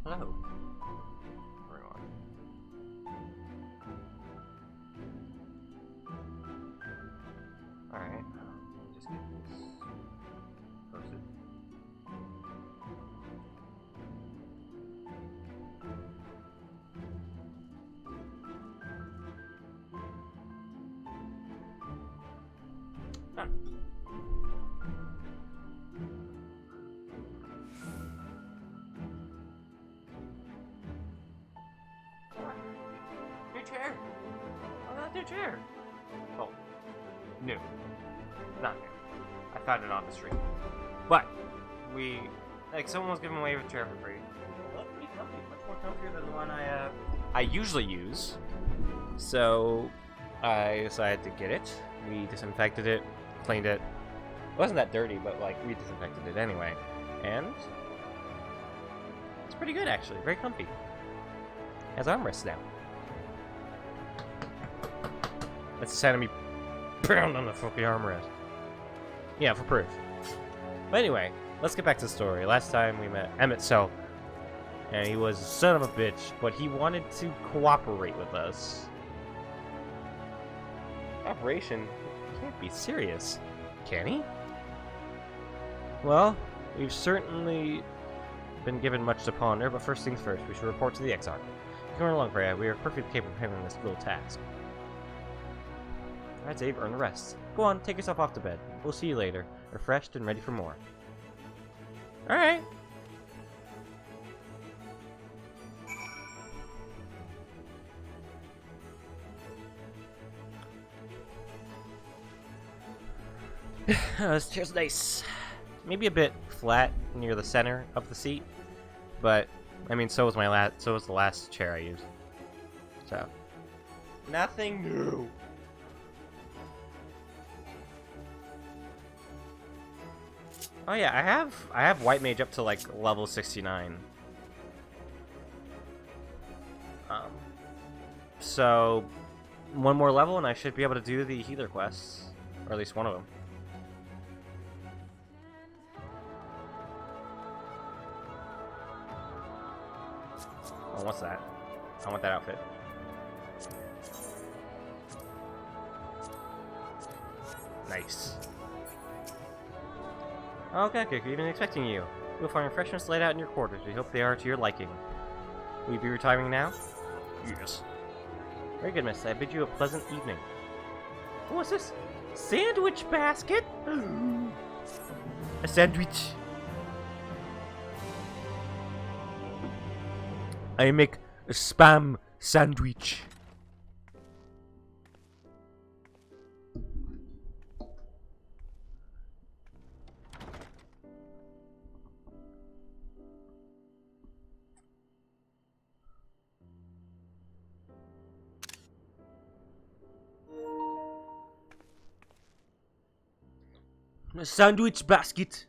Hello, everyone. Alright, let me just get this posted. Done. New chair! Oh, that's new chair! Oh, new. Not new. I found it on the street. But, someone was giving away a chair for free. Well, it's pretty comfy. Much more comfier than the one I usually use. So, I decided to get it. We disinfected it, cleaned it. It wasn't that dirty, but, we disinfected it anyway. And it's pretty good, actually. Very comfy. Has armrests now. That's the sound of me pound on the fucking armrest. Yeah, for proof. But anyway, let's get back to the story. Last time we met Emmett Selk, and he was a son of a bitch, but he wanted to cooperate with us. Operation? He can't be serious, can he? Well, we've certainly been given much to ponder, but first things first, we should report to the XIV. Come along, Freya. We are perfectly capable of handling this little task. Alright, Dave, earn the rest. Go on, take yourself off to bed. We'll see you later, refreshed and ready for more. Alright. This chair's nice. Maybe a bit flat near the center of the seat, but I mean, so was the last chair I used. So, nothing new. Oh yeah, I have White Mage up to level 69. So one more level and I should be able to do the healer quests, or at least one of them. Oh, what's that? I want that outfit. Nice. Okay, we've been expecting you. You'll find refreshments laid out in your quarters. We hope they are to your liking. Will you be retiring now? Yes. Very good, miss. I bid you a pleasant evening. What's this? Sandwich basket? A sandwich. I make a spam sandwich. A sandwich basket.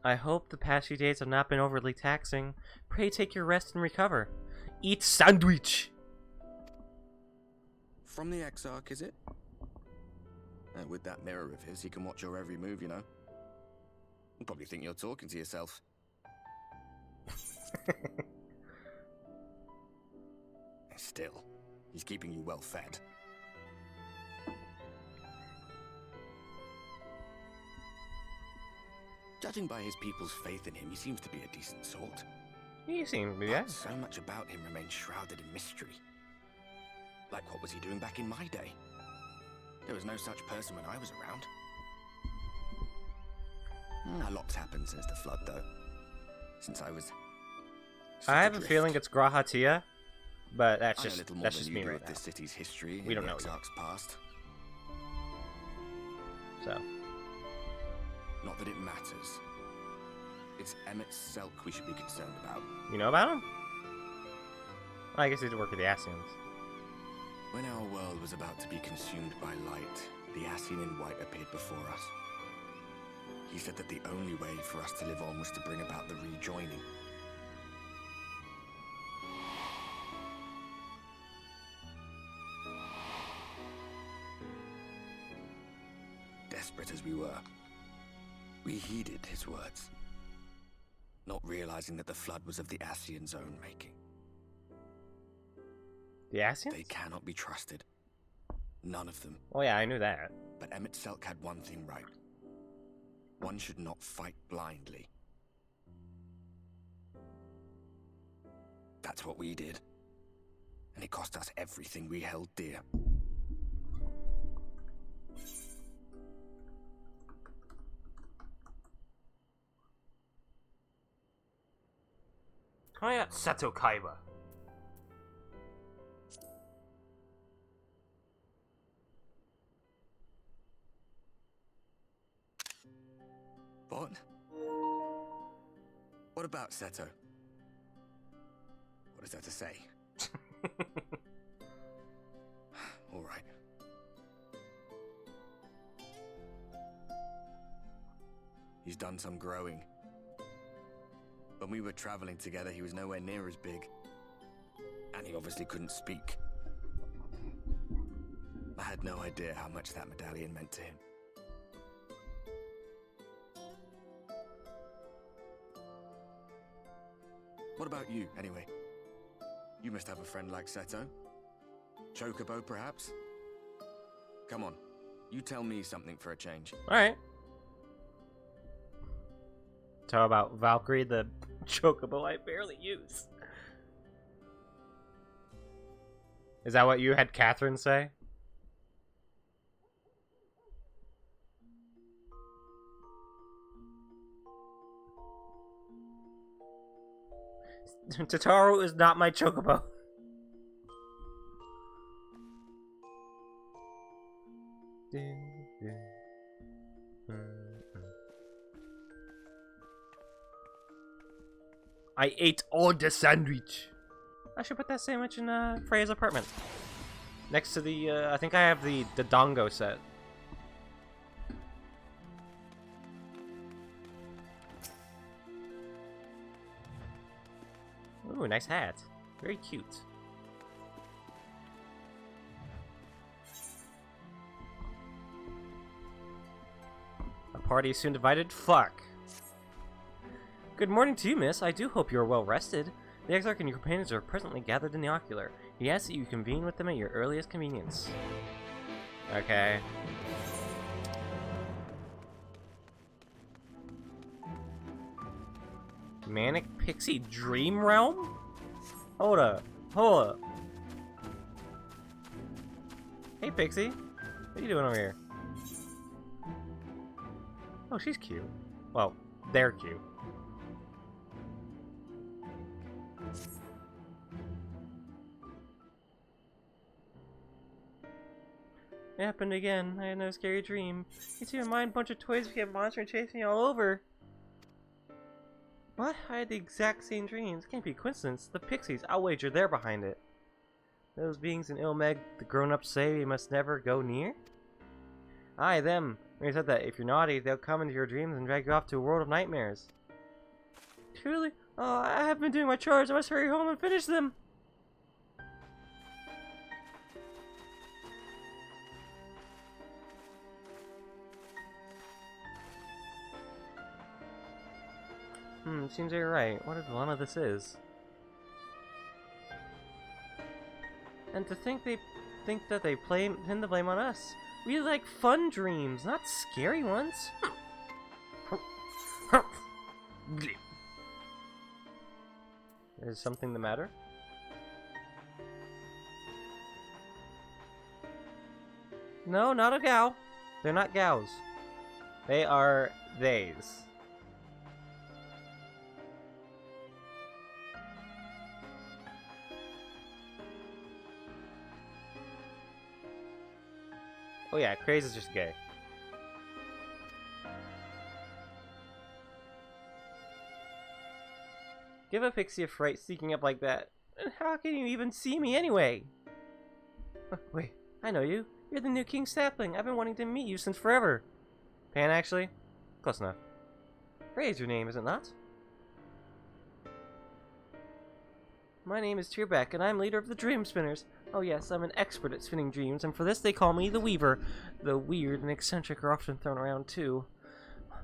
I hope the past few days have not been overly taxing. Pray take your rest and recover. Eat sandwich! From the Exarch, is it? With that mirror of his, he can watch your every move, you know. You'll probably think you're talking to yourself. Still, he's keeping you well fed. Judging by his people's faith in him, he seems to be a decent sort. He seems, yeah. But so much about him remains shrouded in mystery. Like, what was he doing back in my day? There was no such person when I was around. A lot's happened since the flood, though. Since I was... I have a feeling it's Grahatia, but that's I know just little more that's than just you me do right of now. this city's history. We don't and the know yet. Exarch's past. So, Not that it matters. It's Emmett Selk we should be concerned about. you know about him? Well, I guess he did work with the Asians. When our world was about to be consumed by light, the Ascian in white appeared before us. He said that the only way for us to live on was to bring about the rejoining. desperate as we were. We heeded his words, not realizing that the flood was of the Ascians' own making. The Ascians? They cannot be trusted. None of them. Oh yeah, I knew that. But Emmett Selk had one thing right. One should not fight blindly. That's what we did. And it cost us everything we held dear. Oh yeah, Seto Kaiba. What? What about Seto? What is that to say? All right. He's done some growing. When we were traveling together, he was nowhere near as big. And he obviously couldn't speak. I had no idea how much that medallion meant to him. What about you, anyway? You must have a friend like Seto. Chocobo, perhaps? Come on, you tell me something for a change. Alright. Talk about Valkyrie, the chocobo I barely use. Is that what you had Catherine say? Totoro is not my chocobo. I ate all the sandwich. I should put that sandwich in Freya's apartment. Next to the, I think I have the Dongo set. Ooh, nice hat. Very cute. A party soon divided? Fuck. Good morning to you, miss. I do hope you are well rested. The Exarch and your companions are presently gathered in the ocular. He asks that you convene with them at your earliest convenience. Okay. Manic Pixie Dream Realm? Hold up. Hold up. Hey, Pixie. What are you doing over here? Oh, she's cute. Well, they're cute. It happened again. I had no scary dream. You see, in mine, bunch of toys became a monster and chased me all over. What? I had the exact same dreams. Can't be a coincidence. The pixies, I'll wager they're behind it. Those beings in Ilmeg, the grown-ups say we must never go near? Aye, them. When you said that, if you're naughty, they'll come into your dreams and drag you off to a world of nightmares. Truly? Oh, I haven't been doing my chores. I must hurry home and finish them. Seems you're right. What a dilemma this is. And to think they think that they pin the blame on us. We like fun dreams, not scary ones. Is something the matter? No, not a gal. They're not gals. They are theys. Oh yeah, Craze is just gay. Give a pixie a fright sneaking up like that. And how can you even see me anyway? Wait, I know you. You're the new King Sapling. I've been wanting to meet you since forever. Pan, actually? Close enough. Craze your name, is it not? My name is Tierbeck, and I'm leader of the Dream Spinners. Oh yes, I'm an expert at spinning dreams, and for this they call me the Weaver. The weird and eccentric are often thrown around too.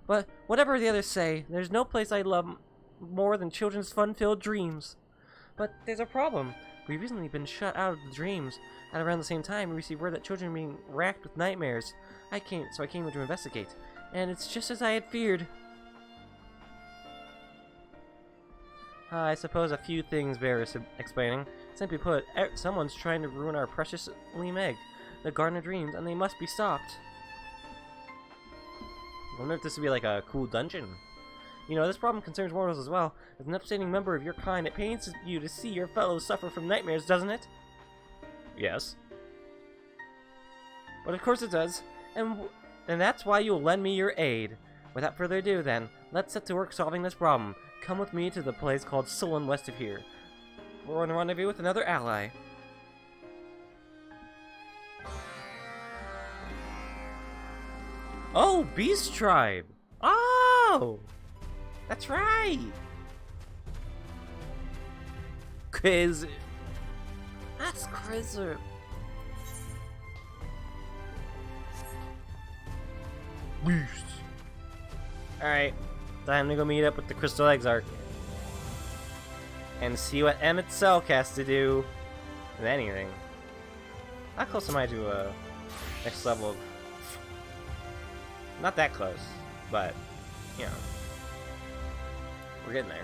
But whatever the others say, there's no place I love more than children's fun-filled dreams. But there's a problem. We've recently been shut out of the dreams. At around the same time, we received word that children are being racked with nightmares. I came in to investigate, and it's just as I had feared. I suppose a few things bear explaining. Simply put, someone's trying to ruin our precious egg, the Garden of Dreams, and they must be stopped. I wonder if this would be like a cool dungeon. You know, this problem concerns mortals as well. As an upstanding member of your kind, it pains you to see your fellows suffer from nightmares, doesn't it? Yes. But of course it does, and that's why you'll lend me your aid. Without further ado then, let's set to work solving this problem. Come with me to the place called Sullen west of here. We're on a rendezvous with another ally. Oh, Beast Tribe! Oh! That's right! Crazy. That's crazy. Beast. Alright. Time to go meet up with the Crystal Exarch. And see what Emmett Selk has to do with anything. How close am I to next level of... Not that close, but, you know. We're getting there.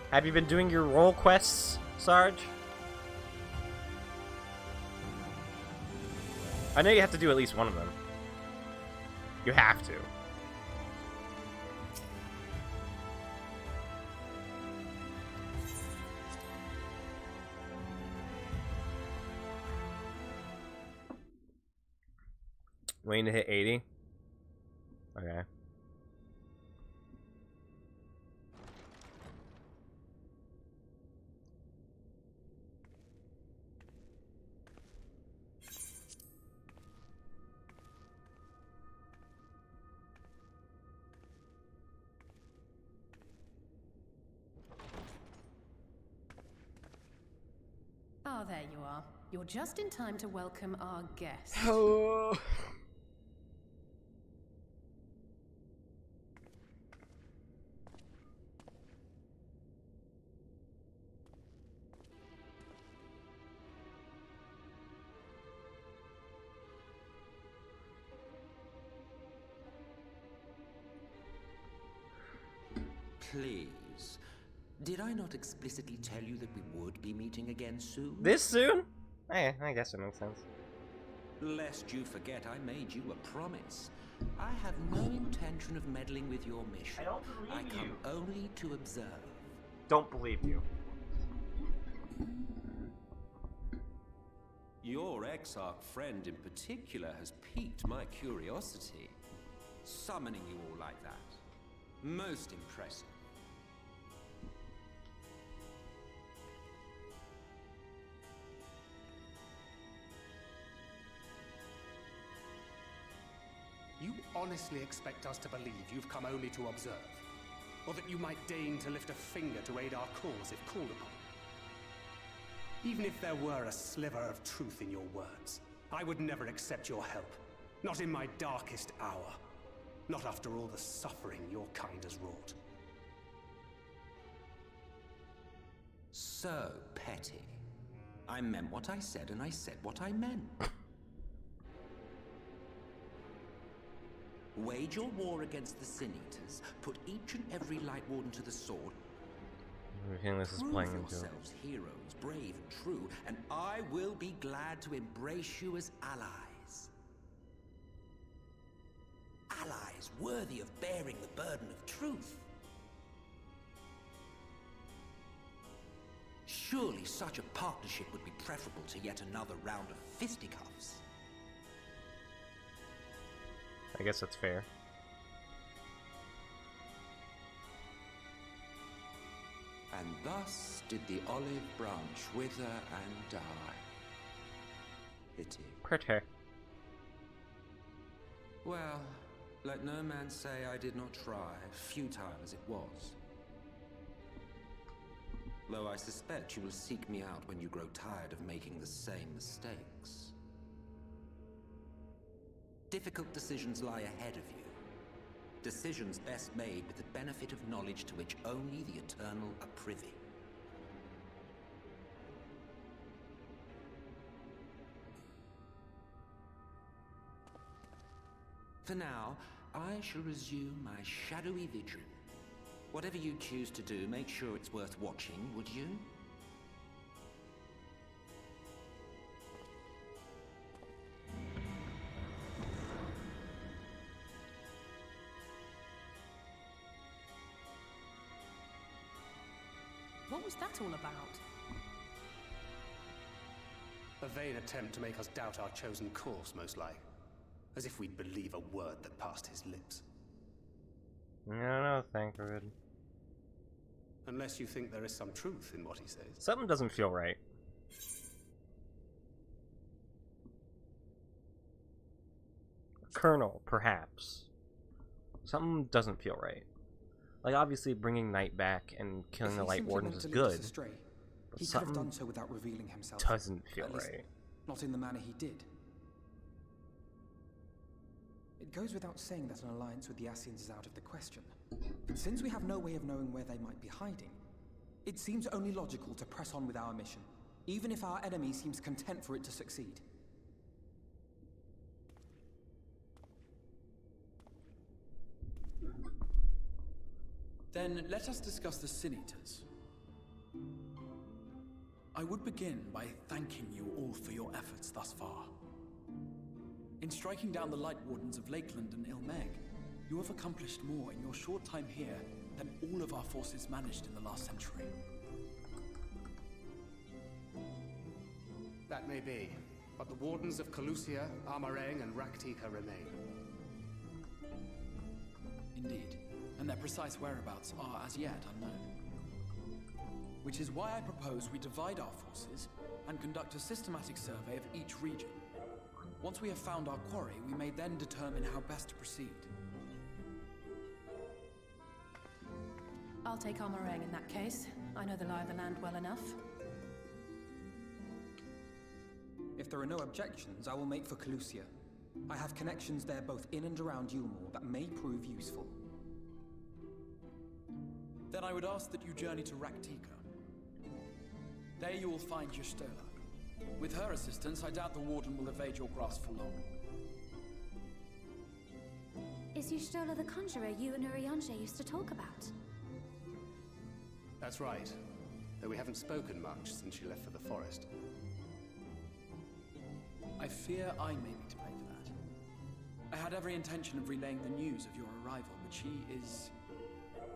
Have you been doing your role quests, Sarge? I know you have to do at least one of them. You have to. Waiting to hit 80? Okay. Ah, there you are. You're just in time to welcome our guest. Oh. Please. Did I not explicitly tell you that we would be meeting again soon? This soon? I guess it makes sense. Lest you forget, I made you a promise. I have no intention of meddling with your mission. I don't believe I come only to observe. Don't believe you. Your Exarch friend in particular has piqued my curiosity. Summoning you all like that. Most impressive. You honestly expect us to believe you've come only to observe? Or that you might deign to lift a finger to aid our cause if called upon? Even if there were a sliver of truth in your words, I would never accept your help. Not in my darkest hour. Not after all the suffering your kind has wrought. So petty. I meant what I said, and I said what I meant. Wage your war against the Sin Eaters, put each and every Light Warden to the sword. I think this is Prove playing into it. yourselves heroes, brave and true, and I will be glad to embrace you as allies. Allies worthy of bearing the burden of truth. Surely such a partnership would be preferable to yet another round of fisticuffs. I guess that's fair. And thus did the olive branch wither and die. Pity. Pretty. Well, let no man say I did not try, futile as it was. Though I suspect you will seek me out when you grow tired of making the same mistakes. Difficult decisions lie ahead of you. Decisions best made with the benefit of knowledge to which only the Eternal are privy. For now, I shall resume my shadowy vigil. Whatever you choose to do, make sure it's worth watching, would you? What was that all about? A vain attempt to make us doubt our chosen course, most like. As if we'd believe a word that passed his lips. No, Thancred. Unless you think there is some truth in what he says. Something doesn't feel right. Colonel, perhaps. Something doesn't feel right. Like, obviously, bringing Knight back and killing the Light Wardens is good. But He could have done so without revealing himself. Doesn't feel right. Not in the manner he did. It goes without saying that an alliance with the Ascians is out of the question. But since we have no way of knowing where they might be hiding, it seems only logical to press on with our mission, even if our enemy seems content for it to succeed. Then let us discuss the Sin Eaters. I would begin by thanking you all for your efforts thus far. In striking down the Light Wardens of Lakeland and Ilmeg, you have accomplished more in your short time here than all of our forces managed in the last century. That may be, but the Wardens of Calusia, Armarang, and Raktika remain. Indeed, and their precise whereabouts are as yet unknown. Which is why I propose we divide our forces and conduct a systematic survey of each region. Once we have found our quarry, we may then determine how best to proceed. I'll take Armarang in that case. I know the lie of the land well enough. If there are no objections, I will make for Calusia. I have connections there both in and around Yulmore that may prove useful. Then I would ask that you journey to Raktika. There you will find Y'shtola. With her assistance, I doubt the Warden will evade your grasp for long. Is Y'shtola the conjurer you and Urianger used to talk about? That's right. Though we haven't spoken much since she left for the forest. I fear I may be to blame for that. I had every intention of relaying the news of your arrival, but she is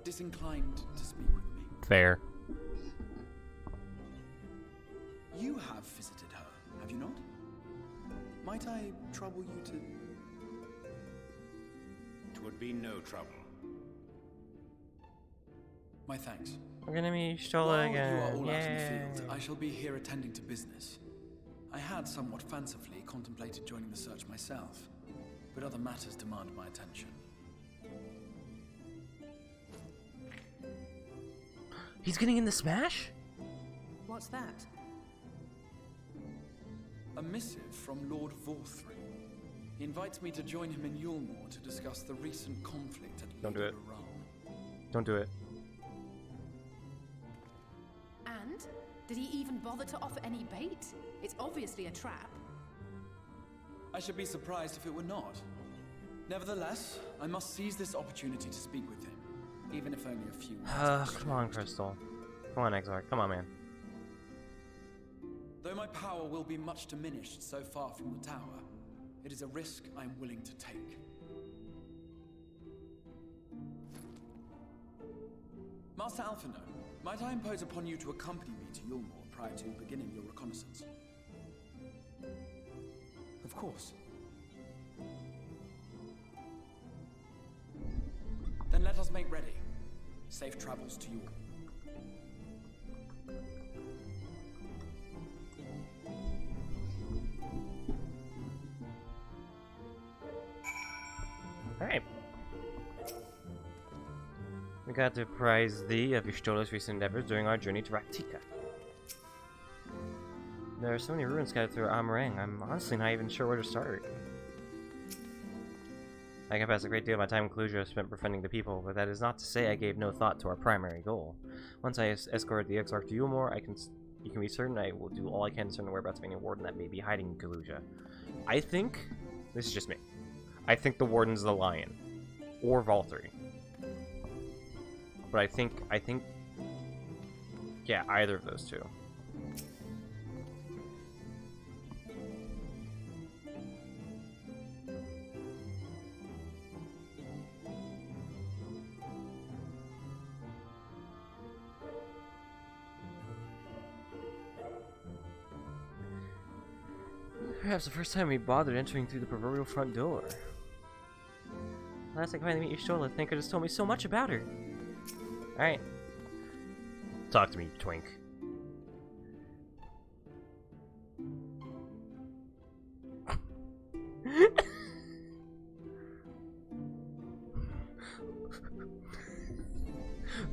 disinclined to speak with me. Fair. You have visited her, have you not? Might I trouble you to... Twould be no trouble. My thanks. We're gonna meet Y'shtola While again. you are all out in the Yay. field, I shall be here attending to business. I had somewhat fancifully contemplated joining the search myself, but other matters demand my attention. He's getting in the smash? What's that? A missive from Lord Vorthry. He invites me to join him in Yulmore to discuss the recent conflict at Don't do it. Urianger. Don't do it. And? Did he even bother to offer any bait? It's obviously a trap. I should be surprised if it were not. Nevertheless, I must seize this opportunity to speak with him, even if only a few words. Come on, Crystal. Come on, Exarch. Come on, man. Though my power will be much diminished so far from the tower, it is a risk I am willing to take. Master Alphino, might I impose upon you to accompany me to Yulmore prior to beginning your reconnaissance? Of course. Then let us make ready. Safe travels to you all. Alright. We I got to apprise thee of Yshtola's recent endeavors during our journey to Raktika. There are so many ruins scattered through Amarang, I'm honestly not even sure where to start. I confess a great deal of my time in Kaluja spent befriending the people, but that is not to say I gave no thought to our primary goal. Once I escort the Exarch to Ulmore, you can be certain I will do all I can to discern the whereabouts of any warden that may be hiding in Kaluja. I think, this is just me, I think the warden's the Lion. Or Valtteri. But I think, yeah, either of those two. Perhaps the first time we bothered entering through the proverbial front door. Last I could finally meet Y'shtola, Thinker just told me so much about her. Alright. Talk to me, twink.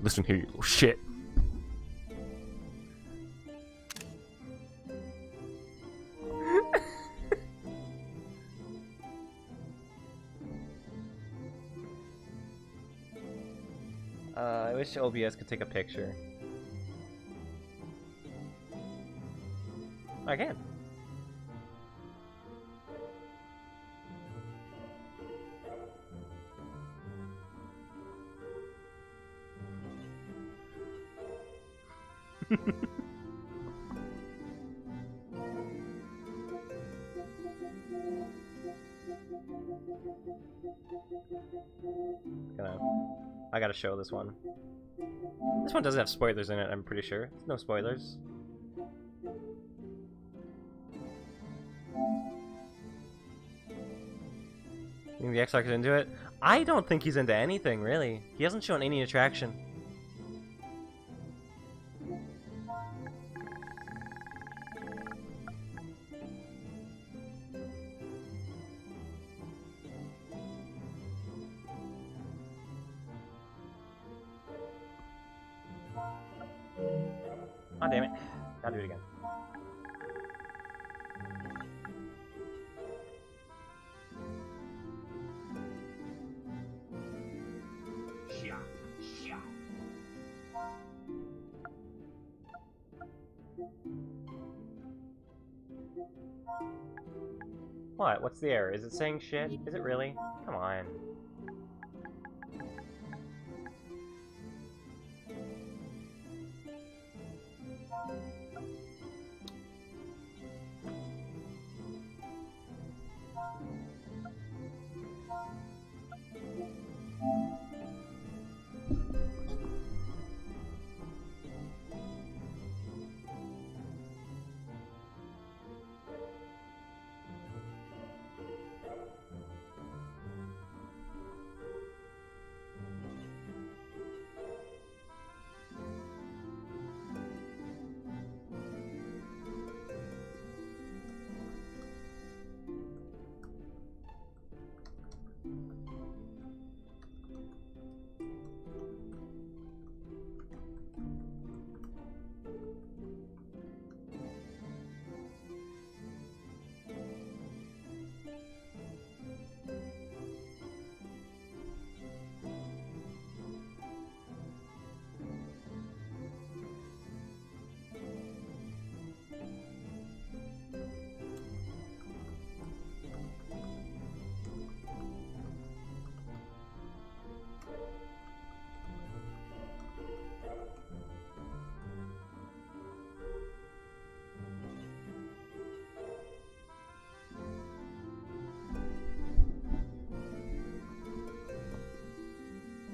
Listen here, you little shit. I wish OBS could take a picture. I can. I gotta show this one. This one doesn't have spoilers in it, I'm pretty sure. No spoilers. You think the Exarch is into it? I don't think he's into anything, really. He hasn't shown any attraction. Oh, damn it. Gotta do it again. What? What's the error? Is it saying shit? Is it really? Come on.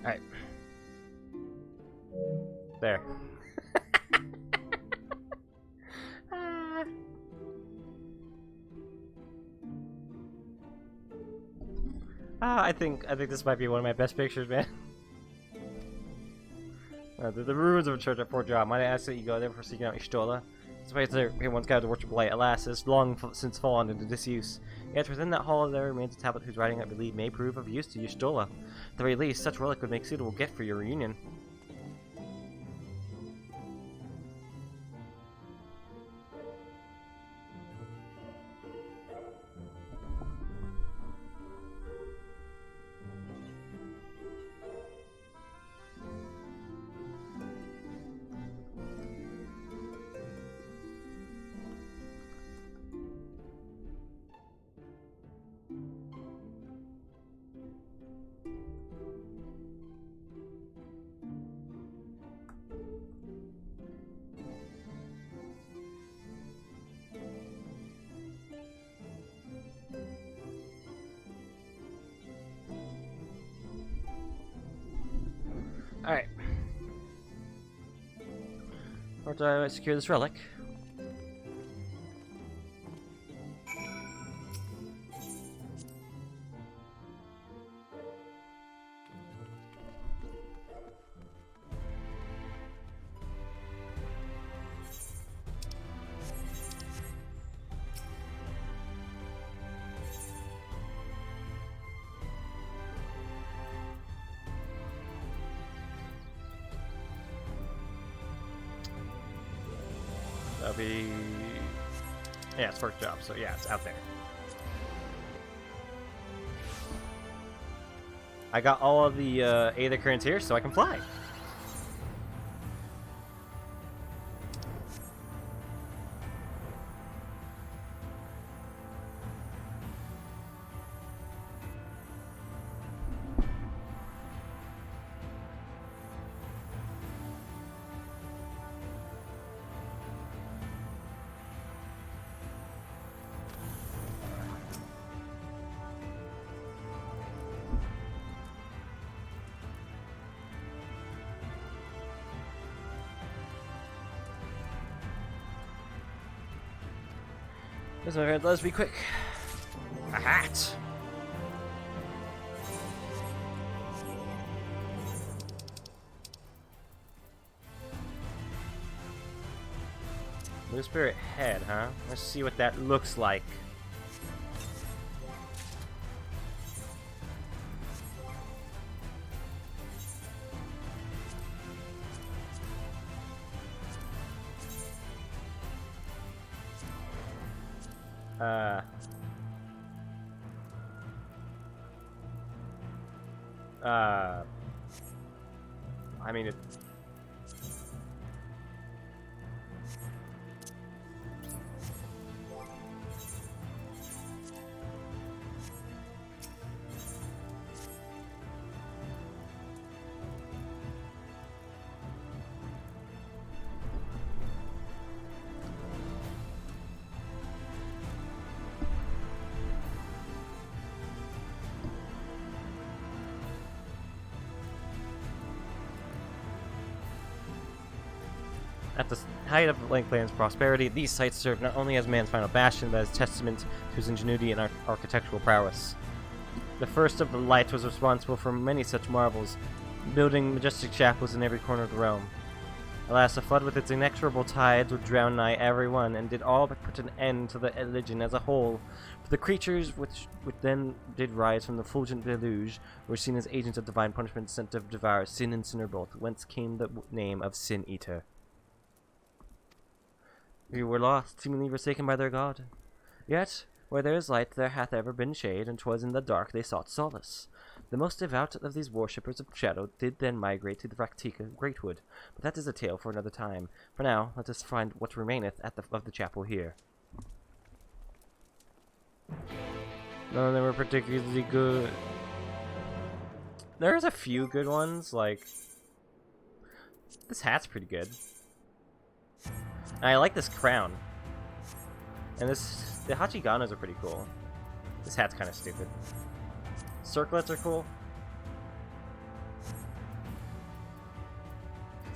Alright. There. I think this might be one of my best pictures, man. The ruins of a church at Fort Job. Might I ask that you go there for seeking out Y'shtola? Despite there, he once gathered to worship light. Alas, it has long since fallen into disuse. Yet within that hall there remains a tablet whose writing I believe may prove of use to Y'shtola. At the very least, such relic would make suitable gift for your reunion. But I secure this relic. That'll be... Yeah, it's first job, so yeah, it's out there. I got all of the Aether currents here, so I can fly. Listen, my friend, let's be quick. A hat! Blue Spirit head, huh? Let's see what that looks like. I mean, it... At the height of Link Plan's prosperity, these sites served not only as man's final bastion, but as testament to his ingenuity and architectural prowess. The first of the lights was responsible for many such marvels, building majestic chapels in every corner of the realm. Alas, the flood with its inexorable tides would drown nigh every one, and did all but put an end to the religion as a whole. For the creatures which then did rise from the fulgent deluge were seen as agents of divine punishment sent to devour sin and sinner both, whence came the name of Sin Eater. We were lost, seemingly forsaken by their god. Yet, where there is light, there hath ever been shade, and 'twas in the dark they sought solace. The most devout of these worshippers of shadow did then migrate to the Raktika Greatwood, but that is a tale for another time. For now, let us find what remaineth of the chapel here. None of them were particularly good. There's a few good ones, like... This hat's pretty good. And I like this crown. And the Hachiganas are pretty cool. This hat's kind of stupid. Circlets are cool.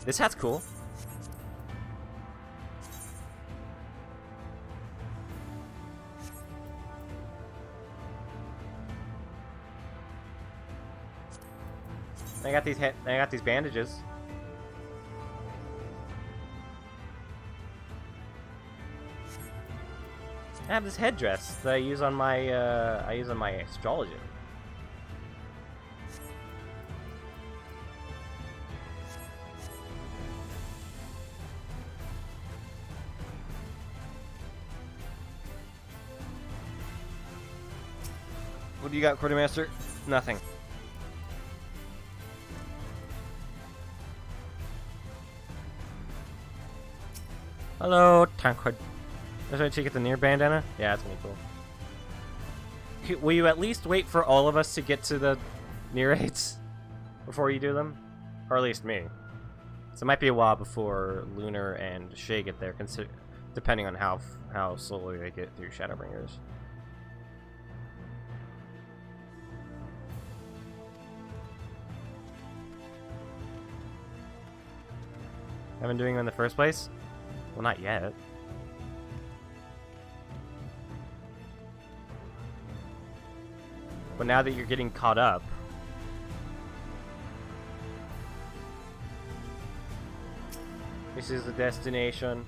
This hat's cool. I got these bandages. I have this headdress that I use on my astrology. What do you got, Quartermaster? Nothing. Hello, Tancred. Should I take it the near bandana? Yeah, that's gonna be cool. Will you at least wait for all of us to get to the near raids before you do them? Or at least me. So it might be a while before Lunar and Shay get there, depending on how slowly they get through Shadowbringers. I've been doing them in the first place? Well, not yet. But now that you're getting caught up, this is the destination.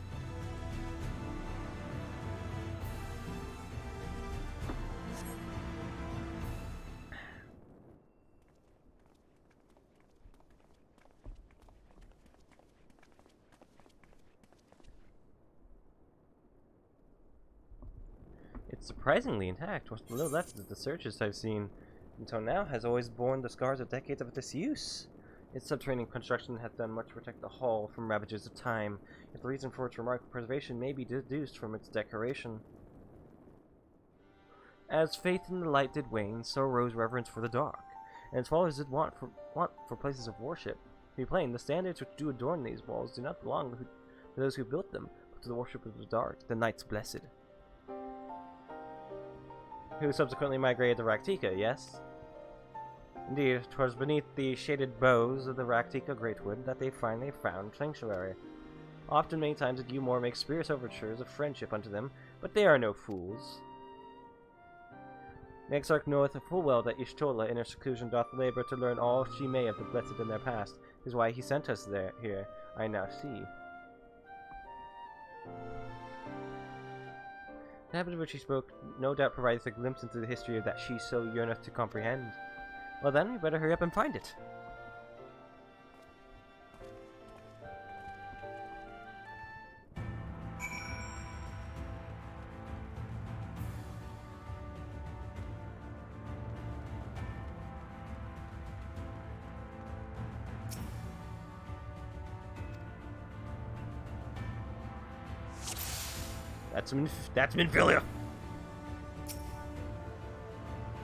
It's surprisingly intact. What's below left of the searches I've seen until now has always borne the scars of decades of disuse. Its subterranean construction has done much to protect the hull from ravages of time, yet the reason for its remarkable preservation may be deduced from its decoration. As faith in the light did wane, so rose reverence for the dark, and its followers did want for places of worship. To be plain, the standards which do adorn these walls do not belong to those who built them, but to the worship of the dark, the Knights Blessed, who subsequently migrated to Raktika, yes? Indeed, 'twas beneath the shaded boughs of the Raktika Greatwood that they finally found sanctuary. Often, many times, did Umor make spurious overtures of friendship unto them, but they are no fools. The Exarch knoweth full well that Y'shtola in her seclusion doth labor to learn all she may of the blessed in their past. 'Tis why he sent us here, I now see. The habit of which he spoke no doubt provides a glimpse into the history of that she so yearneth to comprehend. Well then, we better hurry up and find it. That's Minfilia!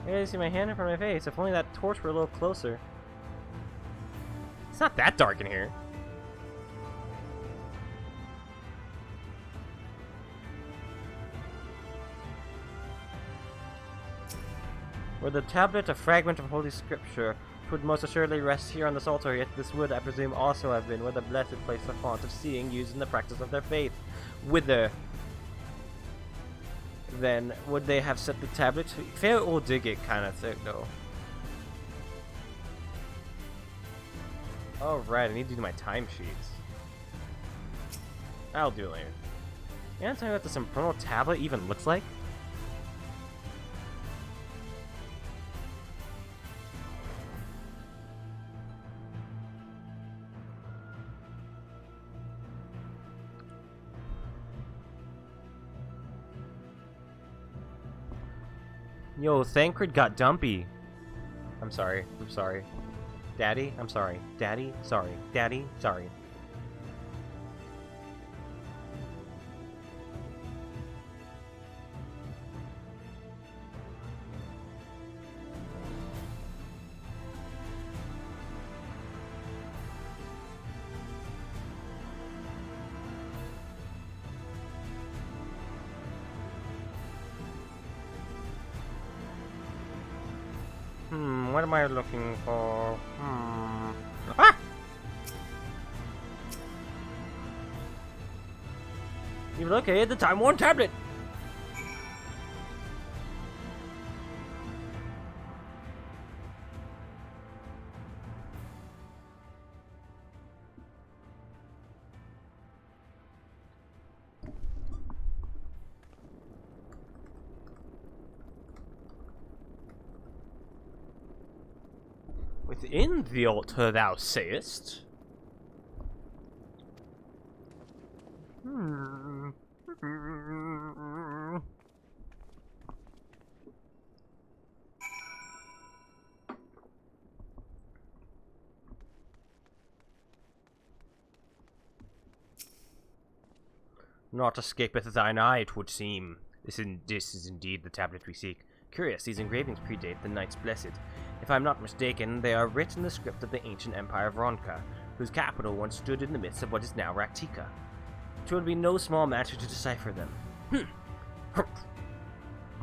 I gotta see my hand in front of my face. If only that torch were a little closer. It's not that dark in here. Were the tablet a fragment of Holy Scripture, would most assuredly rest here on this altar, yet this would, I presume, also have been where the blessed placed the font of seeing used in the practice of their faith. Whither, then, would they have set the tablet? Fair or dig it kind of thing, though. Alright, I need to do my timesheets. I'll do it later. You wanna tell me what this infernal tablet even looks like? Yo, Thancred got dumpy. I'm sorry. I'm sorry. Daddy, I'm sorry. Daddy, sorry. Daddy, sorry. What am I looking for? Ah! You've located the time-worn tablet! Within the altar, thou sayest? Naught escapeth thine eye, 'twould seem. This is indeed the tablet we seek. Curious, these engravings predate the Knights Blessed. If I am not mistaken, they are written in the script of the ancient empire of Ronka, whose capital once stood in the midst of what is now Raktika. 'Twould be no small matter to decipher them.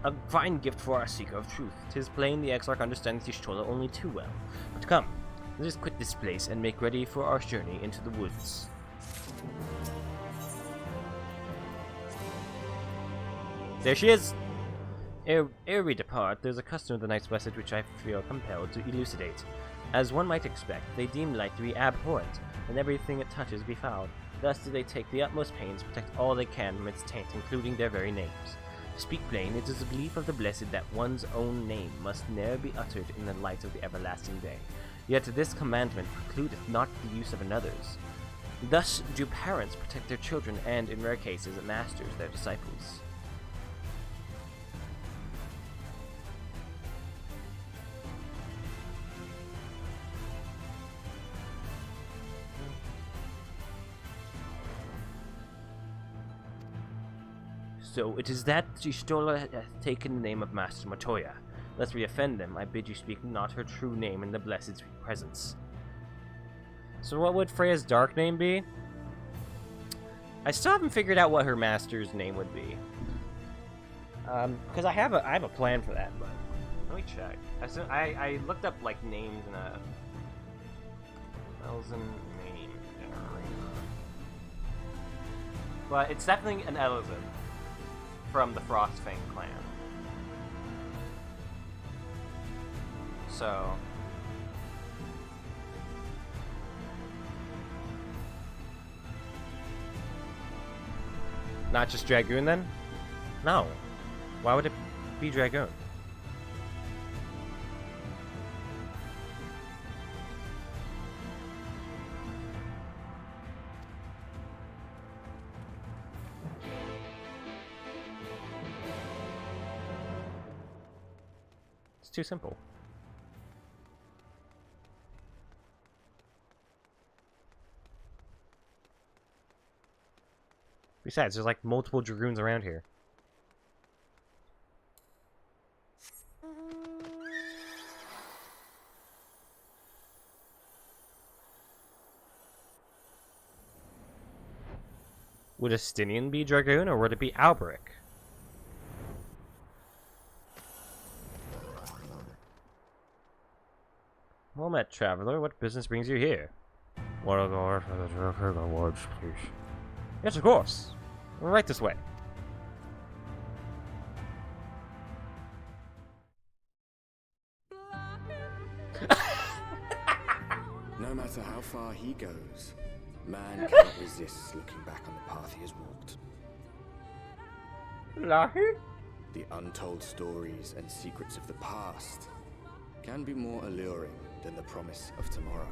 A fine gift for our seeker of truth. 'Tis plain the Exarch understands Y'shtola only too well. But come, let us quit this place and make ready for our journey into the woods. There she is! Ere we depart, there's a custom of the Knight's Blessed which I feel compelled to elucidate. As one might expect, they deem light to be abhorrent, and everything it touches befouled. Thus do they take the utmost pains to protect all they can from its taint, including their very names. To speak plain, it is the belief of the Blessed that one's own name must ne'er be uttered in the light of the everlasting day. Yet this commandment precludeth not the use of another's. Thus do parents protect their children, and, in rare cases, masters their disciples. So it is that Y'shtola hath taken the name of Master Matoya. Lest we offend them, I bid you speak not her true name in the Blessed's presence. So what would Freya's dark name be? I still haven't figured out what her master's name would be. Because I have a plan for that, but let me check. I looked up like names in a Elzen name generator, but it's definitely an Elzen from the Frostfang clan. So not just Dragoon then? No. Why would it be Dragoon? It's too simple. Besides, there's like multiple Dragoons around here. Would Estinian be Dragoon, or would it be Alberic? Well met, traveler. What business brings you here? Wanna go after the Dragon Awards, please? Yes, of course. Right this way. No matter how far he goes, man cannot resist looking back on the path he has walked. Lahi? The untold stories and secrets of the past can be more alluring than the promise of tomorrow.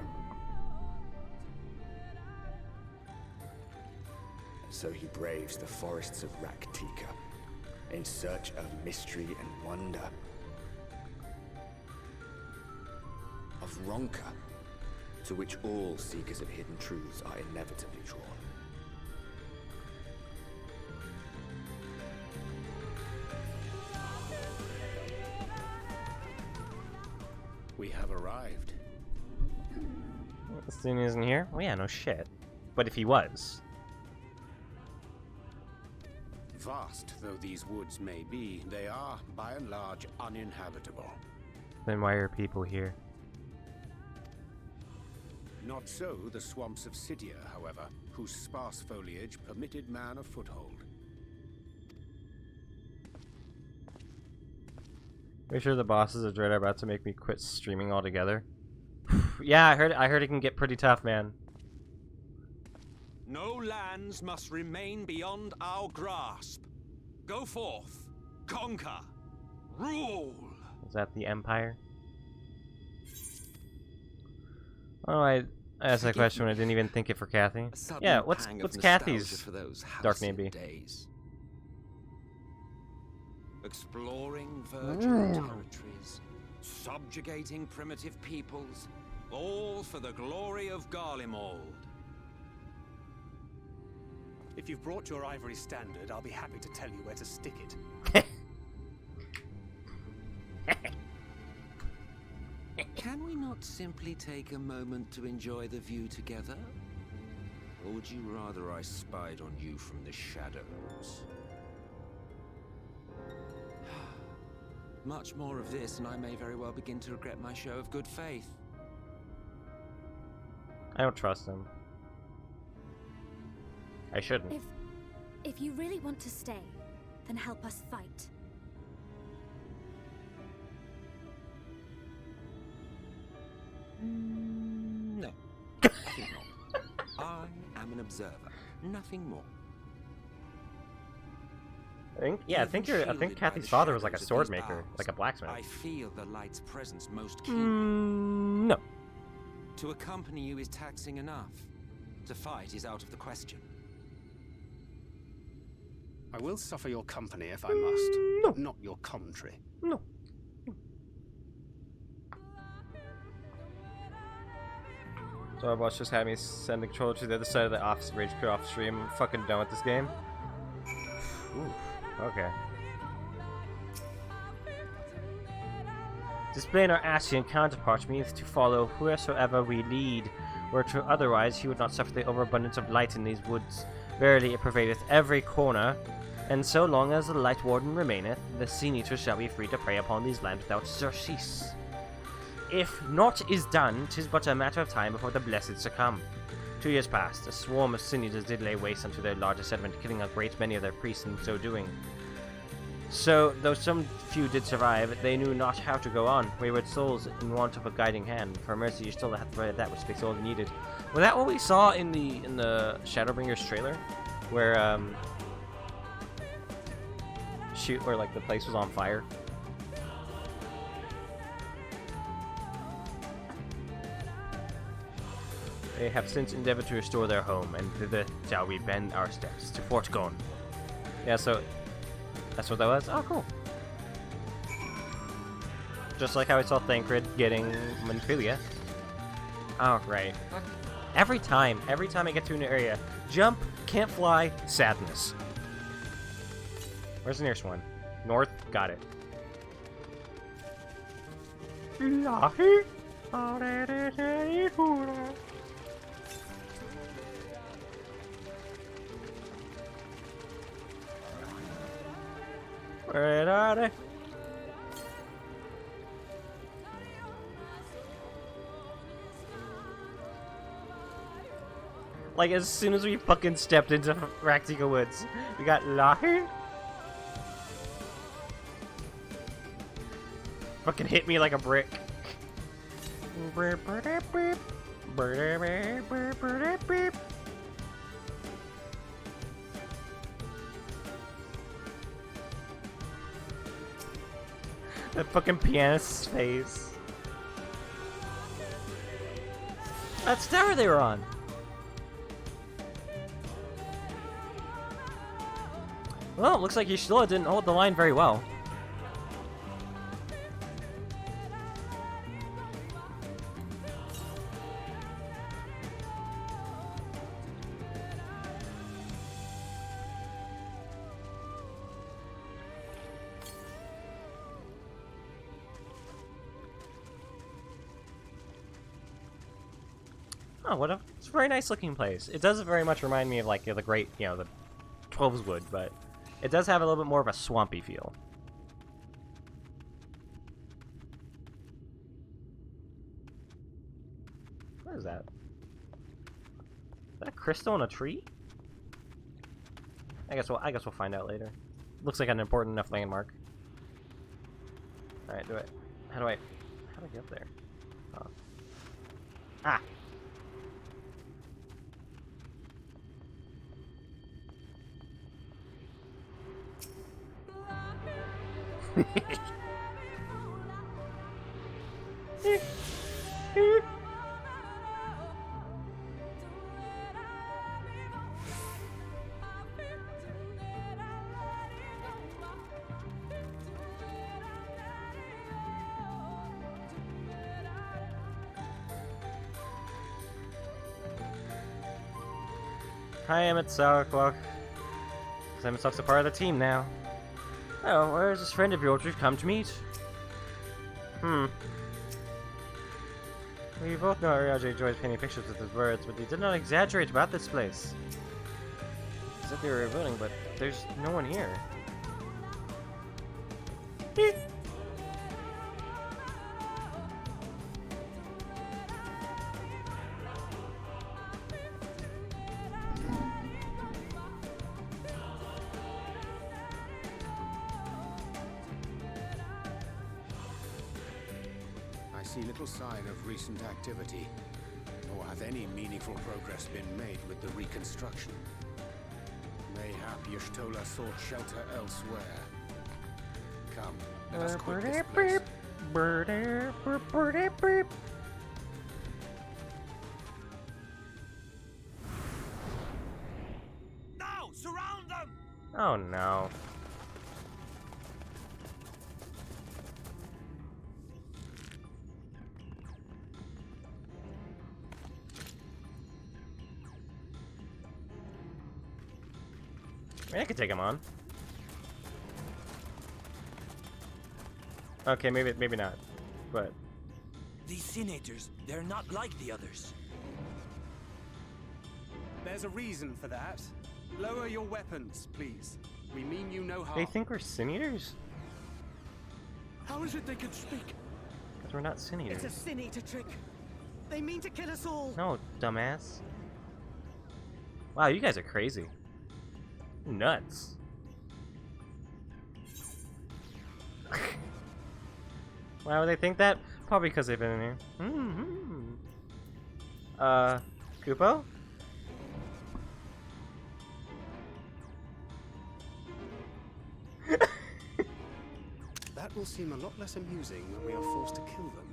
So he braves the forests of Raktika in search of mystery and wonder. Of Ronka, to which all seekers of hidden truths are inevitably drawn. We have arrived. Estinian isn't here? Well, yeah, no shit. But if he was... Vast though these woods may be, they are, by and large, uninhabitable. then why are people here? Not so the swamps of Cydia, however, whose sparse foliage permitted man a foothold. Are you sure the bosses of Dread are about to make me quit streaming altogether? Yeah, I heard it can get pretty tough, man. No lands must remain beyond our grasp. Go forth, conquer, rule. Is that the Empire? Oh, I asked that question when I didn't even think it for Kathy. Yeah, what's Kathy's dark name be? Days. Exploring virgin territories, subjugating primitive peoples, all for the glory of Garlemald. If you've brought your ivory standard, I'll be happy to tell you where to stick it. Can we not simply take a moment to enjoy the view together? Or would you rather I spied on you from the shadows? Much more of this, and I may very well begin to regret my show of good faith. I don't trust him. I shouldn't. If you really want to stay, then help us fight. No. I think not. I am an observer. Nothing more. I think Kathy's father was like a sword maker, like a blacksmith. I feel the light's presence most keenly. No. To accompany you is taxing enough. To fight is out of the question. I will suffer your company if I must. No. Not your commentary. No. So our boss just had me send the controller to the other side of the office rage quit off stream. I'm fucking done with this game. Ooh, okay. Displaying our Asian counterparts means to follow wheresoever we lead, were true otherwise he would not suffer the overabundance of light in these woods. Verily it pervadeth every corner, and so long as the Light Warden remaineth, the Sin Eaters shall be free to prey upon these lands without surcease. If naught is done, 'tis but a matter of time before the blessed succumb. 2 years past, a swarm of Sin Eaters did lay waste unto their largest settlement, killing a great many of their priests in so doing. So, though some few did survive, they knew not how to go on, wayward souls in want of a guiding hand. For mercy, you still have provided that which they sorely needed. Was that what we saw in the Shadowbringers trailer, where where like the place was on fire? They have since endeavored to restore their home, and thither shall we bend our steps to Fort Gon. Yeah, so that's what that was? Oh, cool. Just like how I saw Thancred getting Monfilia. Oh, right. Every time I get to an area, jump, can't fly, sadness. Where's the nearest one? North? Got it. Where are they? Like, as soon as we fucking stepped into Raktika Woods, we got Lahi. Fucking hit me like a brick. That fucking pianist's face. That's the tower they were on. Well, it looks like Y'shtola didn't hold the line very well. Oh, it's a very nice looking place. It does very much remind me of like the great, the 12's Wood, but it does have a little bit more of a swampy feel. What is that? Is that a crystal in a tree? I guess we'll find out later. Looks like an important enough landmark. All right, how do I get up there? Oh. Ah. Hi, Emmett Sauerclock. Emmett Sauerclock's a part of the team now. Oh, where's this friend of yours we've come to meet? We both know Urianger enjoys painting pictures with his words, but he did not exaggerate about this place. He said they were rebuilding, but there's no one here. see little sign of recent activity, nor have any meaningful progress been made with the reconstruction. Mayhap Y'shtola sought shelter elsewhere. Come, let us quit this place. Now, surround them! Oh no. I mean, I could take him on. Okay, maybe not, but These senators, they're not like the others. There's a reason for that. Lower your weapons, please. We mean you no harm. they think we're sin eaters? How is it they can speak? Because we're not sin eaters. It's a sin eater trick. They mean to kill us all. No, dumbass. Wow, you guys are crazy. Nuts. Why would they think that? Probably because they've been in here. Kupo? That will seem a lot less amusing when we are forced to kill them.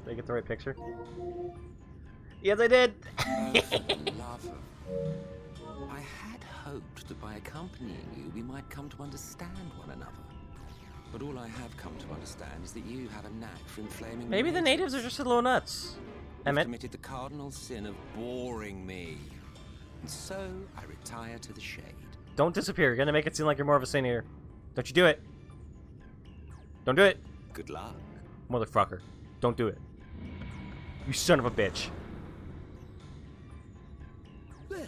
Did I get the right picture? Yes, I did! Love. I had hoped that by accompanying you, we might come to understand one another. But all I have come to understand is that you have a knack for inflaming Maybe the natives are just a little nuts. You've committed the cardinal sin of boring me. And so, I retire to the shade. Don't disappear. You're gonna make it seem like you're more of a saint here. Don't you do it. Don't do it. Good luck. Motherfucker. Don't do it. You son of a bitch. There!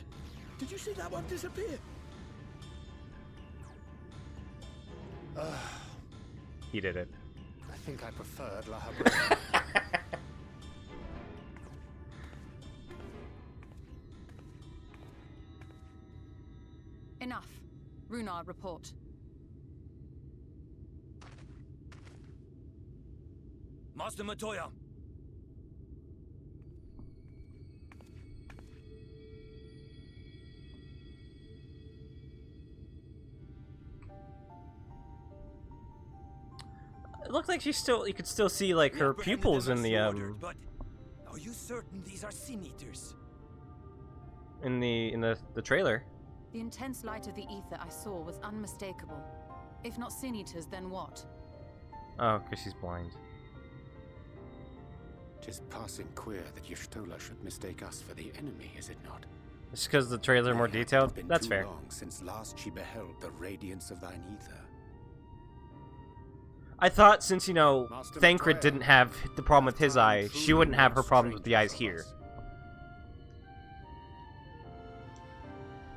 Did you see that one disappear? He did it. I think I preferred La Habra. Enough. Runard, report. Master Matoya! It looked like she's still. You could still see like her pupils in the But are you certain these are sin eaters? in the trailer. The intense light of the ether I saw was unmistakable. If not sin eaters, then what? Oh, because she's blind. Tis passing queer that Y'shtola should mistake us for the enemy, is it not? It's because the trailer more detailed. Been That's too fair. long since last she beheld the radiance of thine ether. I thought since, you know, Master Thancred Matoya, didn't have the problem with his eye, time she wouldn't have her truly problems with the eyes strangers here. of us.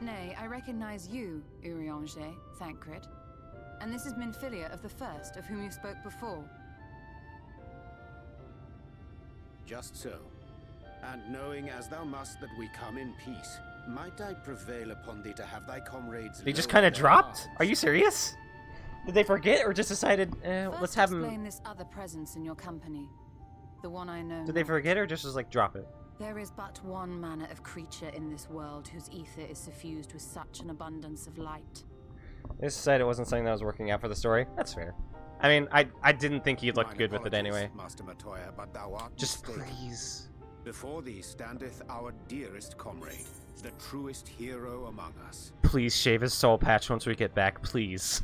Nay, I recognize you, Urianger, Thancred. And this is Minfilia of the First, of whom you spoke before. Just so. And knowing as thou must that we come in peace, might I prevail upon thee to have thy comrades... They just lower kind of their dropped? arms? Are you serious? Did they forget or just decided, First let's have explain him... this other presence in your company. The one I know Did they not. forget or just like drop it? There is but one manner of creature in this world whose ether is suffused with such an abundance of light. They decided it wasn't something that was working out for the story. That's fair. I mean, I didn't think he looked Mine good with it apologies, anyway. Master Matoya, but thou art Just mistaken. please. Before thee standeth our dearest comrade, the truest hero among us. Please shave his soul patch once we get back, please.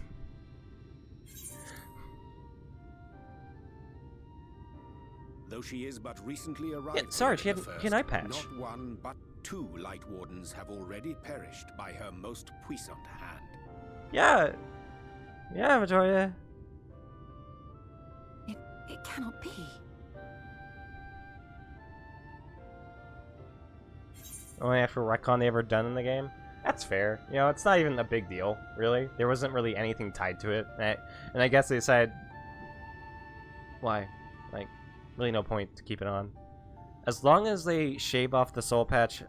Though she is but recently arrived. Yeah, Sarge, here he in the had an eye First, patch. Not one, but two Light Wardens have already perished by her most puissant hand. Yeah. Yeah, Victoria. It cannot be. Only after retcon they ever done in the game? That's fair. You know, it's not even a big deal, really. There wasn't really anything tied to it. And I guess they decided... Why? Like, really no point to keep it on. As long as they shave off the soul patch,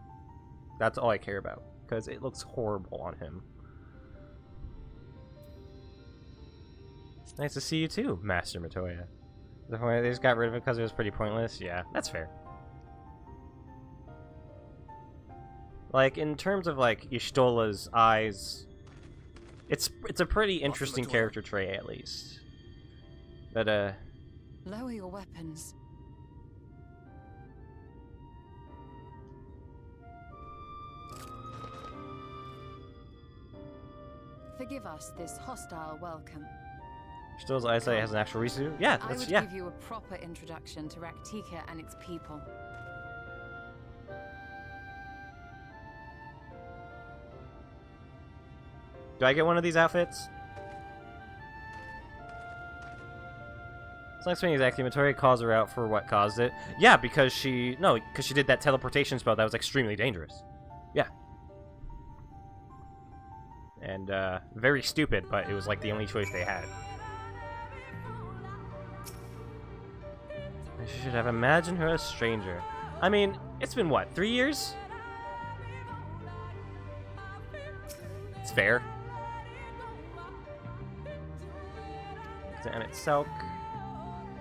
That's all I care about, because it looks horrible on him. Nice to see you too, Master Matoya. They just got rid of it because it was pretty pointless? Yeah, that's fair. Like, in terms of, like, Y'shtola's eyes, it's a pretty interesting character trait, at least. But, Lower your weapons. Forgive us this hostile welcome. Y'shtola's eyesight has an actual reason. Yeah, I that's, would yeah. give you a proper introduction to Raktika and its people. Do I get one of these outfits? It's not explaining exactly. Matoya calls her out for what caused it. Yeah, because she did that teleportation spell that was extremely dangerous. Yeah. And very stupid, but it was like the only choice they had. I should have imagined her a stranger. I mean, it's been what, 3 years? It's fair. And itself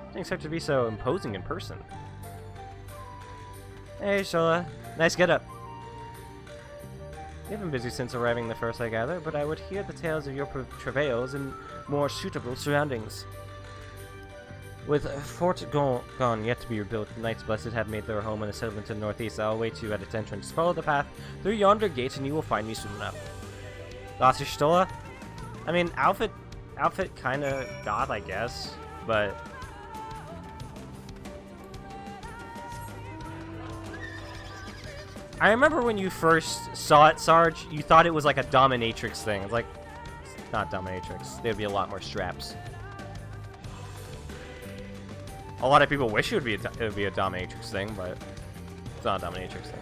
didn't expect to be so imposing in person. Hey, Shola. Nice getup. You've been busy since arriving the first, I gather, but I would hear the tales of your travails in more suitable surroundings. With Fort gone yet to be rebuilt, the Knights Blessed have made their home in a settlement to the northeast. I'll await you at its entrance. Follow the path through yonder gate and you will find me soon enough. Lost your Stola? I mean, outfit kinda god, I guess, but... I remember when you first saw it, Sarge, you thought it was like a dominatrix thing. It's like, it's not dominatrix. There'd be a lot more straps. A lot of people wish it would be a dominatrix thing, but it's not a dominatrix thing.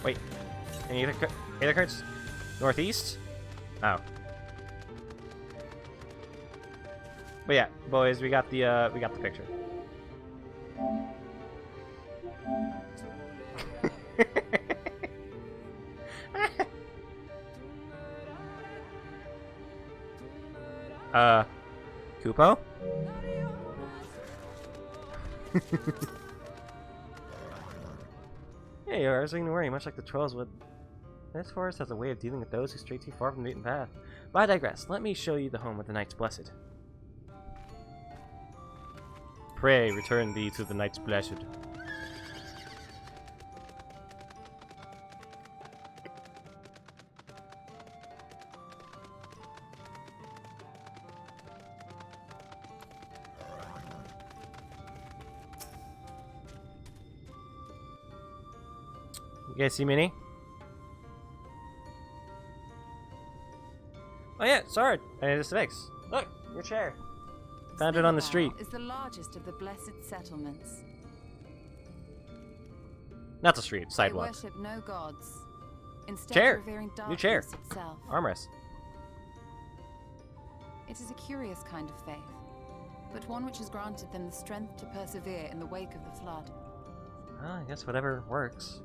Wait, any other cards? Northeast? Oh. But yeah, boys, we got the picture. Kupo? Hey, I was ignoring much like the trolls would. This forest has a way of dealing with those who stray too far from the beaten path. But I digress. Let me show you the home of the Knights Blessed. Pray, return thee to the Knights Blessed. You guys see Minnie? Oh yeah, Sard. And it is fixed. Look, your chair. Found it on the street. Is the largest of the blessed settlements. Not the street, sidewalk. They worship no gods. Instead, Chair. revering New chair. darkness itself. Armrest. It is a curious kind of faith, but one which has granted them the strength to persevere in the wake of the flood. Ah, I guess whatever works.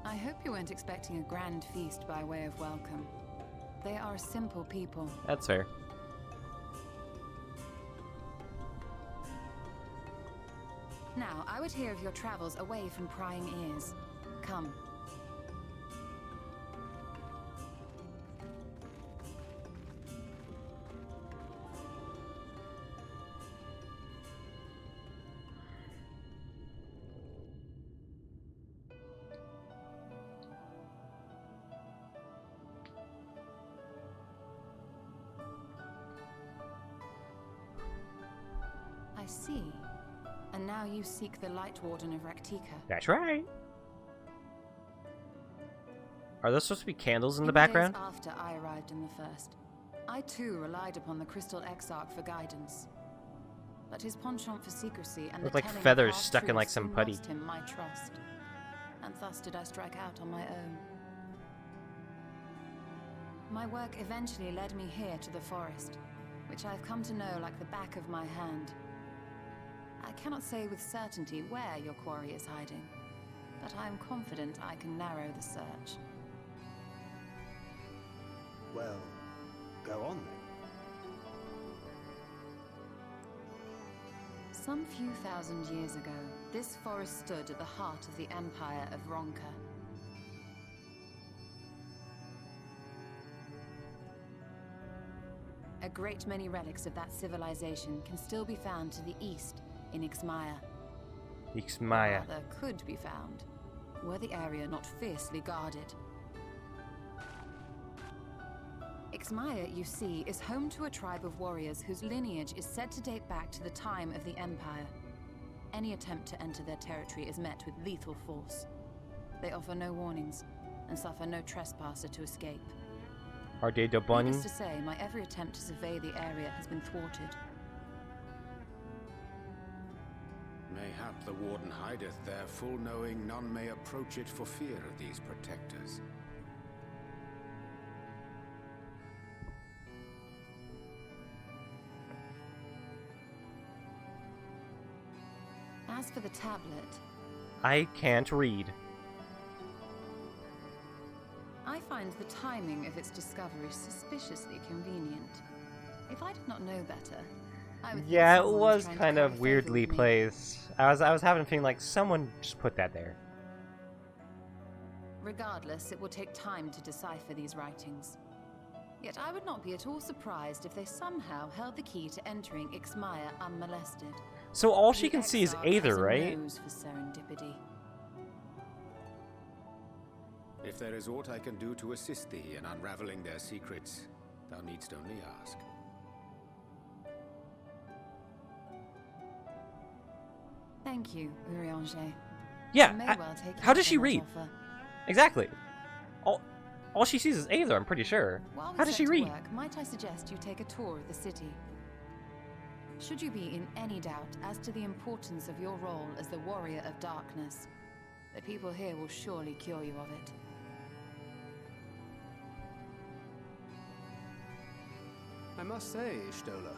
I hope you weren't expecting a grand feast by way of welcome. They are a simple people. That's fair. Now, I would hear of your travels away from prying ears. Come. I see. And now you seek the Light Warden of Raktika. That's right. Are those supposed to be candles in the days background? after I arrived in the First, I too relied upon the Crystal Exarch for guidance. But his penchant for secrecy and Look the like telling of feathers stuck in, half-truths like, some soon putty. lost him my trust. And thus did I strike out on my own. My work eventually led me here to the forest, which I have come to know like the back of my hand. I cannot say with certainty where your quarry is hiding, but I am confident I can narrow the search. Well, go on then. Some few thousand years ago, this forest stood at the heart of the Empire of Ronka. A great many relics of that civilization can still be found to the east in Ixmaya. Ixmaya. Rather, could be found, were the area not fiercely guarded. Ixmaya, you see, is home to a tribe of warriors whose lineage is said to date back to the time of the Empire. Any attempt to enter their territory is met with lethal force. They offer no warnings, and suffer no trespasser to escape. Are they the bunny? Needless to say, my every attempt to survey the area has been thwarted. Mayhap the Warden hideth there, full knowing none may approach it for fear of these protectors. As for the tablet, I can't read. I find the timing of its discovery suspiciously convenient. If I did not know better, I would think Yeah, it someone was trying to kind curry of favor weirdly with me. placed. I was having a feeling like someone just put that there. Regardless, it will take time to decipher these writings. Yet I would not be at all surprised if they somehow held the key to entering Ixmaya unmolested. So all she The can see is Exarch has Aether, a right? nose for serendipity. If there is aught I can do to assist thee in unraveling their secrets, thou needst only ask. Thank you, Urianger. Yeah. I may well take How you does up she on that read? offer. Exactly. All she sees is Aether, I'm pretty sure. While we How does set she to read? work, might I suggest you take a tour of the city? Should you be in any doubt as to the importance of your role as the Warrior of Darkness, the people here will surely cure you of it. I must say, Ishtola,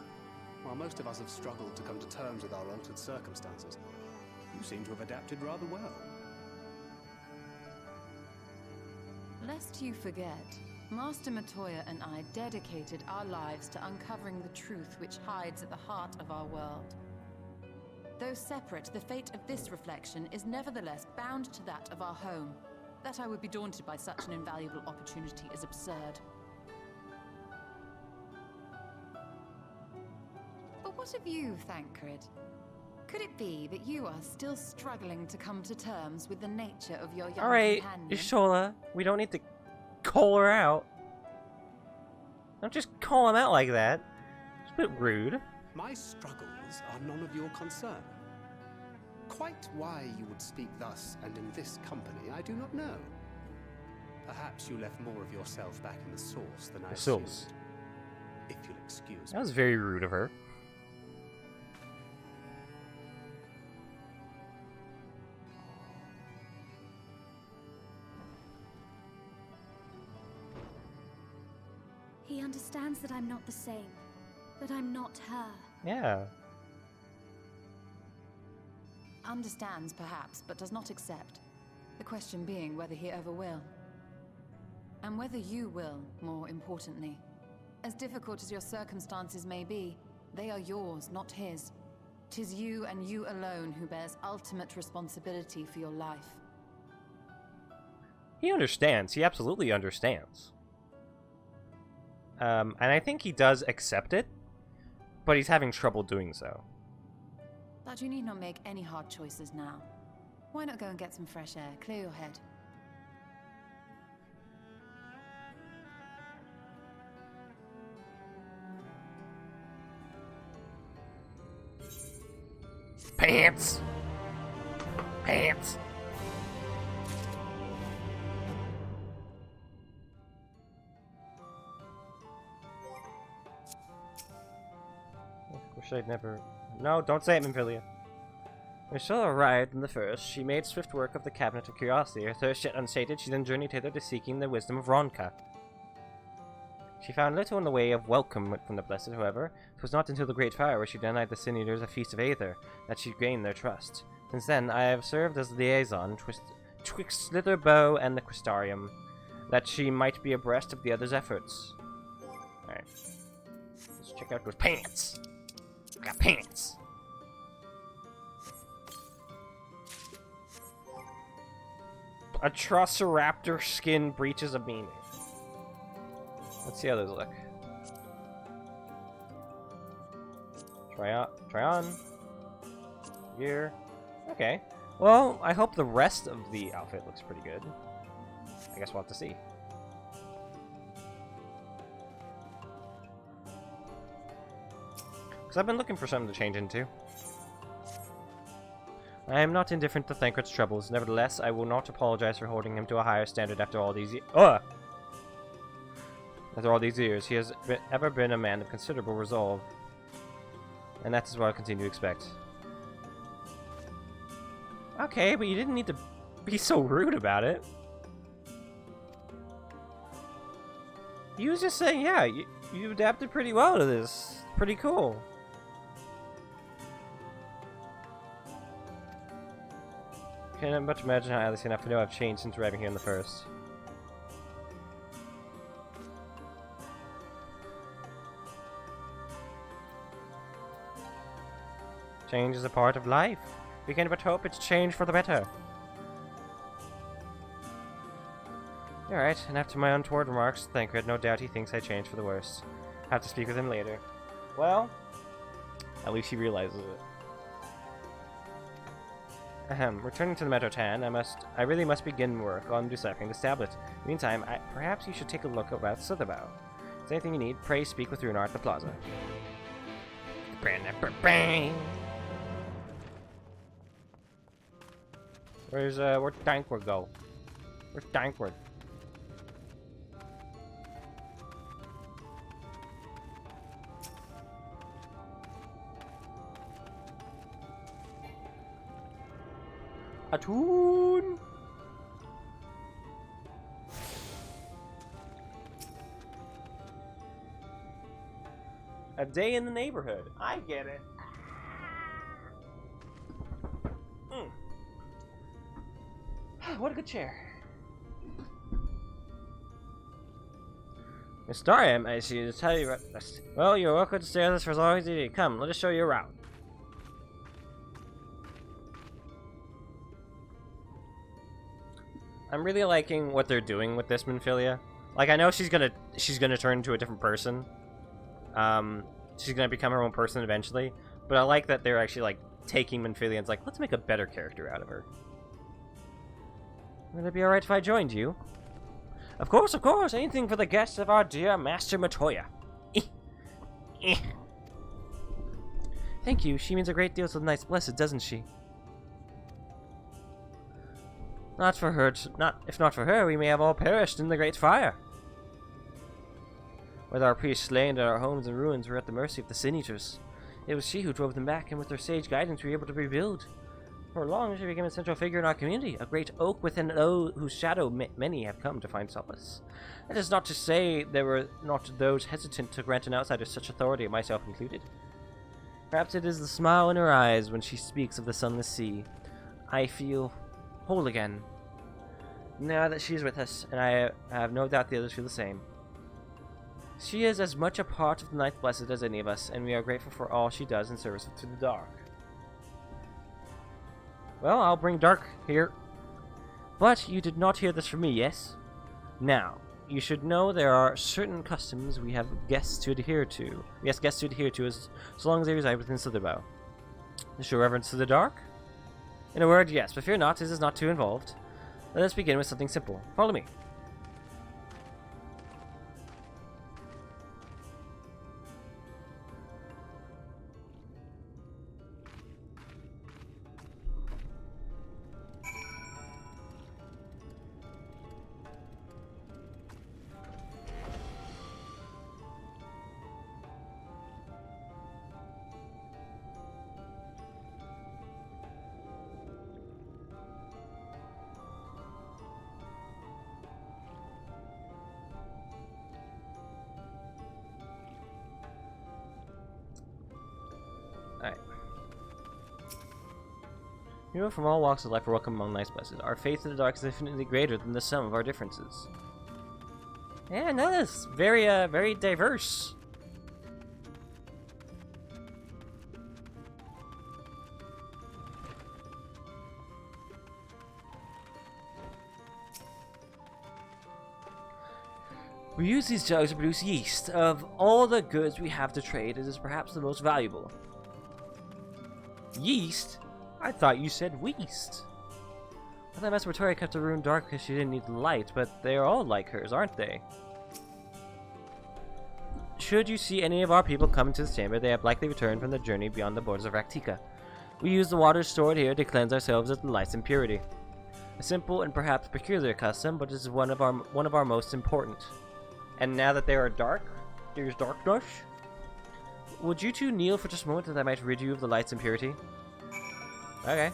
while most of us have struggled to come to terms with our altered circumstances, you seem to have adapted rather well. Lest you forget, Master Matoya and I dedicated our lives to uncovering the truth which hides at the heart of our world. Though separate, the fate of this reflection is nevertheless bound to that of our home. That I would be daunted by such an invaluable opportunity is absurd. But what of you, Thancred? Could it be that you are still struggling to come to terms with the nature of your young Alright, companion? Ishola, we don't need to call her out. Don't just call him out like that. It's a bit rude. My struggles are none of your concern. Quite why you would speak thus and in this company, I do not know. Perhaps you left more of yourself back in the source than I The source. assumed. If you'll excuse That me. was very rude of her. He understands that I'm not the same. That I'm not her. Yeah. Understands, perhaps, but does not accept. The question being whether he ever will. And whether you will, more importantly. As difficult as your circumstances may be, they are yours, not his. 'Tis you and you alone who bears ultimate responsibility for your life. He understands. He absolutely understands. And I think he does accept it, but he's having trouble doing so. But you need not make any hard choices now. Why not go and get some fresh air, clear your head? Pants! Pants! I'd never... No, don't say it, Minfilia. When Shola arrived in the first, she made swift work of the Cabinet of Curiosity. Her thirst yet unsated, she then journeyed hither to seeking the wisdom of Ronka. She found little in the way of welcome from the Blessed, however. It was not until the Great Fire, where she denied the Sin Eaters a feast of Aether, that she gained their trust. Since then, I have served as liaison twixt Slitherbow and the Crystarium, that she might be abreast of the others' efforts. Alright. Let's check out those pants! I got pants! A Trossoraptor skin breaches a meaning. Let's see how those look. Try on. Here. Okay. Well, I hope the rest of the outfit looks pretty good. I guess we'll have to see. Because I've been looking for something to change into. I am not indifferent to Thancred's troubles. Nevertheless, I will not apologize for holding him to a higher standard after all these years. After all these years, he has ever been a man of considerable resolve. And that is what I'll continue to expect. Okay, but you didn't need to be so rude about it. He was just saying, yeah, you adapted pretty well to this. Pretty cool. Can't much imagine how Alice and Afino have changed since arriving here in the first. Change is a part of life. We can but hope it's changed for the better. Alright, and after my untoward remarks, Thancred, no doubt he thinks I changed for the worse. I have to speak with him later. Well, at least he realizes it. Returning to the Metrotan, I really must begin work on deciphering this tablet. Meantime, perhaps you should take a look about Slitherbow. If there's anything you need, pray speak with Runar at the plaza. Where'd Thancred go? Where's Thancred? Atoon! A day in the neighborhood. I get it. What a good chair. Miss Dariam, I see to tell you. Well, you're welcome to stay with us for as long as you need. Come, let us show you around. I'm really liking what they're doing with this Minfilia. Like, I know she's gonna turn into a different person. She's gonna become her own person eventually. But I like that they're actually like taking Minfilia and like, let's make a better character out of her. Would it be alright if I joined you? Of course, anything for the guests of our dear Master Matoya. Thank you, she means a great deal to the Knights Blessed, doesn't she? If not for her, we may have all perished in the Great Fire. With our priests slain and our homes in ruins, we're at the mercy of the Sin Eaters. It was she who drove them back, and with her sage guidance, we were able to rebuild. For long, she became a central figure in our community, a great oak within whose shadow many have come to find solace. That is not to say there were not those hesitant to grant an outsider such authority, myself included. Perhaps it is the smile in her eyes when she speaks of the sunless sea. I feel whole again, now that she is with us, and I have no doubt the others feel the same. She is as much a part of the Ninth Blessed as any of us, and we are grateful for all she does in service to the dark. Well, I'll bring Dark here. But you did not hear this from me, yes? Now, you should know there are certain customs we have guests to adhere to. We ask guests to adhere to so long as they reside within Slitherbow. Show reverence to the dark? In a word, yes, but fear not, this is not too involved. Let us begin with something simple. Follow me. People from all walks of life are welcome among Nice Blessed. Our faith in the dark is infinitely greater than the sum of our differences. Yeah, no, that's very, very diverse. We use these jugs to produce yeast. Of all the goods we have to trade, it is perhaps the most valuable. Yeast? I thought you said weast. I thought Miss Victoria kept the room dark because she didn't need the light, but they're all like hers, aren't they? Should you see any of our people come into this chamber, they have likely returned from the journey beyond the borders of Raktika. We use the water stored here to cleanse ourselves of the light's impurity. A simple and perhaps peculiar custom, but it is one of our most important. And now that they are dark, there's darkness. Would you two kneel for just a moment that I might rid you of the light's impurity? Okay.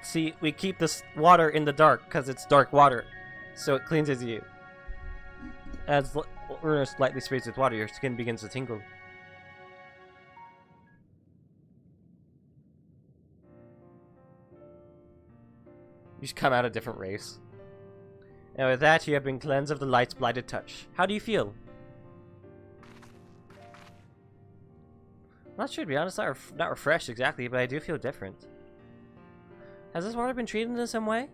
See, we keep this water in the dark because it's dark water, so it cleanses you. As water slightly sprays with water, your skin begins to tingle. You just come out a different race. And with that, you have been cleansed of the light's blighted touch. How do you feel? I'm not sure, to be honest. Not refreshed exactly, but I do feel different. Has this water been treated in some way?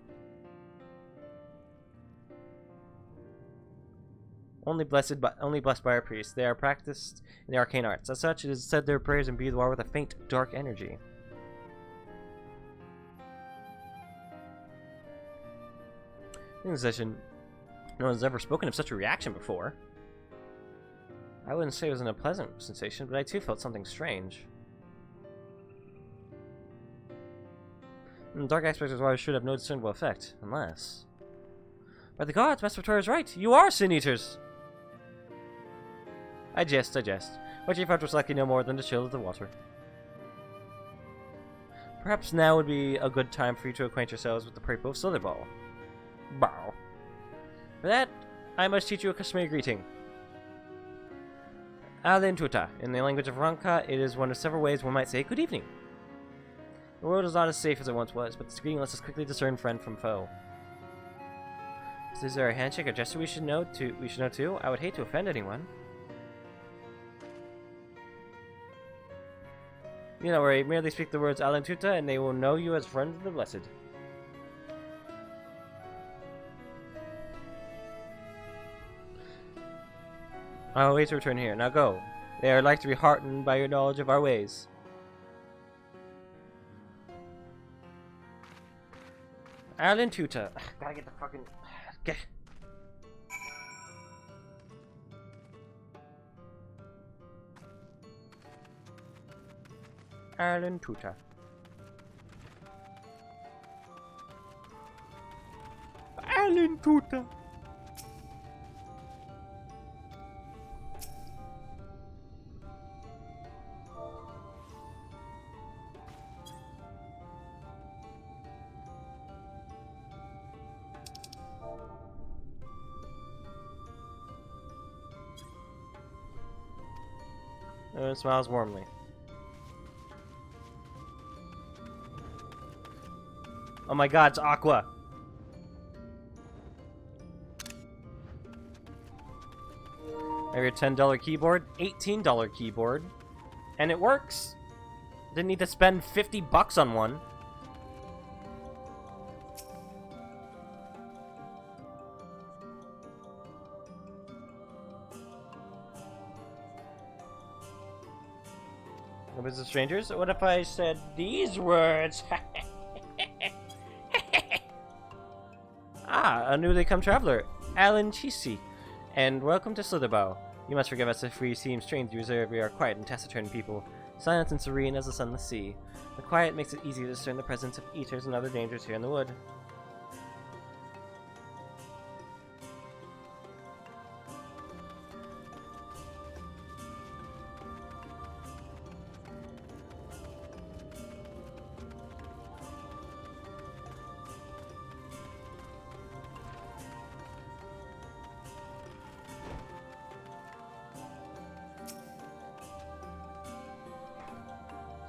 Only blessed by our priests. They are practiced in the arcane arts. As such, it is said their prayers imbue the water with a faint, dark energy. In this session, no one's ever spoken of such a reaction before. I wouldn't say it was an unpleasant sensation, but I too felt something strange. The dark aspects of water should have no discernible effect, unless... By the gods, Master Victoria is right! You are sin-eaters! I jest. What you felt was likely no more than the chill of the water. Perhaps now would be a good time for you to acquaint yourselves with the purple of Slitherball. Bow. For that, I must teach you a customary greeting. Alentuta. In the language of Ranka, it is one of several ways one might say good evening. The world is not as safe as it once was, but this greeting lets us quickly discern friend from foe. Is there a handshake or gesture we should know too? I would hate to offend anyone. You know, where you merely speak the words Alentuta, and they will know you as friend of the blessed. I will wait to return here. Now go. They are like to be heartened by your knowledge of our ways. Alentuta. Gotta get the fucking... Get... Alentuta. Alentuta. It smiles warmly. Oh my god, it's Aqua! I have your $10 keyboard, $18 keyboard, and it works! Didn't need to spend $50 on one. No business strangers? What if I said these words? Ah, a newly come traveler, Alan Chisi, and welcome to Slitherbow. You must forgive us if we seem strange to you, reserved. We are quiet and taciturn people, silent and serene as the sunless sea. The quiet makes it easy to discern the presence of eaters and other dangers here in the wood.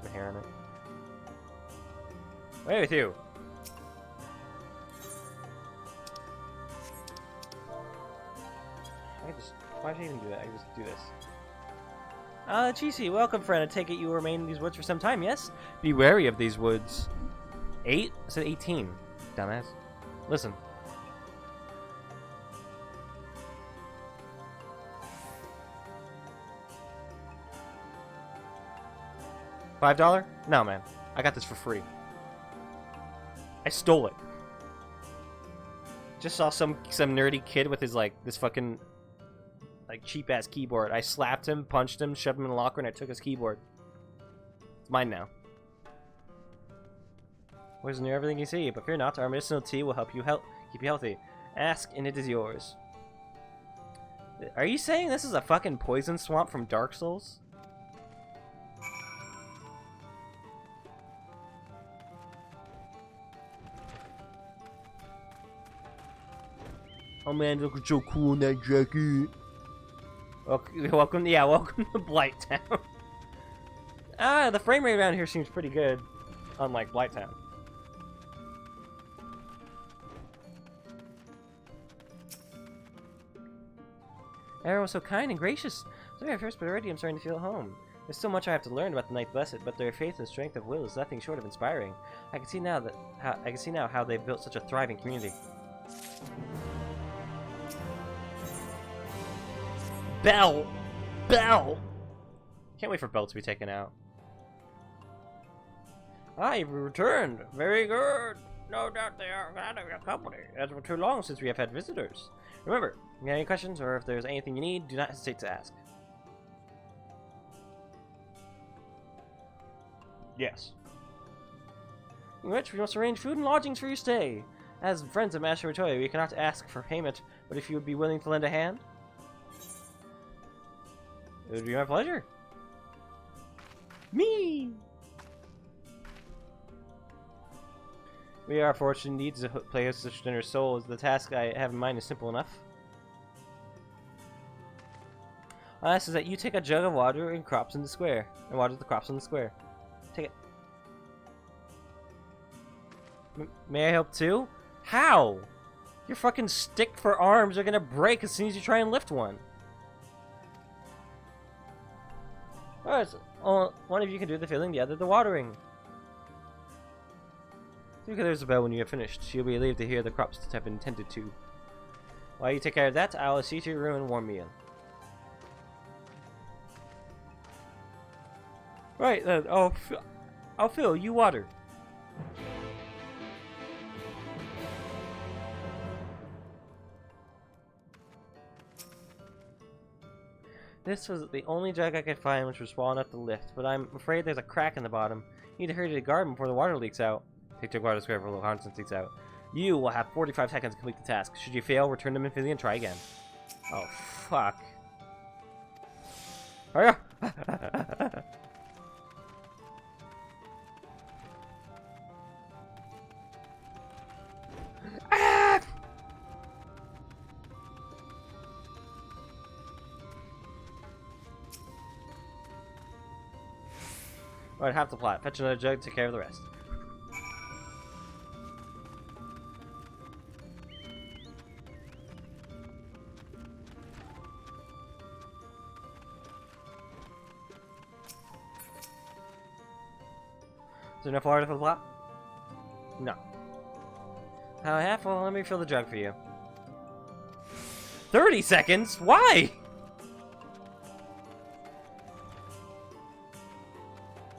Some hair on it. Away with you! Why should I even do that? I can just do this. Chisi, welcome, friend. I take it you will remain in these woods for some time, yes? Be wary of these woods. 8? I said 18. Dumbass. Listen. $5? No, man. I got this for free. I stole it. Just saw some nerdy kid with his, like, this fucking, like, cheap-ass keyboard. I slapped him, punched him, shoved him in the locker, and I took his keyboard. It's mine now. Poison near everything you see, but fear not. Our medicinal tea will help you keep you healthy. Ask, and it is yours. Are you saying this is a fucking poison swamp from Dark Souls? Oh man, look so cool in that jacket. Welcome to Blighttown. The frame rate around here seems pretty good, unlike Blighttown. Everyone was so kind and gracious. Sorry at first, but already I'm starting to feel at home. There's so much I have to learn about the Knight Blessed, but their faith and strength of will is nothing short of inspiring. I can see now how they've built such a thriving community. Bell! Bell! Can't wait for Bell to be taken out. Ah, you've returned. Very good. No doubt they are glad of your company. It's been too long since we have had visitors. Remember, if you have any questions or if there's anything you need, do not hesitate to ask. Yes. In which we must arrange food and lodgings for your stay. As friends of Master Matoya, we cannot ask for payment, but if you would be willing to lend a hand, it would be my pleasure. Me! We are fortunate indeed to play host to such generous souls. The task I have in mind is simple enough. All I ask is that you take a jug of water and crops in the square, and water the crops in the square. Take it. May I help too? How? Your fucking stick for arms are gonna break as soon as you try and lift one. Alright, so one of you can do the filling, the other the watering. See, there's a bell when you have finished. You'll be relieved to hear the crops have been tended to. While you take care of that, I'll see to your room and warm meal. Right, then, I'll fill you water. This was the only jug I could find which was small enough to lift, but I'm afraid there's a crack in the bottom. You need to hurry to the garden before the water leaks out. Take jug water square for a little constant leaks out. You will have 45 seconds to complete the task. Should you fail, return them infinity and try again. Oh, fuck. Hurry up! Alright, half the plot. Fetch another jug, take care of the rest. Is there enough water for the plot? No. How half? Well, let me fill the jug for you. 30 seconds? Why?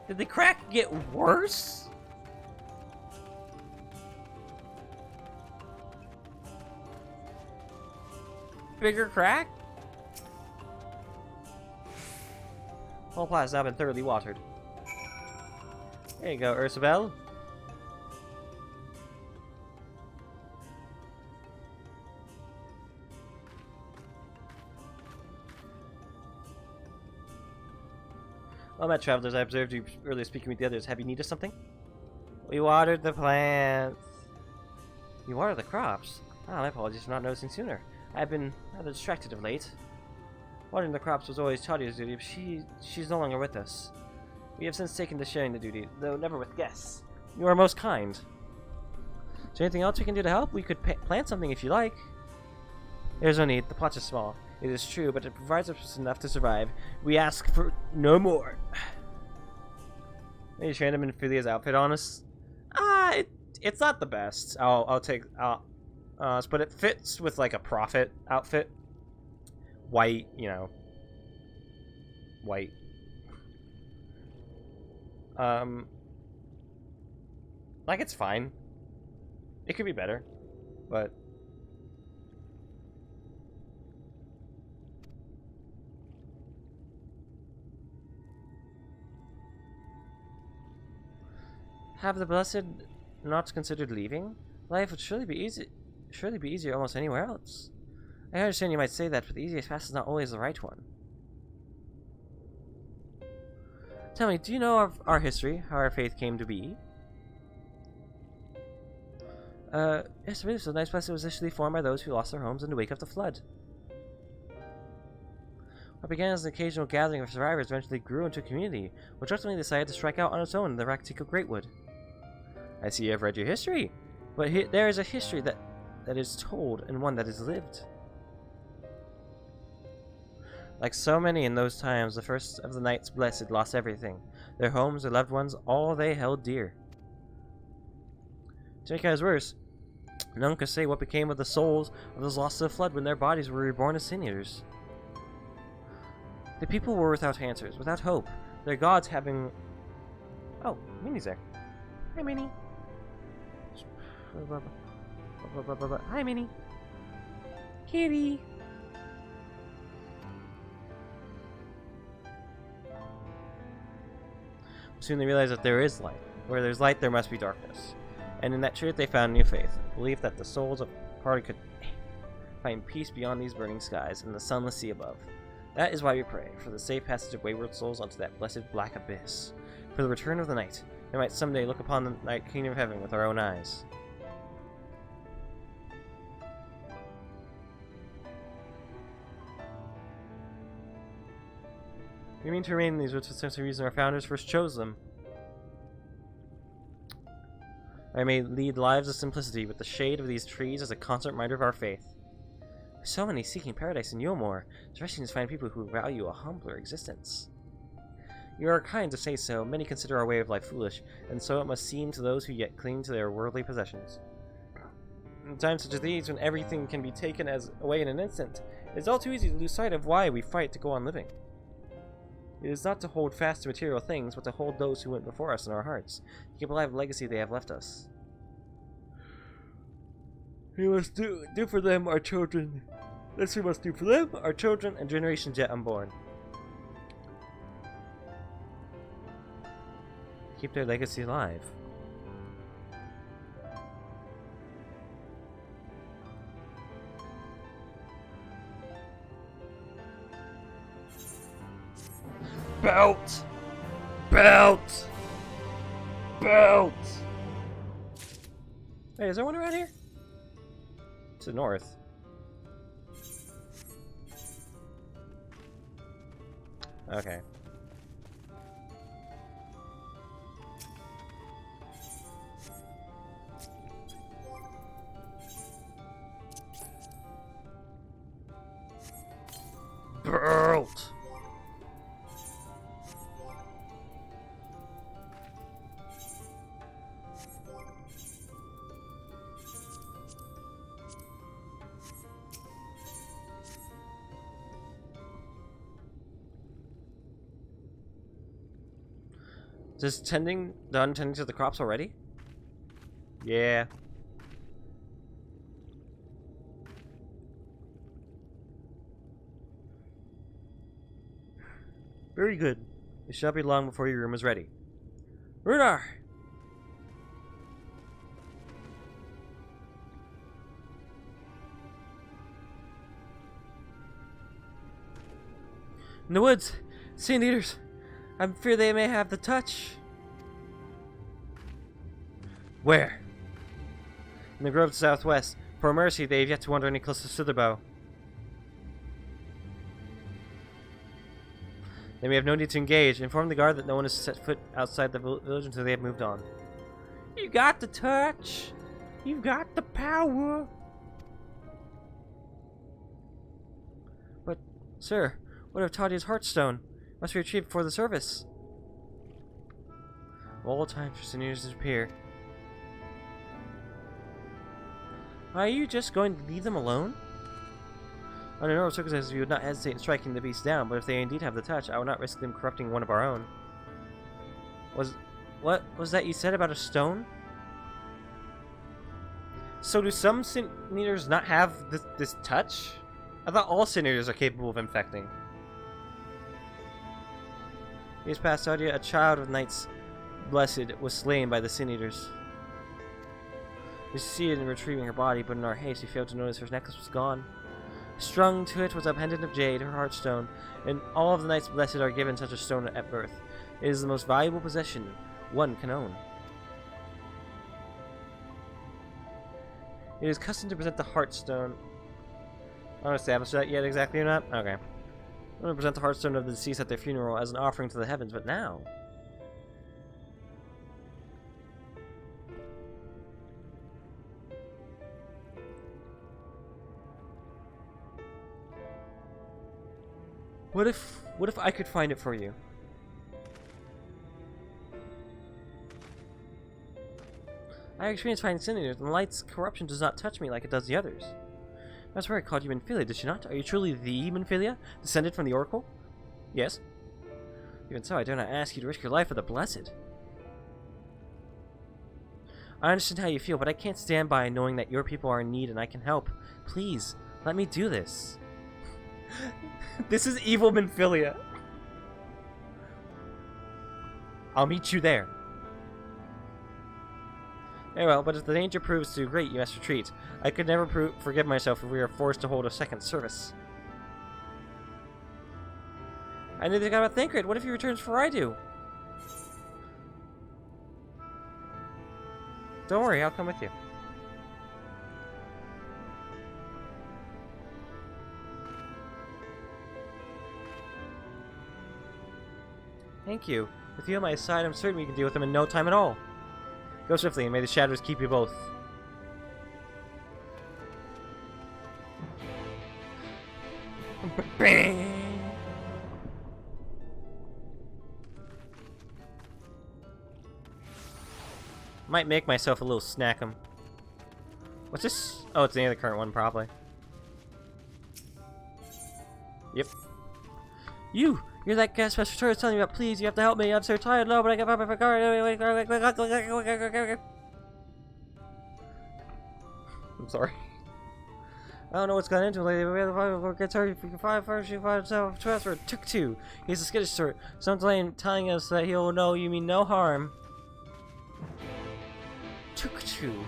Did the crack get worse? Bigger crack? Whole plot has now been thoroughly watered. There you go, Ursabel. Well met, travelers. I observed you earlier speaking with the others. Have you needed something? We watered the plants. You watered the crops? Ah, my apologies for not noticing sooner. I've been rather distracted of late. Watering the crops was always Chadia's duty, but she's no longer with us. We have since taken to sharing the duty, though never with guests. You are most kind. Is there anything else we can do to help? We could plant something if you like. There's no need. The plot is small. It is true, but it provides us enough to survive. We ask for no more. Maybe random Amphilia's outfit on us. It's not the best. But it fits with like a prophet outfit. White, you know. White. Like it's fine. It could be better, but have the blessed not considered leaving? Life would surely be easier almost anywhere else. I understand you might say that, but the easiest path is not always the right one. Tell me, do you know of our history, how our faith came to be? Yes, really, so the Nice Blessed was initially formed by those who lost their homes in the wake of the flood. What began as an occasional gathering of survivors eventually grew into a community, which ultimately decided to strike out on its own in the Raktika Greatwood. I see you have read your history, but there is a history that is told and one that is lived. Like so many in those times, the first of the Knights Blessed lost everything. Their homes, their loved ones, all they held dear. To make matters worse, none could say what became of the souls of those lost to the flood when their bodies were reborn as sin eaters. The people were without answers, without hope, their gods having... Oh, Minnie's there. Hi, Minnie. Hi, Minnie. Kitty. Soon they realized that there is light. Where there's light, there must be darkness. And in that truth, they found new faith. Belief that the souls of party could find peace beyond these burning skies and the sunless sea above. That is why we pray, for the safe passage of wayward souls onto that blessed black abyss. For the return of the night, they might someday look upon the night kingdom of heaven with our own eyes. We mean to remain in these woods for the sense of reason our founders first chose them. I may lead lives of simplicity with the shade of these trees as a constant reminder of our faith. So many seeking paradise in Yomor, it's refreshing to find people who value a humbler existence. You are kind to say so. Many consider our way of life foolish, and so it must seem to those who yet cling to their worldly possessions. In times such as these, when everything can be taken away in an instant, it is all too easy to lose sight of why we fight to go on living. It is not to hold fast to material things, but to hold those who went before us in our hearts, to keep alive the legacy they have left us. We must do for them, our children. This we must do for them, our children, and generations yet unborn. Keep their legacy alive. Belt! Belt! Belt! Hey, is there one around here? To the north. Okay. Belt! Just done tending to the crops already? Yeah. Very good. It shall be long before your room is ready. Runar! In the woods! Sand eaters! I fear they may have the touch. Where? In the grove to the southwest. For mercy, they have yet to wander any closer to Sitherbow. Then we have no need to engage. Inform the guard that no one has set foot outside the village until they have moved on. You got the touch! You've got the power! But, sir, what of Tadia's Heartstone? Must be retrieved before the service. All time for seniors to disappear. Are you just going to leave them alone? Under normal circumstances, we would not hesitate in striking the beast down, but if they indeed have the touch, I would not risk them corrupting one of our own. What was that you said about a stone? So do some sin eaters not have this touch? I thought all sin eaters are capable of infecting. Years past, Sadia, a child of Knights Blessed, was slain by the sin eaters. We succeeded in retrieving her body, but in our haste, we failed to notice her necklace was gone. Strung to it was a pendant of jade, her heartstone, and all of the Knights Blessed are given such a stone at birth. It is the most valuable possession one can own. It is custom to present the heartstone. I don't establish that yet exactly or not? Okay. I'm going to present the heartstone of the deceased at their funeral as an offering to the heavens, but now... What if I could find it for you? I experienced finding sin eaters, and the light's corruption does not touch me like it does the others. That's where I called you Minfilia, did she not? Are you truly the Minfilia, descended from the Oracle? Yes. Even so, I dare not ask you to risk your life for the blessed. I understand how you feel, but I can't stand by knowing that your people are in need and I can help. Please, let me do this. This is evil Minfilia. I'll meet you there. Very well, but if the danger proves too great, you must retreat. I could never forgive myself if we are forced to hold a second service. I knew they got about Thancred. What if he returns before I do? Don't worry, I'll come with you. Thank you. With you on my side, I'm certain we can deal with them in no time at all. Go swiftly, and may the shadows keep you both. Might make myself a little snackum. What's this? Oh, it's the end of the current one, probably. Yep. You're that gas master tourist telling me about. Please, you have to help me. I'm so tired. No, but I got my car. I'm sorry. I don't know what's gone into lately, but we have to get started. If we can find first, you find himself a transfer. Took two. He's a skittish sort. Someone's telling us that he'll know you mean no harm. Took two.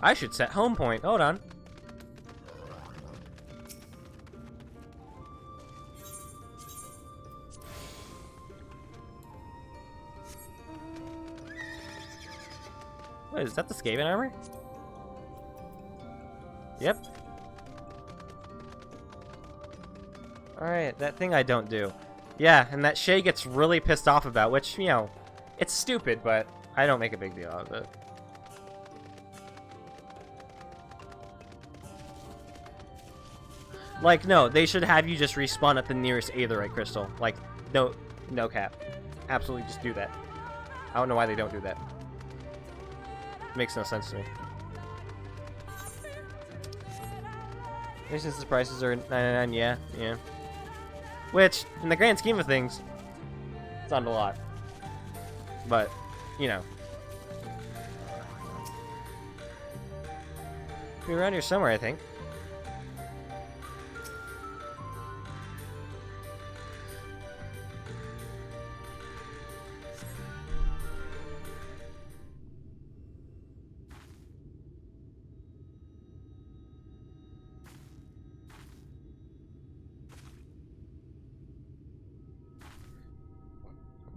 I should set home point. Hold on. Wait, is that the Skaven armor? Yep. Alright, that thing I don't do. Yeah, and that Shay gets really pissed off about, which, you know, it's stupid, but I don't make a big deal out of it. Like, no, they should have you just respawn at the nearest Aetherite crystal. Like, no cap. Absolutely just do that. I don't know why they don't do that. Makes no sense to me. Since the prices are $99, yeah. Which, in the grand scheme of things, it's not a lot. But, you know. Be around here somewhere, I think.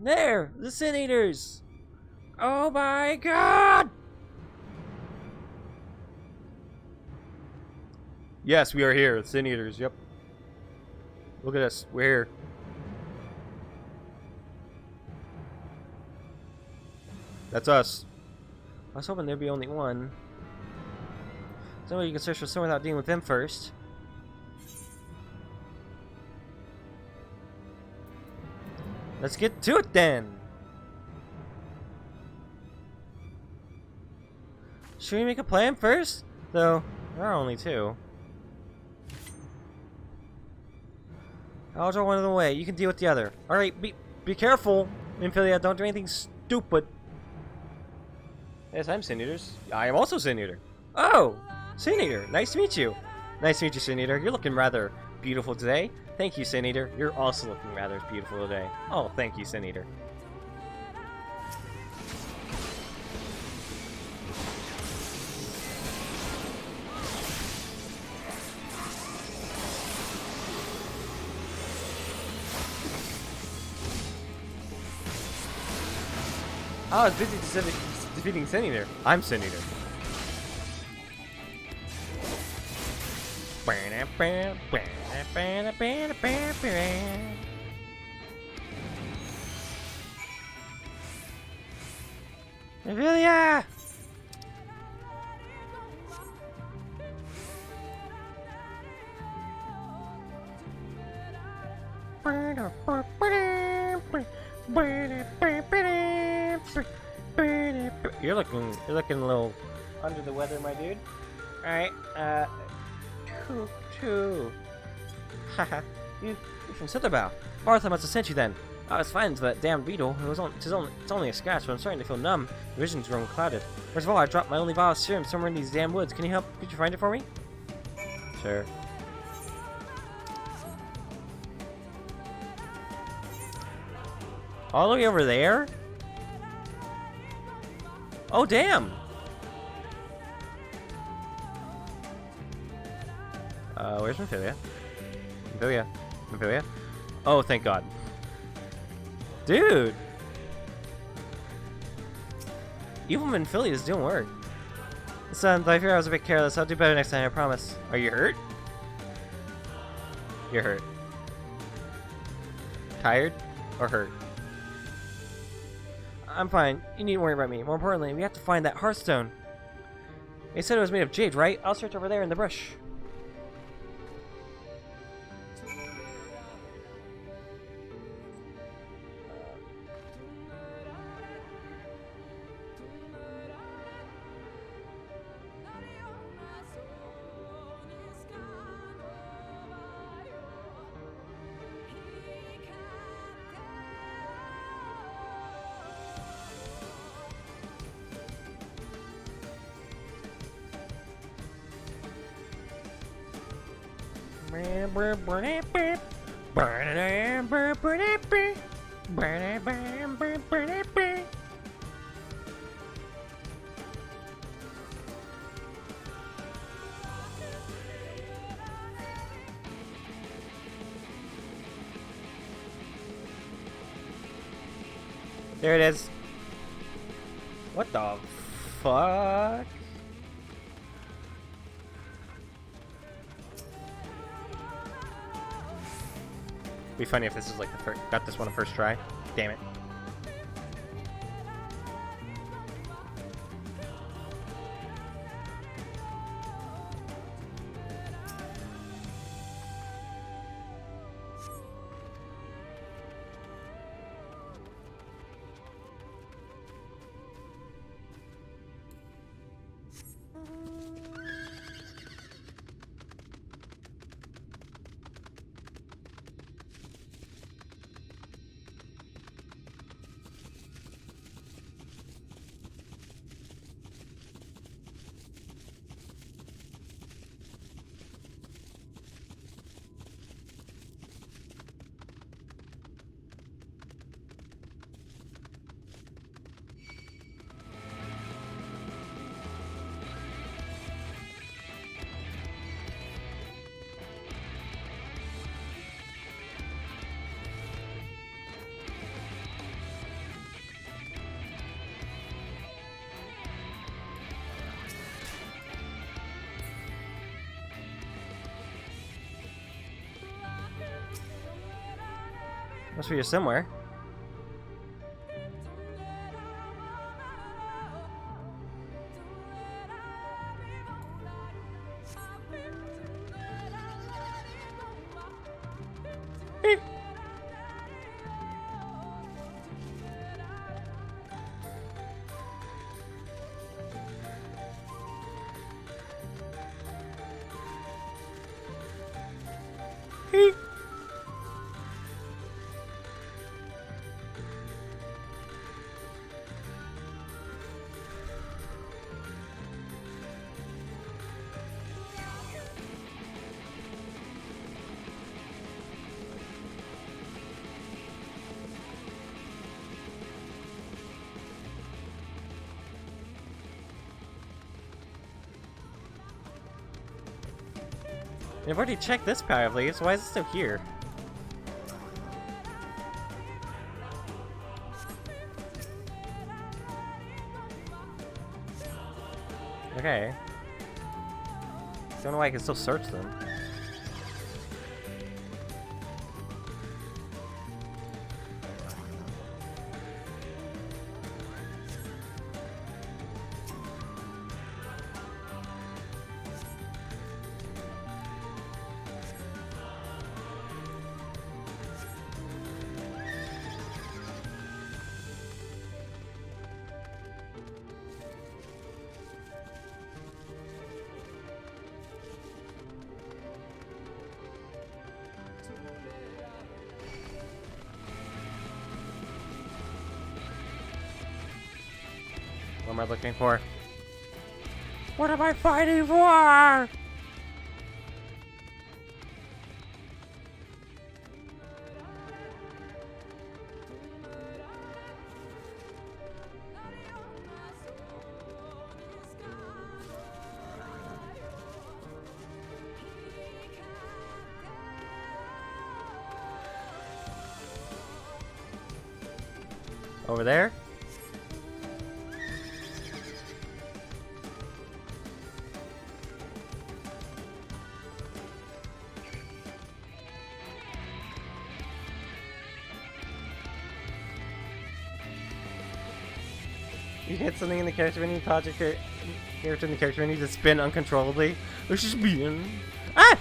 There! The Sin Eaters! Oh my god! Yes, we are here. Sin Eaters, yep. Look at us. We're here. That's us. I was hoping there'd be only one. Somebody you can search for someone without dealing with them first. Let's get to it then! Should we make a plan first? Though, there are only two. I'll draw one of them away. You can deal with the other. Alright, be careful, Nymphilia. Don't do anything stupid. Yes, I'm Sin Eaters. I am also Sin Eater. Oh! Sin Eater, nice to meet you. Nice to meet you, Sin Eater. You're looking rather beautiful today. Thank you, Sin Eater. You're also looking rather beautiful today. Oh, thank you, Sin Eater. I was busy defeating Sin Eater. I'm Sin Eater. Nymphilia! You're looking a little under the weather, my dude. Alright, Haha, you're from Sitherbow. Martha must have sent you then. I was fine to that damned beetle. It's only a scratch, but I'm starting to feel numb. The vision's growing clouded. First of all, I dropped my only vial of serum somewhere in these damn woods. Can you help? Could you find it for me? Sure. All the way over there? Oh, damn! Where's Nymphilia? Nymphilia? Oh, thank God. Dude! Evil Nymphilia doing work. Son, I fear I was a bit careless. I'll do better next time, I promise. Are you hurt? You're hurt. Tired? Or hurt? I'm fine. You needn't worry about me. More importantly, we have to find that Hearthstone. They said it was made of jade, right? I'll search over there in the bush. There it is. What the fuck? Be funny if this is like the first. Got this one the first try. Damn it. Must be here somewhere. I've already checked this power lead, so why is it still here? Okay. Don't know why I can still search them. What am I looking for? What am I fighting for? Over there? You hit something in the character menu, project character in the character menu to spin uncontrollably. Which is being ah!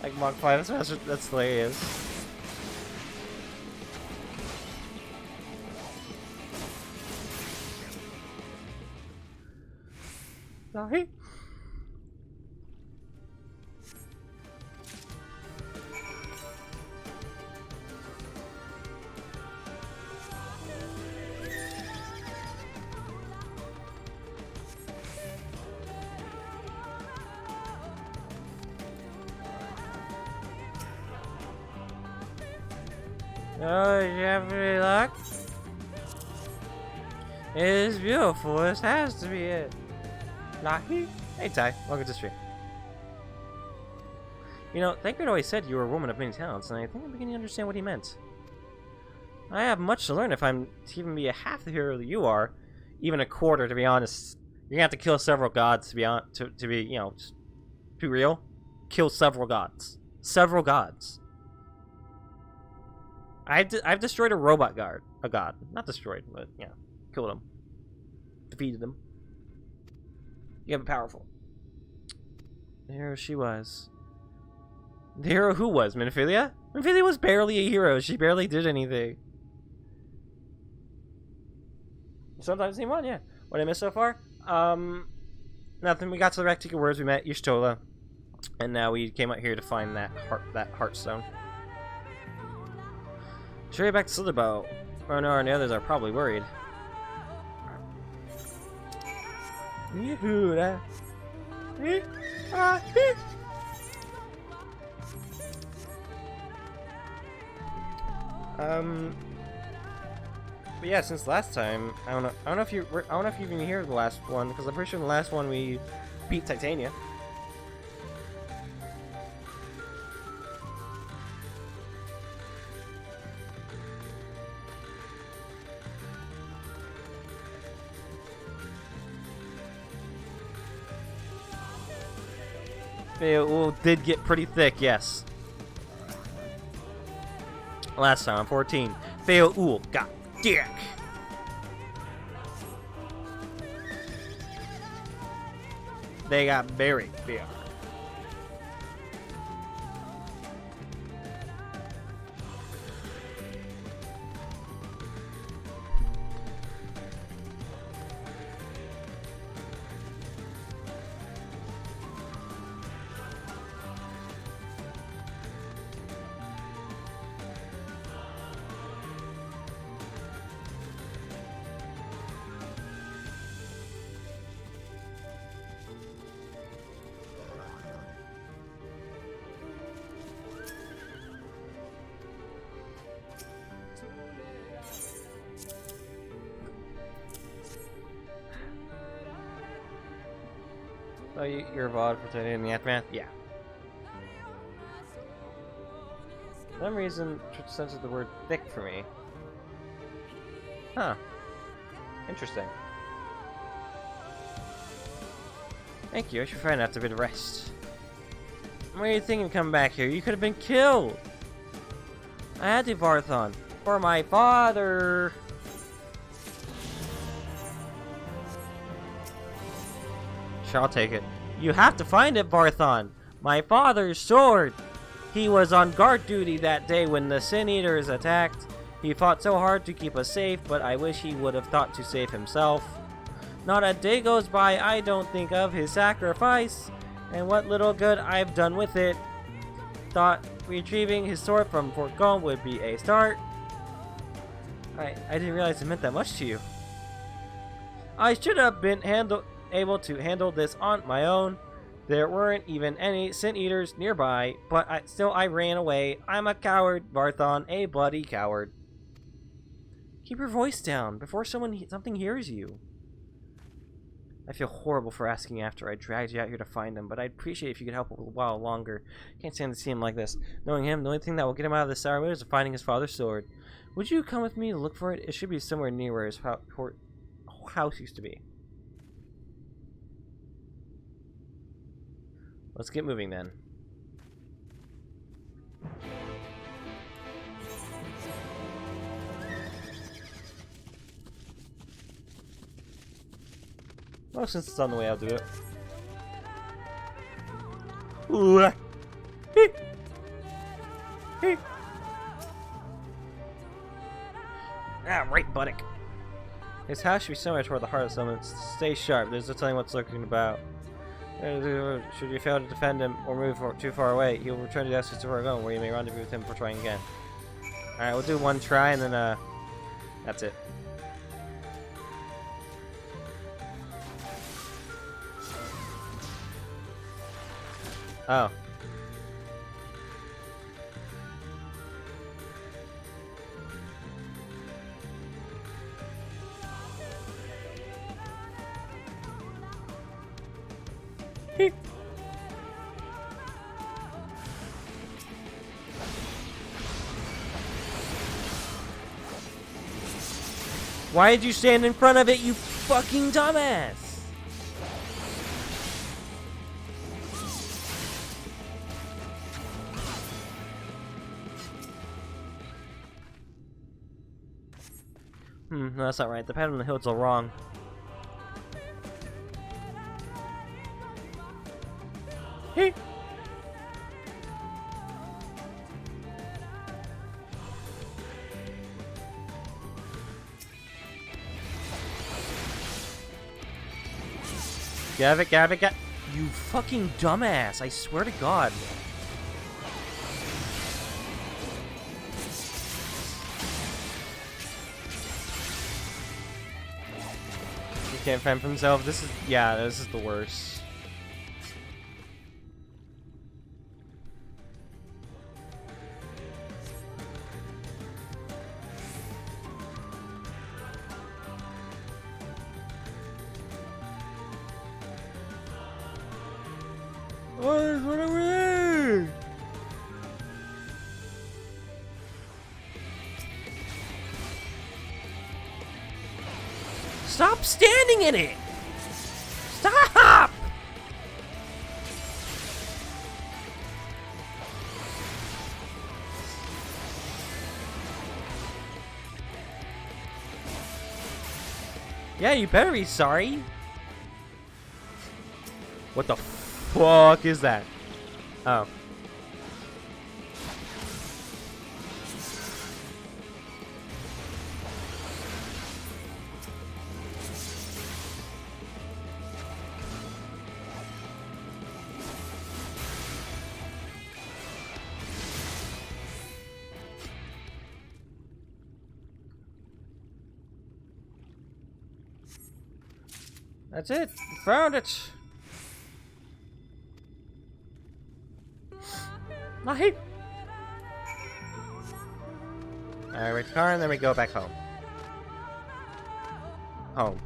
Like Mach 5, that's the way it is. Sorry. Oh, you have any luck? It is beautiful. This has to be it. Lucky? Hey, Ty. Welcome to the stream. You know, Thancred always said you were a woman of many talents, and I think I'm beginning to understand what he meant. I have much to learn if I'm to even be a half the hero that you are, even a quarter, to be honest. You're gonna have to kill several gods to be to be, you know, just be real. Kill several gods. Several gods. I've destroyed a robot guard. A god. Not destroyed, but, yeah. Killed him. Defeated him. You have a powerful. There she was. The hero who was? Minophilia? Minophilia was barely a hero. She barely did anything. Sometimes team one, yeah. What I missed so far? Nothing. We got to the Red Ticket Words. We met Y'shtola. And now we came out here to find that heartstone. Straight back to Slitherbow. Ronar and the others are probably worried. Yehuda. But yeah, since last time, I don't know if you even hear the last one, because I'm pretty sure in the last one we beat Titania. It did get pretty thick, yes. Last time, 14. Feoul got dick. They got very big. Oh, you're VOD pretending in the aftermath? Yeah. For some reason, Twitch censored the word thick for me. Huh. Interesting. Thank you. I should find out a bit of rest. What are you thinking of coming back here? You could have been killed! I had to, Varthon. For my father! I'll take it. You have to find it, Varthon. My father's sword. He was on guard duty that day when the Sin Eaters attacked. He fought so hard to keep us safe, but I wish he would have thought to save himself. Not a day goes by I don't think of his sacrifice, and what little good I've done with it. Thought retrieving his sword from Fort Gaume would be a start. I didn't realize it meant that much to you. I should have been able to handle this on my own. There weren't even any Sin Eaters nearby, but still I ran away. I'm a coward, Varthon, a bloody coward. Keep your voice down before something hears you. I feel horrible for asking after I dragged you out here to find him, but I'd appreciate if you could help a while longer. Can't stand to see him like this. Knowing him, the only thing that will get him out of this sour mood is finding his father's sword. Would you come with me to look for it? It should be somewhere near where his house used to be. Let's get moving then. Well, since it's on the way, I'll do it. Ooh. Ah, right buttock. His house should be somewhere toward the heart of someone. Stay sharp. There's no telling what's lurking about. Should you fail to defend him or move too far away, he will return to the Estes to Oregon, where you may rendezvous with him for trying again. Alright, we'll do one try and then, that's it. Oh. Why did you stand in front of it, you fucking dumbass? No, that's not right. The pattern on the hill's all wrong. Hey. Gavik. You fucking dumbass. I swear to God. He can't fend for himself. This is the worst. Oh, there's one over there! Stop standing in it! Stop! Yeah, you better be sorry. What the fuck is that? Oh. That's it. Found it. Alright, wait the car and then we go back home. Home.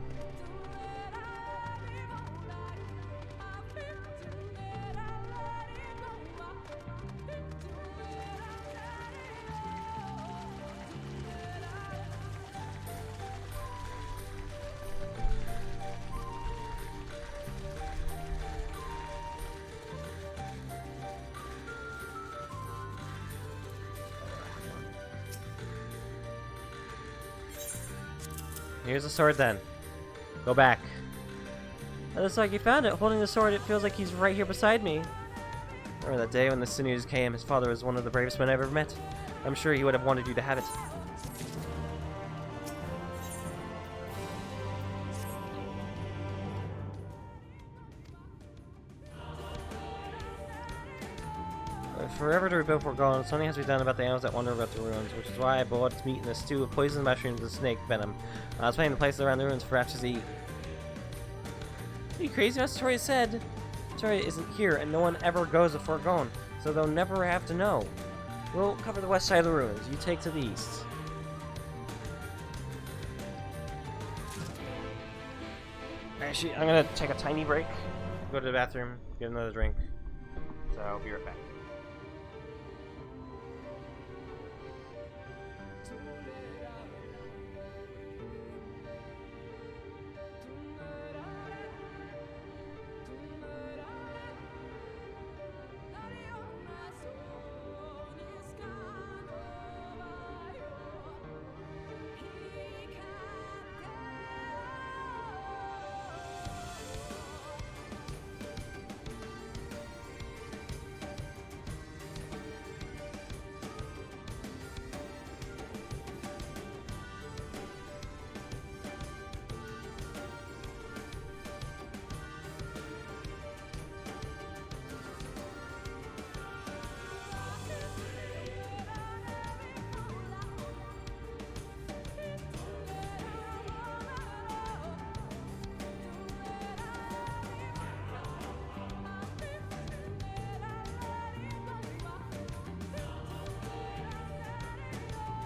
Here's the sword then. Go back. It looks like he found it. Holding the sword, it feels like he's right here beside me. Remember that day when the sinews came? His father was one of the bravest men I've ever met. I'm sure he would have wanted you to have it. Forever to rebuild Forgone, something has to be done about the animals that wander about the ruins, which is why I boiled its meat in a stew of poison mushrooms and snake venom. I was planning to place it around the ruins for raptors to eat. Are you crazy? What Victoria said? Victoria isn't here, and no one ever goes to Forgone, so they'll never have to know. We'll cover the west side of the ruins. You take to the east. Actually, I'm gonna take a tiny break, go to the bathroom, get another drink. So I'll be right back.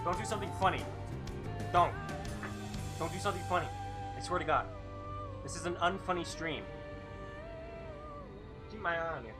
Don't do something funny. Don't. Don't do something funny. I swear to God. This is an unfunny stream. Keep my eye on you.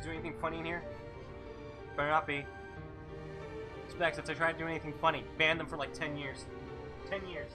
do anything funny in here? Better not be. Specs, if they try to do anything funny, ban them for like 10 years. 10 years.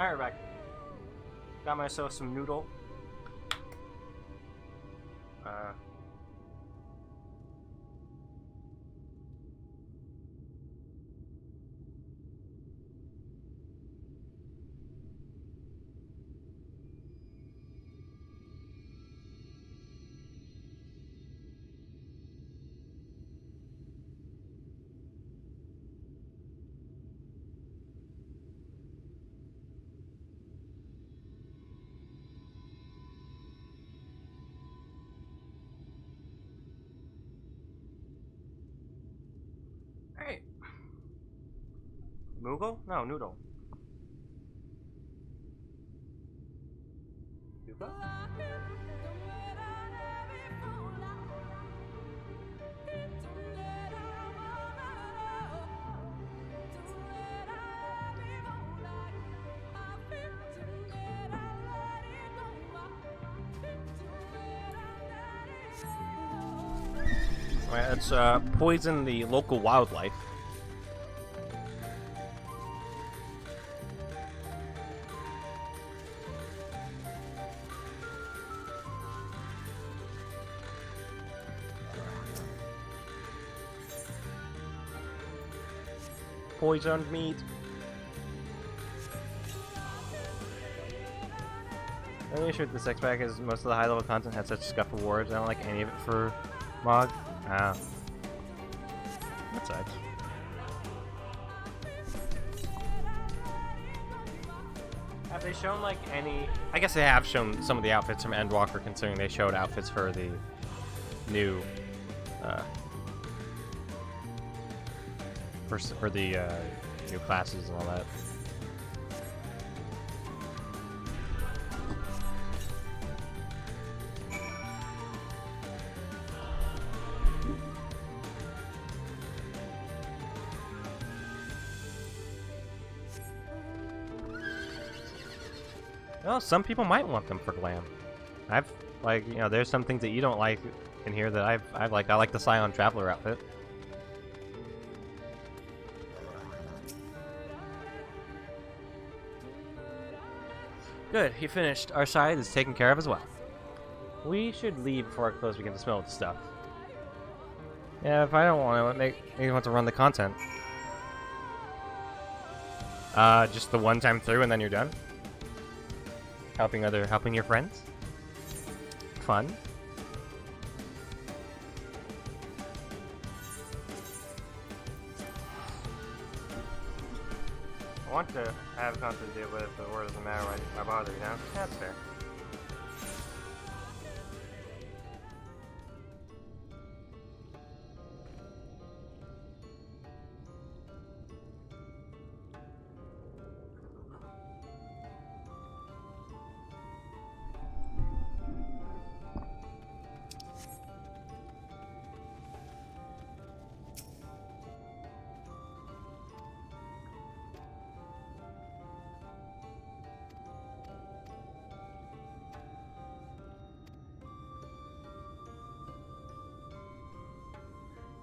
Alright, back. Got myself some noodle. Moogle? No, Noodle. Yuka? It's poison the local wildlife. Poisoned meat. The only issue with this X-Pack is most of the high-level content has such scuff rewards. I don't like any of it for Mog. Ah. That sucks. Have they shown, like, any... I guess they have shown some of the outfits from Endwalker, considering they showed outfits for the new, for the, new classes and all that. Well, some people might want them for glam. I've, like, you know, there's some things that you don't like in here that I've liked. I like the Scion Traveler outfit. Good, he finished. Our side is taken care of as well. We should leave before our clothes begin to smell with stuff. Yeah, if I don't want to, what make me want to run the content? Just the one time through and then you're done? Helping your friends? Fun. I want to have something to do with it, but it doesn't matter why bother, you know? That's fair.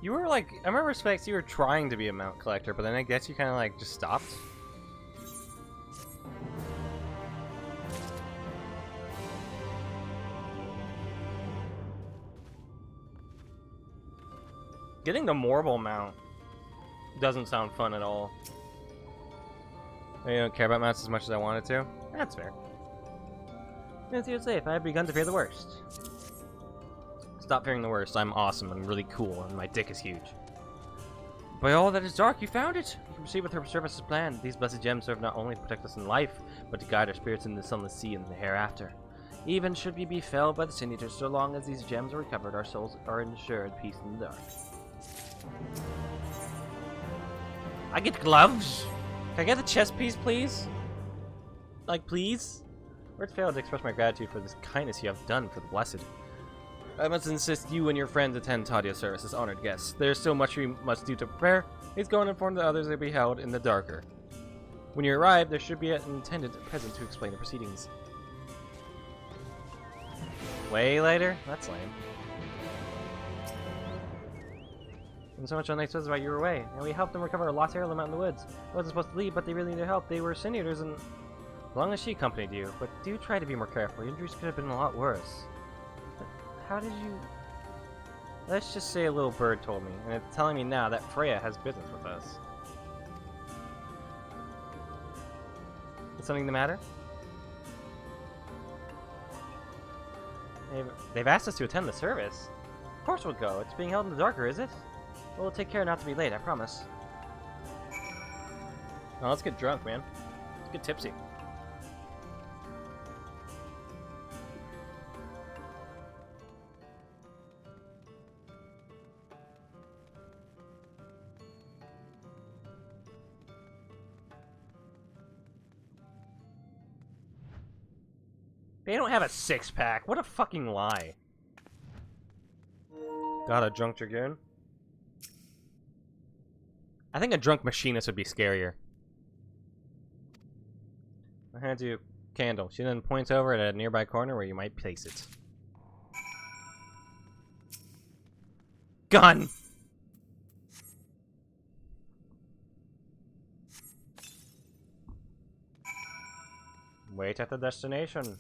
You were like, I remember Specs, you were trying to be a mount collector, but then I guess you kind of like just stopped. Getting the Morble mount doesn't sound fun at all. I don't care about mounts as much as I wanted to. That's fair. Nancy would say, if I had begun to fear the worst. Stop fearing the worst. I'm awesome and really cool, and my dick is huge. By all that is dark, you found it! You can proceed with her service as planned. These blessed gems serve not only to protect us in life, but to guide our spirits in the sunless sea and the hereafter. Even should we be felled by the Sin Eaters, so long as these gems are recovered, our souls are ensured peace in the dark. I get gloves? Can I get the chest piece, please? Like, please? Words fail to express my gratitude for this kindness you have done for the blessed. I must insist you and your friends attend Tadia's service as honored guests. There is still much we must do to prepare. Please go and inform the others they will be held in the darker. When you arrive, there should be an attendant present to explain the proceedings. Way later? That's lame. And so much on nice about you were away, and we helped them recover a lost heirloom out in the woods. I wasn't supposed to leave, but they really needed help. They were Sin Eaters, and as long as she accompanied you. But do try to be more careful. Injuries could have been a lot worse. But how did you... Let's just say a little bird told me, and it's telling me now that Freya has business with us. Is something the matter? They've asked us to attend the service. Of course we'll go. It's being held in the darker, is it? We'll take care not to be late, I promise. Now let's get drunk, man. Let's get tipsy. They don't have a six-pack. What a fucking lie. Got a drunk dragoon? I think a drunk machinist would be scarier. I hand you a candle. She then points over at a nearby corner where you might place it. Gun! Wait at the destination.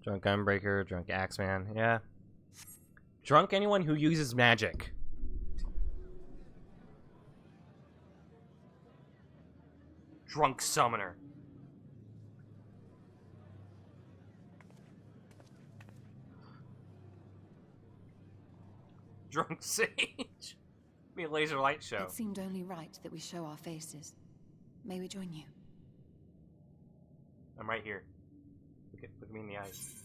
Drunk Gunbreaker, Drunk Axeman, yeah. Drunk anyone who uses magic. Drunk Summoner. Drunk Sage. Be a laser light show. It seemed only right that we show our faces. May we join you? I'm right here. Look at me in the eyes.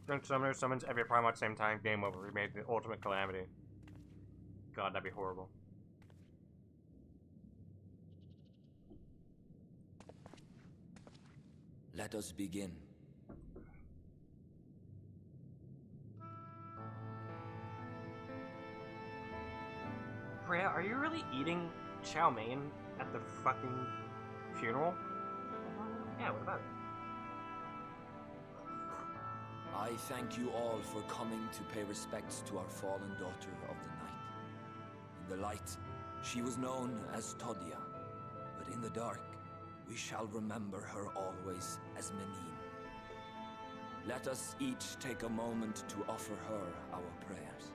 Drunk Summoner summons every Prime at the same time. Game over. We made the ultimate calamity. God, that'd be horrible. Let us begin. Freya, are you really eating chow mein at the fucking funeral? Yeah, what about it? I thank you all for coming to pay respects to our fallen daughter of the night. In the light, she was known as Todia, but in the dark, we shall remember her always as Menine. Let us each take a moment to offer her our prayers.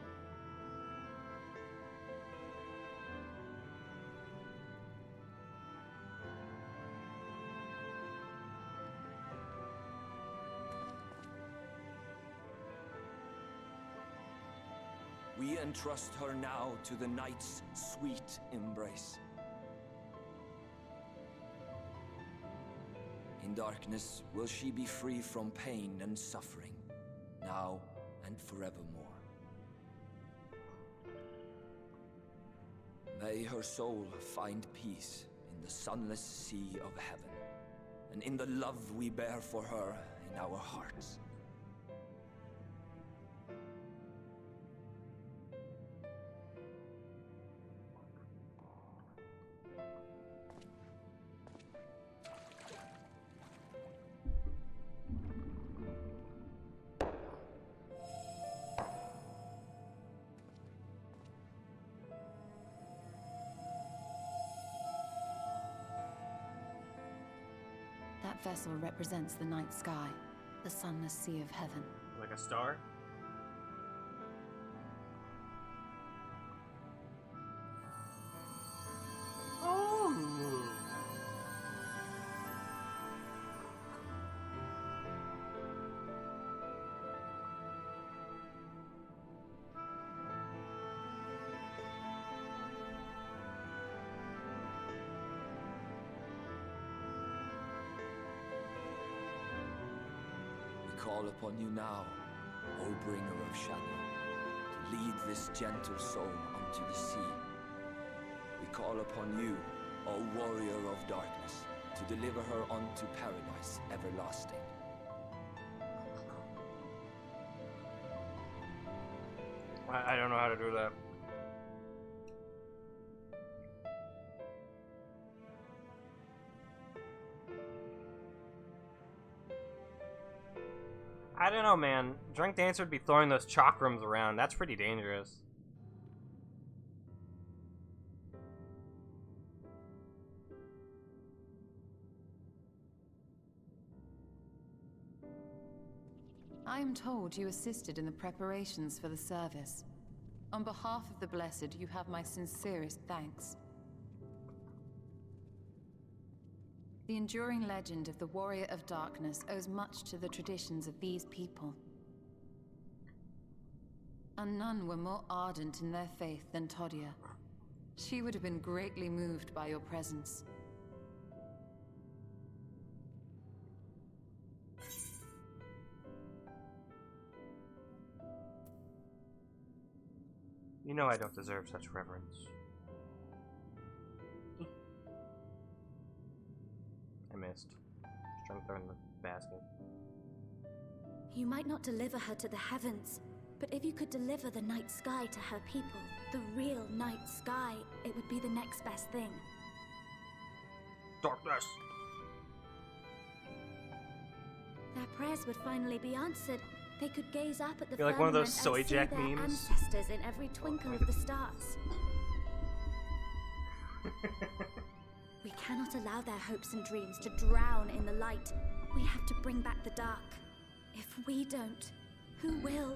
We entrust her now to the night's sweet embrace. In darkness will she be free from pain and suffering, now and forevermore. May her soul find peace in the sunless sea of heaven, and in the love we bear for her in our hearts. That vessel represents the night sky, the sunless sea of heaven. Like a star? Oh! Call upon you now, O bringer of shadow, to lead this gentle soul unto the sea. We call upon you, O warrior of darkness, to deliver her unto paradise everlasting. I don't know how to do that. I don't know, man. Drunk Dancer would be throwing those chakrams around. That's pretty dangerous. I am told you assisted in the preparations for the service. On behalf of the Blessed, you have my sincerest thanks. The enduring legend of the Warrior of Darkness owes much to the traditions of these people. And none were more ardent in their faith than Todia. She would have been greatly moved by your presence. You know I don't deserve such reverence. I missed. Just trying to throw in the basket. You might not deliver her to the heavens, but if you could deliver the night sky to her people, the real night sky, it would be the next best thing. Darkness! Their prayers would finally be answered. They could gaze up at the You're like one of those firmament soy and jack see their memes. ancestors in every twinkle of the stars. We cannot allow their hopes and dreams to drown in the light. We have to bring back the dark. If we don't, who will?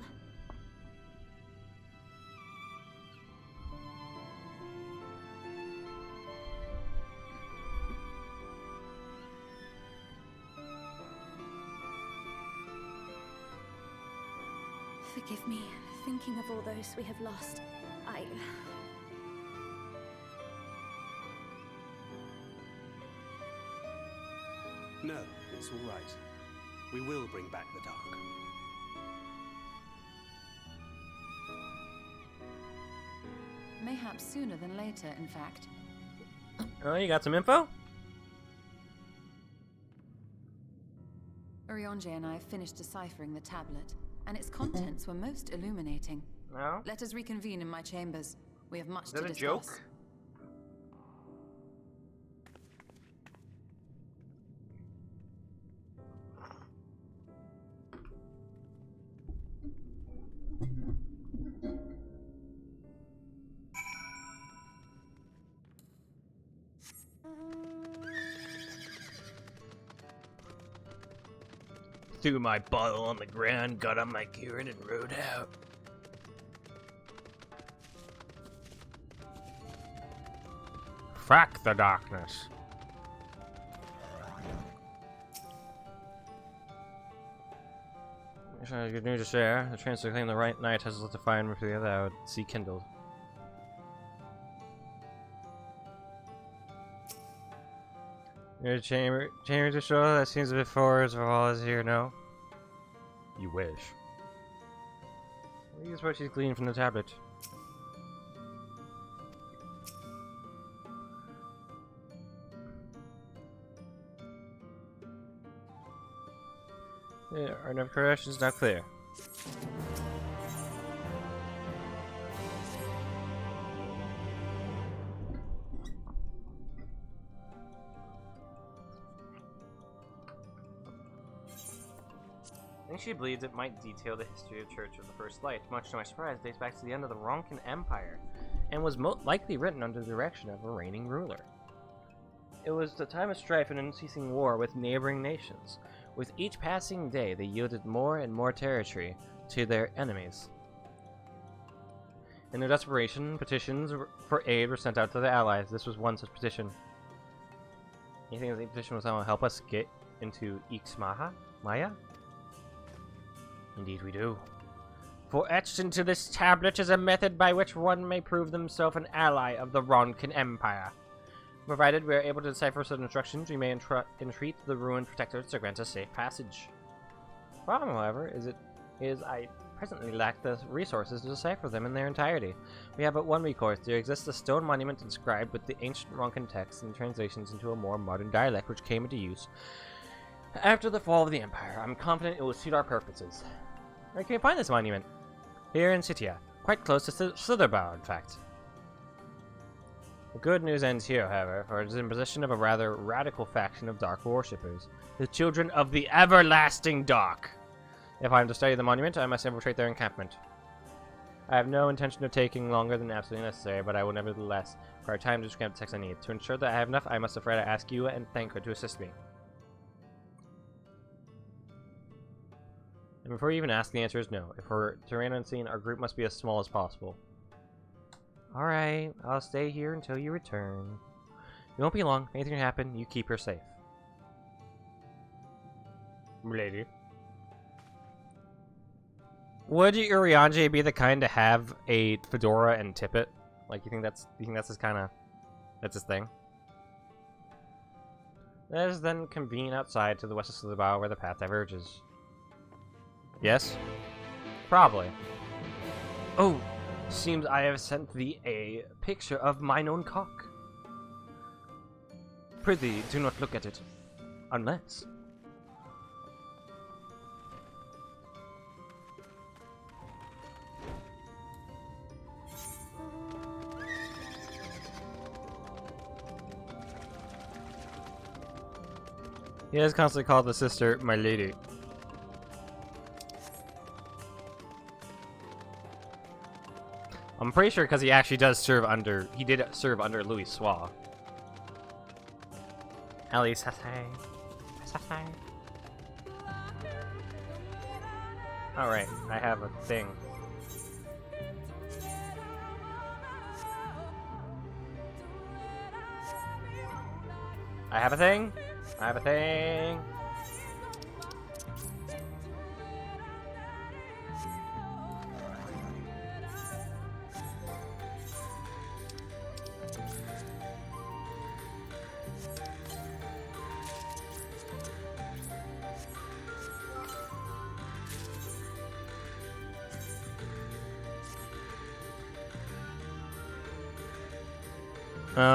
Forgive me, thinking of all those we have lost. No, it's all right. We will bring back the dark. Mayhaps sooner than later, in fact. Oh, you got some info? Urianger and I finished deciphering the tablet, and its contents were most illuminating. No? Let us reconvene in my chambers. We have much Is to that a discuss. joke? Threw my bottle on the ground, got on my Kieran, and rode out. Frack the darkness. Good news to share. The chance to claim the right knight has lit the fire and the other I would see kindled. Your chamber to show that seems a bit forwards for all is here, no? You wish. Use what she's gleaned from the tablet. There are enough corrections now clear. I think she believes it might detail the history of Church of the First Light. Much to my surprise, it dates back to the end of the Ronkin Empire, and was most likely written under the direction of a reigning ruler. It was the time of strife and unceasing war with neighboring nations. With each passing day, they yielded more and more territory to their enemies. In their desperation, petitions for aid were sent out to the allies. This was one such petition. You think the petition was going to help us get into Maya? Indeed we do. For etched into this tablet is a method by which one may prove themselves an ally of the Ronkin Empire. Provided we are able to decipher certain instructions, we may entreat the ruined protectors to grant us safe passage. The problem, however, is I presently lack the resources to decipher them in their entirety. We have but one recourse. There exists a stone monument inscribed with the ancient Ronkin texts and translations into a more modern dialect which came into use after the fall of the Empire. I'm confident it will suit our purposes. Where can we find this monument? Here in Sitia, quite close to Slitherbow, in fact. The good news ends here, however, for it is in possession of a rather radical faction of Dark worshippers, the Children of the Everlasting Dark. If I am to study the monument, I must infiltrate their encampment. I have no intention of taking longer than absolutely necessary, but I will nevertheless require time to scan the text I need. To ensure that I have enough, I must afraid I ask you and Thanker to assist me. And before you even ask, the answer is no. If we're to remain unseen, our group must be as small as possible. Alright, I'll stay here until you return. It won't be long. If anything happen, you keep her safe. Lady. Would Urianger be the kind to have a fedora and tippet? Like, you think that's his kind of, that's his thing? Let us then convene outside to the west of Slithbow where the path diverges. Yes? Probably. Oh, seems I have sent thee a picture of mine own cock. Prithee, do not look at it. Unless... He has constantly called the sister my lady. I'm pretty sure because he actually does serve under... He did serve under Louis Soir. Alice, alright, I have a thing. I have a thing. I have a thing.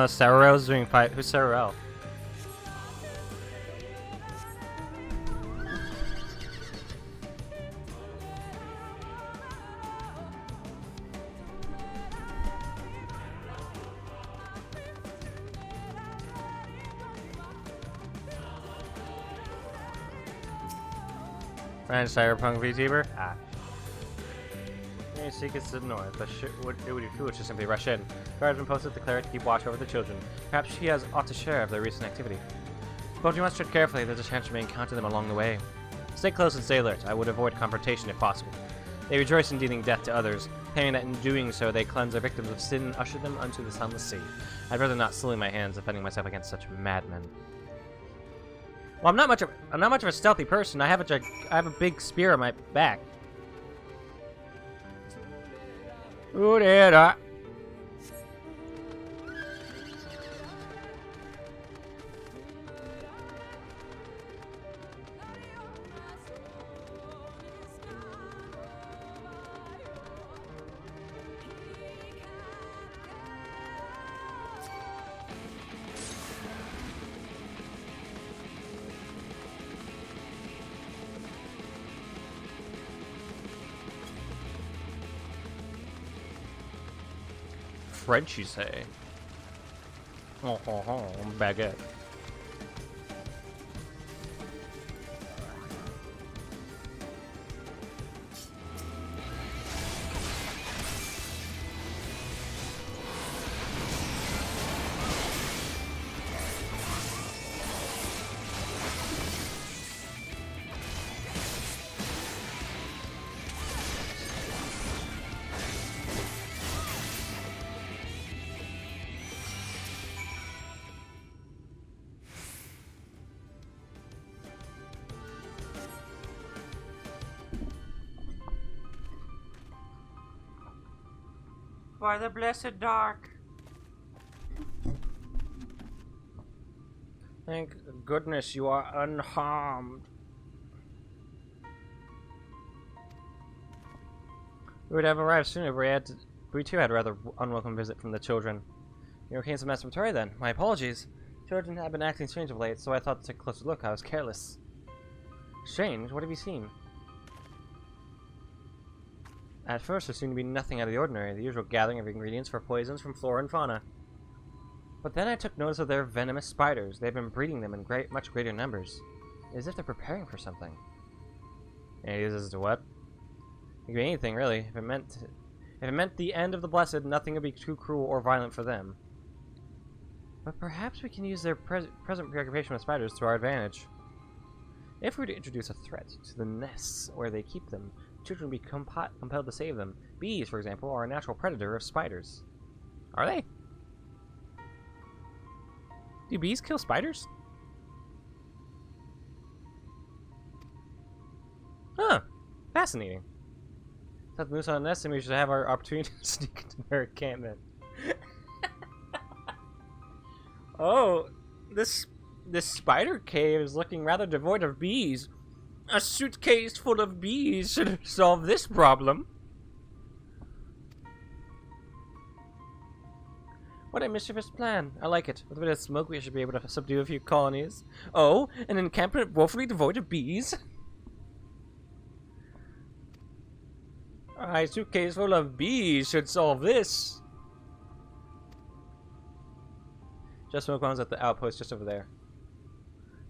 Sarah's doing fight. Who's Sarah? And Cyberpunk VTuber? Ah. Any secrets to the north, but it would be foolish to simply rush in. Guards have been posted to declare to keep watch over the children. Perhaps she has ought to share of their recent activity. But you must tread carefully, there's a chance you may encounter them along the way. Stay close and stay alert. I would avoid confrontation if possible. They rejoice in dealing death to others, claiming that in doing so they cleanse their victims of sin and usher them unto the sunless sea. I'd rather not sully my hands defending myself against such madmen. Well, I'm not much of a stealthy person. I have a big spear on my back. Ooh, there. French, you say? Oh, baguette. By the blessed dark. Thank goodness you are unharmed. We would have arrived sooner, but we too had a rather unwelcome visit from the children. You came to Master Vittoria then. My apologies. Children have been acting strange of late, so I thought to take a closer look. I was careless. Strange? What have you seen? At first, there seemed to be nothing out of the ordinary, the usual gathering of ingredients for poisons from flora and fauna. But then I took notice of their venomous spiders. They've been breeding them in much greater numbers, as if they're preparing for something. And it is to what? It could be anything, really. If it meant the end of the Blessed, nothing would be too cruel or violent for them. But perhaps we can use their present preoccupation with spiders to our advantage. If we were to introduce a threat to the nests where they keep them, children would be compelled to save them. Bees, for example, are a natural predator of spiders. Are they? Do bees kill spiders? Huh. Fascinating. That moose on a nest, and we should have our opportunity to sneak into their encampment. Oh, this spider cave is looking rather devoid of bees. A suitcase full of bees should solve this problem. What a mischievous plan. I like it. With a bit of smoke, we should be able to subdue a few colonies. Oh, an encampment woefully devoid of bees? A suitcase full of bees should solve this. Just smoke bombs at the outpost just over there.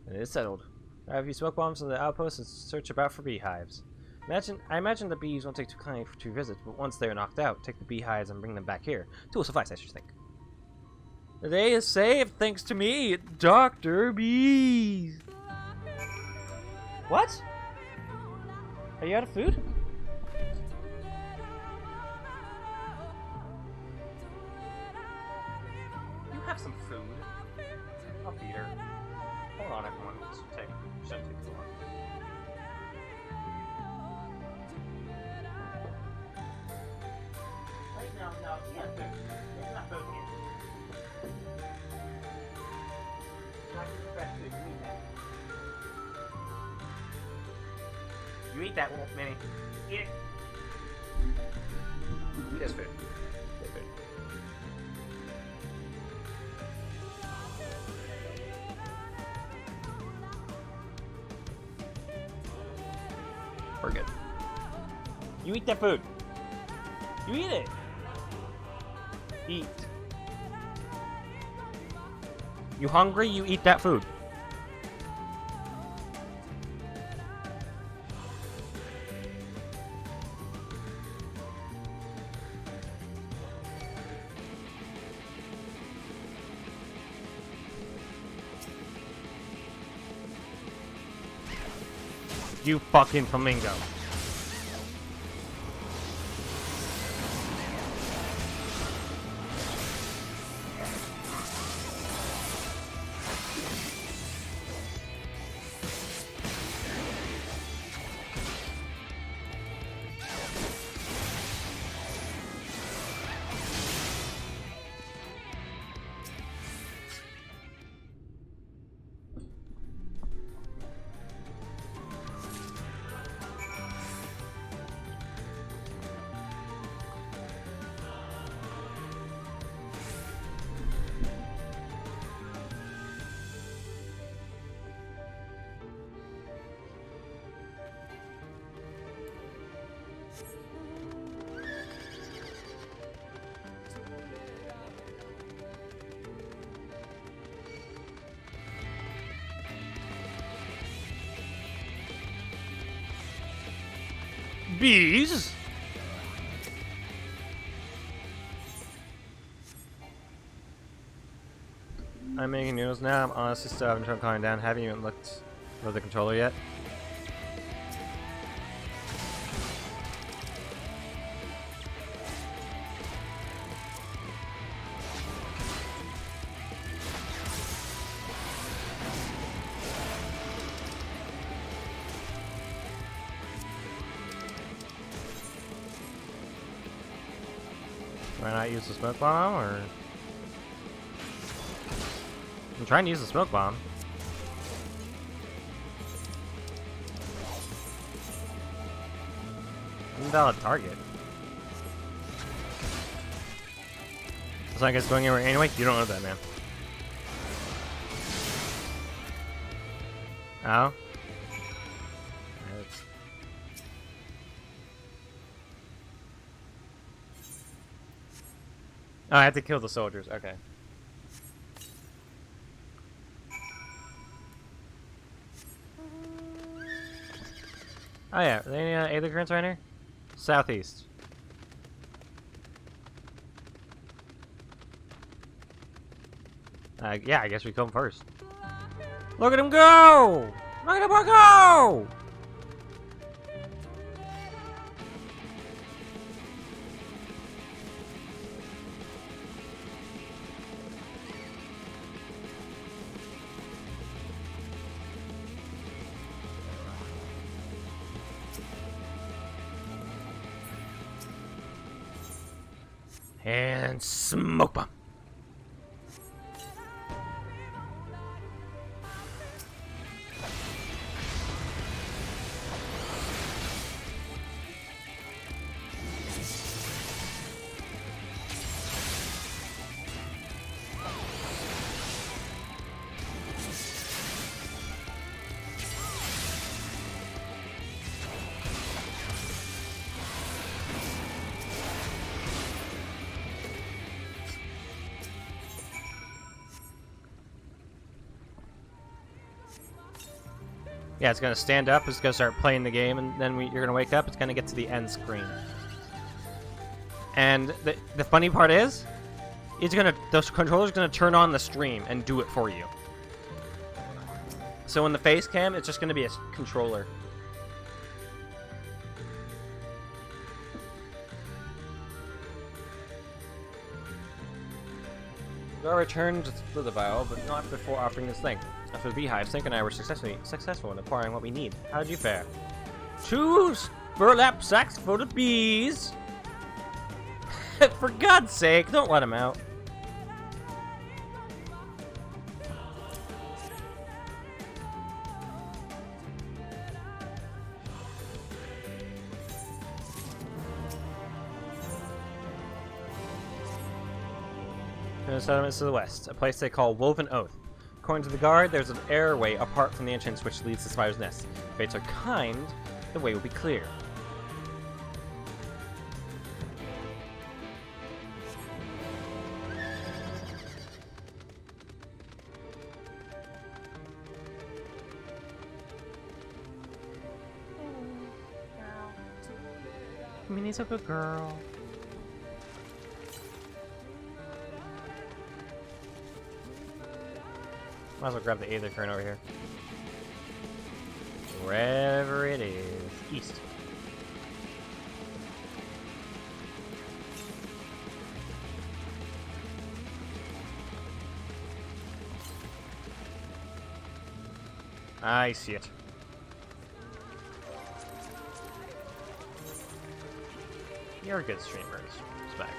And it is settled. I have a few smoke bombs on the outpost and search about for beehives. I imagine the bees won't take too kindly to visit, but once they're knocked out, take the beehives and bring them back here. Two will suffice, I should think. The day is saved thanks to me, Dr. Bees. What? Are you out of food? You have some food. I'll feed her. Hold on, everyone. This shouldn't take too long. Right now, no, yeah, food. There's not food here. You eat that, Minnie. Eat it. Yes, food. Yes, food. We're good. You eat that food. You eat it. Eat. You hungry? You eat that food. You fucking flamingo. Bees? I'm making noodles now. I'm honestly still having trouble calming down. Haven't even looked for the controller yet. Why not use the smoke bomb, or? I'm trying to use the smoke bomb. Invalid target. It's like it's going anywhere anyway. You don't know that, man. Oh. Oh, I have to kill the soldiers. Okay. Oh yeah, are there any Aether currents right here? Southeast. Yeah, I guess we come first. Look at him go! Look at him go! And smoke bomb. Yeah, it's gonna stand up, it's gonna start playing the game, and then you're gonna wake up, it's gonna get to the end screen. And the funny part is, the controller's gonna turn on the stream and do it for you. So in the face cam, it's just gonna be a controller. Gar returned to the vial, but not before offering this thing. After the beehive, Snake and I were successful in acquiring what we need. How did you fare? 2 burlap sacks full of bees! For God's sake, don't let him out. The settlements to the west, a place they call Woven Oath. According to the guard, there's an airway apart from the entrance which leads to Spider's Nest. If fates are kind, the way will be clear. Minnie's a good girl. Might as well grab the Aether Current over here. Wherever it is. East. I see it. You're a good streamer, Specs.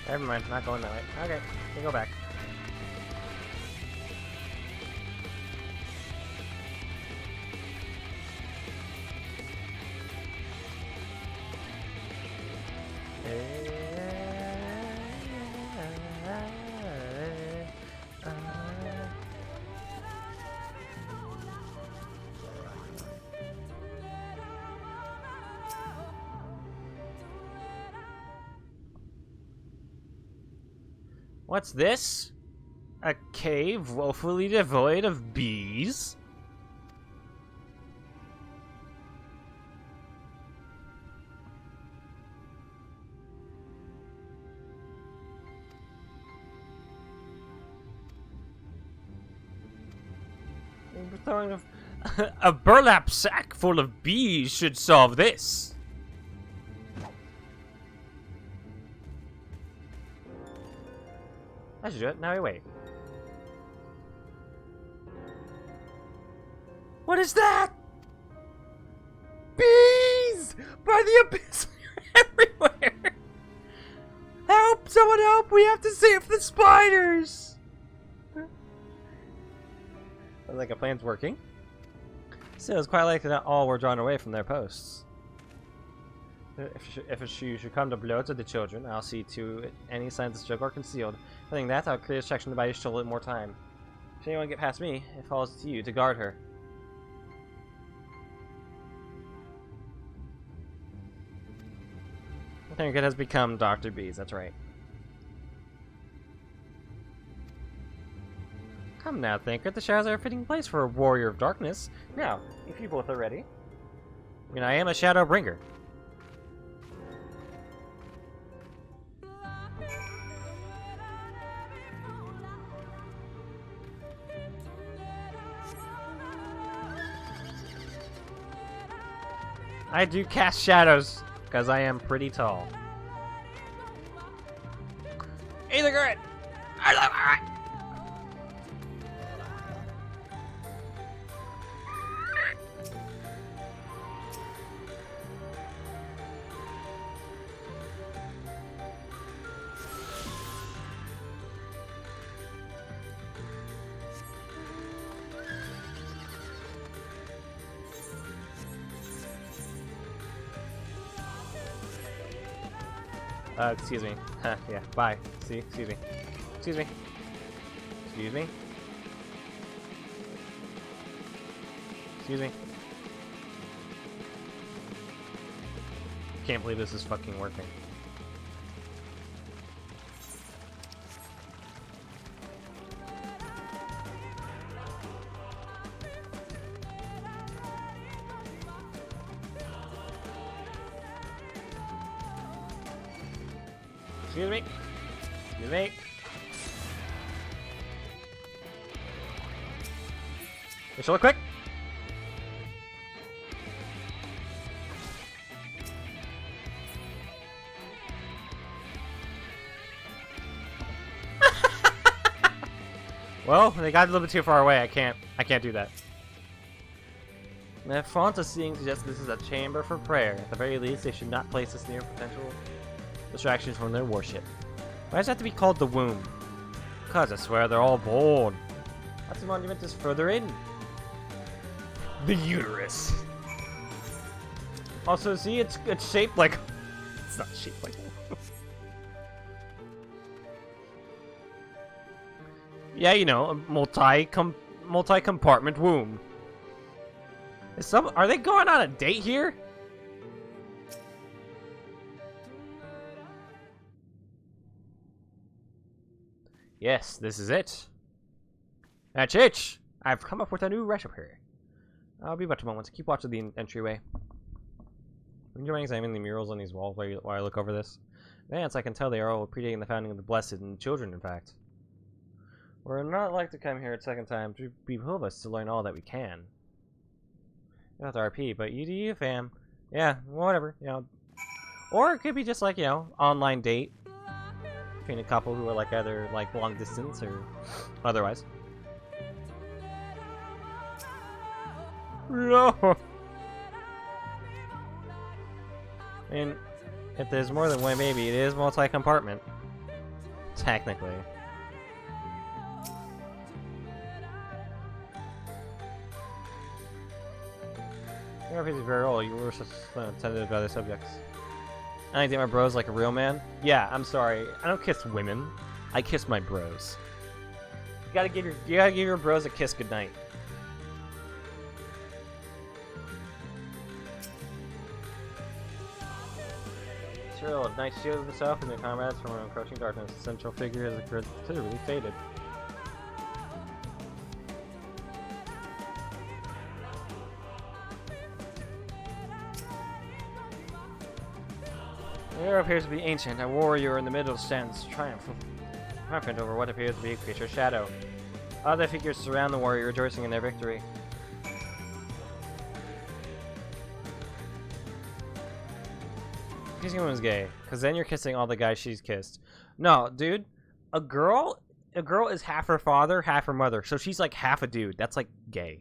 Never mind, not going that way. Okay, we go back. What's this? A cave woefully devoid of bees? A burlap sack full of bees should solve this. I should do it. Now we wait. What is that? Bees! By the abyss! Someone help! We have to save the spiders! Sounds like a plan's working. Still, it's quite likely not all were drawn away from their posts. If you should come to blows with the children, I'll see to any signs of struggle are concealed. Failing that, I'll clear a section by Ishtola more time. If anyone get past me, it falls to you to guard her. I think it has become Dr. B's, that's right. Come now, Thinker, the shadows are a fitting place for a warrior of darkness. Now, if you both are ready. I mean, I am a shadow bringer. I do cast shadows, because I am pretty tall. Either good! I love it! Excuse me. Yeah, bye. See, excuse me. Excuse me. Excuse me. Excuse me. Can't believe this is fucking working. Excuse me. Excuse me. Hey, show it quick. Well, they got a little bit too far away. I can't do that. The font of seeing suggests this is a chamber for prayer. At the very least, they should not place this near potential distractions from their worship. Why does it have to be called the womb? Because I swear they're all born. What's the monument is further in? The uterus. Also, see, it's shaped like. It's not shaped like. Yeah, you know, a multi-compartment womb. Are they going on a date here? Yes, this is it. That's it! I've come up with a new recipe. I'll be but a moment. Keep watching the entryway. Would you mind examining the murals on these walls while I look over this? Advance, I can tell they are all predating the founding of the Blessed and children, in fact. We're not like to come here a second time to behoove us to learn all that we can. Not the RP, but you do you, fam. Yeah, whatever, you know. Or it could be just like, you know, online date between a couple who are like either like long distance or otherwise. No. I mean, if there's more than one baby, it is multi-compartment. Technically. Your RP is very old. You were tended by other subjects. I date my bros like a real man. Yeah, I'm sorry. I don't kiss women. I kiss my bros. You gotta give your bros a kiss goodnight. Sure, a nice shield of the south and the comrades from an encroaching darkness. The central figure has considerably faded. The air appears to be ancient. A warrior in the middle stands triumphant over what appears to be a creature's shadow. Other figures surround the warrior, rejoicing in their victory. Kissing a woman's gay, because then you're kissing all the guys she's kissed. No, dude. A girl is half her father, half her mother. So she's like half a dude. That's like gay.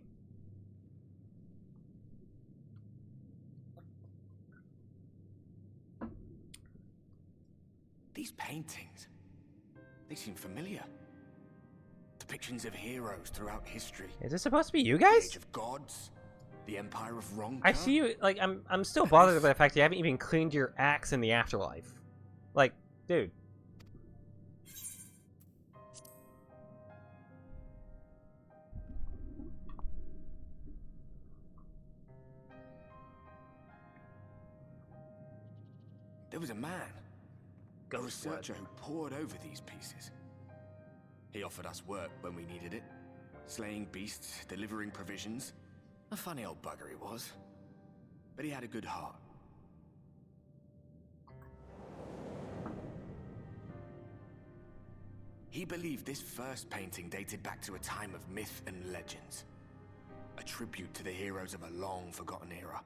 These These paintings, they seem familiar. Depictions of heroes throughout history. Is this supposed to be you The guys? Age of Gods, the Empire of Ronka. I see you. Like, I'm still bothered by the fact you haven't even cleaned your axe in the afterlife. Like, dude. There was a man, a researcher who pored over these pieces. He offered us work when we needed it. Slaying beasts, delivering provisions. A funny old bugger he was. But he had a good heart. He believed this first painting dated back to a time of myth and legends. A tribute to the heroes of a long-forgotten era.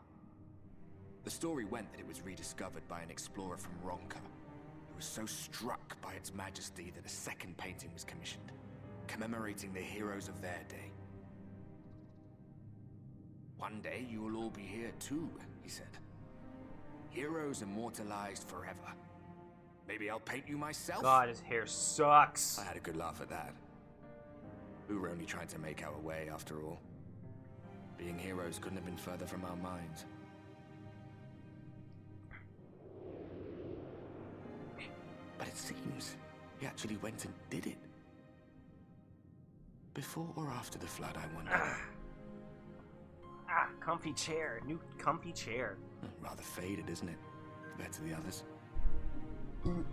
The story went that it was rediscovered by an explorer from Ronka, who was so struck by its majesty that a second painting was commissioned, commemorating the heroes of their day. One day you will all be here too, he said. Heroes immortalized forever. Maybe I'll paint you myself? God, his hair sucks. I had a good laugh at that. We were only trying to make our way after all. Being heroes couldn't have been further from our minds. But it seems he actually went and did it. Before or after the flood, I wonder. Comfy chair. New comfy chair. Rather faded, isn't it? Compared to the others.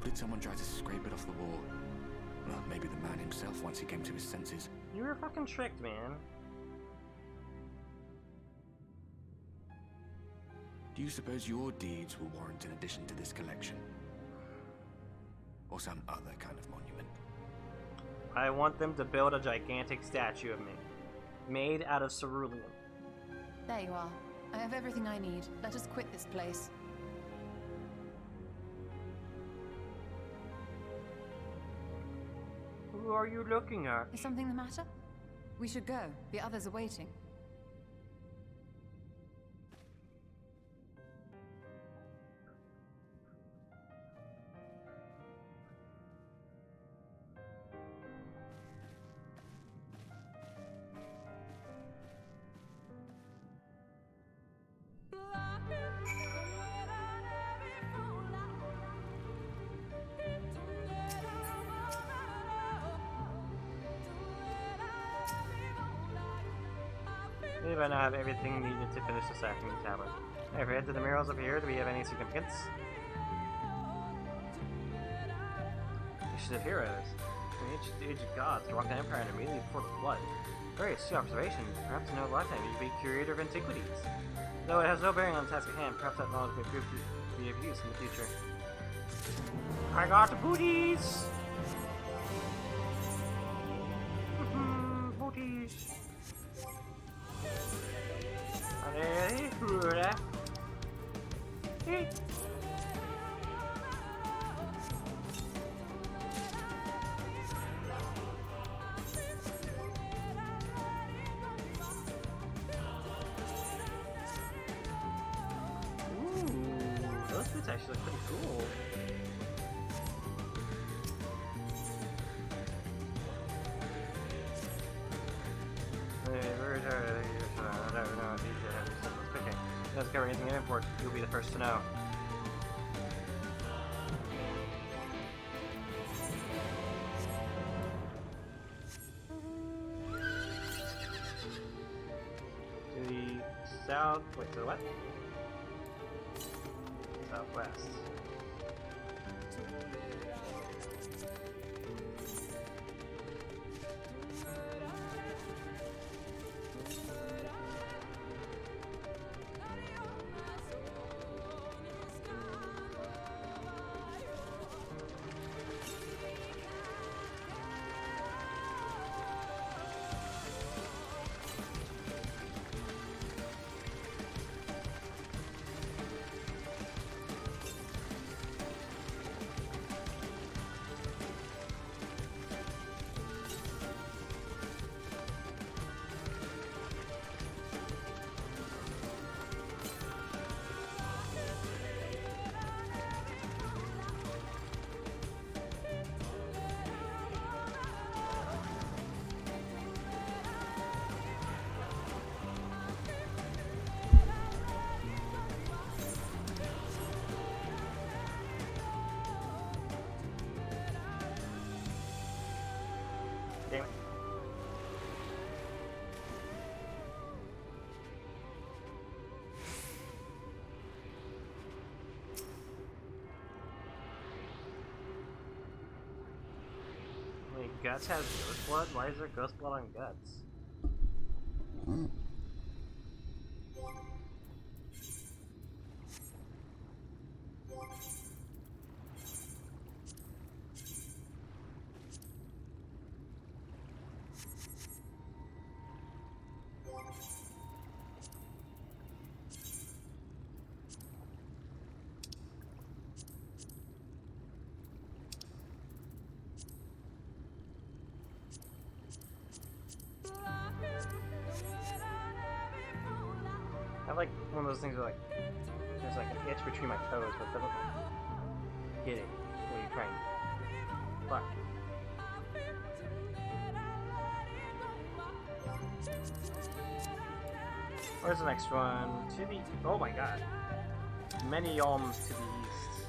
Did someone try to scrape it off the wall? Well, maybe the man himself once he came to his senses. You were fucking tricked, man. Do you suppose your deeds will warrant an addition to this collection? Or some other kind of monument? I want them to build a gigantic statue of me. Made out of cerulean. There you are. I have everything I need. Let us quit this place. Who are you looking at? Is something the matter? We should go. The others are waiting. Maybe I now have everything needed to finish the stacking the tablet. Hey, if we head to the murals up here, do we have any significance? Mission of Heroes. The Age of Gods, the Rock Empire, and immediately before the flood. Very astute observation. Perhaps in no lifetime you be curator of antiquities. Though it has no bearing on the task at hand, perhaps that knowledge may prove to be of use in the future. I got the booties! Booties! Those boots actually look pretty cool. Doesn't cover anything in import. You'll be the first to know. To the south. Wait, to the what? Southwest. Damn it. Wait, Guts has ghost blood? Why is there ghost blood on Guts? I have like one of those things where like there's like an itch between my toes, but it doesn't like, get it when you're trying. Fuck. Where's the next one? To the oh my god. Many alms to the east.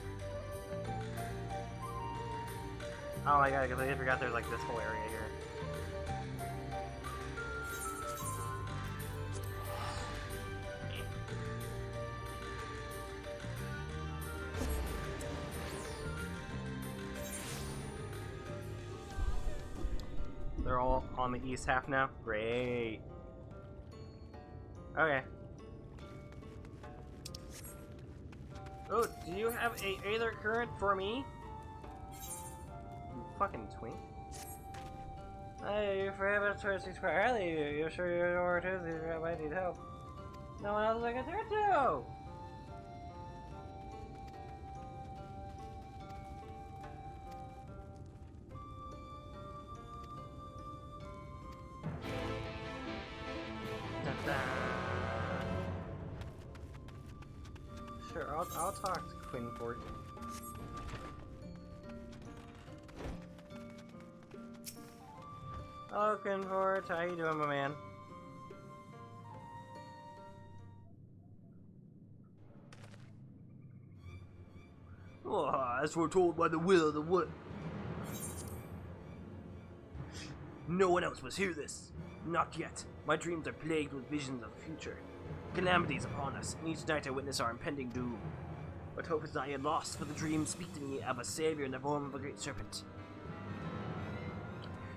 Oh my god, I completely forgot there's like this whole area here. They're all on the east half now? Great. Okay. Oh, do you have a Aether Current for me? You fucking twink. Hey, you're forever towards these quite early. You're sure you're more Tuesdays, I might need help. No one else I can turn to! Sure, I'll talk to Quinford. Hello, Quinford. How you doing, my man? Oh, as foretold by the will of the wood. No one else must hear this. Not yet. My dreams are plagued with visions of the future. Calamity is upon us, and each night I witness our impending doom. But hope is not yet lost, for the dreams speak to me of a savior in the form of a great serpent.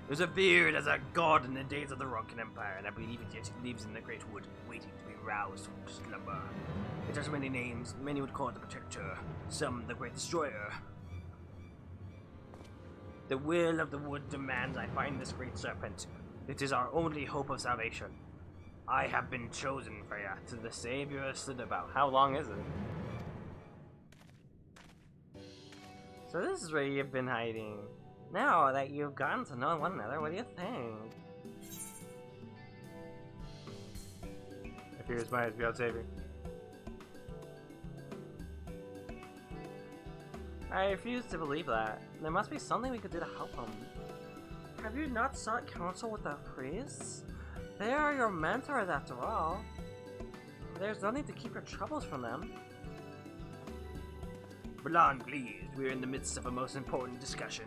It was revered as a god in the days of the Rocken Empire, and I believe it yet lives in the great wood, waiting to be roused from slumber. It has many names. Many would call it the Protector, some the Great Destroyer. The will of the wood demands I find this great serpent. It is our only hope of salvation. I have been chosen for you to the savior stood about. How long is it? So this is where you've been hiding. Now that you've gotten to know one another, what do you think? I fear his might is beyond saving. I refuse to believe that. There must be something we could do to help him. Have you not sought counsel with the priests? They are your mentors after all. There's no need to keep your troubles from them. Blan, please. We're in the midst of a most important discussion.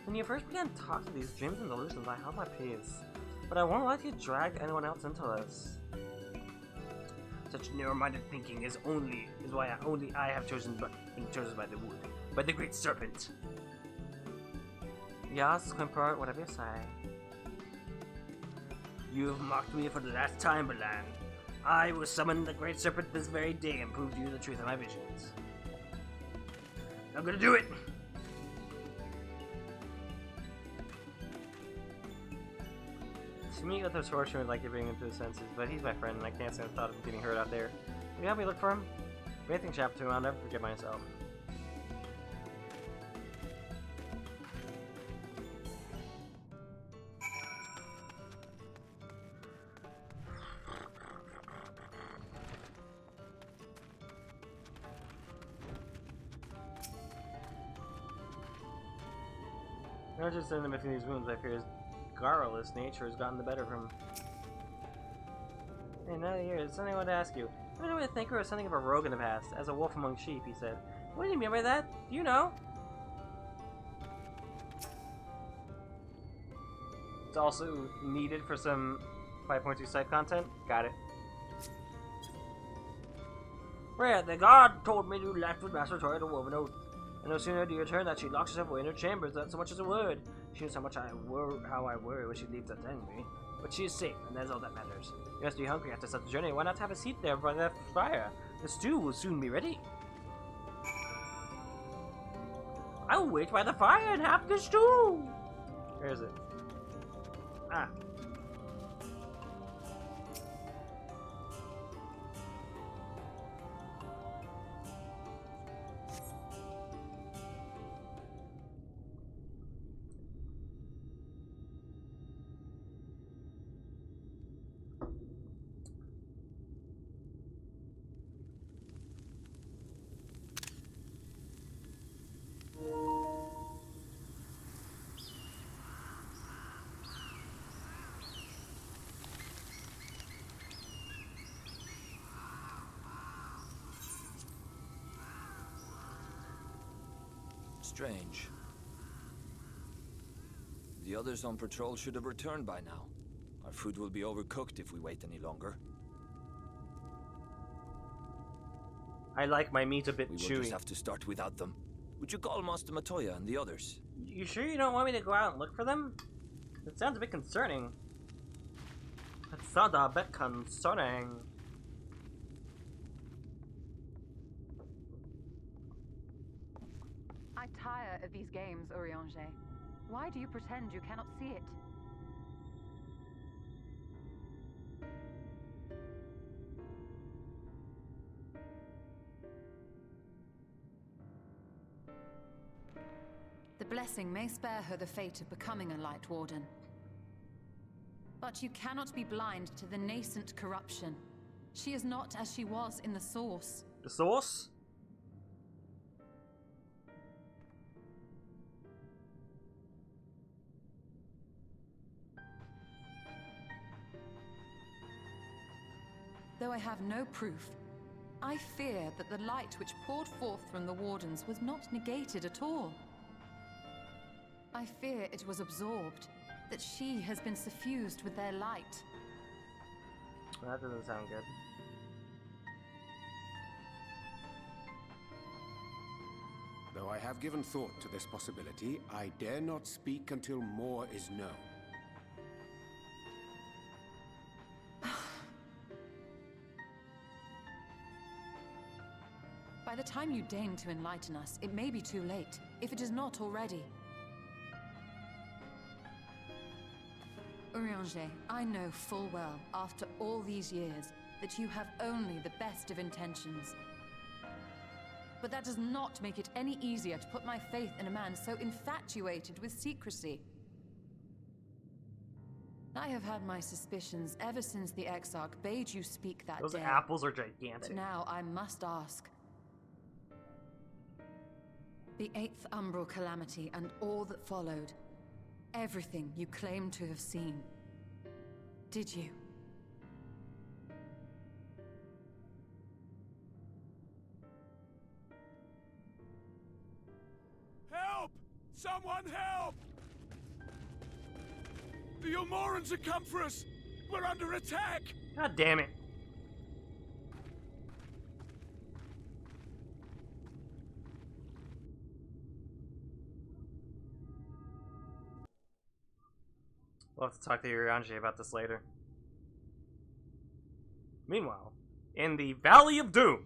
When you first began to talk to these dreams and delusions, I held my peace. But I won't let you drag anyone else into this. Such narrow-minded thinking is why only I have been chosen by the wood, by the great serpent. Yes, Quimper, whatever you say. You have mocked me for the last time, Blan. I will summon the great serpent this very day and prove to you the truth of my visions. I'm gonna do it! To meet with the sorcerer would like to bring him to his senses, but he's my friend and I can't stand the thought of him getting hurt out there. Will you help me look for him? If anything's happened to him, I'll never forget myself. Not just in between these wounds, I fear his garrulous nature has gotten the better of him. Hey, now that you're here, something I wanted to ask you. I don't really think we were something of a rogue in the past, as a wolf among sheep, he said. What do you mean by that? Do you know? It's also needed for some 5.2 site content. Got it. Well, the guard told me you left with Master Toya to Woven Oath. And no sooner do you return that she locks herself away in her chambers without so much as a word. She knows how I worry when she leaves us angry. But she is safe, and that's all that matters. You must be hungry after such a journey. Why not have a seat there by the fire? The stew will soon be ready. I will wait by the fire and have the stew. Where is it? Ah. Strange. The others on patrol should have returned by now. Our food will be overcooked if we wait any longer. I like my meat a bit We will chewy. just have to start without them. Would you call Master Matoya and the others? You sure you don't want me to go out and look for them? It sounds a bit concerning. It sounds a bit concerning. I tire of these games, Urianger. Why do you pretend you cannot see it? The blessing may spare her the fate of becoming a Light Warden. But you cannot be blind to the nascent corruption. She is not as she was in the Source. The Source? Though I have no proof, I fear that the light which poured forth from the Wardens was not negated at all. I fear it was absorbed, that she has been suffused with their light. That doesn't sound good. Though I have given thought to this possibility, I dare not speak until more is known. By the time you deign to enlighten us, it may be too late, if it is not already. Urianger, I know full well, after all these years, that you have only the best of intentions. But that does not make it any easier to put my faith in a man so infatuated with secrecy. I have had my suspicions ever since the Exarch bade you speak that Those day. apples are gigantic. But now I must ask. The 8th Umbral Calamity and all that followed. Everything you claim to have seen. Did you? Help! Someone help! The Ilmorans have come for us! We're under attack! God damn it. We'll have to talk to Urianger about this later. Meanwhile, in the Valley of Doom.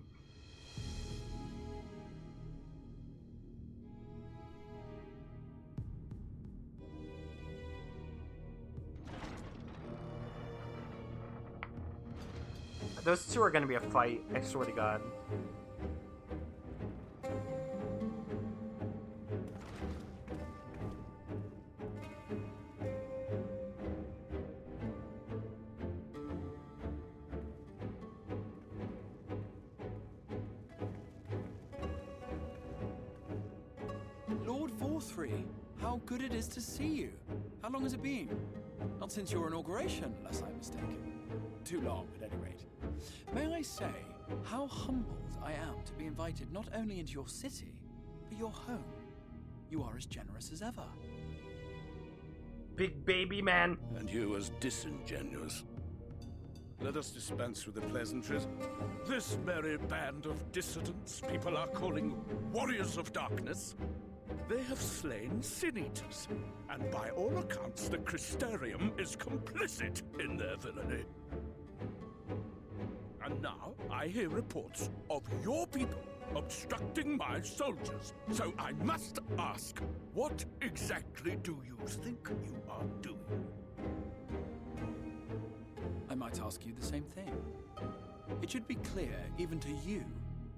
Those two are going to be a fight, I swear to God. Lord Vorthree, how good it is to see you. How long has it been? Not since your inauguration, unless I'm mistaken. Too long, at any rate. May I say how humbled I am to be invited not only into your city, but your home. You are as generous as ever. big baby man. And you as disingenuous. Let us dispense with the pleasantries. This merry band of dissidents people are calling Warriors of Darkness, they have slain Sin-Eaters, and by all accounts the Crystarium is complicit in their villainy. And now I hear reports of your people obstructing my soldiers. So I must ask, what exactly do you think you are doing? I might ask you the same thing. It should be clear, even to you,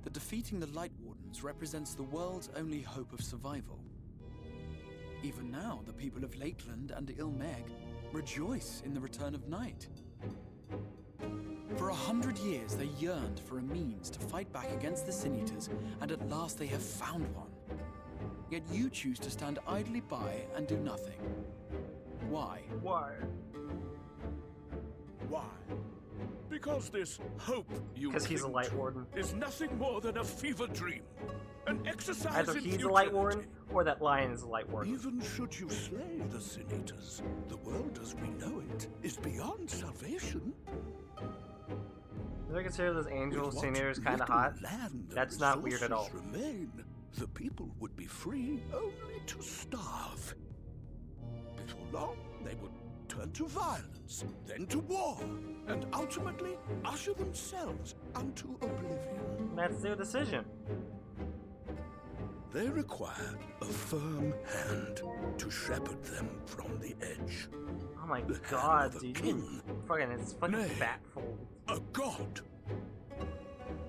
that defeating the Light Wardens represents the world's only hope of survival. Even now, the people of Lakeland and Ilmeg rejoice in the return of night. For 100 years, they yearned for a means to fight back against the Sin-Eaters, and at last they have found one. Yet you choose to stand idly by and do nothing. Why? Why? Why? Because this hope you Because he's a cling Light to Warden. is nothing more than a fever dream. An exercise Either in he's a Light Warden, futility. or that lion is a Light Warden. Even should you slay the Sin-Eaters, the world as we know it is beyond salvation. Do I consider those angels, With Sin-Eaters what kind of little hot? land and That's not weird at all. resources Remain, the people would be free only to starve. Before long, they would turn to violence, then to war, and ultimately usher themselves unto oblivion. That's their decision. They require a firm hand to shepherd them from the edge. Oh my The god, hand of a dude. king. Fucking, it's fucking Nay. fat fold. A god.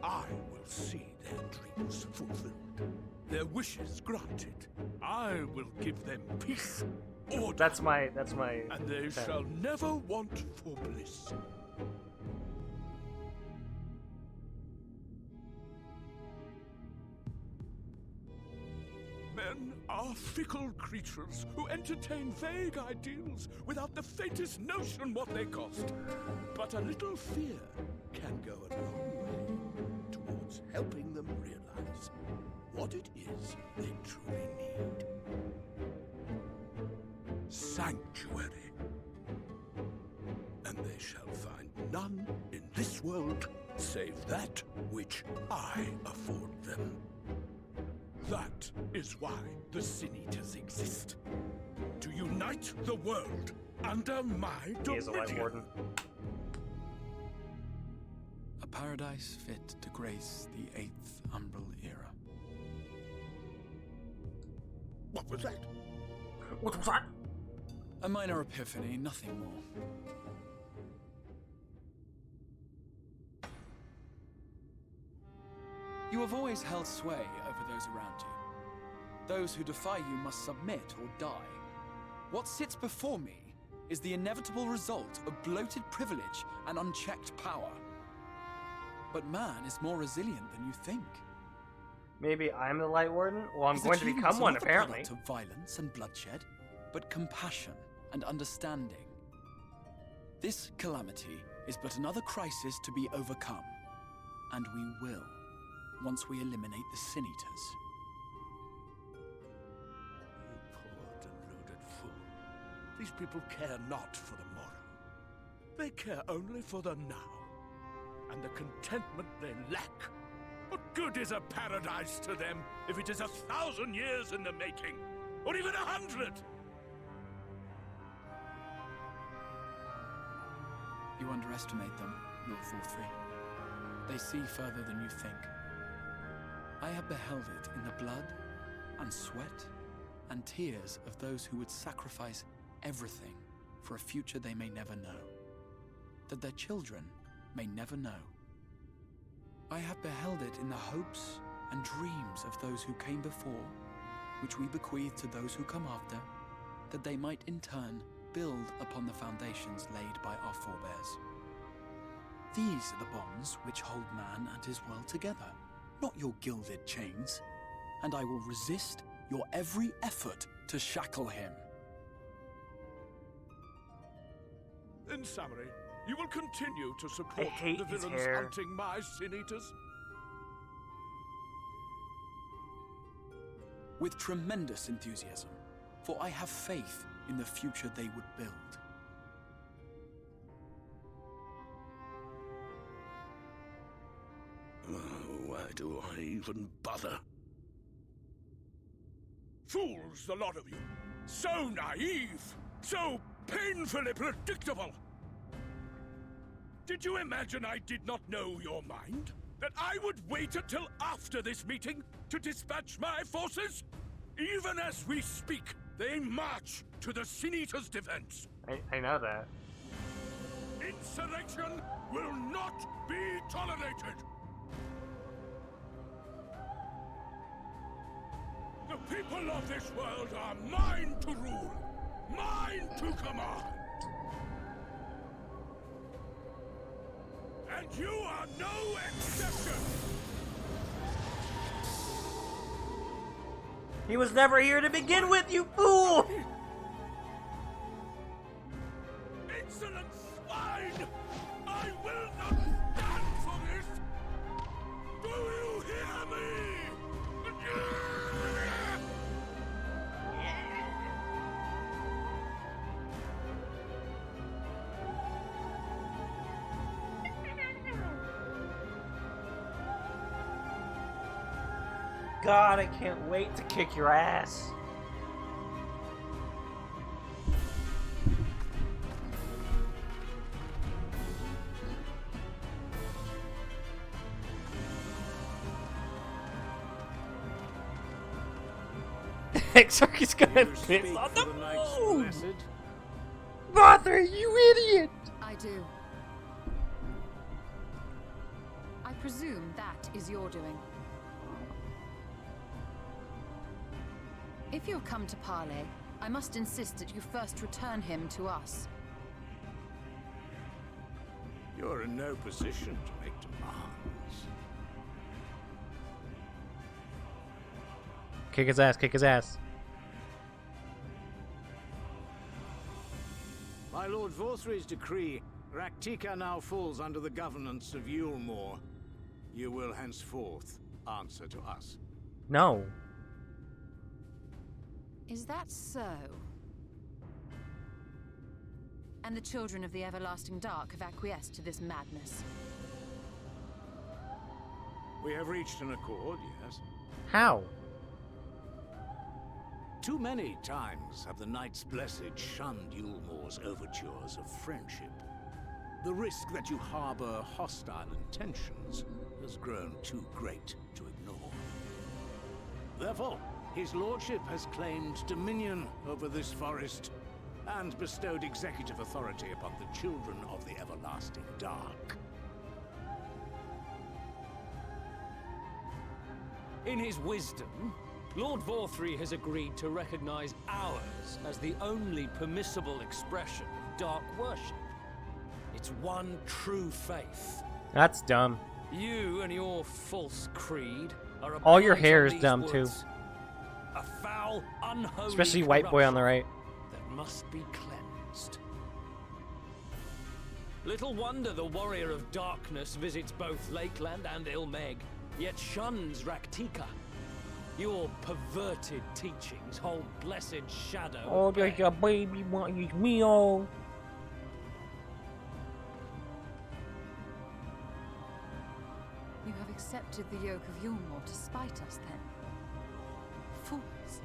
I will see their dreams fulfilled, their wishes granted. I will give them peace, order, That's my and they thing. shall never want for bliss. Men are fickle creatures who entertain vague ideals without the faintest notion what they cost. But a little fear can go a long way towards helping them realize what it is they truly need. Sanctuary. And they shall find none in this world save that which I afford them. That is why the Sin-Eaters exist. To unite the world under my He is a Light dominion. Warden. A paradise fit to grace the 8th Umbral era. What was that? What was that? A minor epiphany, nothing more. You have always held sway over those around you. Those who defy you must submit or die. What sits before me is the inevitable result of bloated privilege and unchecked power. But man is more resilient than you think. Maybe I'm the Light Warden? Well, I'm His going to achievements become are one, not the apparently. product of violence and bloodshed, but compassion and understanding. This calamity is but another crisis to be overcome. And we will, once we eliminate the Sin-Eaters. You poor deluded fool. These people care not for the morrow. They care only for the now. And the contentment they lack. What good is a paradise to them if it is 1,000 years in the making? Or even 100? You underestimate them, Lord Forthry. They see further than you think. I have beheld it in the blood and sweat and tears of those who would sacrifice everything for a future they may never know, that their children may never know. I have beheld it in the hopes and dreams of those who came before, which we bequeath to those who come after, that they might in turn build upon the foundations laid by our forebears. These are the bonds which hold man and his world together, not your gilded chains, and I will resist your every effort to shackle him. In summary, you will continue to support hate the his villains hair. hunting my Sin-Eaters? With tremendous enthusiasm, for I have faith in the future they would build. Why do I even bother? Fools, the lot of you! So naive! So painfully predictable! Did you imagine I did not know your mind? That I would wait until after this meeting to dispatch my forces? Even as we speak, they march to the Sin Eater's defense. I know that. Insurrection will not be tolerated! The people of this world are mine to rule, mine to command. And you are no exception! He was never here to begin with, you fool! Insolent swine! I will not stand for this! Do you hear me? God, I can't wait to kick your ass. Exarch gonna piss on the moon! Mother, you idiot! I do. I presume that is your doing. If you've come to parley, I must insist that you first return him to us. You're in no position to make demands. Kick his ass, kick his ass. By Lord Vorthry's decree, Raktika now falls under the governance of Yulmore. You will henceforth answer to us. No. Is that so? And the children of the Everlasting Dark have acquiesced to this madness? We have reached an accord, yes. How? Too many times have the Knights Blessed shunned Yulmore's overtures of friendship. The risk that you harbor hostile intentions has grown too great to ignore. Therefore, his lordship has claimed dominion over this forest and bestowed executive authority upon the children of the Everlasting Dark. In his wisdom, Lord Vorthry has agreed to recognize ours as the only permissible expression of dark worship. It's one true faith. That's dumb. You and your false creed are All your blight hair on is these dumb, woods. too. A foul, unholy Especially white boy on the right. that must be cleansed. Little wonder the warrior of darkness visits both Lakeland and Ilmeg, yet shuns Raktika. Your perverted teachings hold blessed shadow. Oh, there's a baby want his meal. You have accepted the yoke of Yulmore to spite us, then? Fools.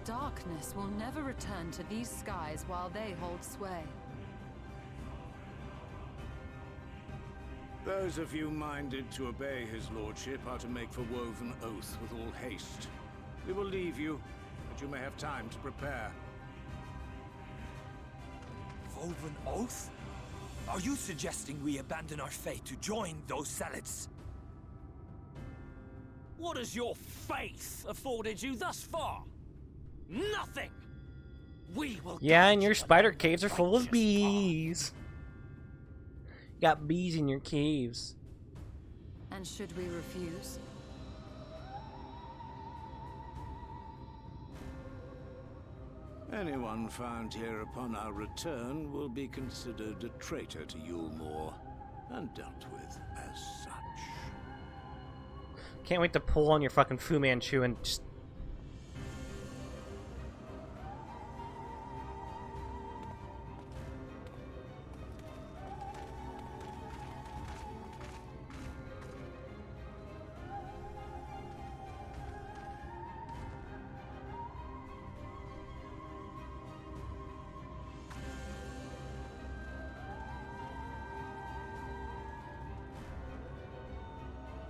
Darkness will never return to these skies while they hold sway. Those of you minded to obey his lordship are to make for woven oath with all haste. We will leave you, that you may have time to prepare. Woven oath? Are you suggesting we abandon our fate to join those zealots? What has your faith afforded you thus far? Nothing! We will. Yeah, and your spider caves are full of bees. You got bees in your caves. And should we refuse? Anyone found here upon our return will be considered a traitor to Yulmore, and dealt with as such. Can't wait to pull on your fucking Fu Manchu and just...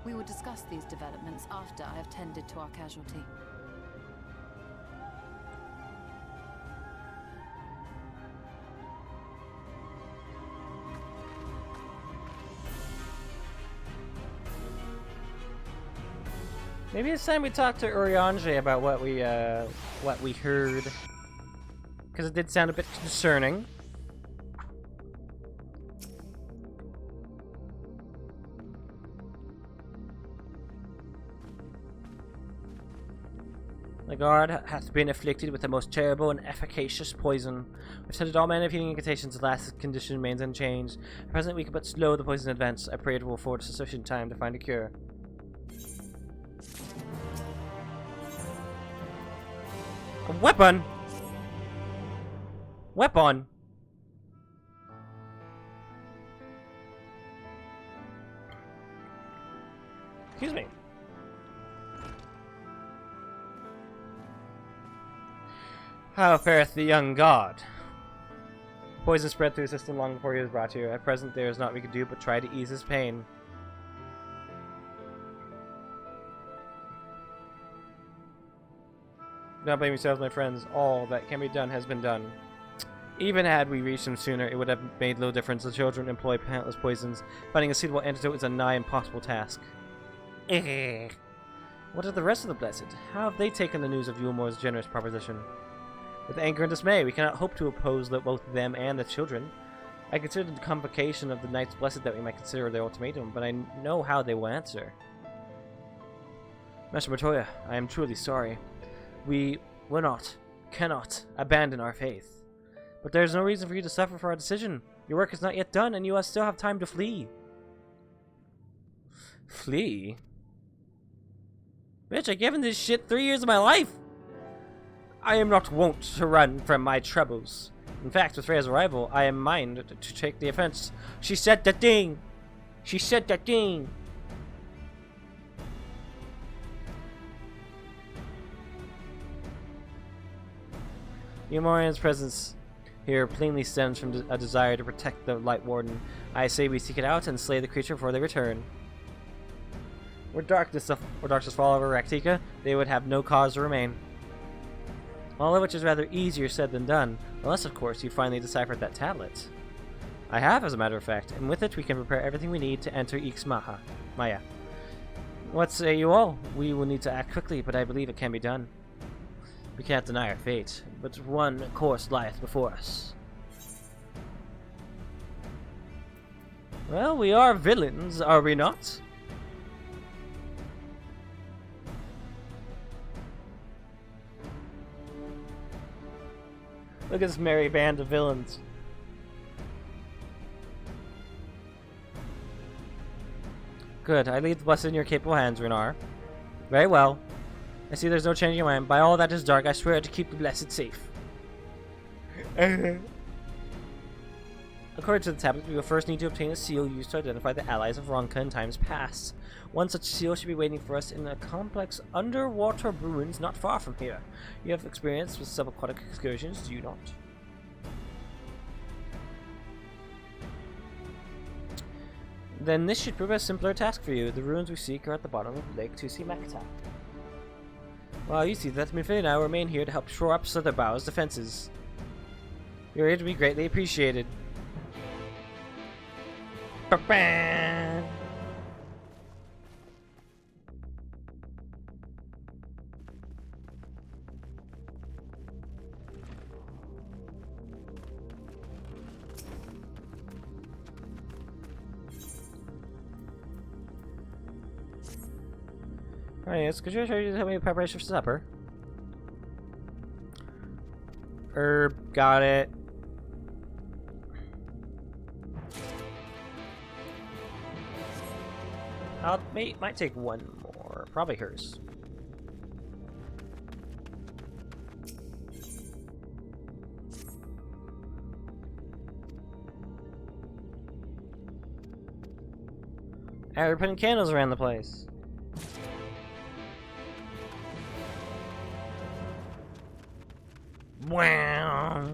We will discuss these developments after I have tended to our casualty. Maybe it's time we talk to Urianger about what we heard, because it did sound a bit concerning. The guard hath been afflicted with the most terrible and efficacious poison. We've tested all manner of healing incantations. The last condition remains unchanged. At present, we can but slow the poison advance. I pray it will afford us sufficient time to find a cure. A weapon? Weapon? Excuse me. How fareth the young god? Poison spread through the system long before he was brought here. At present, there is naught we can do but try to ease his pain. Do not blame yourselves, my friends. All that can be done has been done. Even had we reached him sooner, it would have made little difference. The children employ countless poisons. Finding a suitable antidote is a nigh impossible task. What of the rest of the Blessed? How have they taken the news of Yulmore's generous proposition? With anger and dismay, we cannot hope to oppose both them and the children. I consider the convocation of the Knights Blessed that we might consider their ultimatum, but I know how they will answer. Master Montoya, I am truly sorry. We will not, cannot, abandon our faith. But there is no reason for you to suffer for our decision. Your work is not yet done, and you still have time to flee. Flee? Bitch, I've given this shit 3 years of my life! I am not wont to run from my troubles. In fact, with Freya's arrival, I am minded to take the offense. She said that thing! She said that thing! Yulmore's presence here plainly stems from a desire to protect the Light Warden. I say we seek it out and slay the creature before they return. Were darkness fall over Raktika, they would have no cause to remain. All of which is rather easier said than done, unless, of course, you finally deciphered that tablet. I have, as a matter of fact, and with it we can prepare everything we need to enter Maya. What say you all? We will need to act quickly, but I believe it can be done. We can't deny our fate, but one course lieth before us. Well, we are villains, are we not? Look at this merry band of villains. Good, I leave the blessed in your capable hands, Renar. Very well. I see there's no changing your mind. By all that is dark, I swear to keep the blessed safe. According to the tablet, we will first need to obtain a seal used to identify the allies of Ronka in times past. One such seal should be waiting for us in a complex underwater ruins not far from here. You have experience with subaquatic excursions, do you not? Then this should prove a simpler task for you. The ruins we seek are at the bottom of Lake Tusimakta. Well, you see that Minfei and I remain here to help shore up Sotherbau's defenses. Your aid will be greatly appreciated. Ba-bam! Alright, yes, could you show you how many preparation for supper? Herb, got it. Might take one more. Probably hers. And we're putting candles around the place. Wow.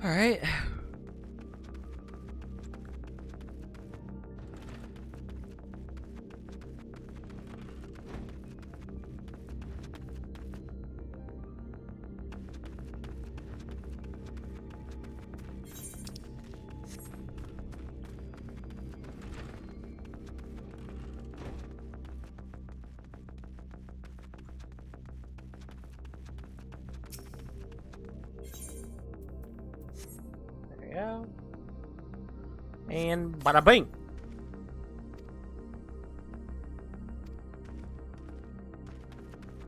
Alright. Go. And bada bing.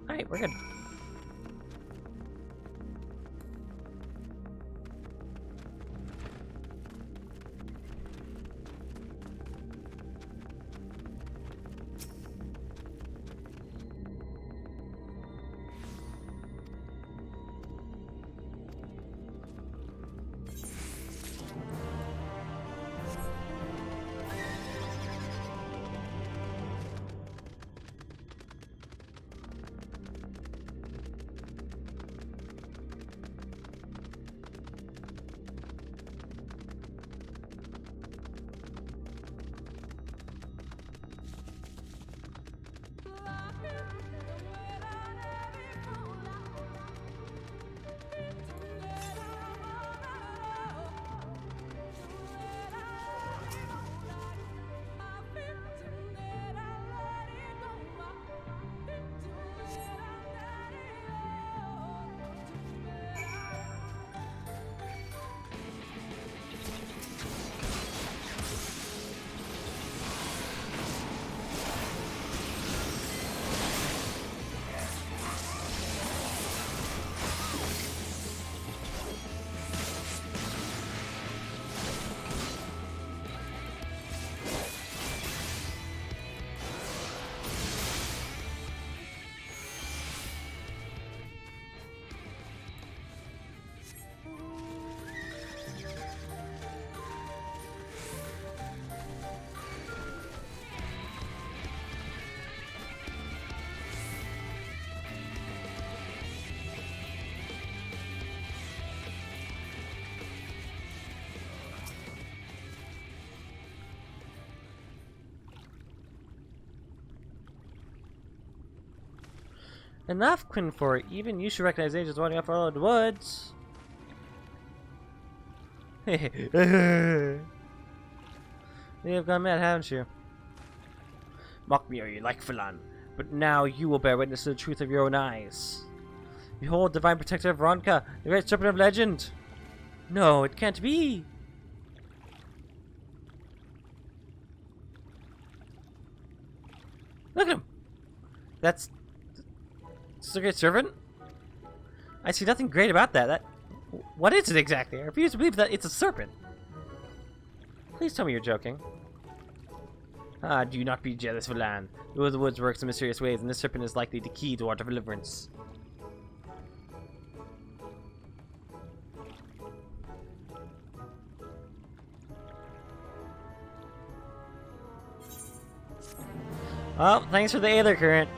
Alright, we're good. Enough, Quinfort. Even you should recognize angels wandering off all in the woods. You have gone mad, haven't you? Mock me or you like Phelan, but now you will bear witness to the truth of your own eyes. Behold, divine protector of Ronka, the great serpent of legend. No, it can't be. Look at him. That's the great servant? I see nothing great about that. What is it exactly? I refuse to believe that it's a serpent. Please tell me you're joking. Ah, do not be jealous, Phelan. The Will of the Woods works in mysterious ways, and this serpent is likely the key to our deliverance. Oh, thanks for the Aether Current.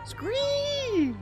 Scream!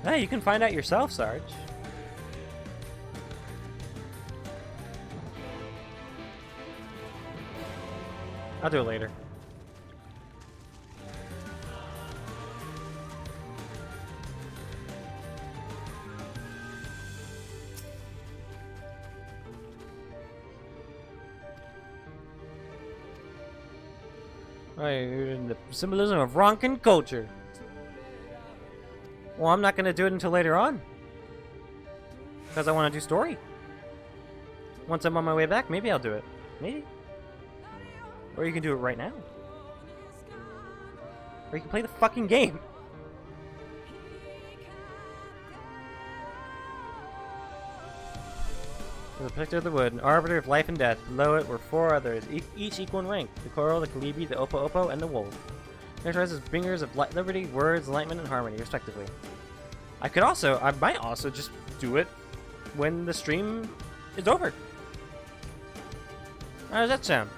Hey, you can find out yourself, Sarge. I'll do it later. The symbolism of Ronkin culture. Well, I'm not gonna do it until later on. Because I want to do story. Once I'm on my way back, maybe I'll do it. Maybe. Or you can do it right now. Or you can play the fucking game. The protector of the wood, an arbiter of life and death. Below it were 4 others, each equal in rank: the coral, the Kalibi, the Opo, and the wolf. Characterized as bringers of liberty, words, enlightenment, and harmony, respectively. I might also just do it when the stream is over. How does that sound?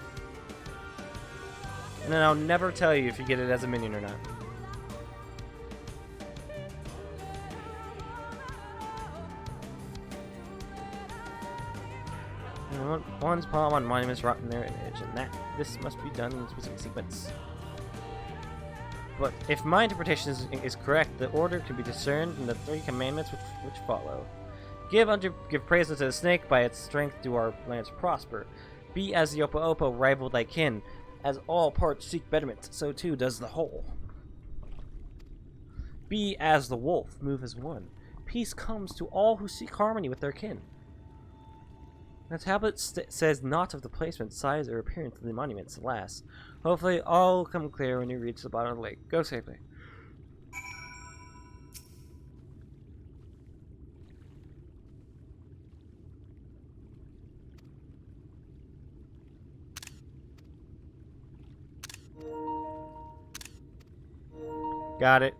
And then I'll never tell you if you get it as a minion or not. One's palm on monuments rot in their image, and this must be done in a specific sequence. But if my interpretation is correct, the order can be discerned in the 3 commandments which follow. Give praise unto the snake, by its strength do our lands prosper. Be as the Opo, rival thy kin. As all parts seek betterment, so too does the whole. Be as the wolf, move as one. Peace comes to all who seek harmony with their kin. The tablet says naught of the placement, size, or appearance of the monuments, alas. Hopefully all will come clear when you reach the bottom of the lake. Go safely. Got it.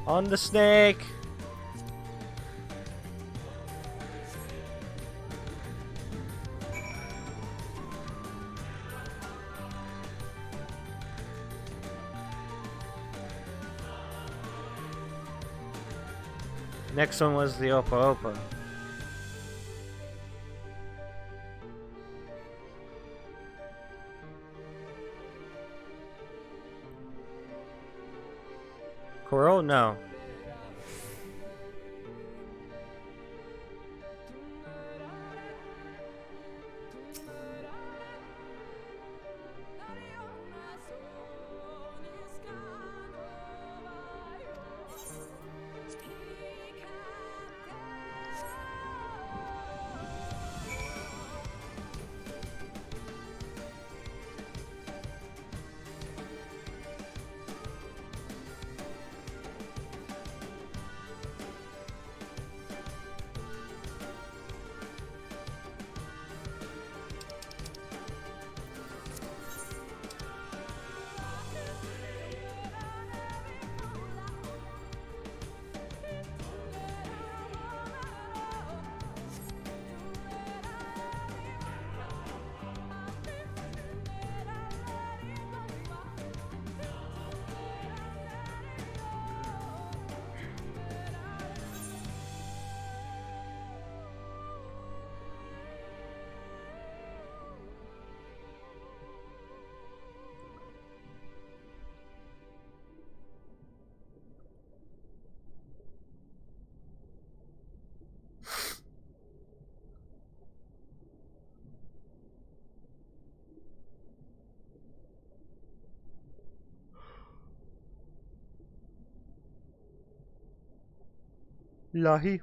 On the snake! Next one was the Opo. Coral? No. Lahi.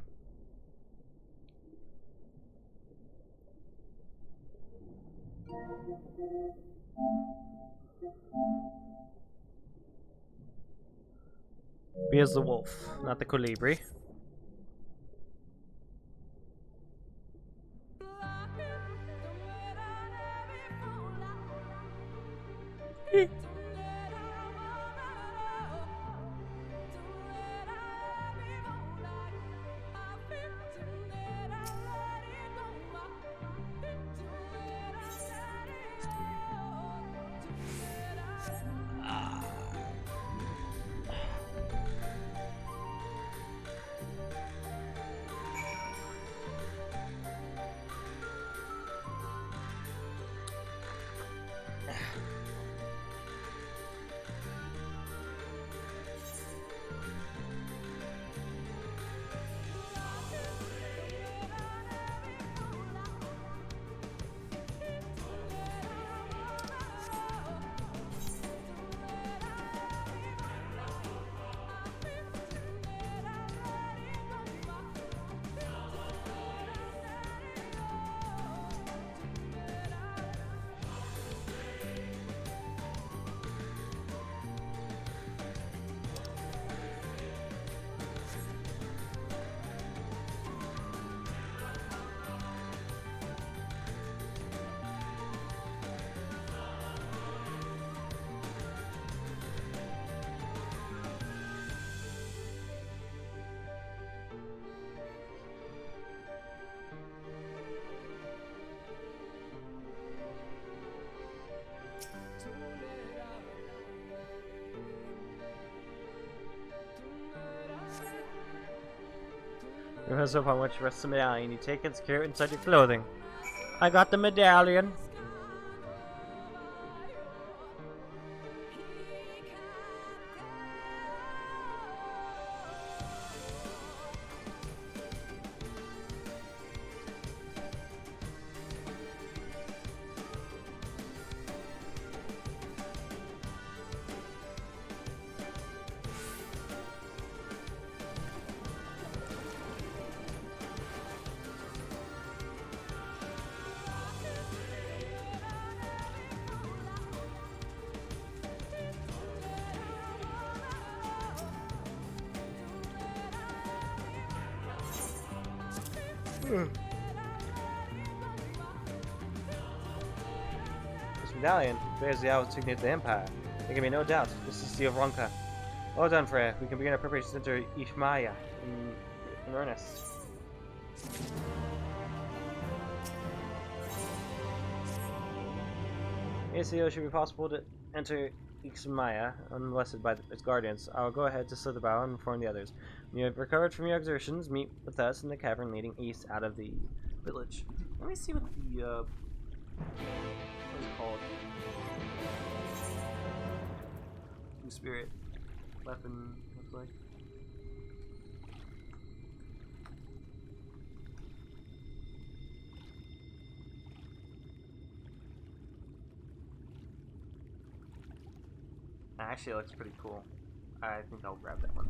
Here's the wolf, not the colibri. Depends upon which rest of the medallion you take and secure it inside your clothing. I got the medallion. This medallion bears the owl signet of the Empire. There can be no doubt this is the Urianger. Well done, Freya. We can begin our preparations to enter Ishmaya in earnest. Yes, it should be possible to enter Ishmaya unmolested by its guardians. I'll go ahead to Slitherbow and inform the others. When you have recovered from your exertions, meet with us in the cavern leading east out of the village. Let me see what the what is it called? New spirit weapon looks like. Actually, it looks pretty cool. I think I'll grab that one.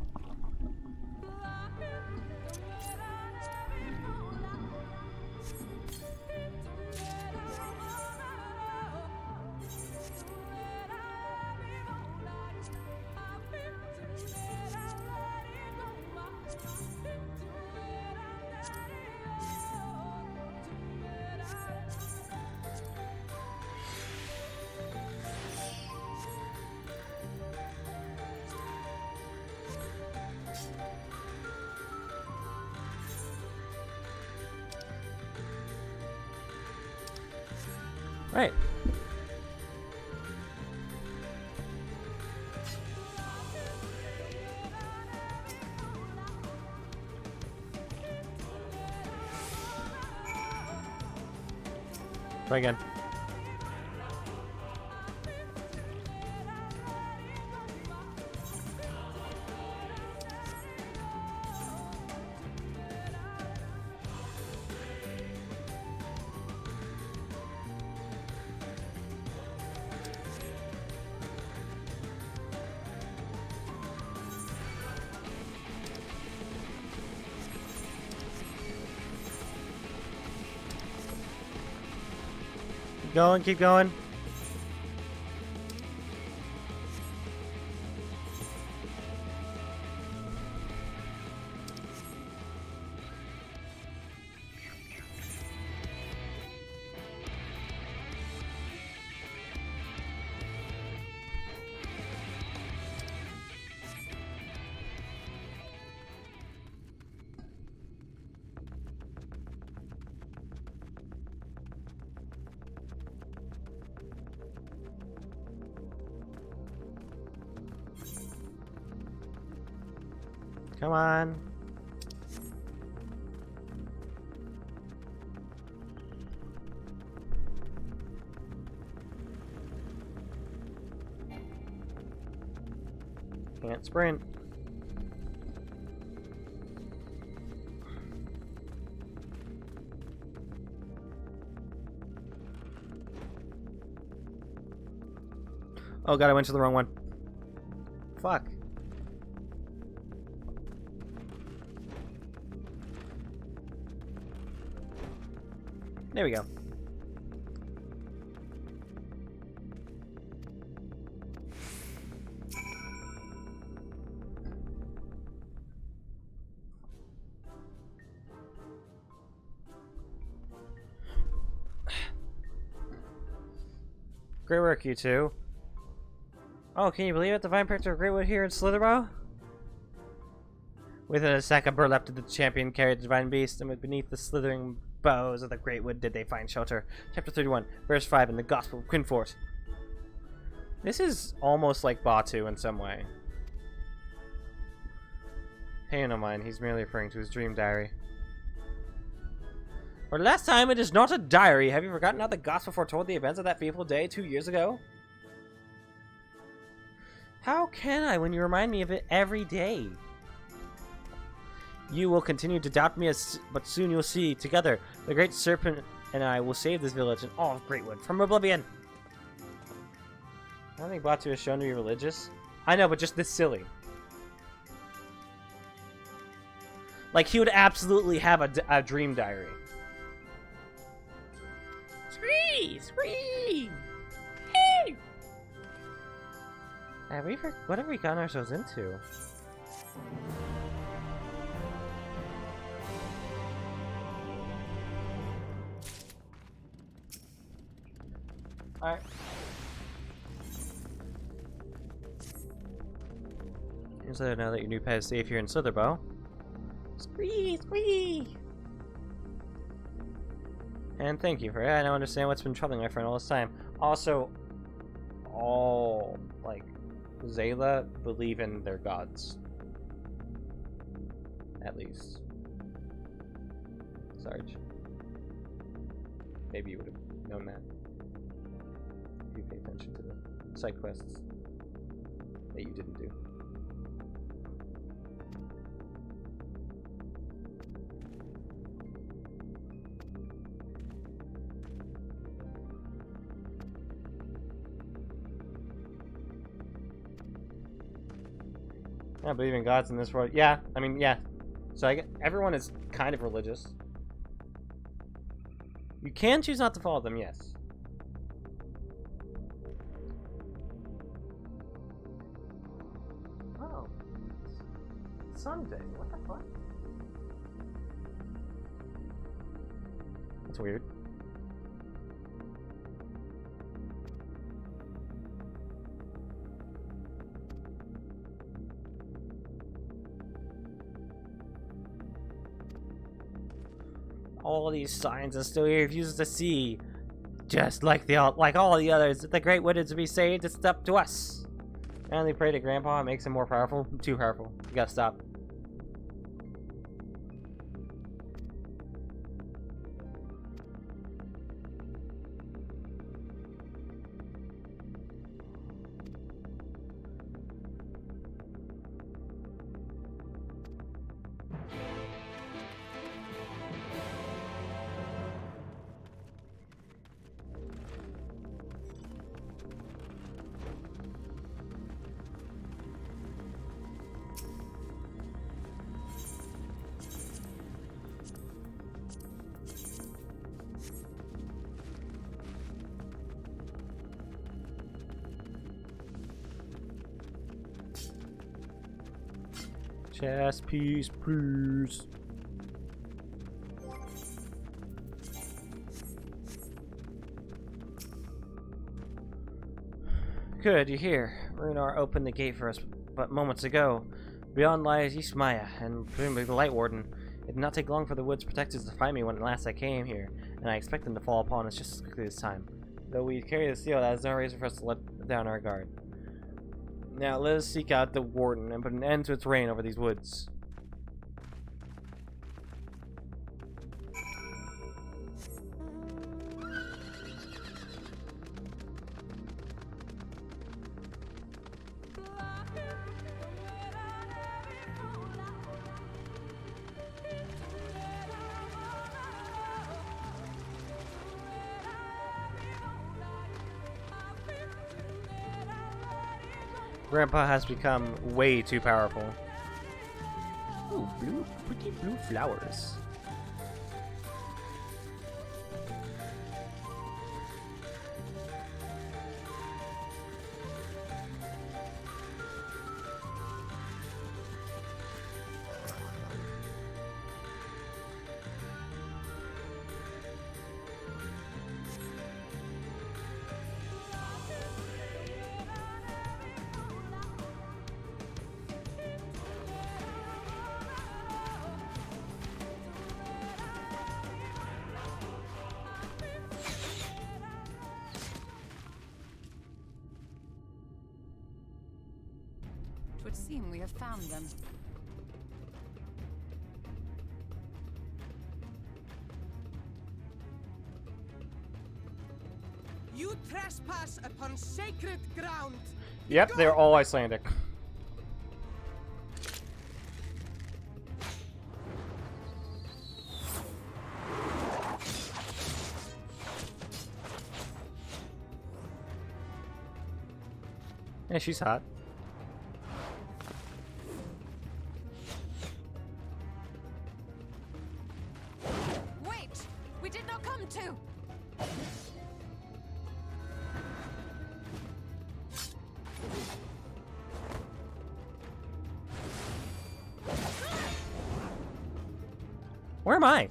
Right. Try again. Keep going, keep going. Come on. Can't sprint. Oh god, I went to the wrong one. Fuck. There we go. Great work, you two. Oh, can you believe it? The Divine Protector of Greatwood here in Slitherbow? Within a second, Burr leapt to the champion, carried the Divine Beast, and beneath the slithering boughs of the Greatwood did they find shelter. Chapter 31, verse 5 in the Gospel of Quinfort. This is almost like Batu in some way. Pay no mind, he's merely referring to his dream diary. For the last time, it is not a diary. Have you forgotten how the Gospel foretold the events of that fateful day 2 years ago? How can I when you remind me of it every day? You will continue to doubt me, but soon you'll see. Together, the Great Serpent and I will save this village and all of Greatwood from oblivion. I don't think Batu is shown to be religious. I know, but just this silly. Like, he would absolutely have a dream diary. Scream! What have we gotten ourselves into? Alright. Here's let know that your new pet is safe here in Slitherbow. Squee! And thank you for it. I now understand what's been troubling my friend all this time. Also, all, like, Zayla believe in their gods. At least. Sarge. Maybe you would have known that. If you pay attention to the side quests that you didn't do. I believe in gods in this world. Yeah, I mean, yeah. So everyone is kind of religious. You can choose not to follow them, yes. Oh. Sunday. What the fuck? That's weird. All these signs and still he refuses to see. Just like all the others, if the Great Wood is to be saved, it's up to us. And they pray to Grandpa, it makes him more powerful. Too powerful. You gotta stop. Chess piece, please. Good, you're here. Runar opened the gate for us but moments ago. Beyond lies Ishmaya, and presumably the Light Warden. It did not take long for the woods protectors to find me when last I came here, and I expect them to fall upon us just as quickly this time. Though we carry the seal, that is no reason for us to let down our guard. Now let us seek out the Warden and put an end to its reign over these woods. Grandpa has become way too powerful. Ooh, pretty blue flowers. It would seem we have found them. You trespass upon sacred ground. Yep, they're all Icelandic. Yeah, she's hot. Wait! We did not come to! Where am I?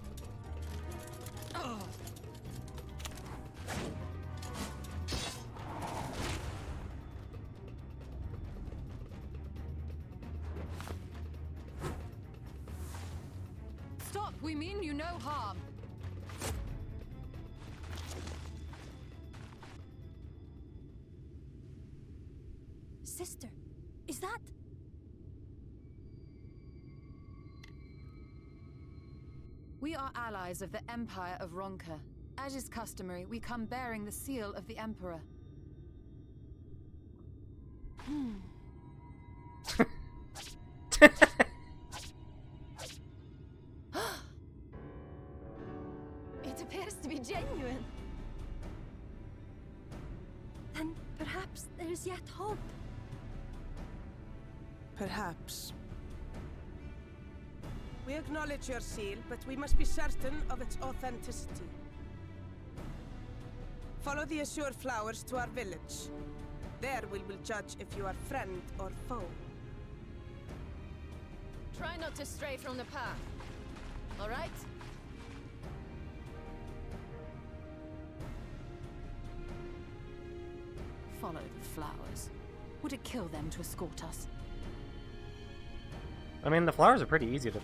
Stop! We mean you no harm. Sister, is that... We are allies of the Empire of Ronka. As is customary, we come bearing the seal of the Emperor. It appears to be genuine. Then perhaps there's yet hope. Perhaps. We acknowledge your seal, but we must be certain of its authenticity. Follow the azure flowers to our village. There we will judge if you are friend or foe. Try not to stray from the path. All right? Follow the flowers. Would it kill them to escort us? I mean, the flowers are pretty easy to...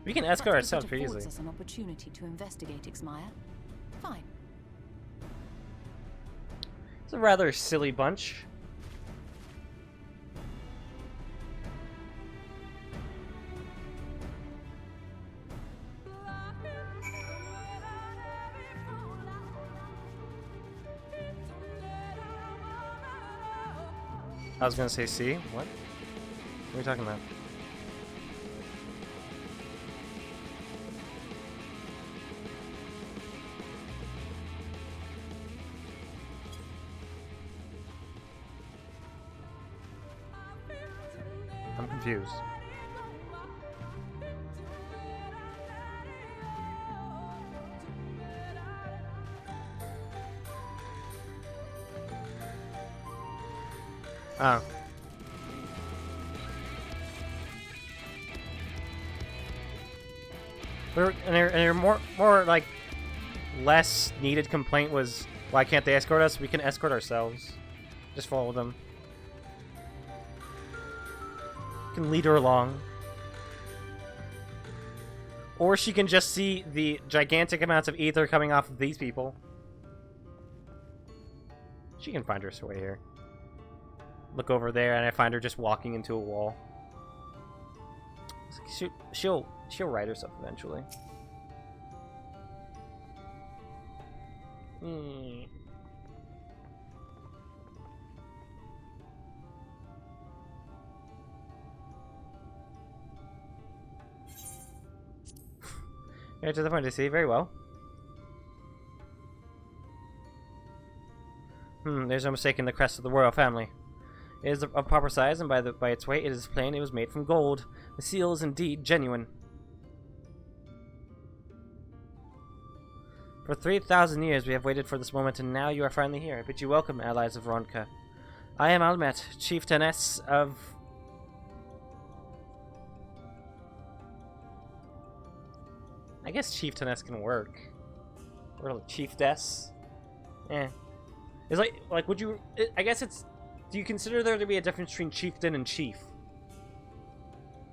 We can escort But ourselves if it pretty affords easily. us an opportunity to investigate Ixmaya, fine. It's a rather silly bunch. I was gonna say C? What? What are we talking about? I'm confused. Oh. And their more like less needed complaint was, why can't they escort us? We can escort ourselves. Just follow them. Can lead her along. Or she can just see the gigantic amounts of ether coming off of these people. She can find her way here. Look over there, and I find her just walking into a wall. She'll right herself eventually. You're to the point to see very well. There's no mistaking the crest of the royal family. It is of proper size, and by its weight, it is plain it was made from gold. The seal is indeed genuine. For 3,000 years we have waited for this moment, and now you are finally here. I bid you welcome, allies of Ronka. I am Almet, chieftainess of... I guess chieftainess can work. Or like chiefess. Eh. It's like, would you... I guess it's... Do you consider there to be a difference between chieftain and chief?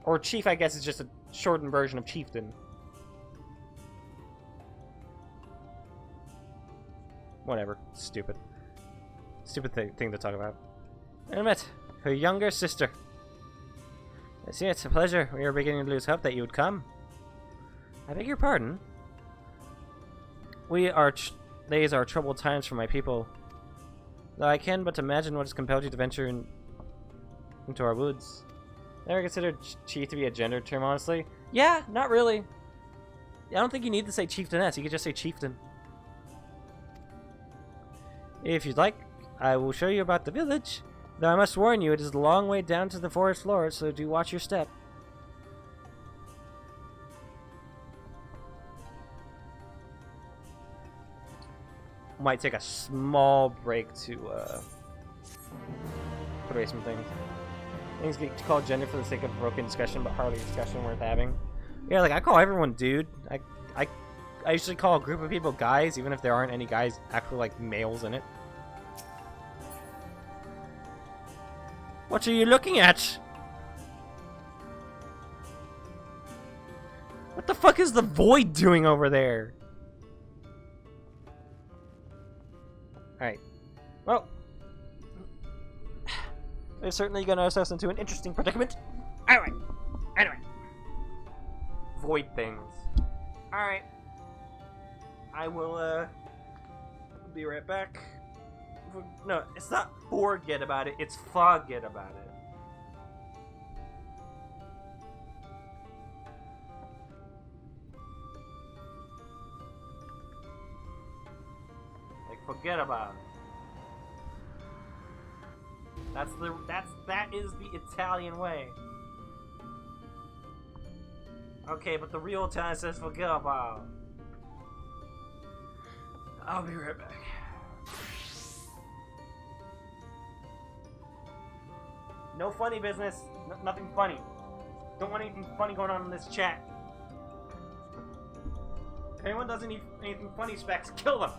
Or chief, I guess, is just a shortened version of chieftain. Whatever. Stupid. Stupid thing to talk about. I met her younger sister. I see, it's a pleasure. We are beginning to lose hope that you would come. I beg your pardon? These are troubled times for my people. Though I can but imagine what has compelled you to venture into our woods. Never considered chief to be a gender term, honestly. Yeah, not really. I don't think you need to say chieftainess. You could just say chieftain. If you'd like, I will show you about the village. Though I must warn you, it is a long way down to the forest floor, so do watch your step. Might take a small break to put away some things. Things get called gender for the sake of broken discussion, but hardly discussion worth having. Yeah, like I call everyone dude. I usually call a group of people guys, even if there aren't any guys actually like males in it. What are you looking at? What the fuck is the void doing over there? Alright. Well, they're certainly gonna assess into an interesting predicament. Anyway. Void things. Alright. I will, be right back. No, it's not forget about it, it's forget about it. Forget about it. That is the Italian way. Okay, but the real Italian says forget about it. I'll be right back. No funny business. Nothing funny. Don't want anything funny going on in this chat. If anyone does anything funny, Specs, kill them.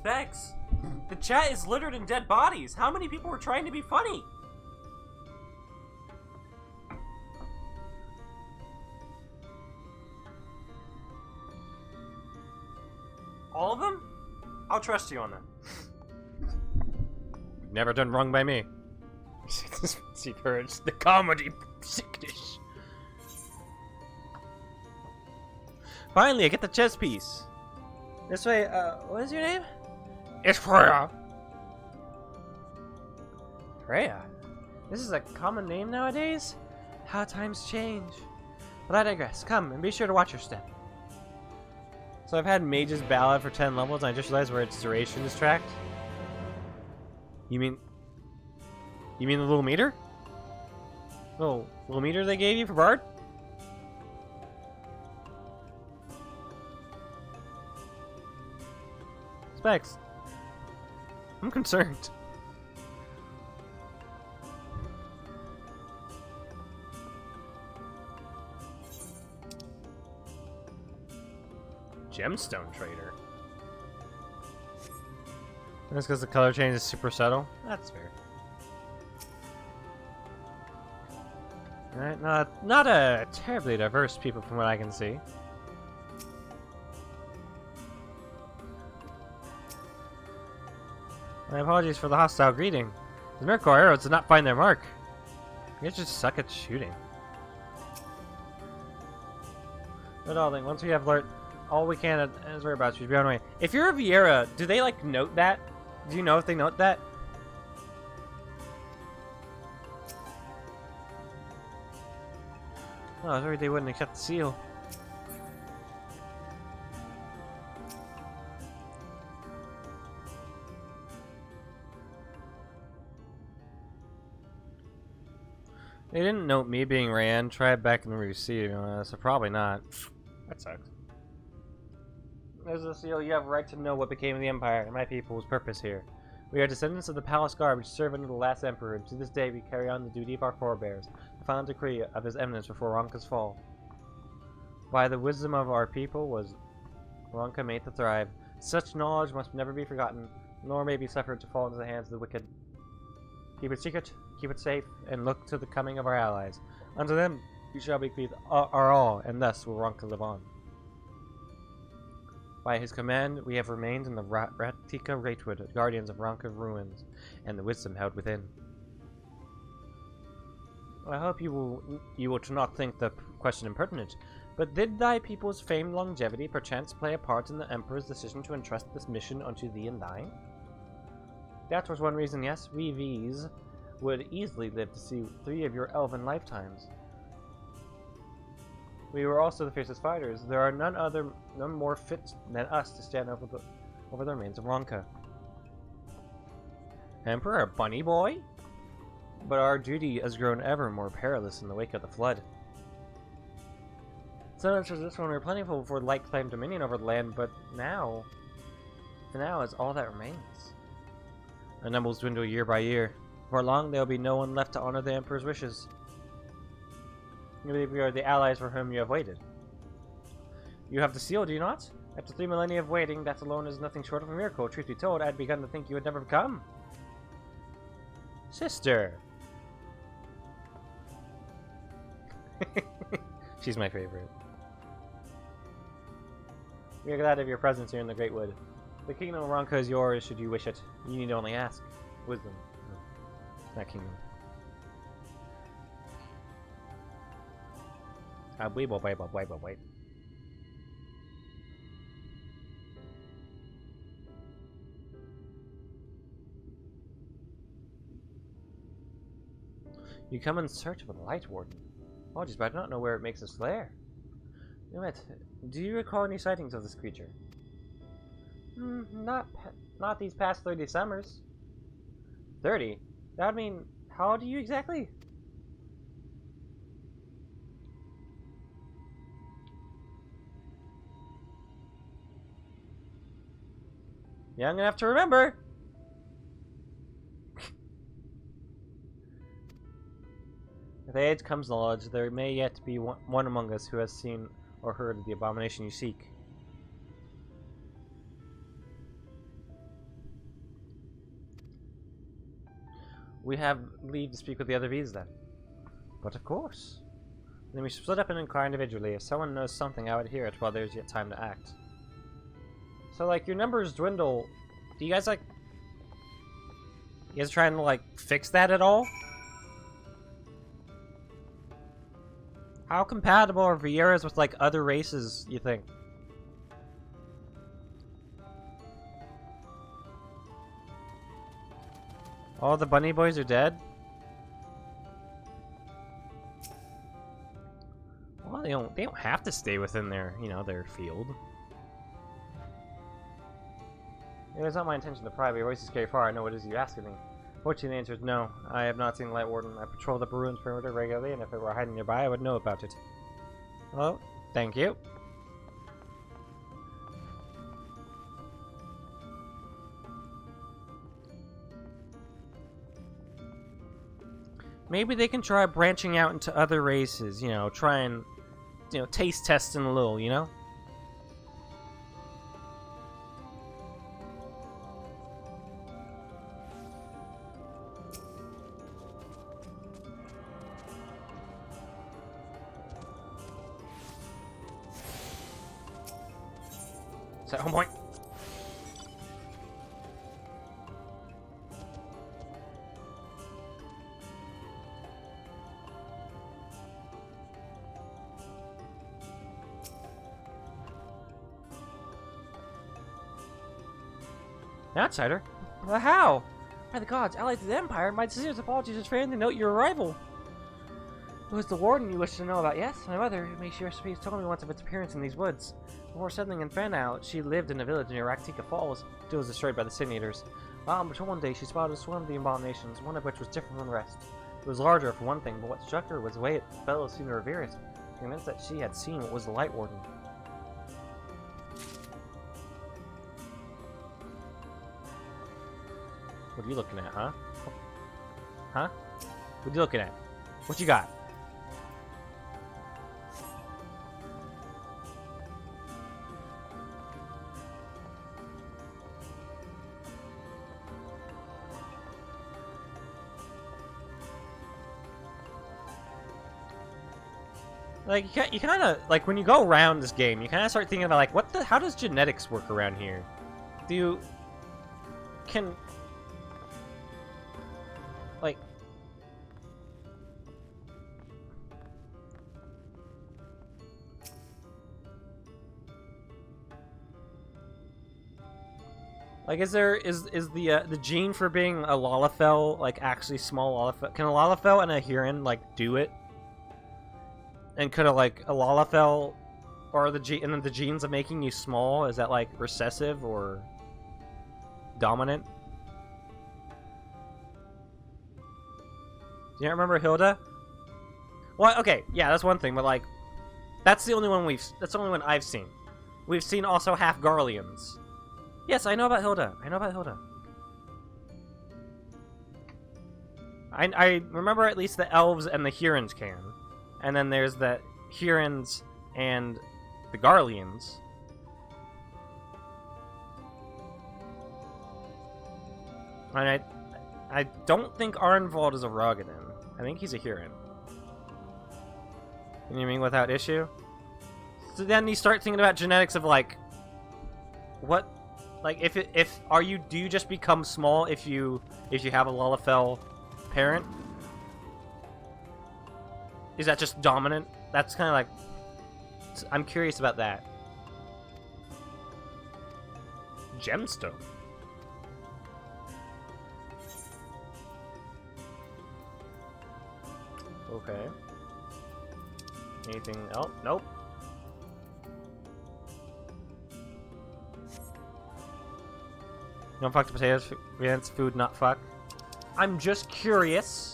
Specs, the chat is littered in dead bodies. How many people were trying to be funny? All of them? I'll trust you on that. Never done wrong by me. See courage, the comedy sickness. Finally, I get the chess piece. This way, what is your name? It's Freya. Freya? This is a common name nowadays? How times change. But I digress. Come, and be sure to watch your step. So I've had Mage's Ballad for 10 levels, and I just realized where its duration is tracked. You mean the little meter? Little meter they gave you for Bard? Specs. I'm concerned. Gemstone Trader. That's because the color change is super subtle. That's fair. Alright, not a terribly diverse people from what I can see. My apologies for the hostile greeting. The miracle arrows did not find their mark. You guys just suck at shooting. But darling, once we have learned all we can as whereabouts, we should be on our way. If you're a Vieira, do they like note that? Do you know if they note that? Oh, I was worried they wouldn't accept the seal. They didn't note me being Rand. Try it back in the receipt, so probably not. That sucks. There's a seal. You have a right to know what became of the Empire and my people's purpose here. We are descendants of the Palace Guard, which served under the last Emperor, and to this day we carry on the duty of our forebears, the final decree of his eminence before Ronka's fall. By the wisdom of our people was Ronka made to thrive. Such knowledge must never be forgotten, nor may be suffered to fall into the hands of the wicked. Keep it secret, keep it safe, and look to the coming of our allies. Unto them we shall bequeath our all, and thus will Ronka live on. By his command, we have remained in the Ratika Ratewood, guardians of Ronka ruins, and the wisdom held within. I hope you will not think the question impertinent, but did thy people's famed longevity perchance play a part in the Emperor's decision to entrust this mission unto thee and thine? That was one reason, yes, we V's would easily live to see 3 of your elven lifetimes. We were also the fiercest fighters. There are none more fit than us to stand over the remains of Ronka. Emperor, bunny boy? But our duty has grown ever more perilous in the wake of the flood. Sometimes as this one we were plentiful before light claimed dominion over the land, but now is all that remains. Our numbers dwindle year by year. Before long, there will be no one left to honor the Emperor's wishes. You believe we are the allies for whom you have waited. You have the seal, do you not? After 3 millennia of waiting, that alone is nothing short of a miracle. Truth be told, I had begun to think you would never come. Sister! She's my favorite. We are glad of your presence here in the Great Wood. The kingdom of Ronka is yours should you wish it. You need only ask. Wisdom. No, that kingdom. Wait. You come in search of a light warden. Apologies, but I do not know where it makes its lair. Do you recall any sightings of this creature? Not these past 30 summers. 30? That would mean, how old are you exactly? Young enough to remember. With age comes knowledge. There may yet be one among us who has seen or heard of the abomination you seek. We have leave to speak with the other V's then. But of course. Then we should split up and inquire individually. If someone knows something, I would hear it while there's yet time to act. So, like, your numbers dwindle. Do you guys, like... You guys trying to, like, fix that at all? How compatible are Vieras with, like, other races, you think? All the bunny boys are dead? Well, they don't have to stay within their, you know, their field. It was not my intention to pry, but your voice is very far. I know what it is you're asking me. Fortunately, the answer is no. I have not seen the Light Warden. I patrol the ruins perimeter regularly, and if it were hiding nearby, I would know about it. Well, thank you. Maybe they can try branching out into other races, you know, try and, you know, taste testing a little, you know? Is that home point? An outsider? But how? By the gods, allied to the Empire, my sincerest apologies is failing to note your arrival. It was the Warden you wish to know about, yes? My mother, may she rest in peace, told me once of its appearance in these woods. Before settling in Fanau, she lived in a village near Raktika Falls. It was destroyed by the Sin Eaters. While on patrol one day, she spotted a swarm of the abominations, one of which was different from the rest. It was larger, for one thing, but what struck her was the way its fellows seemed to revere it, convinced that she had seen what was the Light Warden. What are you looking at, huh? Huh? What are you looking at? What you got? Like, you kind of, like, when you go around this game, you kind of start thinking about, like, how does genetics work around here? Like... Like, is the gene for being a Lalafell, like, actually small Lalafell? Can a Lalafell and a Huron, like, do it? And could a Lalafell, or the genes of making you small, is that, like, recessive or dominant? Do you remember Hilda? Well, okay, yeah, that's one thing, but, like, that's the only one I've seen. We've seen also half Garleans. Yes, I know about Hilda. I remember at least the elves and the Hurons can. And then there's the Hurons and the Garleans. And I don't think Arnvald is a Rogadan. I think he's a Huron. You know what I mean? Without issue. So then you start thinking about genetics of, like, what, like, do you just become small if you have a Lalafell parent? Is that just dominant? That's kind of like... I'm curious about that. Gemstone. Okay. Anything else? Nope. Don't fuck the potatoes. It's food, not fuck. I'm just curious.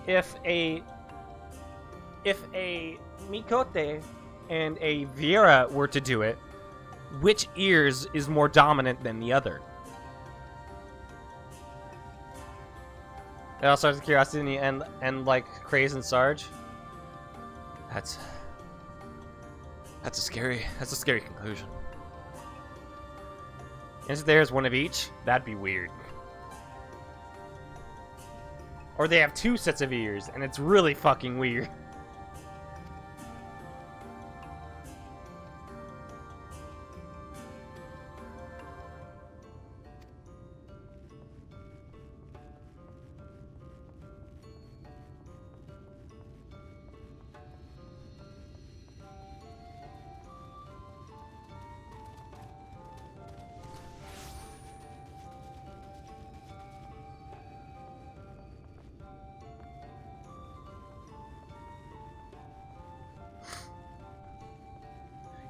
If a Mikote and a Viera were to do it, which ears is more dominant than the other? It all starts with curiosity and like Craze and Sarge. That's a scary conclusion. Isn't theirs one of each? That'd be weird. Or they have 2 sets of ears, and it's really fucking weird.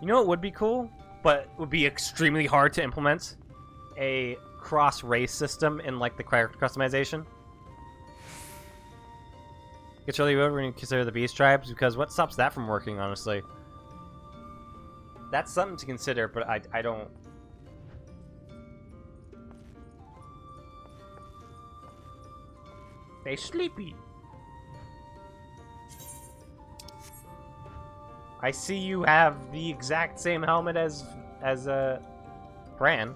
You know what would be cool, but would be extremely hard to implement? A cross-race system in, like, the character customization. It's really weird when you consider the beast tribes, because what stops that from working, honestly? That's something to consider, but I don't... They sleepy. I see you have the exact same helmet as Bran.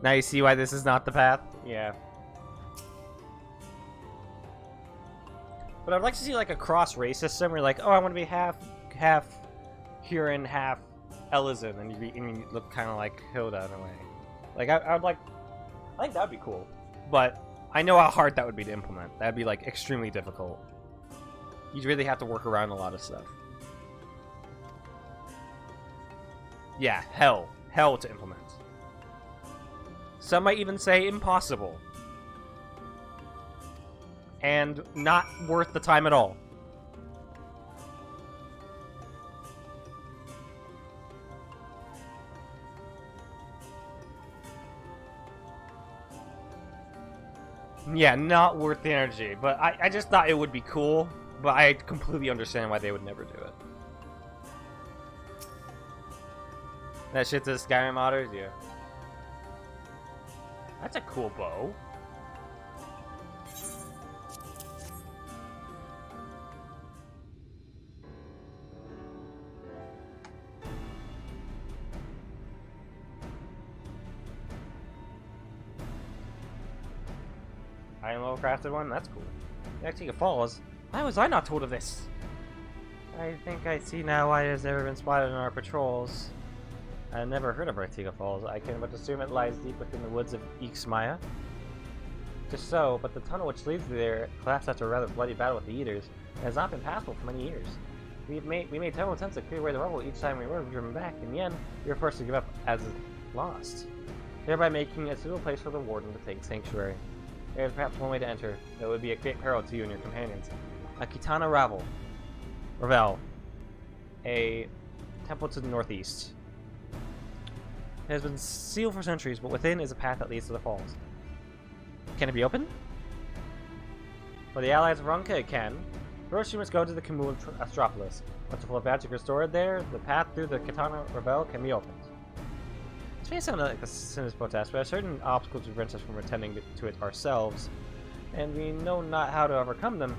Now you see why this is not the path? Yeah. But I'd like to see like a cross-race system where you're like, oh, I want to be half Huron, half Elysian, and you look kind of like Hilda in a way. Like, I think that would be cool. But I know how hard that would be to implement. That would be like extremely difficult. You'd really have to work around a lot of stuff. Yeah, hell to implement. Some might even say impossible. And not worth the time at all. Yeah, not worth the energy. But I just thought it would be cool. But I completely understand why they would never do it. That shit to Skyrim modders? Yeah. That's a cool bow. Iron level crafted one? That's cool. Antigua Falls? Why was I not told of this? I think I see now why it has never been spotted in our patrols. I've never heard of Antigua Falls. I can but assume it lies deep within the woods of Ixmaya. Just so, but the tunnel which leads there collapsed after a rather bloody battle with the Eaters, and has not been passable for many years. We made several attempts to clear away the rubble each time we were driven back. In the end, we were forced to give up as lost, thereby making a suitable place for the Warden to take sanctuary. There is perhaps one way to enter, though it would be a great peril to you and your companions. A Kitana Ravel, a temple to the northeast. It has been sealed for centuries, but within is a path that leads to the falls. Can it be opened? For the allies of Ronka, it can. First, you must go to the Kamul Astropolis. Once the full of magic restored there, the path through the Kitana Ravel can be opened. This may sound like a sinner's protest, but certain obstacles prevent us from attending to it ourselves, and we know not how to overcome them.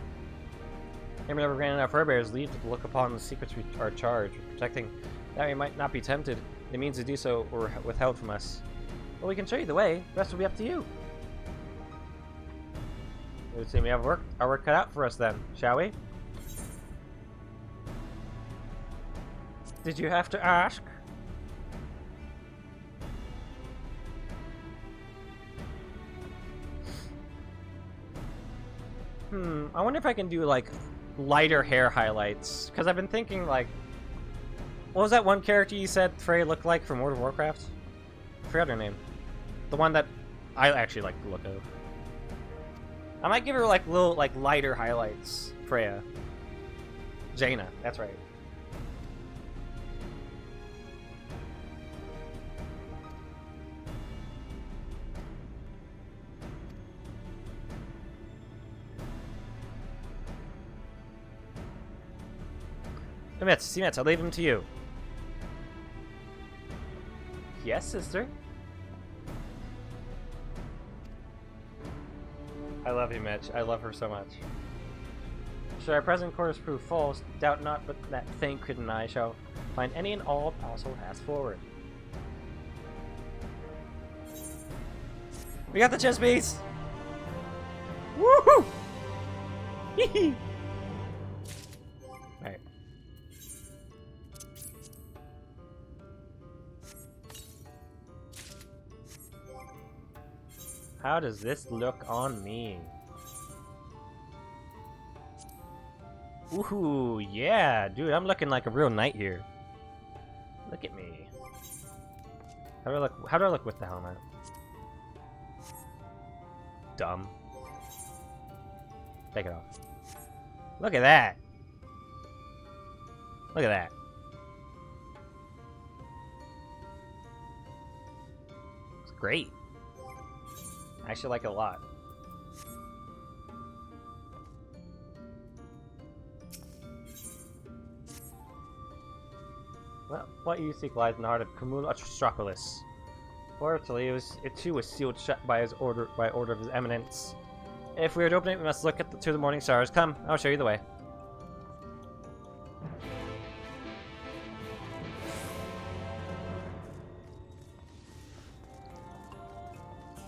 And we never granted our furbearers leave to look upon the secrets we are charged with protecting, that we might not be tempted. The means to do so were withheld from us. But we can show you the way. The rest will be up to you. It would seem we have our work cut out for us then, shall we? Did you have to ask? I wonder if I can do like lighter hair highlights, because I've been thinking like, what was that one character you said Frey looked like from World of Warcraft? I forgot her name. The one that I actually like the look of. I might give her like little like lighter highlights. Freya. Jaina, that's right. Simets, I'll leave him to you. Yes, sister? I love you, Mitch. I love her so much. Should our present course prove false, doubt not but that faint Hittin and I shall find any and all possible paths forward. We got the chess piece! Woohoo! Alright. How does this look on me? Woohoo! Yeah, dude, I'm looking like a real knight here. Look at me. How do I look? How do I look with the helmet? Dumb. Take it off. Look at that. Look at that. It's great. I actually like it a lot. Well, what you seek lies in the heart of Cumulotropolis. Fortunately, it too was sealed shut by order of His Eminence. If we are to open it, we must look at to the morning stars. Come, I'll show you the way.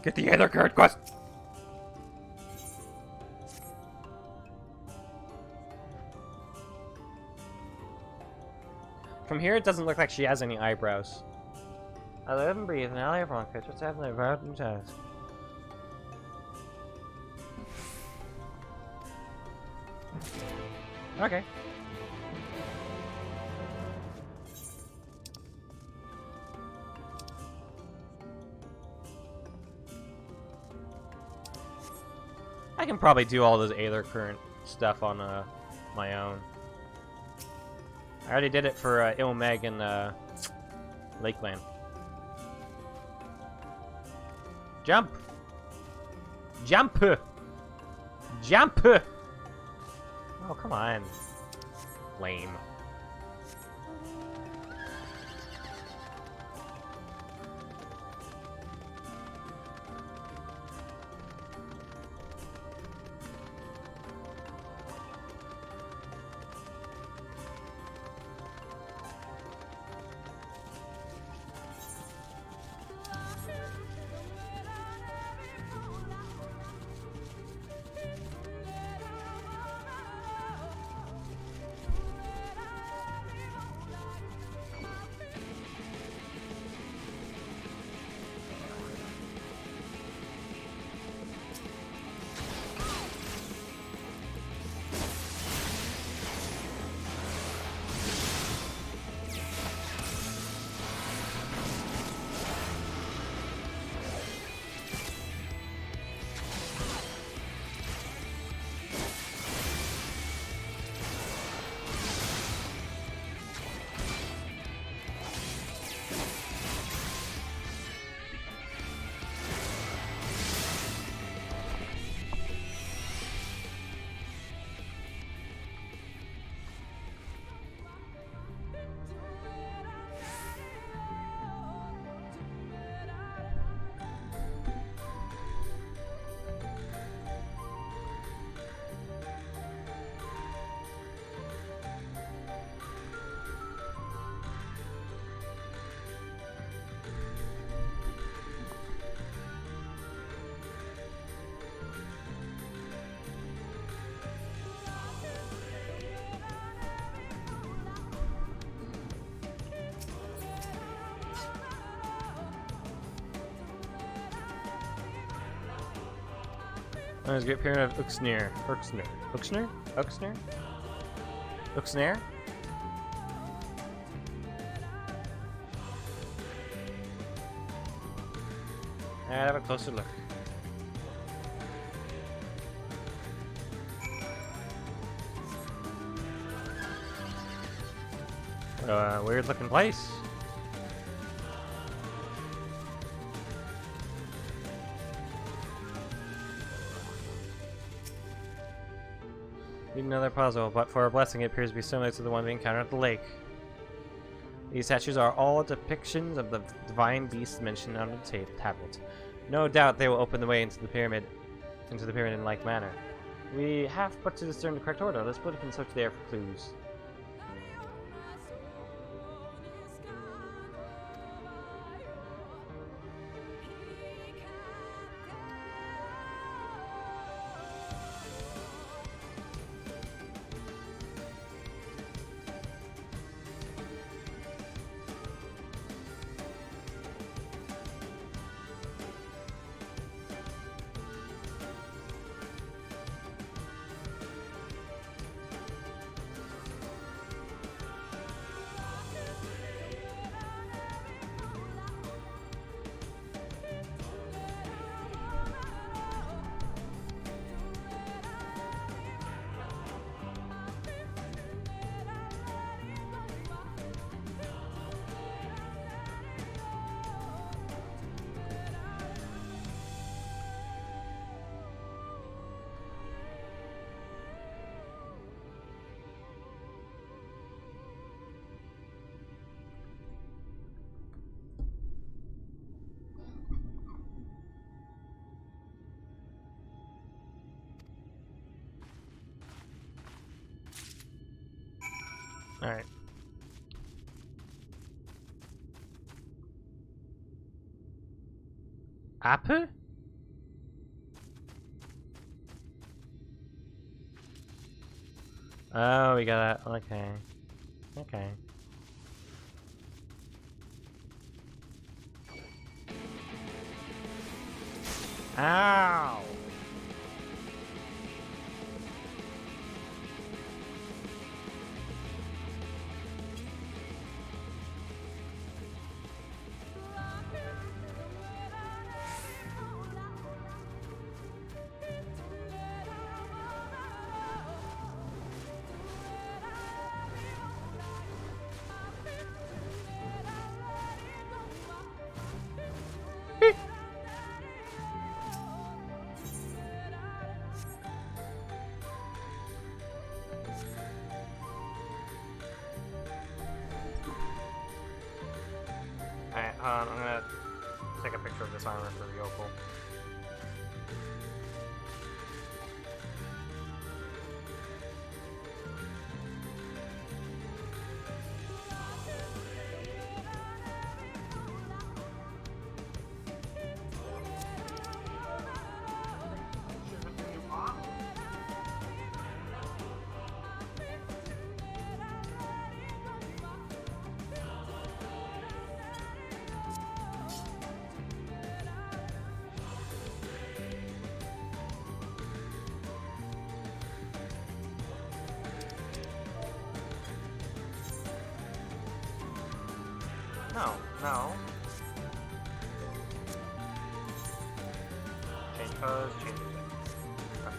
Get the other card quest. From here, it doesn't look like she has any eyebrows. I live and breathe, and now everyone could just have their vow and task. Okay. I can probably do all this Aether Current stuff on my own. I already did it for Ilmeg and Lakeland. Jump! Jump! Jump! Oh, come on. Lame. There's a great pyramid of Uxnir. Uxnir? Alright, have a closer look. Weird looking place. Need another puzzle, but for a blessing it appears to be similar to the one we encountered at the lake. These statues are all depictions of the divine beasts mentioned on the tablet. No doubt they will open the way into the pyramid in like manner. We have but to discern the correct order. Let's split up and search there for clues. Alright. Apple? Oh, we got that. Okay. Okay. Ow! Alright, I'm gonna take a picture of this armor for Yoko. No, no. Change pose, change music. Okay.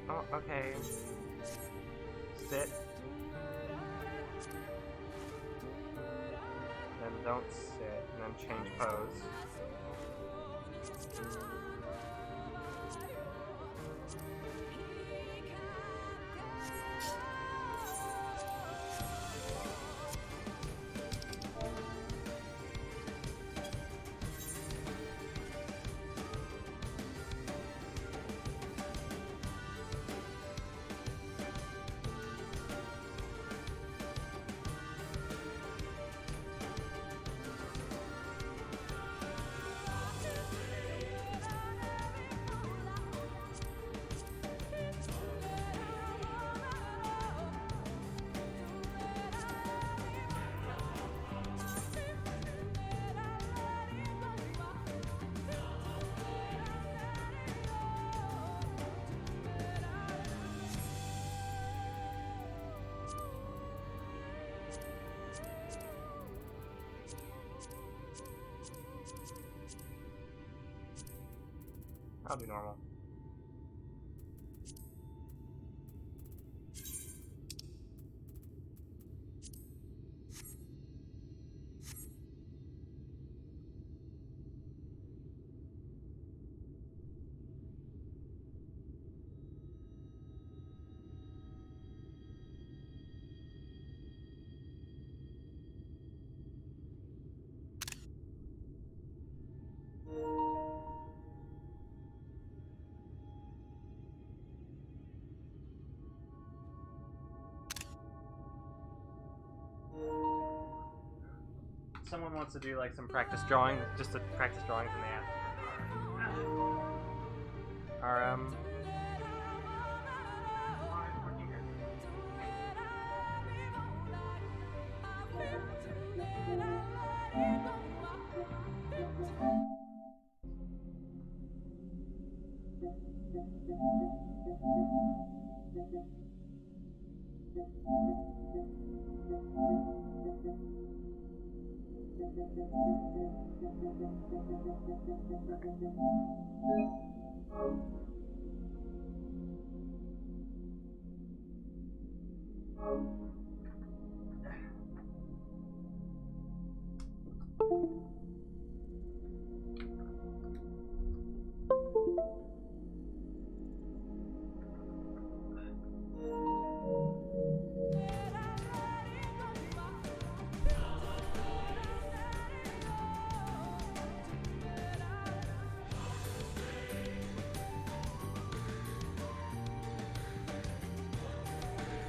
Oh, okay. Sit. Then don't sit, and then change pose. I'll do normal. Someone wants to do like some practice drawing, just to practice drawings in the app. RM.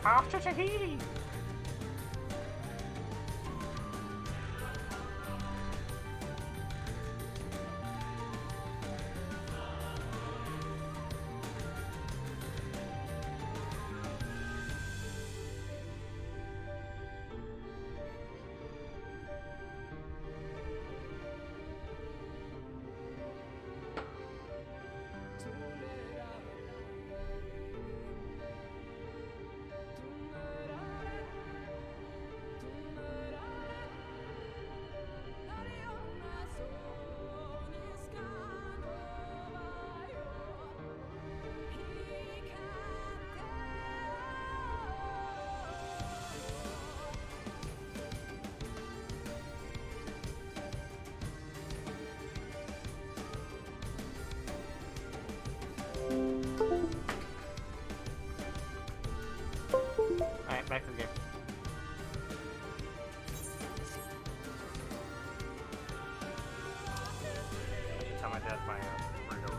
After Tahiti! Alright, back to the game. I should tell my dad my burrito.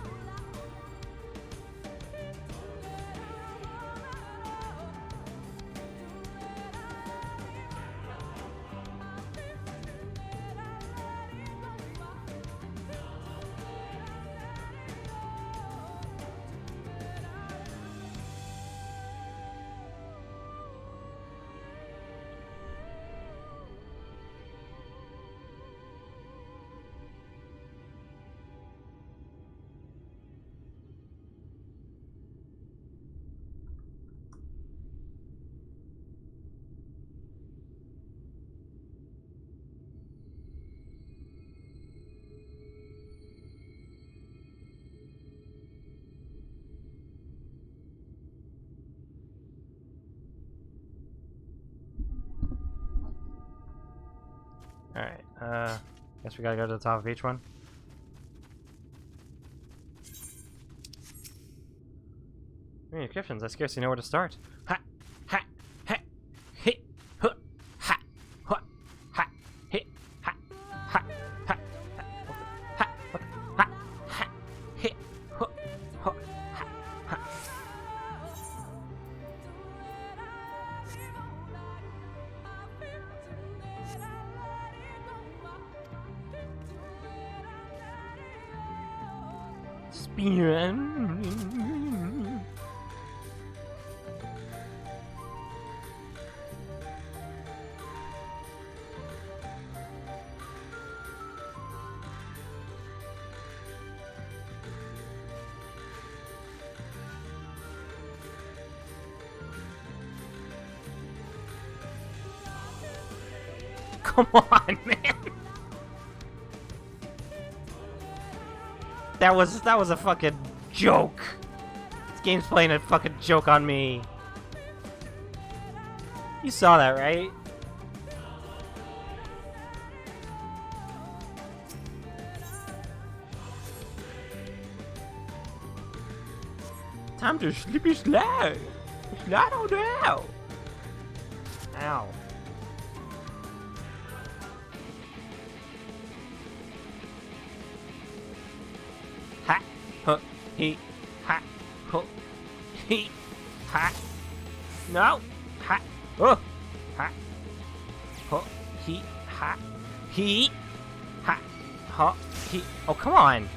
Alright, guess we gotta go to the top of each one. Descriptions, I scarcely know where to start. Ha! Ha! Ha! Hit! Huh! Ha! Huh! Ha! Hit! Ha! Ha! Ha! Ha! Ha! Ha! Hit! Huh! Huh! Ha! Ha! Spear. Come on, man. That was a fucking joke. This game's playing a fucking joke on me. You saw that, right? Time to slippy slide. Slide on down. Ow. Ha, huh, he, ha, huh, he, ha. No, ha, oh, ha, huh, he, ha, he, ha, huh, he. Oh, come on.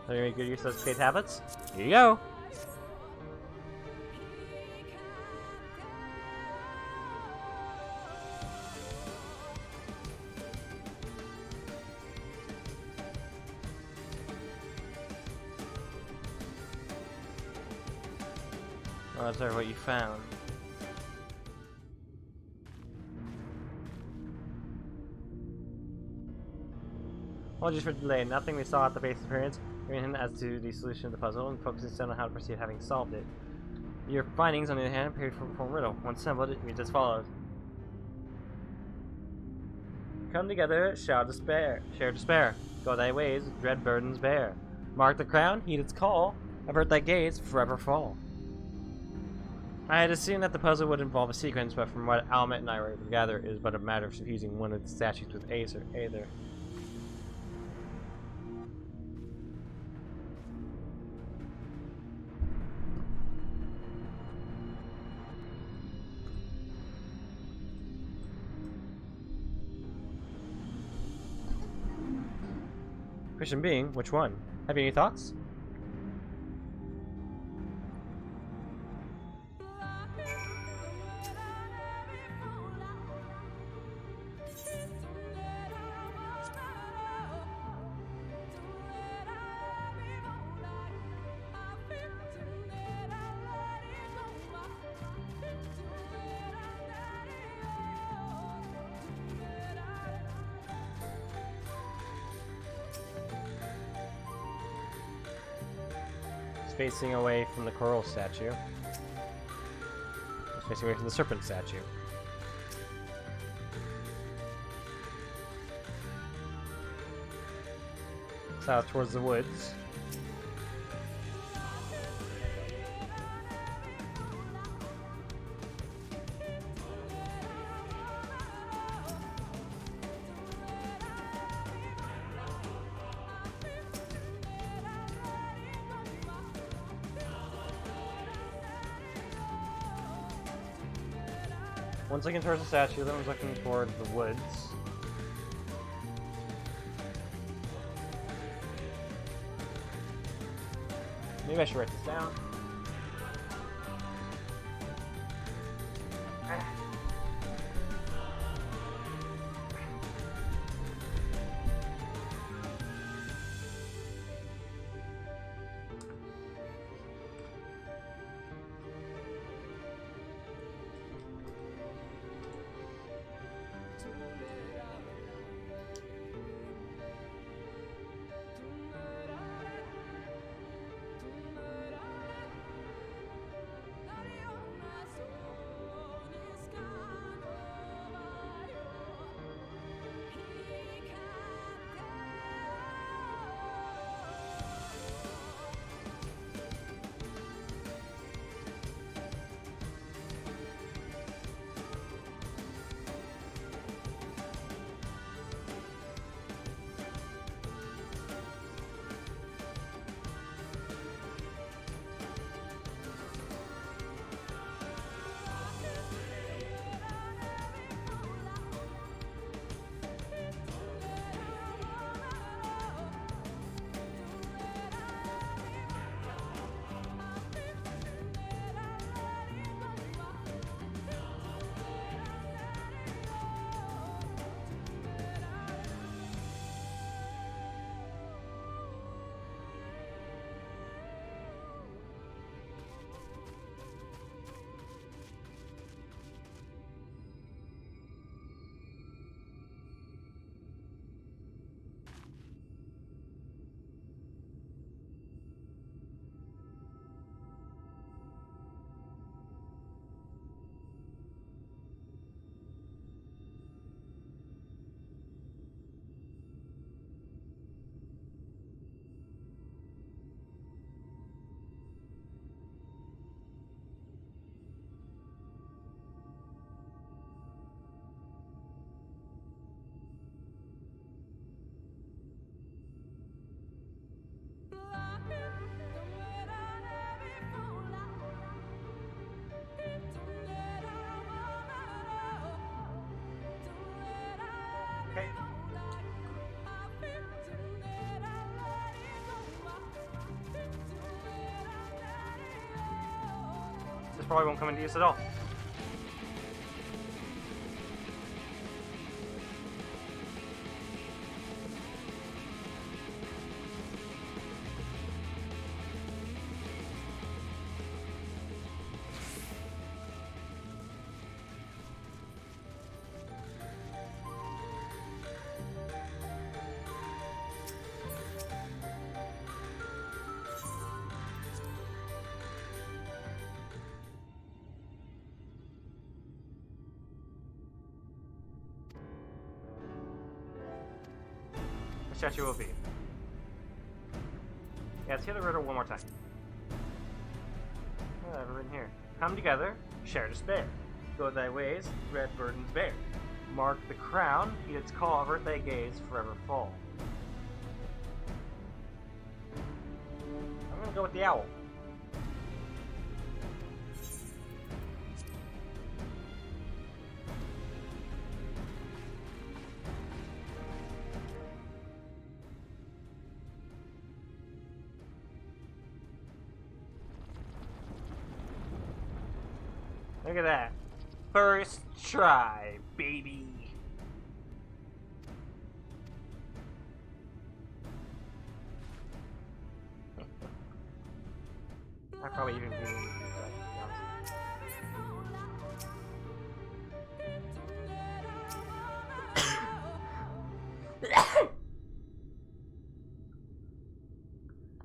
Are you make good use of those paid tablets? Here you go. Oh, is that what you found? Apologies for the delay. Nothing we saw at the base appearance, giving hint as to the solution of the puzzle, and focusing instead on how to proceed having solved it. Your findings, on the other hand, appeared from riddle. Once assembled, it reads as follows. Come together, share despair. Go thy ways, dread burdens bear. Mark the crown, heed its call. Avert thy gaze, forever fall. I had assumed that the puzzle would involve a sequence, but from what Almet and I were able to gather, it is but a matter of fusing one of the statues with Aether. Question being, which one? Have you any thoughts? Facing away from the coral statue. It's facing away from the serpent statue. South towards the woods. One's looking towards the statue, the other one's looking toward the woods. Maybe I should write this down. This probably won't come into use at all. statue will be. Yeah, let's hear the riddle one more time. What have I written here? Come together, share despair. Go thy ways, red burdens bear. Mark the crown, heed its call, avert thy gaze, forever fall. I'm gonna go with the owl. Look at that. First try, baby. I probably even didn't use that, to be honest.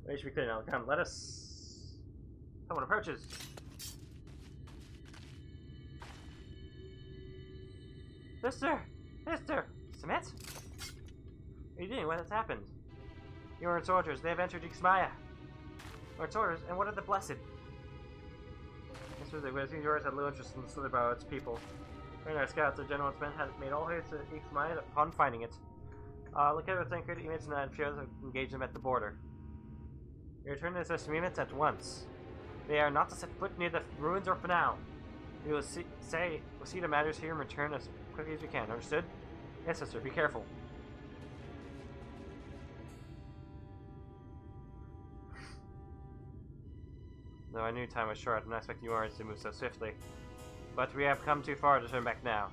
We should be clear now. Come, let us. Someone approaches. Sister! Sister! Smith? What are you doing? What has happened? You are soldiers. They have entered Ixmaya. Lord soldiers, and what of the blessed? Mr. The Wizarding Yours had little interest in the slither about its people. During our scouts, the general men had made all haste to Ixmaya upon finding it. Look at what's anchored units and fears to engage them at the border. We return to the units at once. They are not to set foot near the ruins or for now. We will see to matters here and return as quickly as we can. Understood? Yes, sister. Be careful. Though I knew time was short, I did not expect you ours to move so swiftly. But we have come too far to turn back now.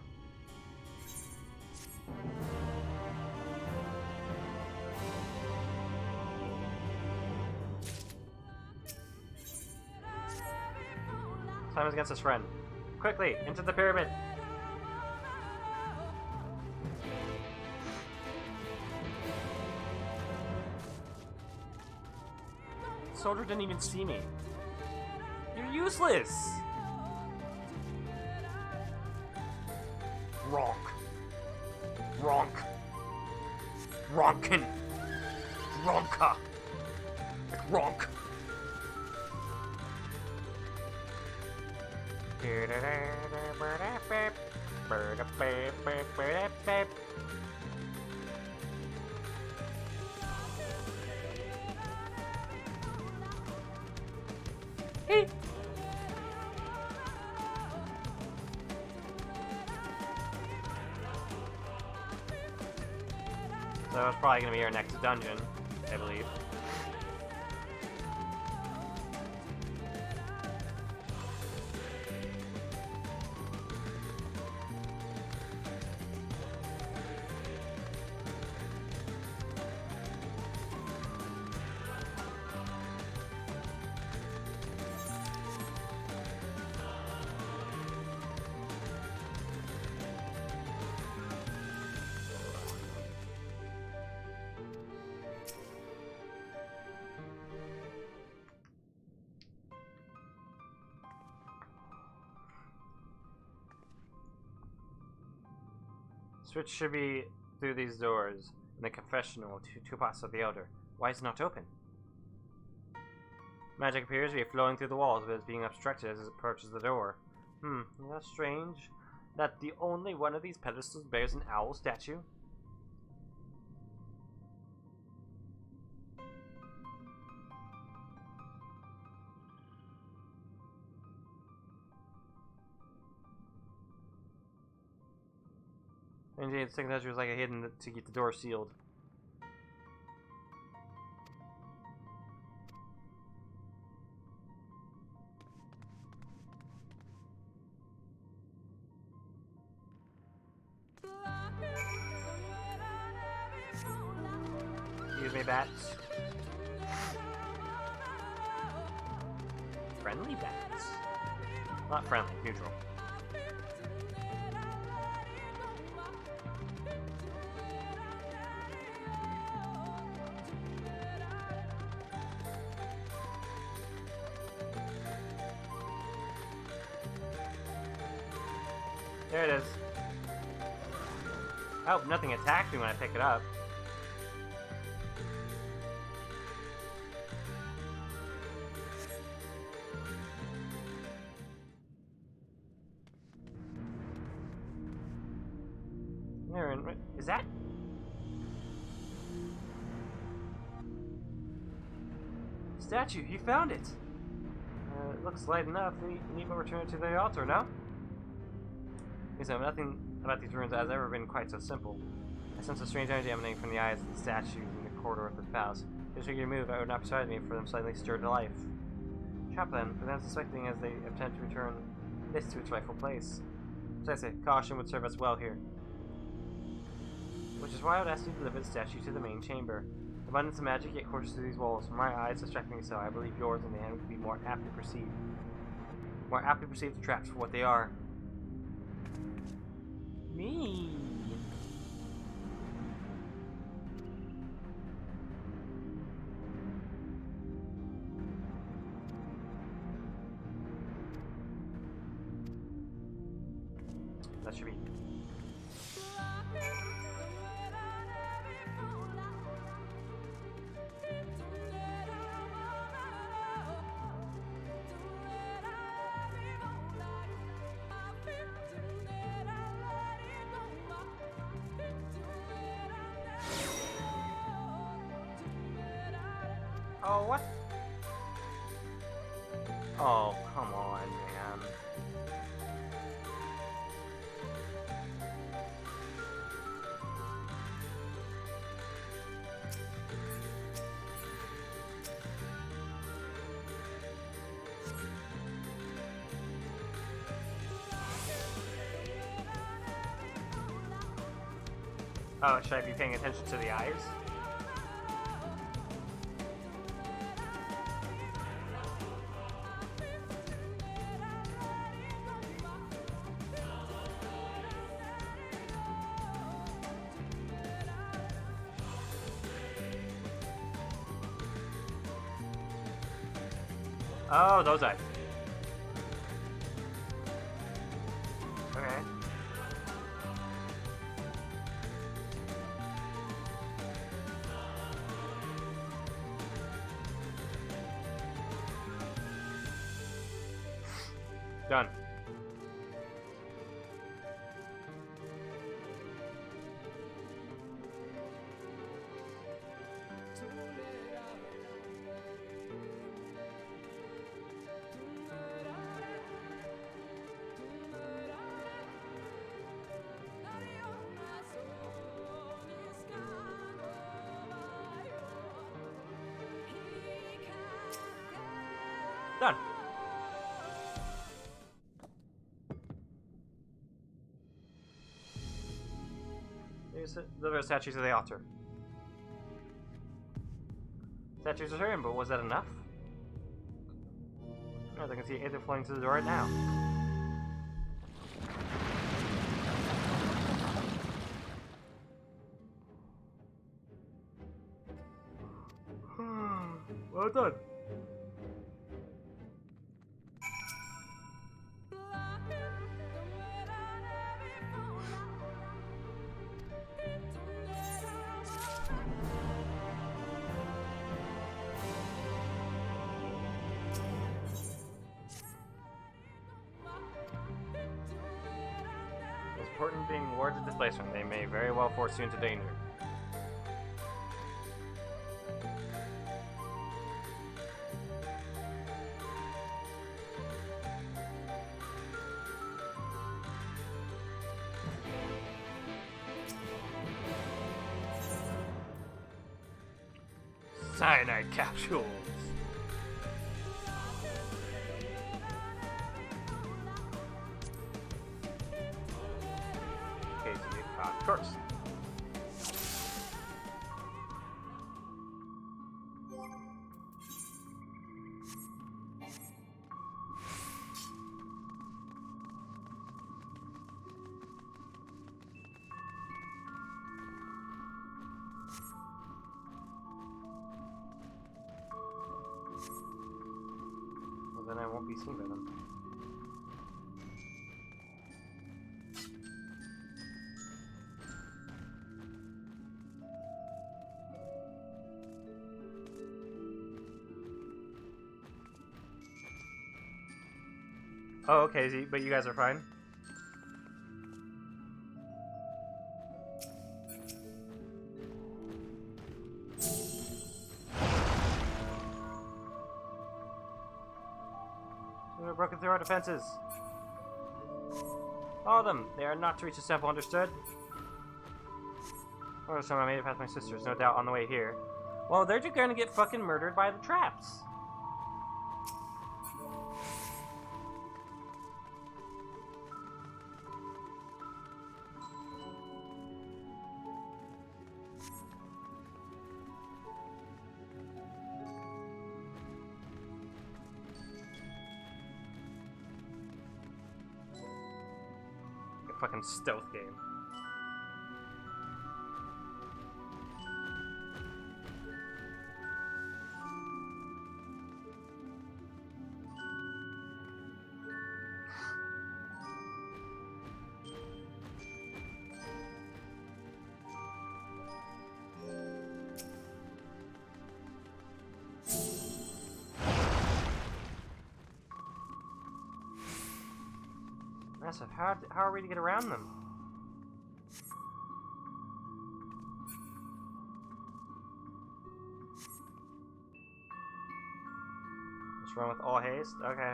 Time is against us, friend. Quickly, into the pyramid! The soldier didn't even see me. You're useless! Ronk. Ronk. Ronkin. Ronka. Ronk. Hey. So it's probably going to be our next dungeon, I believe. Switch should be through these doors in the confessional to two parts of the Elder. Why is it not open? Magic appears to be flowing through the walls, but is being obstructed as it approaches the door. That's strange. That the only one of these pedestals bears an owl statue? Indeed, the second statue was like a hidden to keep the door sealed. Excuse me, bats. Friendly bats. Not friendly, neutral. There it is. Oh, nothing attacked me when I pick it up. Is that... statue, he found it! It looks light enough. We need to return it to the altar, no? Listen, nothing about these ruins has ever been quite so simple. I sense a strange energy emanating from the eyes of the statues in the corridor of this palace. If they figure move, I would not persuade me for them suddenly stirred to life. Trap then, for them suspecting as they attempt to return this to its rightful place. As I say, caution would serve us well here. Which is why I would ask you to deliver the statue to the main chamber. The abundance of magic yet courses through these walls. From my eyes, distractingly so, I believe yours in the end would be more aptly perceived. More aptly perceive the traps for what they are. Me. That should be. Oh, what? Oh, come on, man. Oh, should I be paying attention to the eyes? Oh, those eyes. Okay. Done. Done. Deliver statues to the altar. Statues are certain, but was that enough? As I can see Aether flowing to the door right now. Well done. It's important being wards of displacement. They may very well force you into danger. Cyanide capsules. Okay, so of course. Then I won't be seen by them. Oh, okay, but you guys are fine? have broken through our defenses. All of them. They are not to reach the temple, understood? Oh, so I made it past my sisters, no doubt, on the way here. Well, they're just gonna get fucking murdered by the traps. A fucking stealth game. Massive, how are we to get around them? Just run with all haste? Okay.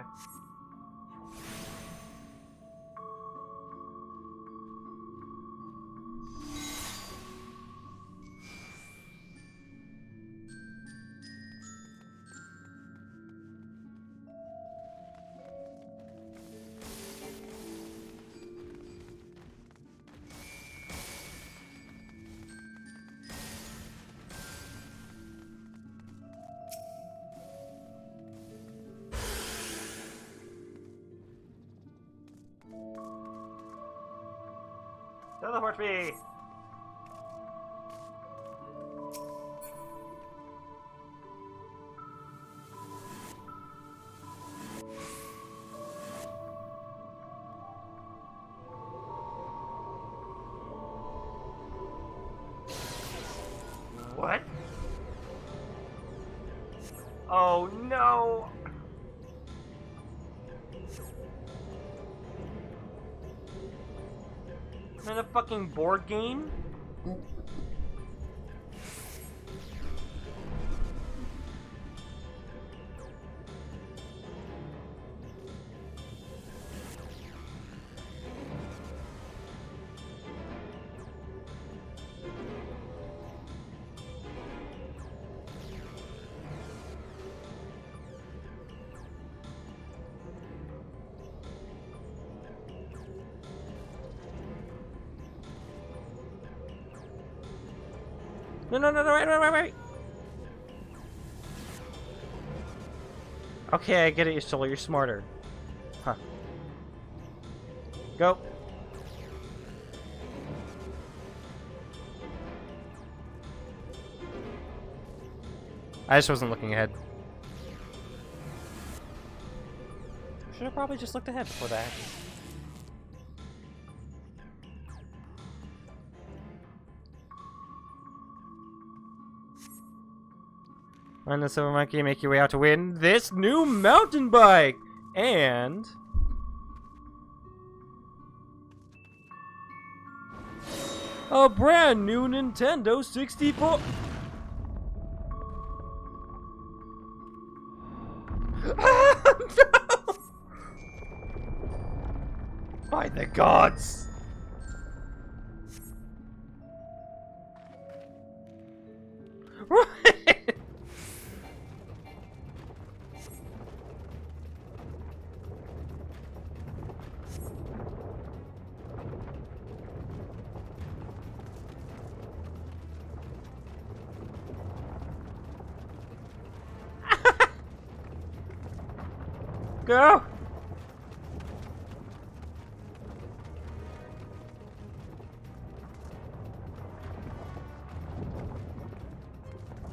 Teleport me! What? Oh no! I'm in a fucking board game? No, wait. Okay, I get it, you're smarter. Huh. Go. I just wasn't looking ahead. Should have probably just looked ahead before that happened. On the Silver Monkey, make your way out to win this new mountain bike! And... a brand new Nintendo 64... No! By the gods! Go!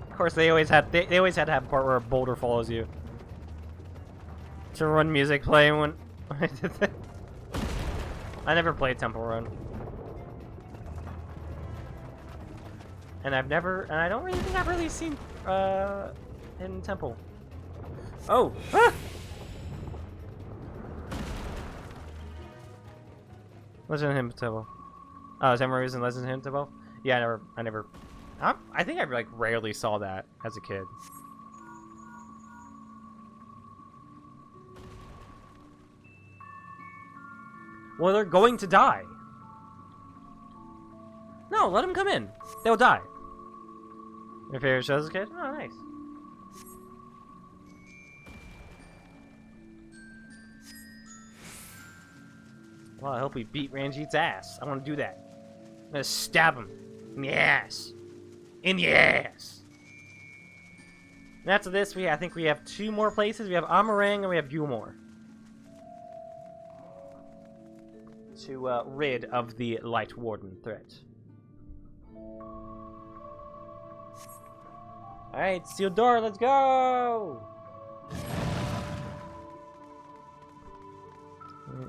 Of course, they always had to have a part where a boulder follows you. To run music playing when I did that. I never played Temple Run. And I don't really think I've really seen Hidden Temple. Oh! Ah! Legend of Hidden Temple. Oh, is that more reason Legend of Hidden Temple? Yeah, I think I like rarely saw that as a kid. Well, they're going to die. No, let them come in. They'll die. Your favorite show as a kid? Oh, nice. Well, I hope we beat Ranjit's ass. I want to do that. I'm gonna stab him in the ass. In the ass. And after this, I think we have 2 more places. We have Amarang and we have Gulmore. To rid of the Light Warden threat. Alright, sealed door, let's go!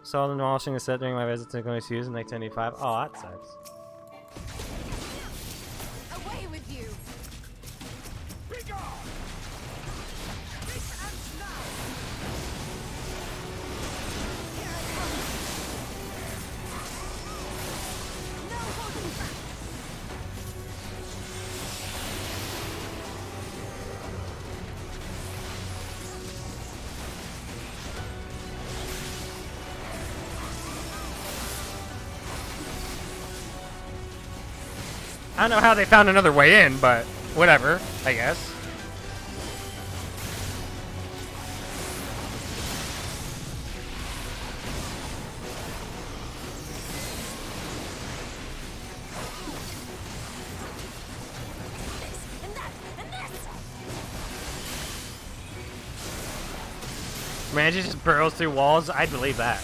Saw them washing the set during my visit to Gomez Hughes in 1985. Oh, that sucks. Away with you! Be gone! This ends now! Here I come! No holding back! I don't know how they found another way in, but whatever, I guess. Man, she just burrows through walls. I'd believe that.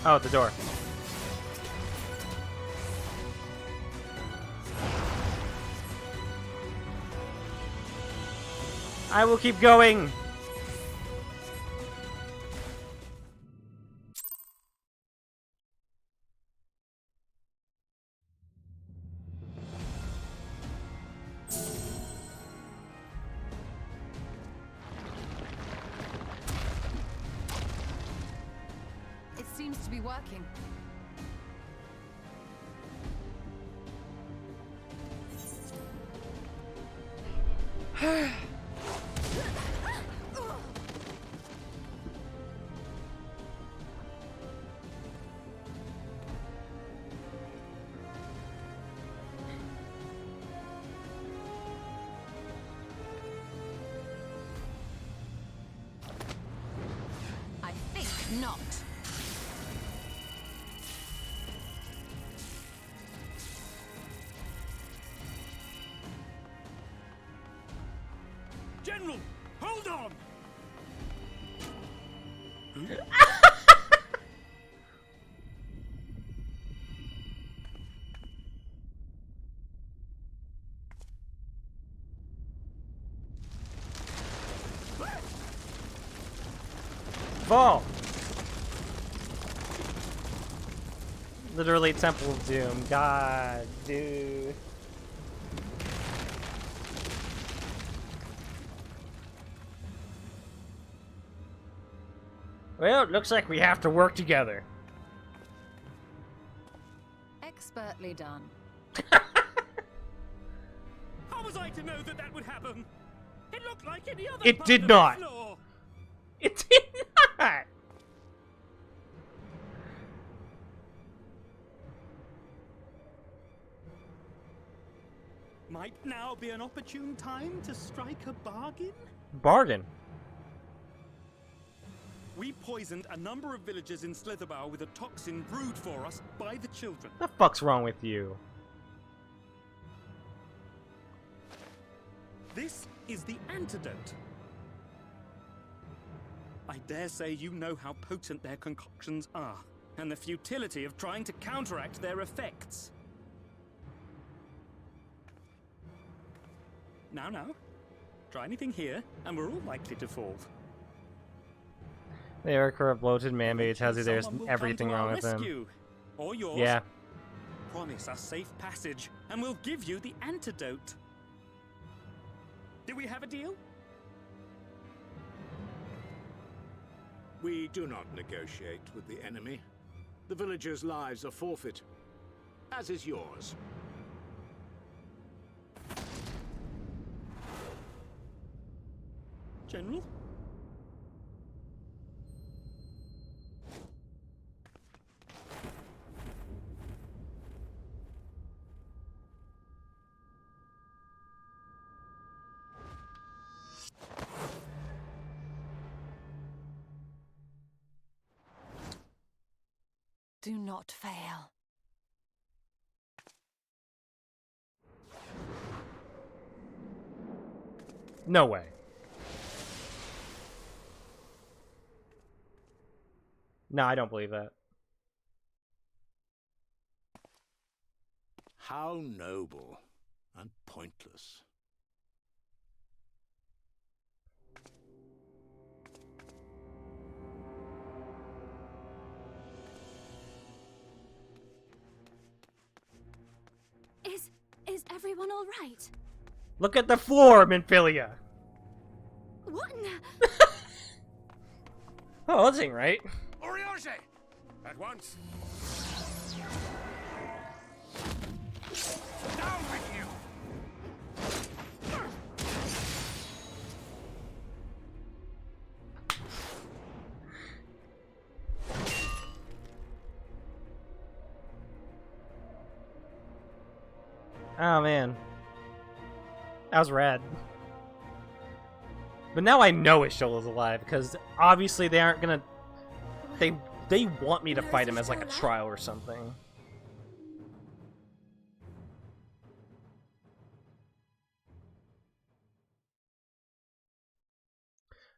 Oh, at the door. I will keep going. It seems to be working. I think not. General, hold on! Fall! Literally Temple of Doom. God, dude. Well, it looks like we have to work together. Expertly done. How was I to know that that would happen? It looked like any other It part did of not. the floor. It did not! Might now be an opportune time to strike a bargain? Bargain. We poisoned a number of villagers in Slitherbough with a toxin brewed for us by the children. The fuck's wrong with you? This is the antidote. I dare say you know how potent their concoctions are, and the futility of trying to counteract their effects. Now, try anything here, and we're all likely to fall. The Erica bloated man-made tells you there's everything wrong with him. Or yours. Yeah. Promise us safe passage, and we'll give you the antidote. Do we have a deal? We do not negotiate with the enemy. The villagers' lives are forfeit, as is yours. General? Do not fail. No way. No, I don't believe that. How noble and pointless. Is everyone all right? Look at the floor, Minfilia. What in the... Oh, that ain't right. Urianger! At once. Down with you! Oh man, that was rad. But now I know Ishtola's alive because obviously they aren't gonna. They want me to fight him as like a trial or something.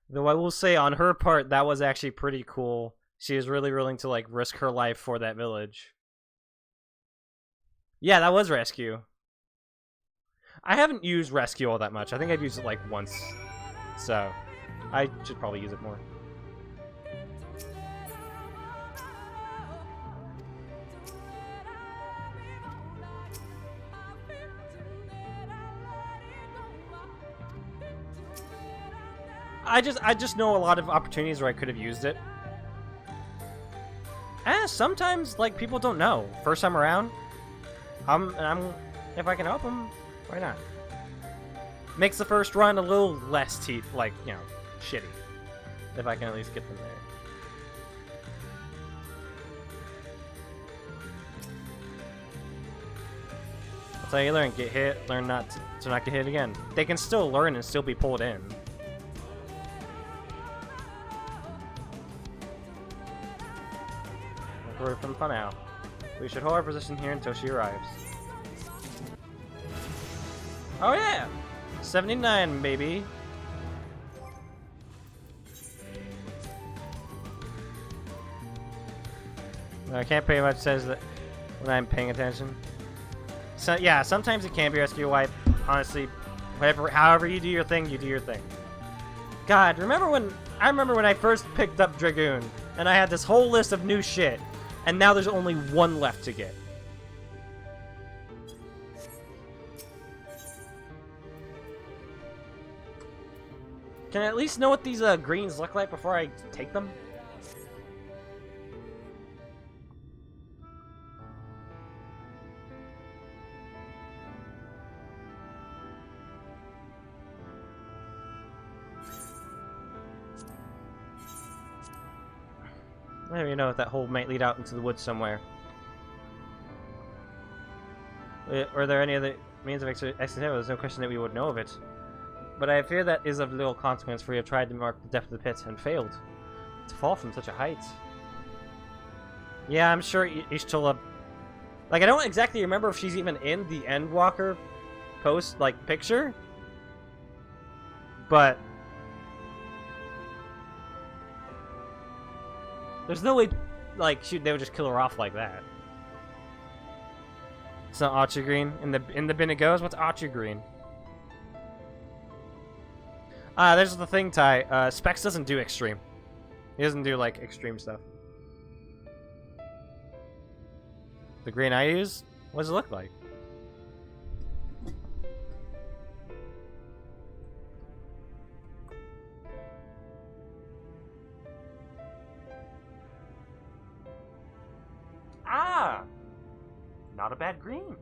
Though I will say on her part that was actually pretty cool. She was really willing to like risk her life for that village. Yeah, that was rescue. I haven't used rescue all that much. I think I've used it like once. So, I should probably use it more. I just know a lot of opportunities where I could have used it. Sometimes like people don't know. First time around, if I can help them, why not? Makes the first run a little less shitty. If I can at least get them there. That's how you learn. Get hit, learn not to not get hit again. They can still learn and still be pulled in. We're from fun out. We should hold our position here until she arrives. Oh yeah! 79, baby! I can't pretty much says that when I'm paying attention. So yeah, sometimes it can be rescue wipe. Honestly, however you do your thing, you do your thing. God, I remember when I first picked up Dragoon, and I had this whole list of new shit, and now there's only one left to get. Can I at least know what these greens look like before I take them? I don't even know if that hole might lead out into the woods somewhere. Are there any other means of exiting? There's no question that we would know of it. But I fear that is of little consequence, for we have tried to mark the depth of the pit and failed. To fall from such a height. Yeah, I'm sure Ishtola... Like, I don't exactly remember if she's even in the Endwalker post, like, picture. But... there's no way, like, they would just kill her off like that. It's not Archer Green. In the bin it goes. What's Archer Green? Ah, there's the thing, Ty. Specs doesn't do extreme. He doesn't do, like, extreme stuff. The green I use? What does it look like? Ah! Not a bad green.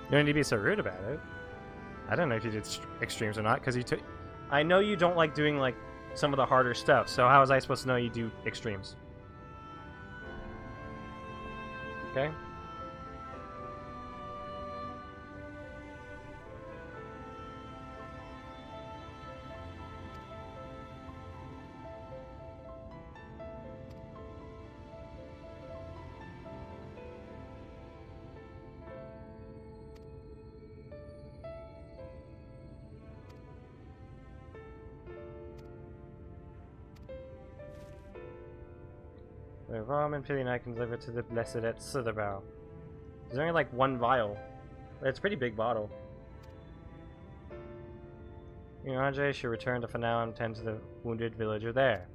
You don't need to be so rude about it. I don't know if you did extremes or not, because you took... I know you don't like doing, like, some of the harder stuff, so how was I supposed to know you do extremes? Okay? The ramen filling I can deliver to the blessed at Sutherbow. There's only like one vial. But it's a pretty big bottle. Urianger should return to Fanao and tend to the wounded villager there.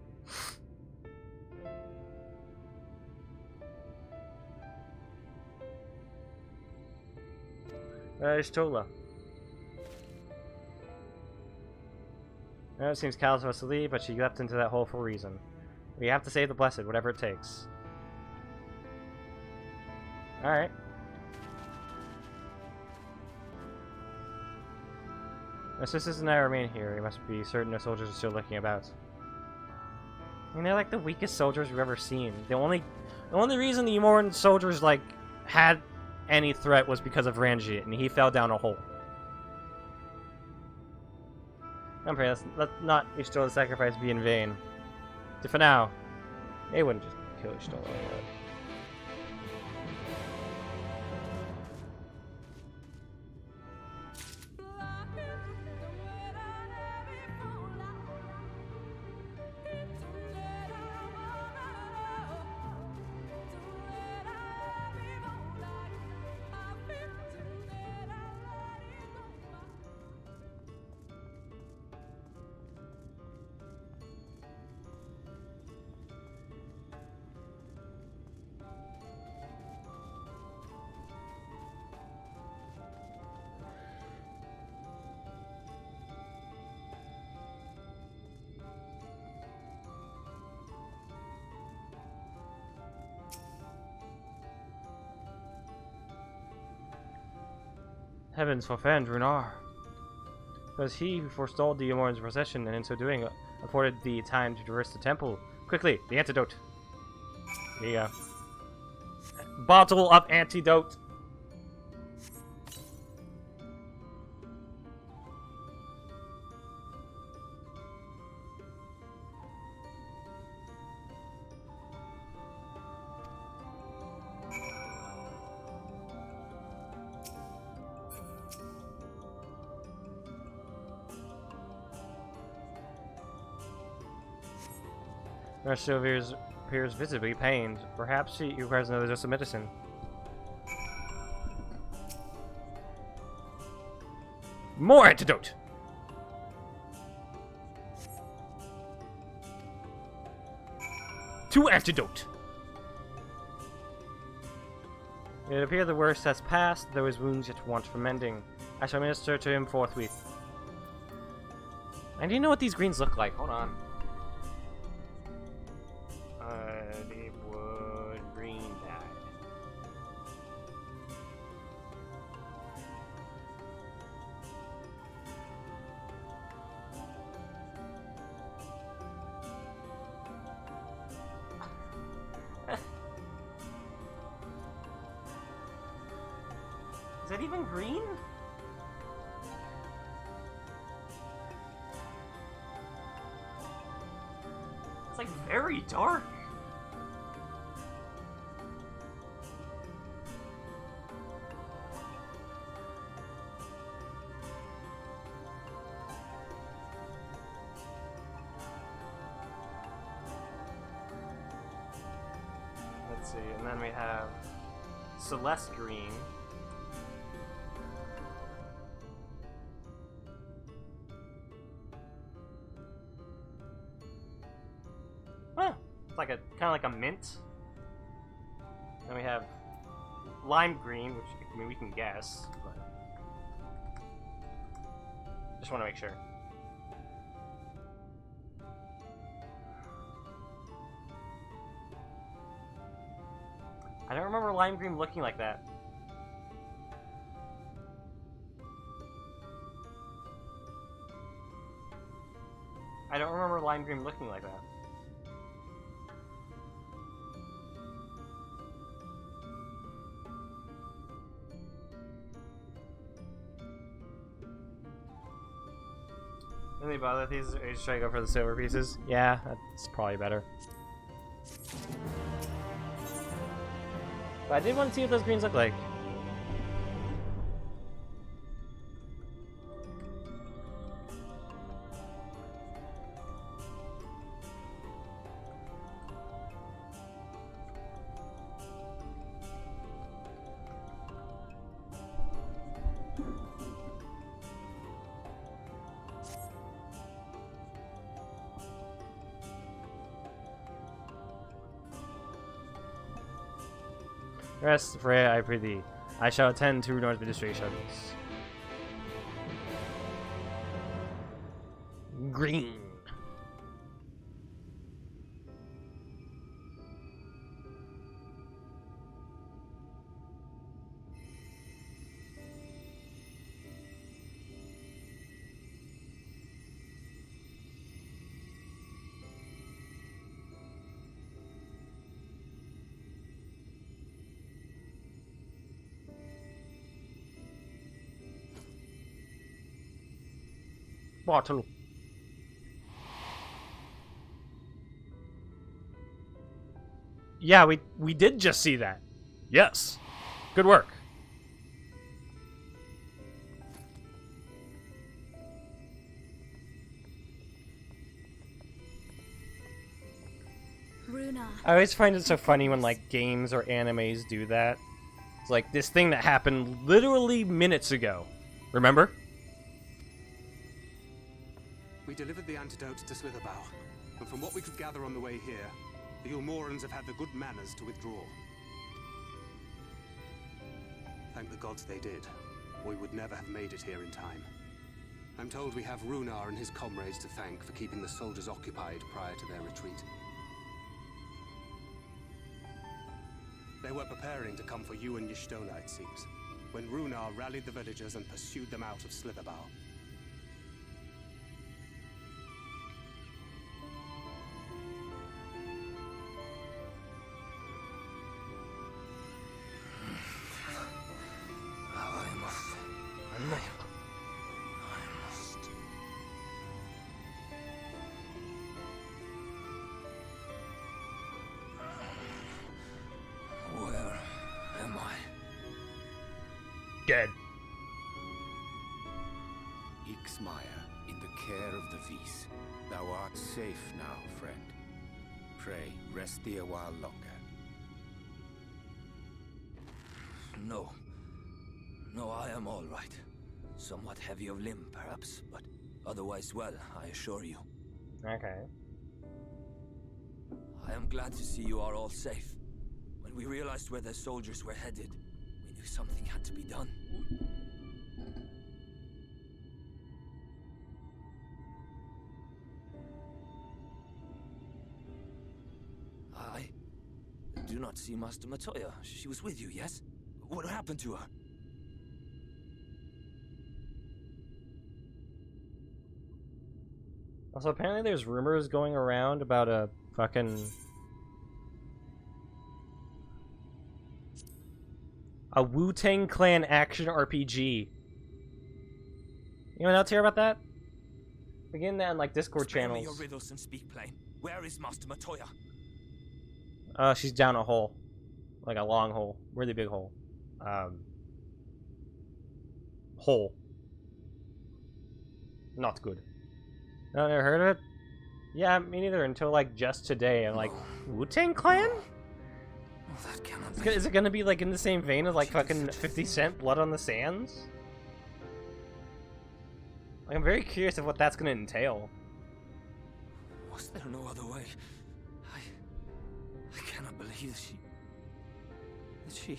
Ishtola. Now it seems Callus was to leave, but she left into that hole for a reason. We have to save the Blessed, whatever it takes. Alright. My sisters and I remain here. We must be certain the soldiers are still looking about. I mean, they're like the weakest soldiers we've ever seen. The only reason the Umoran soldiers, like, had any threat was because of Ranjit, and he fell down a hole. I'm praying, let not Ishtola's sacrifice be in vain. For now, they wouldn't just kill Ishtola like that. Heavens forfend Runar. It was he who forestalled the Umoran's procession, and in so doing afforded the time to traverse the temple. Quickly, the antidote. There you go. Bottle of antidote. Sylvia appears visibly pained. Perhaps she requires another dose of medicine. More antidote! To antidote. It appears the worst has passed, though his wounds yet want for mending. I shall minister to him forthwith. I do you know what these greens look like. Hold on. Deep wood green dye. Is that even green? It's like very dark. Let's see, and then we have Celeste green. It's like a kind of like a mint. Then we have lime green, which I mean we can guess, but just want to make sure. I don't remember lime green looking like that. I don't remember lime green looking like that. Really bother with these? Or just try to go for the silver pieces? Yeah, that's probably better. But I did want to see what those greens look like. Rest, Freya, I prithee. I shall attend to Runa's ministrations. Green. Bottle. Yeah, we did just see that. Yes. Good work. Runa. I always find it so funny when like games or animes do that. It's like this thing that happened literally minutes ago. Remember? We delivered the antidote to Slitherbough, and from what we could gather on the way here, the Ulmorans have had the good manners to withdraw. Thank the gods they did. We would never have made it here in time. I'm told we have Runar and his comrades to thank for keeping the soldiers occupied prior to their retreat. They were preparing to come for you and Y'shtola, it seems, when Runar rallied the villagers and pursued them out of Slitherbough. Where am I? Dead. Ixmaya, in the care of the Vis. Thou art safe now, friend. Pray, rest thee a while longer. No. No, I am all right. Somewhat heavy of limb, perhaps, but otherwise well, I assure you. Okay. I am glad to see you are all safe. When we realized where the soldiers were headed, we knew something had to be done. I do not see Master Matoya. She was with you, yes? What happened to her? Also, apparently there's rumors going around about a fucking... a Wu-Tang Clan action RPG. Anyone else hear about that? Begin that in, like, Discord Spare me channels. your riddles and speak plain. Where is Master Matoya? She's down a hole. Like a long hole. Really big hole. Hole. Not good. No, never heard of it? Yeah, me neither, until, like, just today. I'm like, Wu-Tang Clan? That cannot be. Is it gonna be, like, in the same vein as, like, fucking 50 Cent Blood on the Sands? Like, I'm very curious of what that's gonna entail. Was there no other way? I cannot believe that she...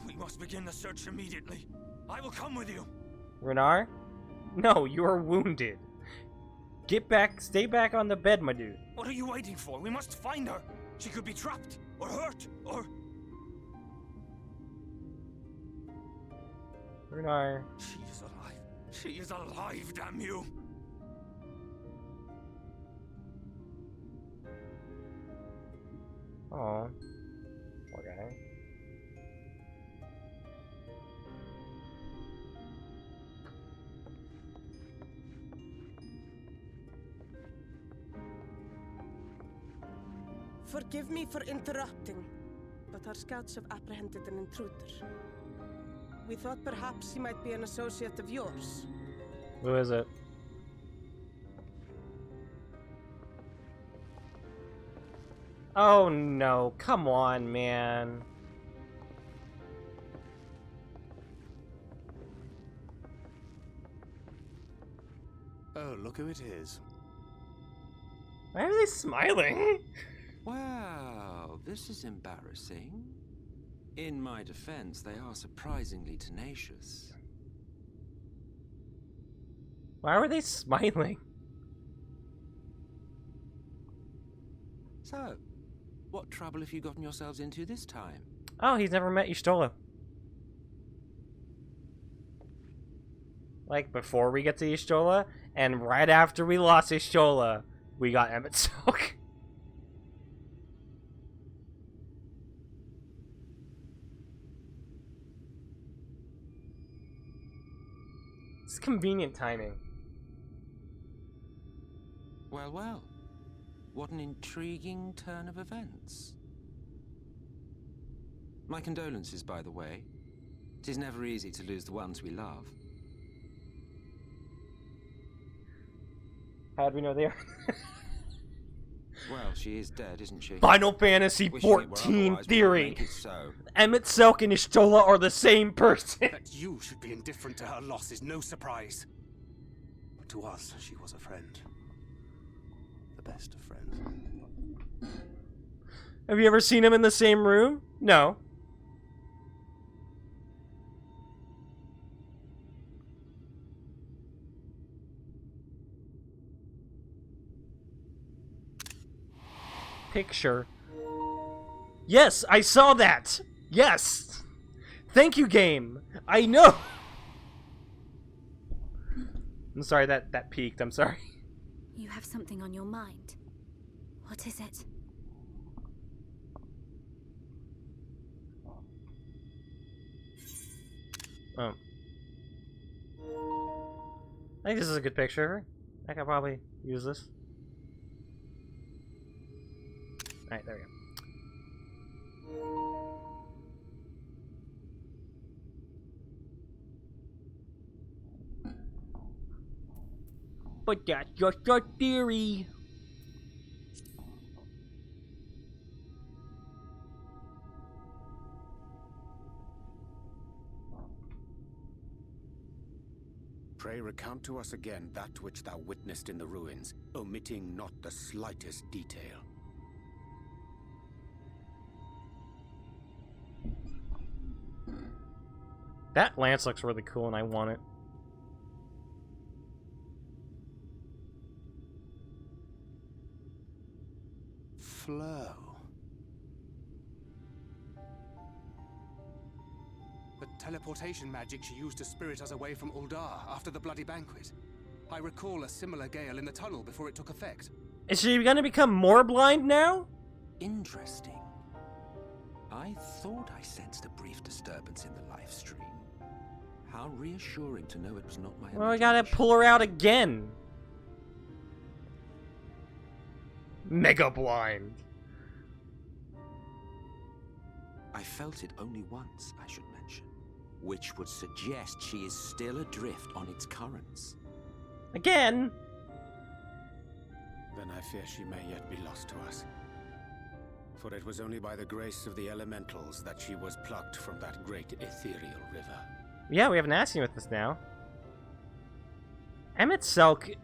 We must begin the search immediately. I will come with you. Renar? No, you are wounded. Get back, stay back on the bed, my dude. What are you waiting for? We must find her. She could be trapped, or hurt, or... Renar. She is alive. She is alive, damn you. Aw. Poor guy. Forgive me for interrupting, but our scouts have apprehended an intruder. We thought perhaps he might be an associate of yours. Who is it? Oh no, come on, man. Oh, look who it is. Why are they smiling? Wow, this is embarrassing. In my defense, they are surprisingly tenacious. Why were they smiling? So, what trouble have you gotten yourselves into this time? Oh, he's never met Y'shtola. Like, before we get to Y'shtola, and right after we lost Y'shtola, we got Emmett Silk. It's convenient timing. Well, well. What an intriguing turn of events. My condolences, by the way. It is never easy to lose the ones we love. How'd we know they are? Well, she is dead, isn't she? Final Fantasy Wishing it were XIV otherwise, theory. but make it so. Emmett Silk and Y'shtola are the same person. That you should be indifferent to her loss is no surprise. But to us, she was a friend. The best of friends. Have you ever seen them in the same room? No. Picture. Yes, I saw that. Yes. Thank you, game. I know. I'm sorry that peaked. I'm sorry. You have something on your mind. What is it? Oh. I think this is a good picture. I could probably use this. Alright, there we go. But that's just a theory. Pray recount to us again that which thou witnessed in the ruins, omitting not the slightest detail. That lance looks really cool and I want it. Flow. The teleportation magic she used to spirit us away from Uldar after the bloody banquet. I recall a similar gale in the tunnel before it took effect. Is she gonna become more blind now? Interesting. I thought I sensed a brief disturbance in the live stream. How reassuring to know it was not my Well, I gotta pull her out again. Mega blind. I felt it only once, I should mention, which would suggest she is still adrift on its currents. Again? Then I fear she may yet be lost to us. For it was only by the grace of the elementals that she was plucked from that great ethereal river. Yeah, we have an Ascian with us now. Emmett Selk,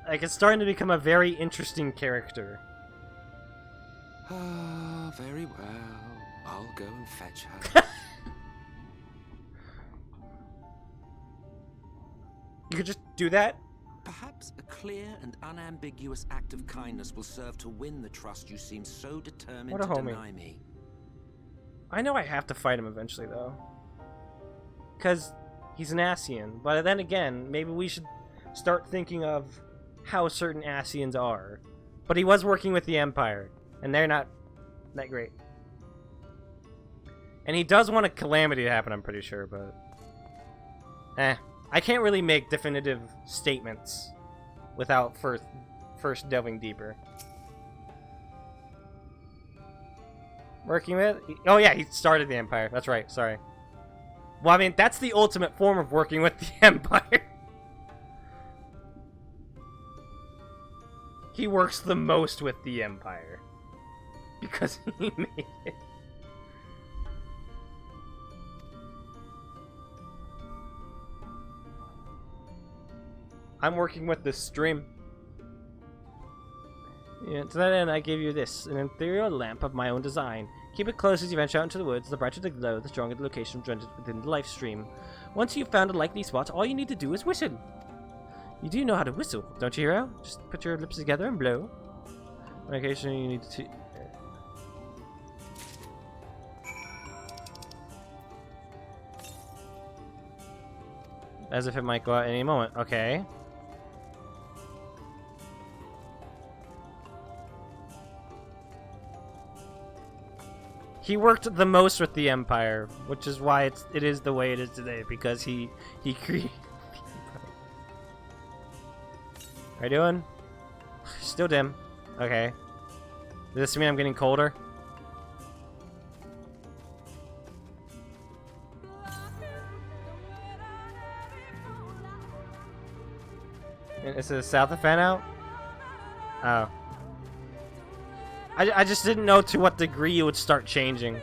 like, is starting to become a very interesting character. Ah, very well. I'll go and fetch her. You could just do that? Perhaps a clear and unambiguous act of kindness will serve to win the trust you seem so determined What a to homie. deny me. I know I have to fight him eventually, though. Because he's an Ascian. But then again, maybe we should start thinking of how certain Ascians are. But he was working with the Empire, and they're not that great. And he does want a calamity to happen, I'm pretty sure, but... I can't really make definitive statements without first delving deeper. Working with... Oh yeah, he started the Empire. That's right, sorry. Well, I mean, that's the ultimate form of working with the Empire. He works the most with the Empire. Because he made it. I'm working with the stream. Yeah, to that end, I gave you this, an ethereal lamp of my own design. Keep it close as you venture out into the woods. The brighter the glow, the stronger the location rendered within the life stream. Once you've found a likely spot, all you need to do is whistle. You do know how to whistle, don't you, hero? Just put your lips together and blow. On occasion, you need to... As if it might go out at any moment. Okay. He worked the most with the Empire, which is why it is the way it is today, because he created... How you doing? Still dim. Okay. Does this mean I'm getting colder? Is it south of fan out? Oh. I just didn't know to what degree it would start changing.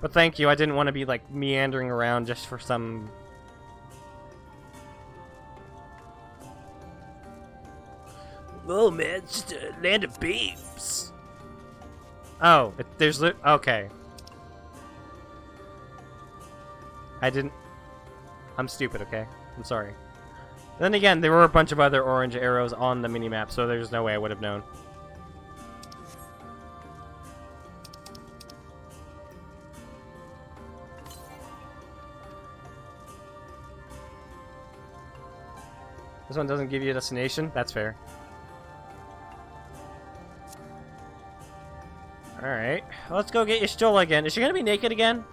But thank you, I didn't want to be like meandering around just for some... Oh man, it's just a land of babes. Oh, there's... Okay. I'm stupid, okay? I'm sorry. Then again, there were a bunch of other orange arrows on the minimap, so there's no way I would have known. This one doesn't give you a destination? That's fair. Alright, let's go get Y'shtola again. Is she gonna be naked again?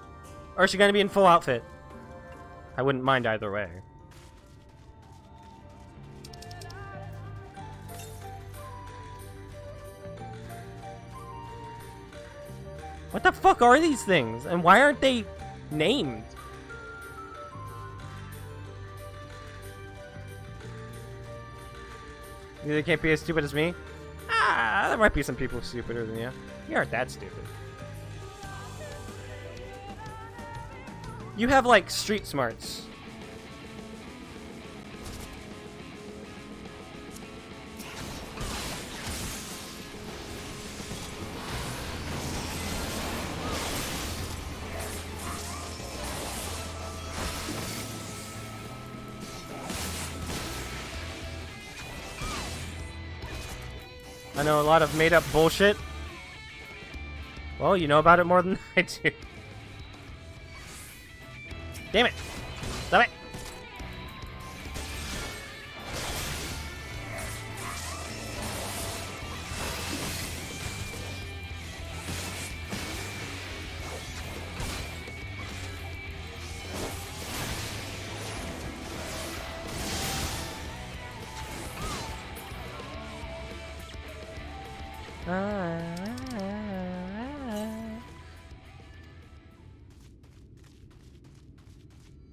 Or is she gonna be in full outfit? I wouldn't mind either way. What the fuck are these things? And why aren't they named? You can't be as stupid as me? Ah, there might be some people stupider than you. You aren't that stupid. You have, like, street smarts. I know a lot of made-up bullshit. Well, you know about it more than I do. Damn it! Stop it!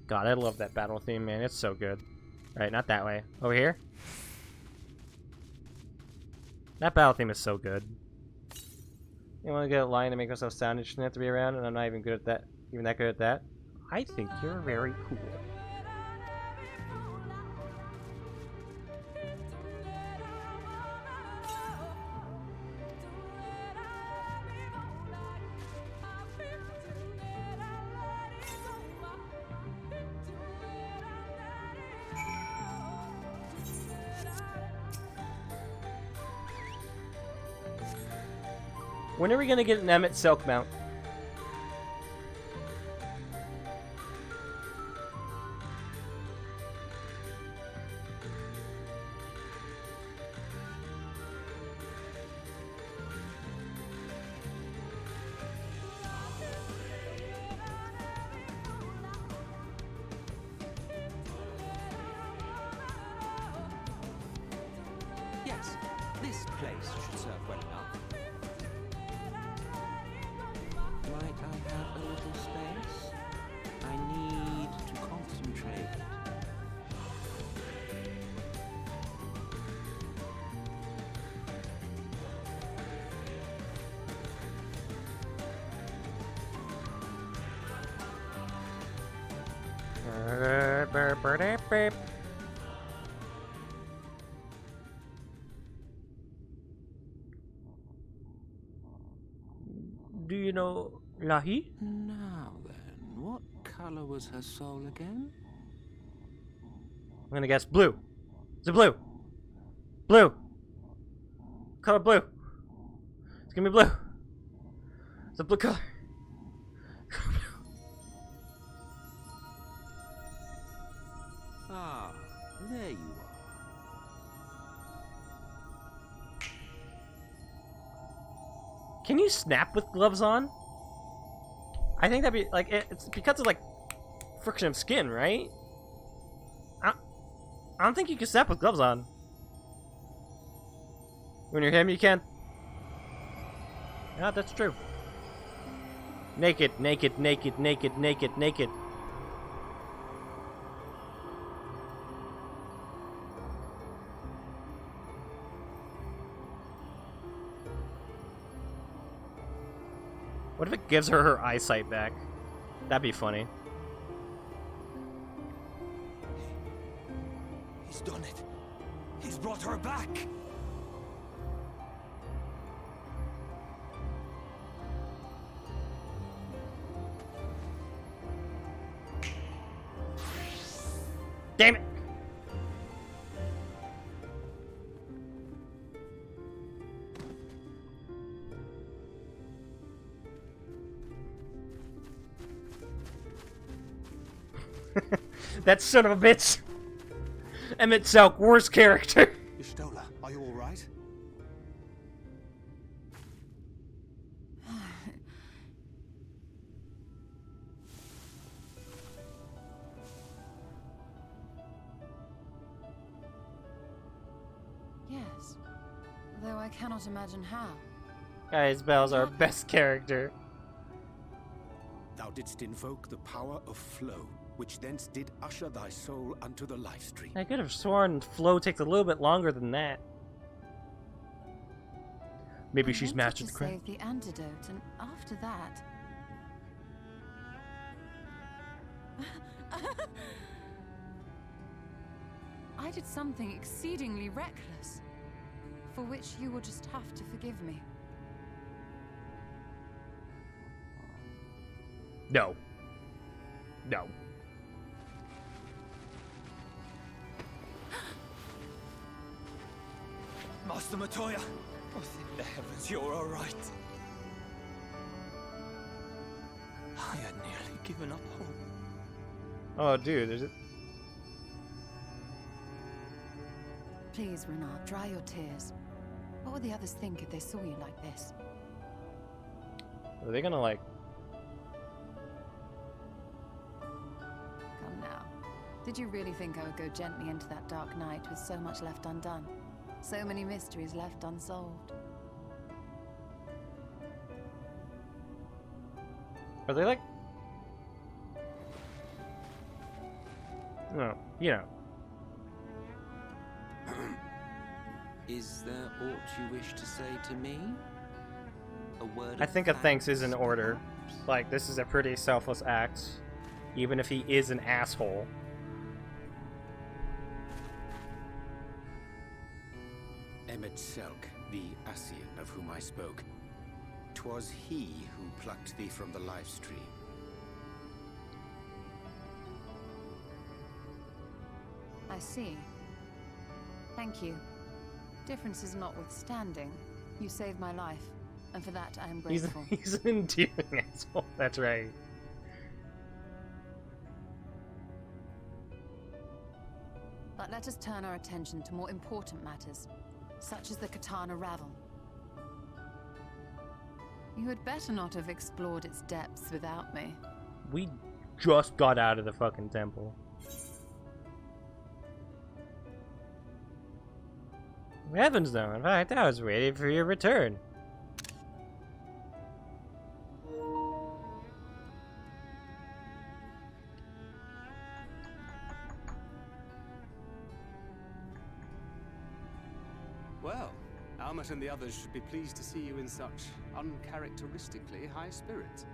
God, I love that battle theme, man. It's so good. Alright, not that way. Over here? That battle theme is so good. You want to get a line to make myself sound interesting have to be around, and I'm not even good at that. Even that good at that? I think you're very cool. When are we gonna get an Emmett Silk mount? Yes, this place should serve well enough. Might I have a little space? I need to concentrate. Do you know Lahi? Now then, what color was her soul again? I'm gonna guess blue. Is it blue? Blue. Color blue. It's gonna be blue. It's a blue color. Ah, there you are. Can you snap with gloves on? I think that'd be like it's because of like friction of skin, right? I don't think you can snap with gloves on. When you're him, you can. Yeah, that's true. Naked, naked, naked, naked, naked, naked. What if it gives her her eyesight back? That'd be funny. He's done it. He's brought her back. Damn it! That son of a bitch! Emmett Selk, worst character. Y'shtola, are you all right? Yes, though I cannot imagine how. Guys, Belle's our best character. Thou didst invoke the power of flow, which thence did usher thy soul unto the life stream. I could have sworn flow takes a little bit longer than that. Maybe she's mastered the craft. Save the antidote, and after that, I did something exceedingly reckless, for which you will just have to forgive me. No. No. Master Matoya, Oh, thank the heavens you're all right. I had nearly given up hope. Oh, dude, there's a... Please, Renard, dry your tears. What would the others think if they saw you like this? Are they gonna, like... Come now. Did you really think I would go gently into that dark night with so much left undone? So many mysteries left unsolved? Are they, like... No, you know. Is there aught you wish to say to me? A word I of think a thanks is in order. perhaps? Like, this is a pretty selfless act. Even if he is an asshole. Emmet Selk, the Ascian of whom I spoke. 'Twas he who plucked thee from the life stream. I see. Thank you. Differences notwithstanding, you saved my life, and for that I am grateful. He's an endearing asshole, that's right. But let us turn our attention to more important matters, such as the Katana Ravel. You had better not have explored its depths without me. We just got out of the fucking temple. Heavens no, in fact, I was waiting for your return. Well, Almet and the others should be pleased to see you in such uncharacteristically high spirits.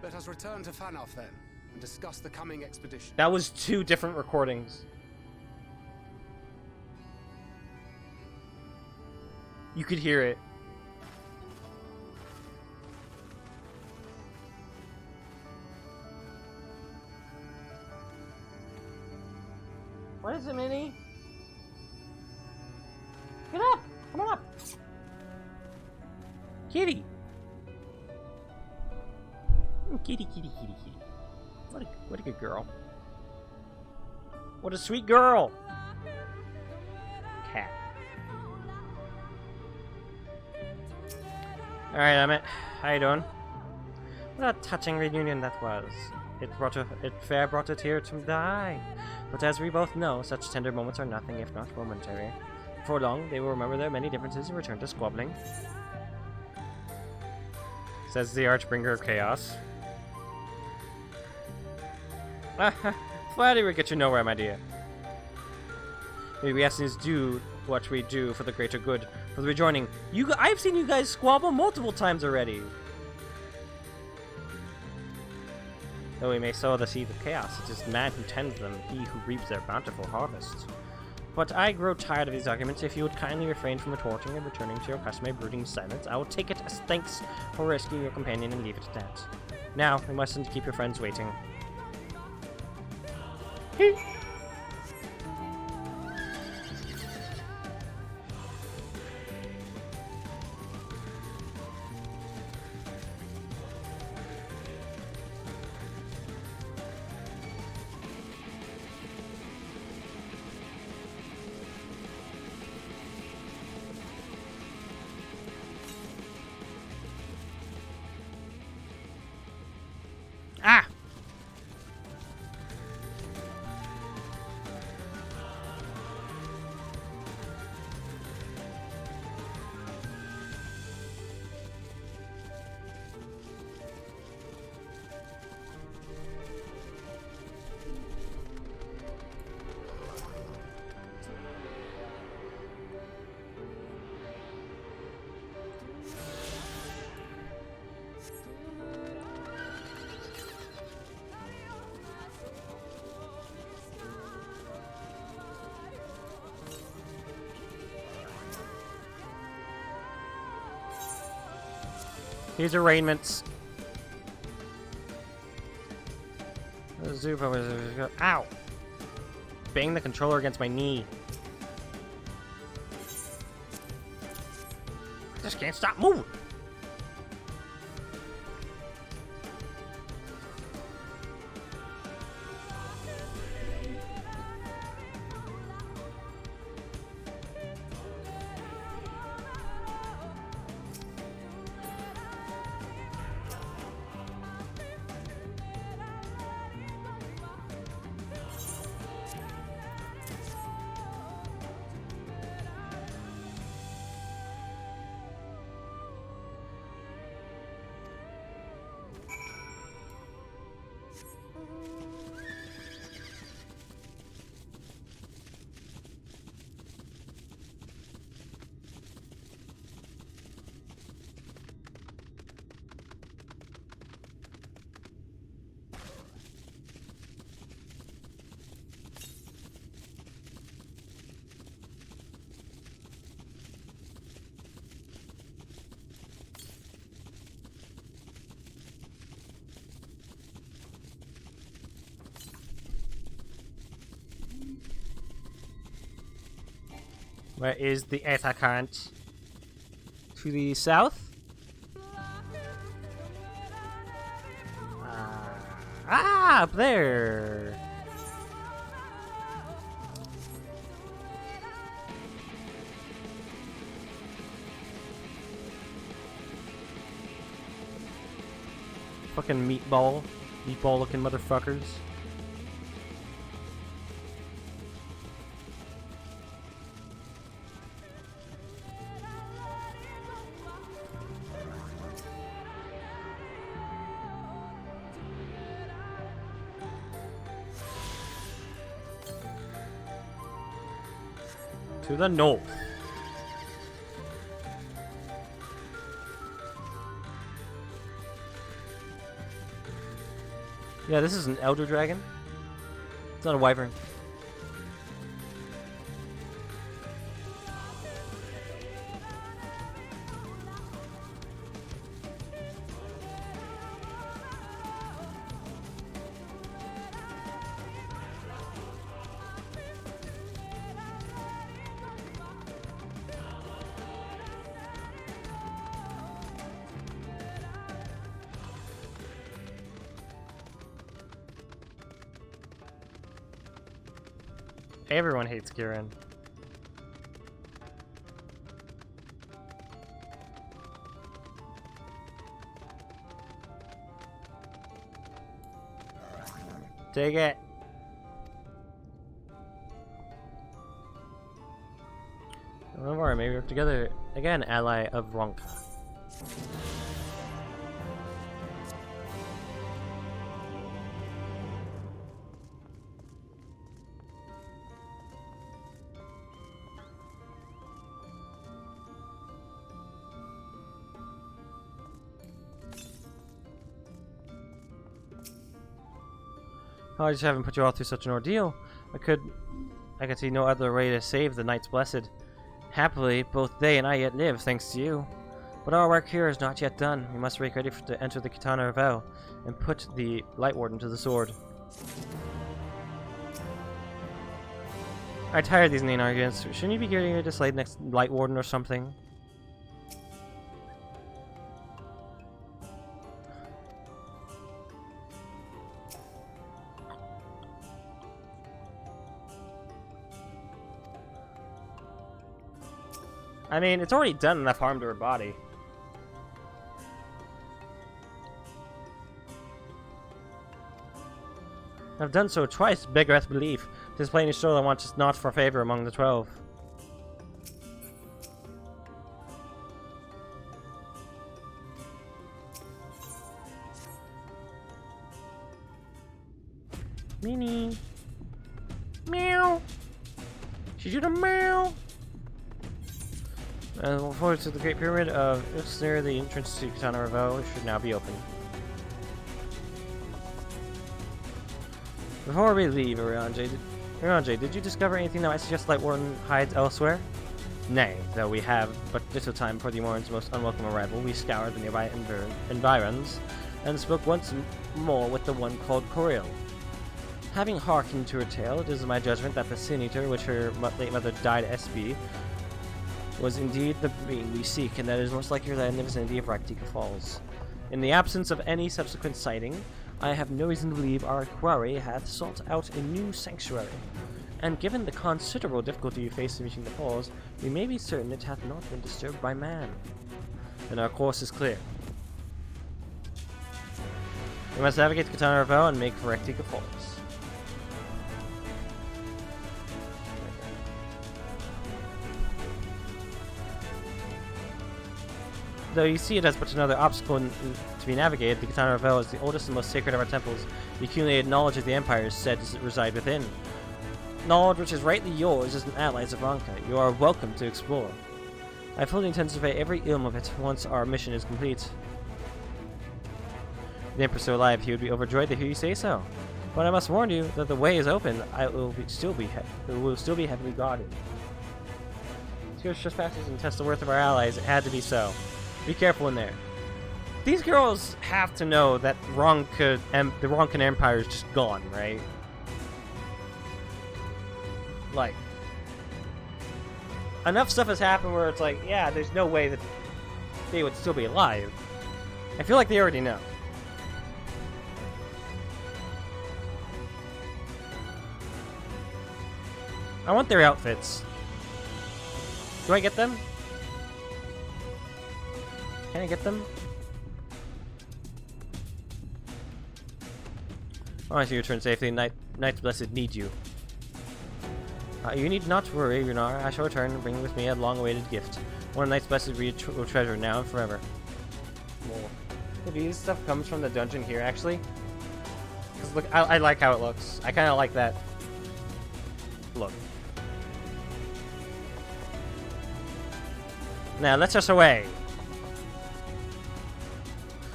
Let us return to Fanoff then, and discuss the coming expedition. That was 2 different recordings. You could hear it. What is it, Minnie? Get up! Come on up! Kitty! Kitty, kitty, kitty, kitty. What a good girl. What a sweet girl! Cat. Alright, Emmett. How you doing? What a touching reunion that was. It fair brought a tear to the eye. But as we both know, such tender moments are nothing if not momentary. Before long, they will remember their many differences and return to squabbling. Says the Archbringer of Chaos. Flattery would get you nowhere, my dear. Maybe we Assassins do what we do for the greater good. For the rejoining. I've seen you guys squabble multiple times already. Though we may sow the seeds of chaos, it is man who tends them, he who reaps their bountiful harvest. But I grow tired of these arguments. If you would kindly refrain from retorting and returning to your customary brooding silence, I will take it as thanks for rescuing your companion and leave it at that. Now, we mustn't keep your friends waiting. Ah! Here's arraignments. Zupa was... Ow! Bang the controller against my knee. just can't stop moving. Where is the attackant? To the south? Up there! Fucking meatball looking motherfuckers. To the north. Yeah, this is an elder dragon. It's not a wyvern. Everyone hates Kieran. Take it. Don't worry, maybe we're together again, ally of Ronka. Oh, I just haven't put you all through such an ordeal. I could see no other way to save the Knights Blessed. Happily, both they and I yet live, thanks to you. But our work here is not yet done. We must make ready to enter the Katana Revel and put the Light Warden to the sword. I'm tired of these main arguments. Shouldn't you be getting ready to slay the next Light Warden or something? I mean, it's already done enough harm to her body. I've done so twice, beggeth belief. Tis plainly show I want us not for favor among the 12. Meanie. Meow. She did a meow. Look forward to the Great Pyramid of Urianger, the entrance to Katana Revel should now be open. Before we leave, Urianger, did you discover anything that might suggest Light Warden hides elsewhere? Nay, though we have but little time for the Warden's most unwelcome arrival, we scoured the nearby environs and spoke once more with the one called Coril. Having hearkened to her tale, it is my judgment that the Sin Eater, which her late mother died SB, was indeed the being we seek, and that it is most likely that in the vicinity of Raktika Falls. In the absence of any subsequent sighting, I have no reason to believe our quarry hath sought out a new sanctuary. And given the considerable difficulty you face in reaching the falls, we may be certain it hath not been disturbed by man. Then our course is clear. We must navigate the Katana River and make for Raktika Falls. Though you see it as but another obstacle to be navigated, the Katana River is the oldest and most sacred of our temples. The accumulated knowledge of the Empire is said to reside within. Knowledge which is rightly yours as an ally of Ranka. You are welcome to explore. I fully intend to survey every ilm of it once our mission is complete. If the Emperor so alive, he would be overjoyed to hear you say so. But I must warn you that the way is open. It will still be heavily guarded. Secure trespassers and test the worth of our allies. It had to be so. Be careful in there. These girls have to know that the Ronkan Empire is just gone, right? Like, enough stuff has happened where it's like, yeah, there's no way that they would still be alive. I feel like they already know. I want their outfits. Do I get them? Can I get them? Oh, I see you return safely. Knights Blessed need you. You need not to worry, Runar. I shall return and bring with me a long-awaited gift. One of Knights Blessed will treasure now and forever. Whoa. Maybe this stuff comes from the dungeon here, actually. Cause look, I like how it looks. I kind of like that look. Now, let's us away.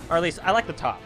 Or at least, I like the top.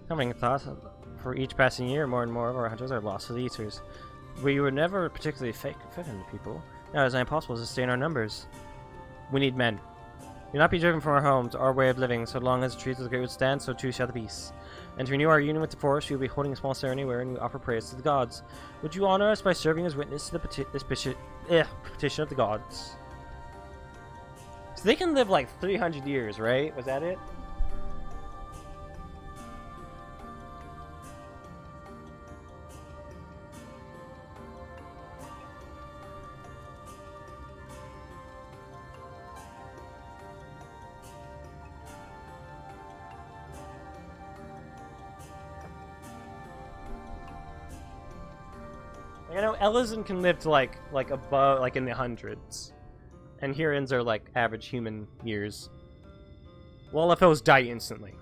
Coming thoughts, for each passing year, more and more of our hunters are lost to the Eaters. We were never particularly fit into people. Now it is impossible to sustain our numbers. We need men. Do not be driven from our homes, our way of living. So long as the trees of the great wood stand, so too shall the beasts. And to renew our union with the forest, we will be holding a small ceremony wherein we offer praise to the gods. Would you honor us by serving as witness to the petition of the gods? So they can live like 300 years, right? Was that it? I know Elysian can live to like above, like in the hundreds, and Hurons are like average human years. Well, LFOs die instantly.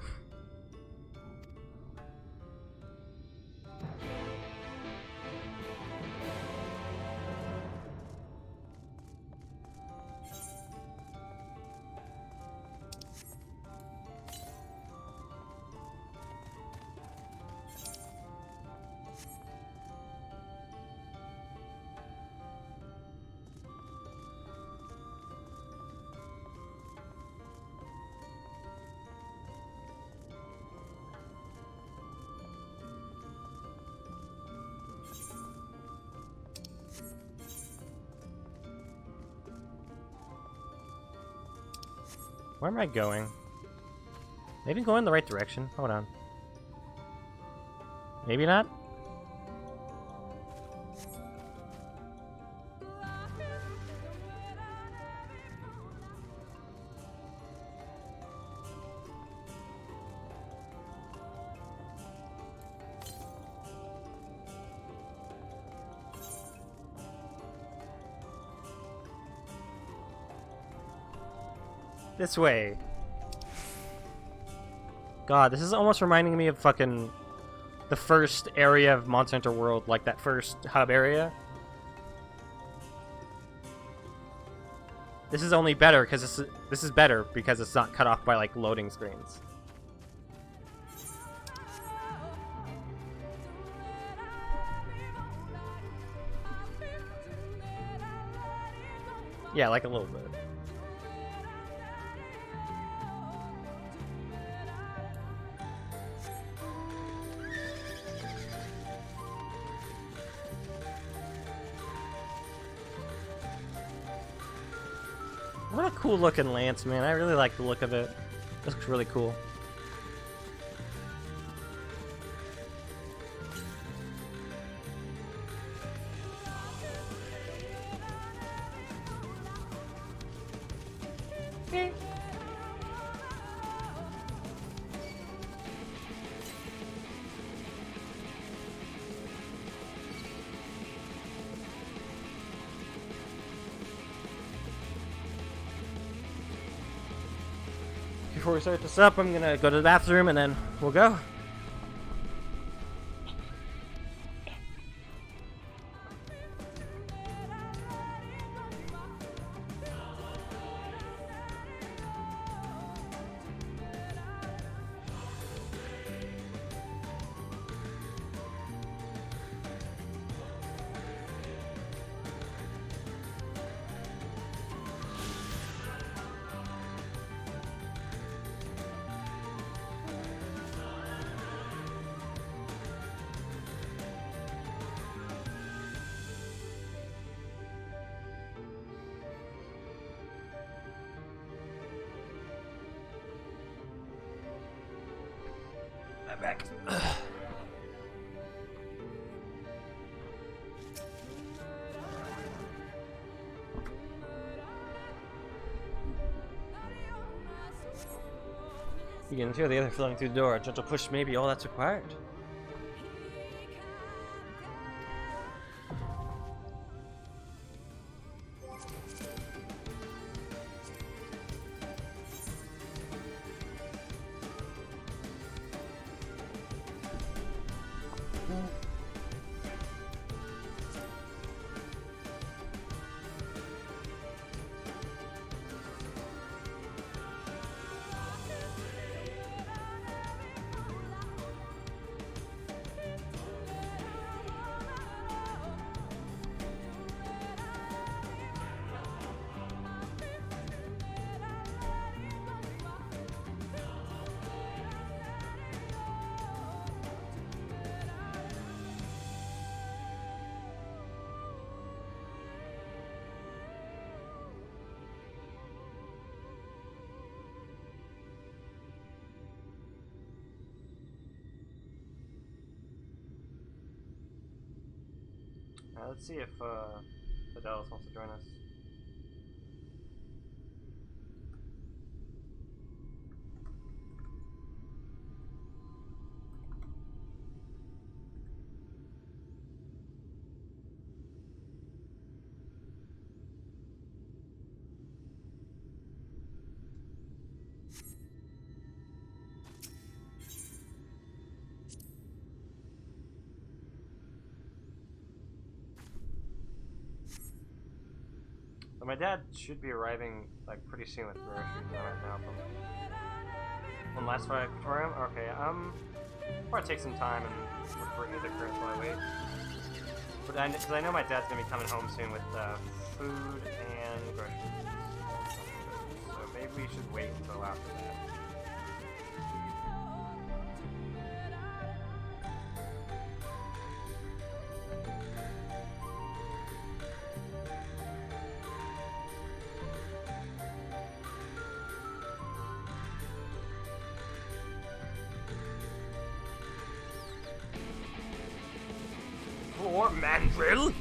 Where am I going? Maybe going in the right direction. Hold on. Maybe not? This way. God, this is almost reminding me of fucking the first area of Monster Hunter World, like that first hub area. This is only better because this is better because it's not cut off by like loading screens. Yeah, like a little bit. What a cool looking lance, man. I really like the look of it. It looks really cool. Before we start this up, I'm gonna go to the bathroom and then we'll go. I'm back. You can hear the other flowing through the door. A gentle push may be all that's required. Let's see if Fidelis wants to join us. So my dad should be arriving like pretty soon with groceries. I might help him. One last fight for him? Okay, probably take some time and look for either current while I wait. But because I know my dad's gonna be coming home soon with food and groceries. So maybe we should wait until after that. poor mandrill!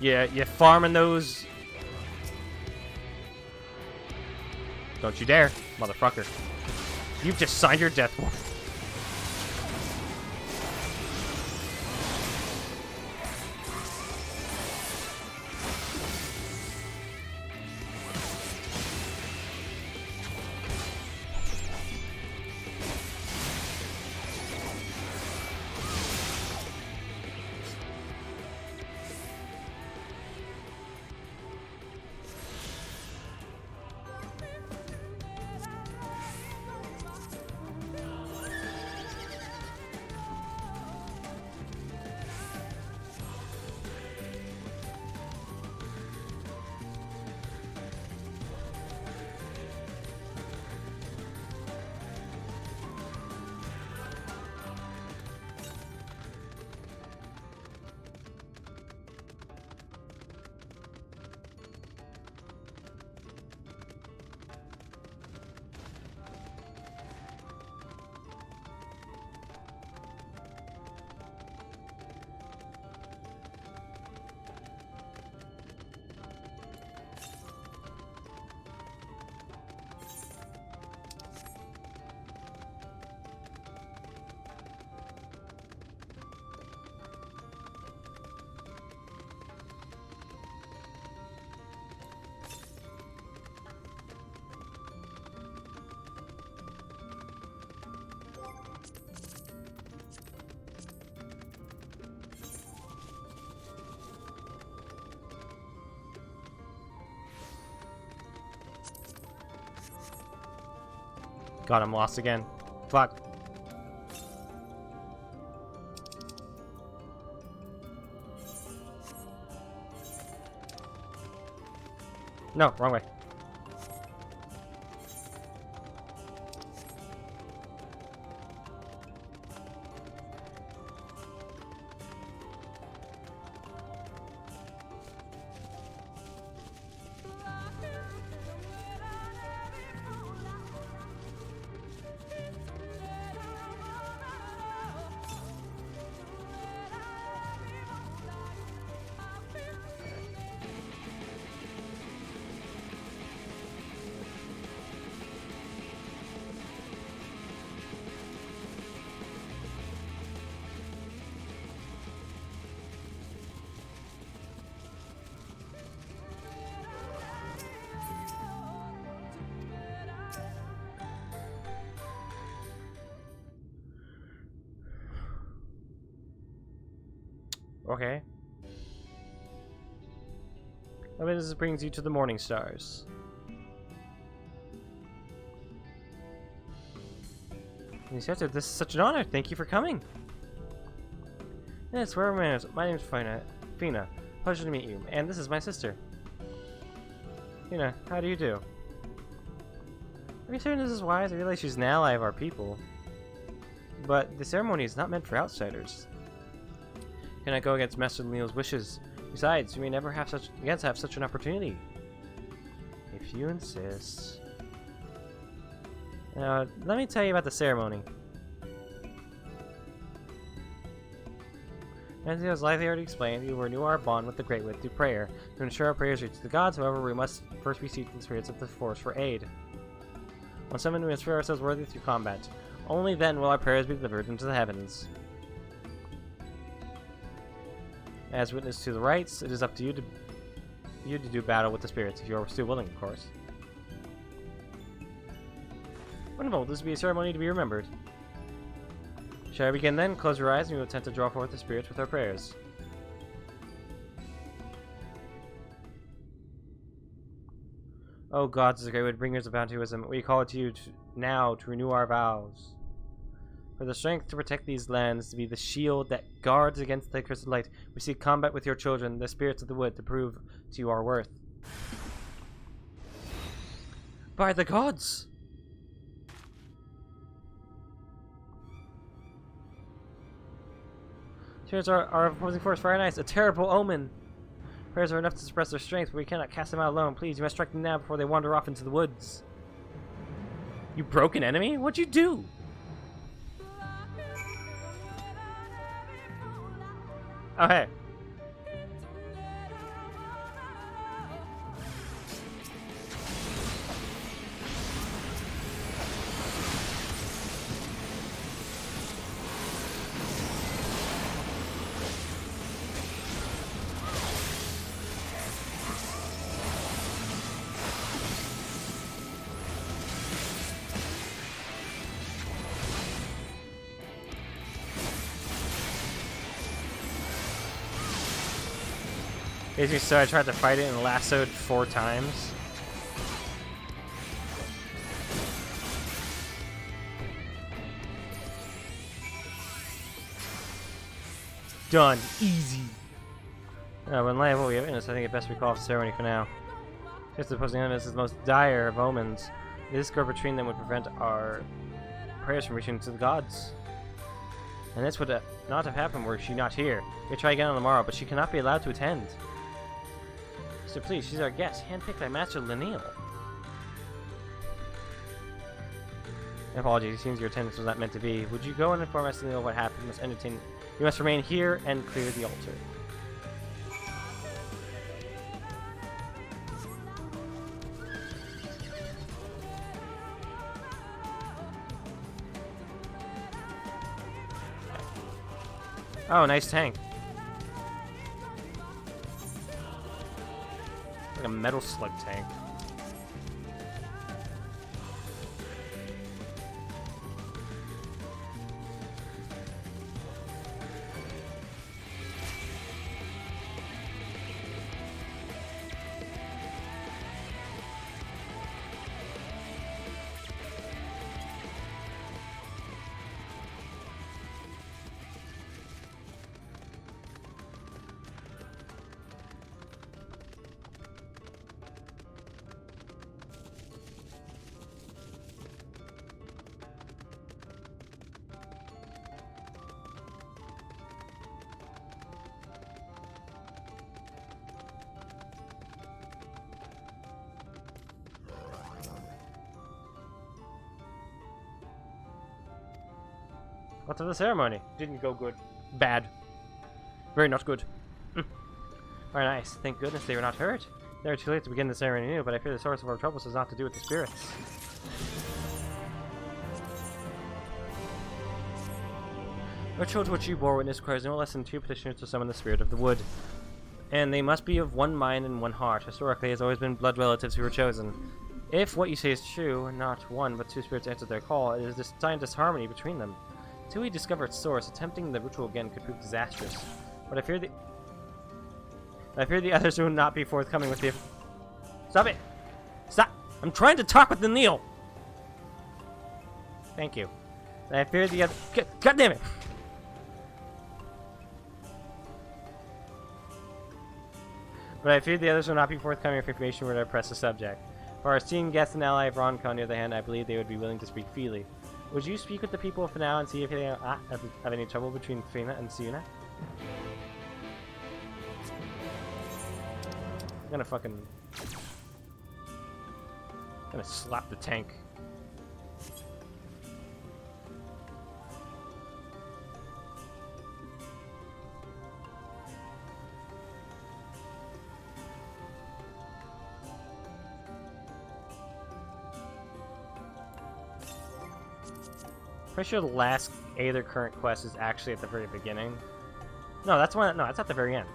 Yeah, you farming those. Don't you dare, motherfucker. You've just signed your death warrant. God, I'm lost again. Fuck. No, wrong way. Okay. I mean, this brings you to the Morning Stars. This is such an honor. Thank you for coming. Yes, where am I? My name's Fina. Pleasure to meet you. And this is my sister. Fina, how do you do? Are you certain this is wise? I realize she's an ally of our people. But the ceremony is not meant for outsiders. Can I go against Master Leo's wishes? Besides, we may never have such an opportunity. If you insist. Now, let me tell you about the ceremony. As it was likely already explained, we will renew our bond with the Great Wit through prayer. To ensure our prayers reach the gods, however, we must first beseech the spirits of the force for aid. When summoned, we must prove ourselves worthy through combat. Only then will our prayers be delivered into the heavens. As witness to the rites, it is up to you to do battle with the spirits, if you are still willing, of course. Wonderful, this will be a ceremony to be remembered. Shall I begin then? Close your eyes and we will attempt to draw forth the spirits with our prayers. O gods, the great wood bringers of bountyism, we call to you now to renew our vows. For the strength to protect these lands, to be the shield that guards against the cursed light, we seek combat with your children, the spirits of the wood, to prove to you our worth. By the gods! Tears are opposing force. Very nice. A terrible omen. Prayers are enough to suppress their strength, but we cannot cast them out alone. Please, you must strike them now before they wander off into the woods. You broke an enemy? What'd you do? Oh, hey. Basically, so I tried to fight it and lassoed 4 times. Done. Easy. When light of what we have witnessed, I think it best we call off the ceremony for now. Just opposing enemies is the most dire of omens. The discord between them would prevent our prayers from reaching to the gods. And this would not have happened were she not here. We'll try again on the morrow, but she cannot be allowed to attend. So please, she's our guest, handpicked by Master Lineal. Apologies, it seems your attendance was not meant to be. Would you go and inform Master Lineal what happened? You must remain here and clear the altar. Oh, nice tank. Like a metal slug tank. What's of the ceremony? Didn't go good. Bad. Very not good. Very nice. Thank goodness they were not hurt. They were too late to begin the ceremony anew, but I fear the source of our troubles has not to do with the spirits. Ritual to which you bore witness requires no less than 2 petitioners to summon the spirit of the wood. And they must be of one mind and one heart. Historically, it has always been blood relatives who were chosen. If what you say is true, not 1 but 2 spirits answered their call, it is a sign of disharmony between them. Until we discover its source, attempting the ritual again could prove disastrous. But I fear the others will not be forthcoming with the... Stop it! Stop! I'm trying to talk with the Neil! Thank you. I fear the other... God damn it! But I fear the others will not be forthcoming with information where to press the subject. For our esteemed guest and ally of Ronco, on the other hand, I believe they would be willing to speak freely. Would you speak with the people for now and see if they have any trouble between Fina and Siuna? I'm gonna fucking... gonna slap the tank. Pretty sure the last Aether current quest is actually at the very beginning. No, that's one. No, that's at the very end.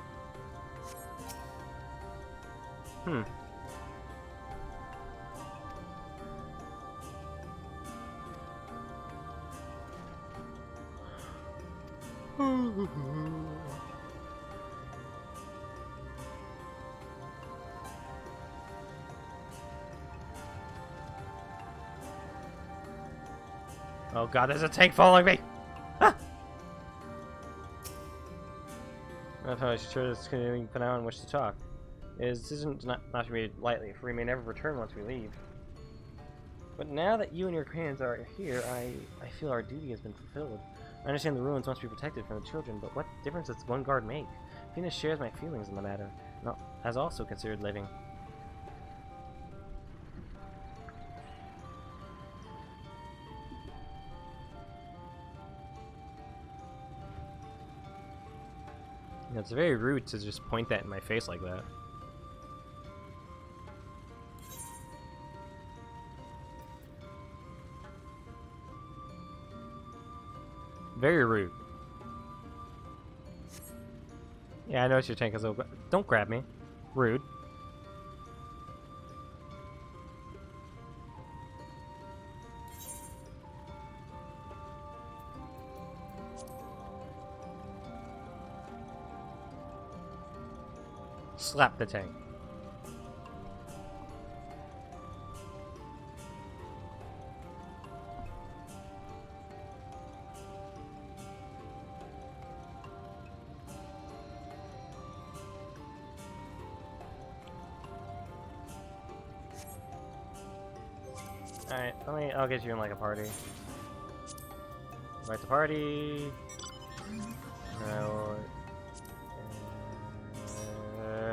Oh god, there's a tank following me! Ah! I'm not sure this is continuing for now in which to talk. This isn't not to be lightly, for we may never return once we leave. But now that you and your companions are here, I feel our duty has been fulfilled. I understand the ruins must be protected from the children, but what difference does one guard make? Venus shares my feelings in the matter, and has also considered living. You know, it's very rude to just point that in my face like that. Very rude. Yeah, I know it's your tank, so don't grab me. Rude. Slap the tank. Alright, I'll get you in like a party. Invite the party.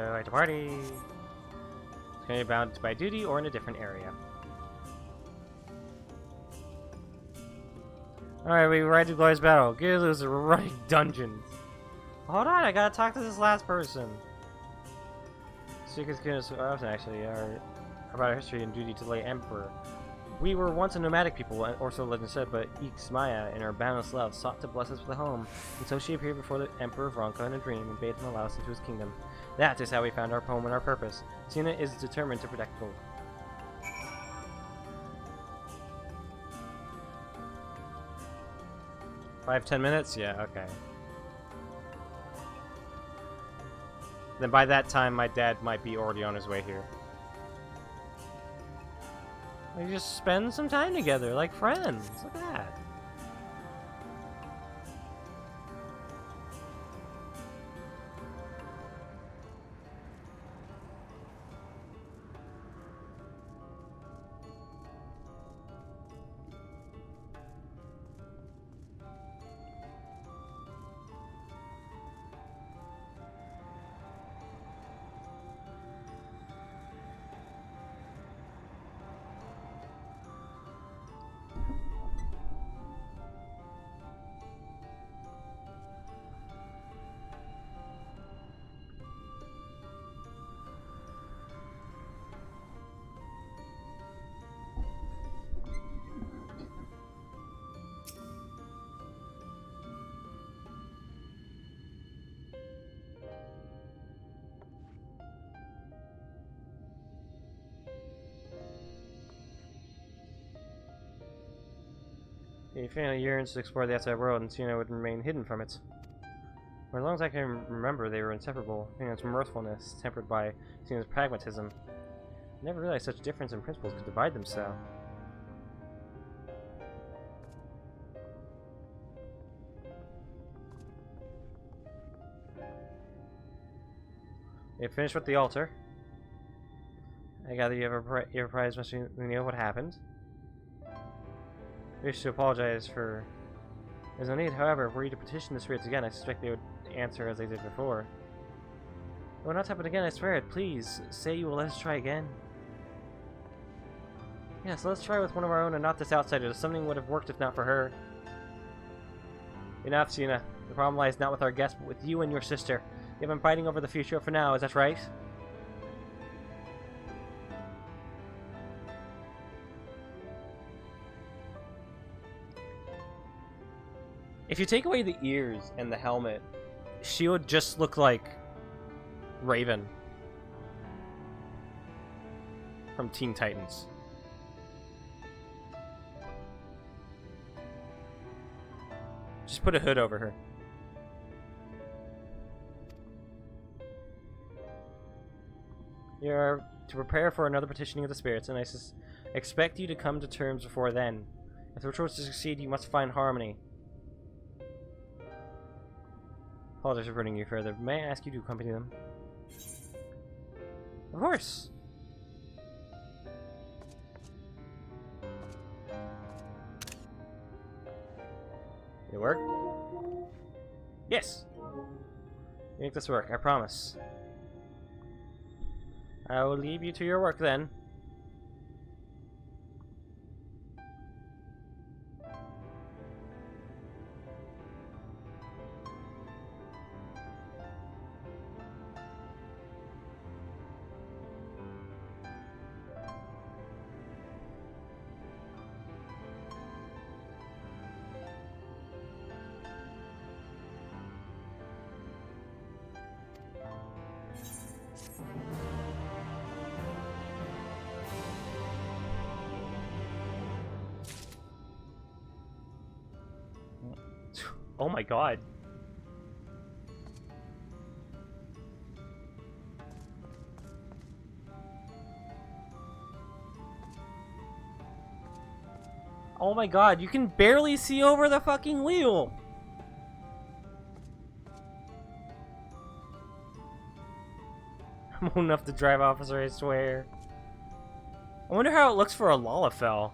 Invite the party. It's gonna be bound by duty or in a different area. Alright, we ride to Glory's battle. Gilu's running dungeons. Hold on, I gotta talk to this last person. Secrets goodness actually are about our history and duty to the late Emperor. We were once a nomadic people, or so legend said, but Ixmaya, in her boundless love, sought to bless us with a home, and so she appeared before the Emperor Vronka in a dream and bade him allow us into his kingdom. That is how we found our home and our purpose. Sienna is determined to protect both. Five, 10 minutes? Yeah, okay. Then by that time, my dad might be already on his way here. We just spend some time together, like friends. Look at that. He finally yearns to explore the outside world, and Sienna would remain hidden from it. For as long as I can remember, they were inseparable. Sienna's mirthfulness, tempered by Sienna's pragmatism. I never realized such difference in principles could divide them so. You finished with the altar. I gather you have a prize must know what happened. I wish to apologize for... There's no need, however, were you to petition the spirits again, I suspect they would answer as they did before. It will not happen again, I swear it. Please, say you will let us try again. Yes, let's try with one of our own and not this outsider. Something would have worked if not for her. Enough, Sienna. The problem lies not with our guest, but with you and your sister. You have been fighting over the future for now, is that right? If you take away the ears and the helmet, she would just look like Raven from Teen Titans. Just put a hood over her. You're to prepare for another petitioning of the spirits, and I expect you to come to terms before then. If the ritual is to succeed, you must find harmony. Apologize for burning you further. May I ask you to accompany them? Of course! Did it work? Yes! Make this work, I promise. I will leave you to your work then. Oh my god. Oh my god, you can barely see over the fucking wheel! I'm old enough to drive, officer, I swear. I wonder how it looks for a Lalafell.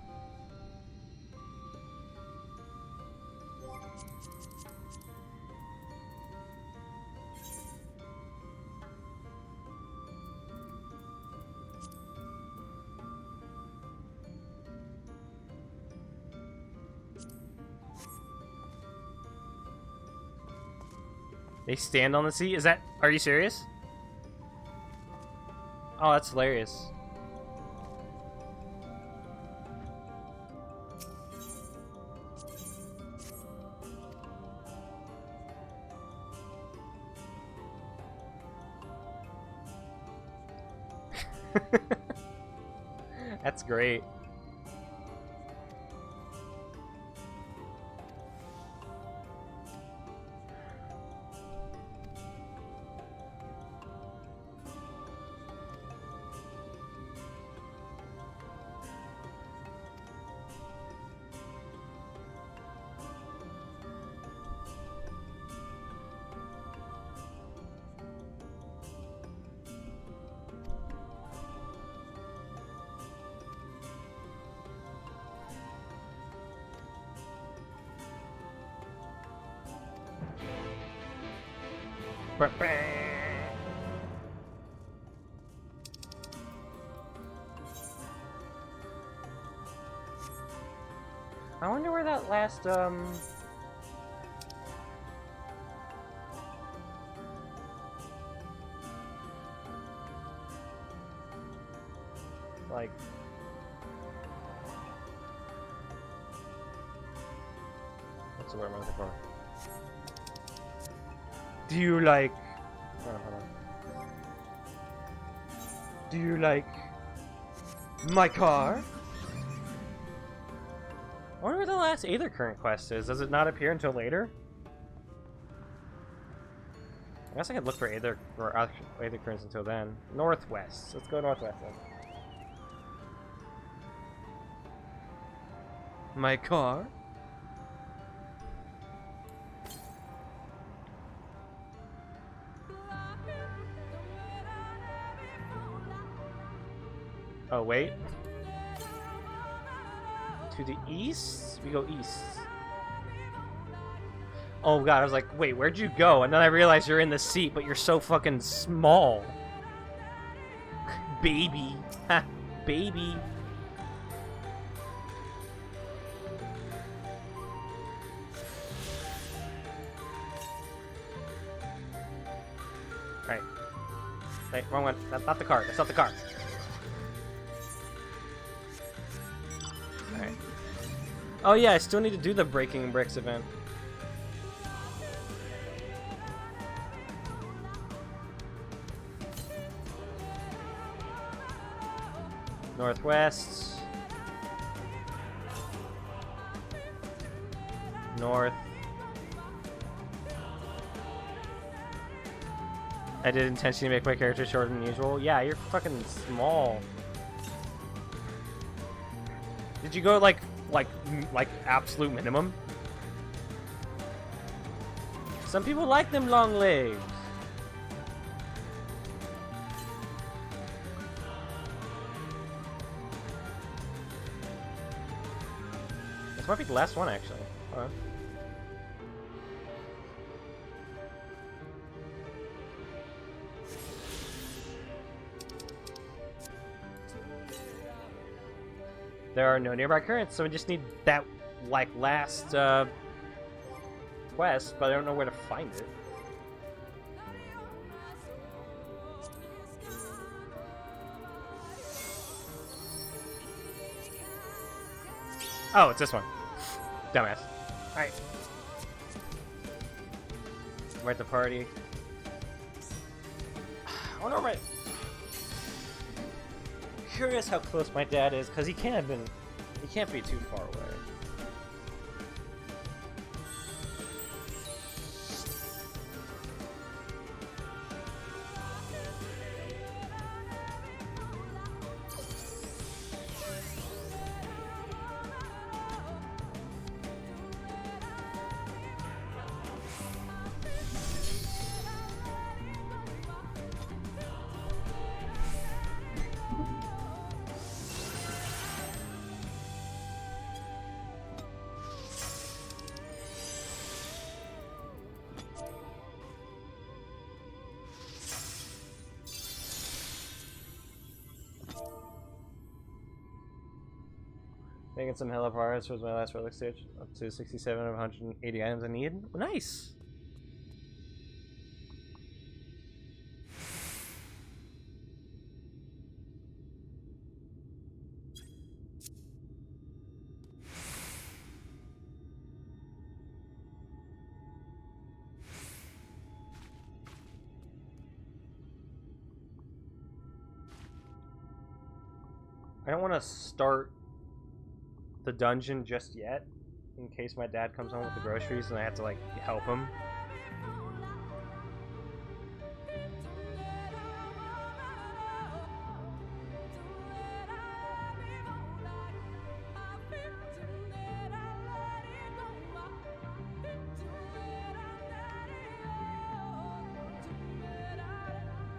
They stand on the seat? Is that... Are you serious? Oh, that's hilarious. That's great. I wonder where that last, like... What's the word I'm looking for? Do you like... Hold on. Do you like... my car? I wonder where the last Aether Current quest is. Does it not appear until later? I guess I could look for Aether Currents until then. Northwest. Let's go northwest then. My car? Oh, wait. To the east? We go east. Oh god, I was like, wait, where'd you go? And then I realized you're in the seat, but you're so fucking small. Baby. Ha, baby. Alright. Wait, wrong one. That's not the car. That's not the car. Alright. Oh yeah, I still need to do the Breaking Bricks event. Northwest. North. I did intentionally make my character shorter than usual. Yeah, you're fucking small. Did you go like absolute minimum? Some people like them long legs. This might be the last one, actually. Hold on. There are no nearby currents, so we just need that, like, last, quest, but I don't know where to find it. Oh, it's this one. Dumbass. Alright. We're at the party. I wonder where curious how close my dad is, because he can't be too far away. Making some hella progress was my last relic stage, up to 67 of 180 items I need. Nice! I don't want to start the dungeon just yet, in case my dad comes home with the groceries and I have to, like, help him.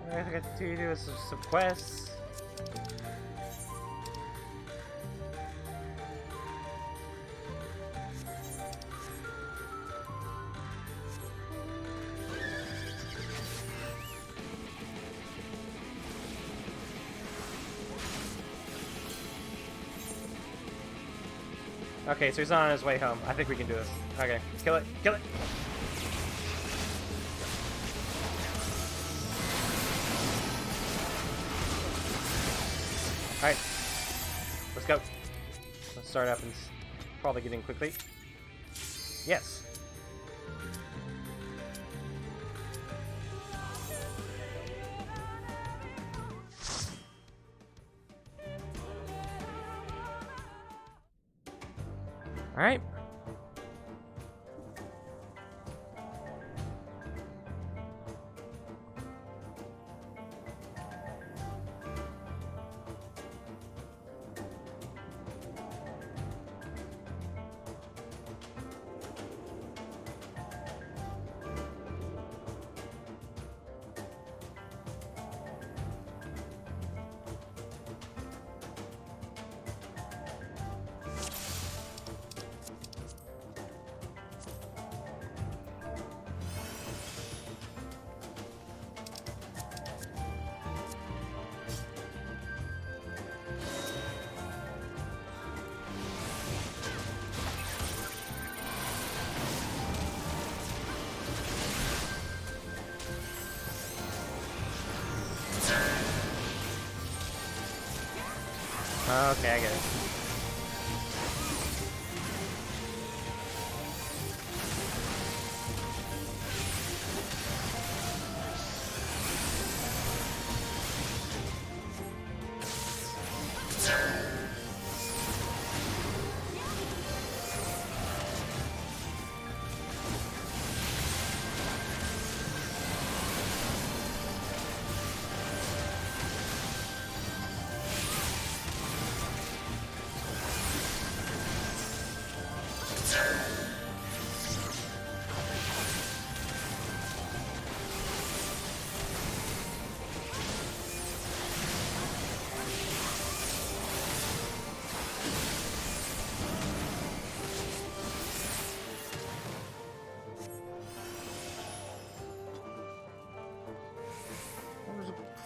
I got to do some quests. Okay, so he's not on his way home. I think we can do this. Okay, kill it, kill it! Alright, let's go. Let's start up and probably get in quickly. Yes! Alright. Okay, I get it.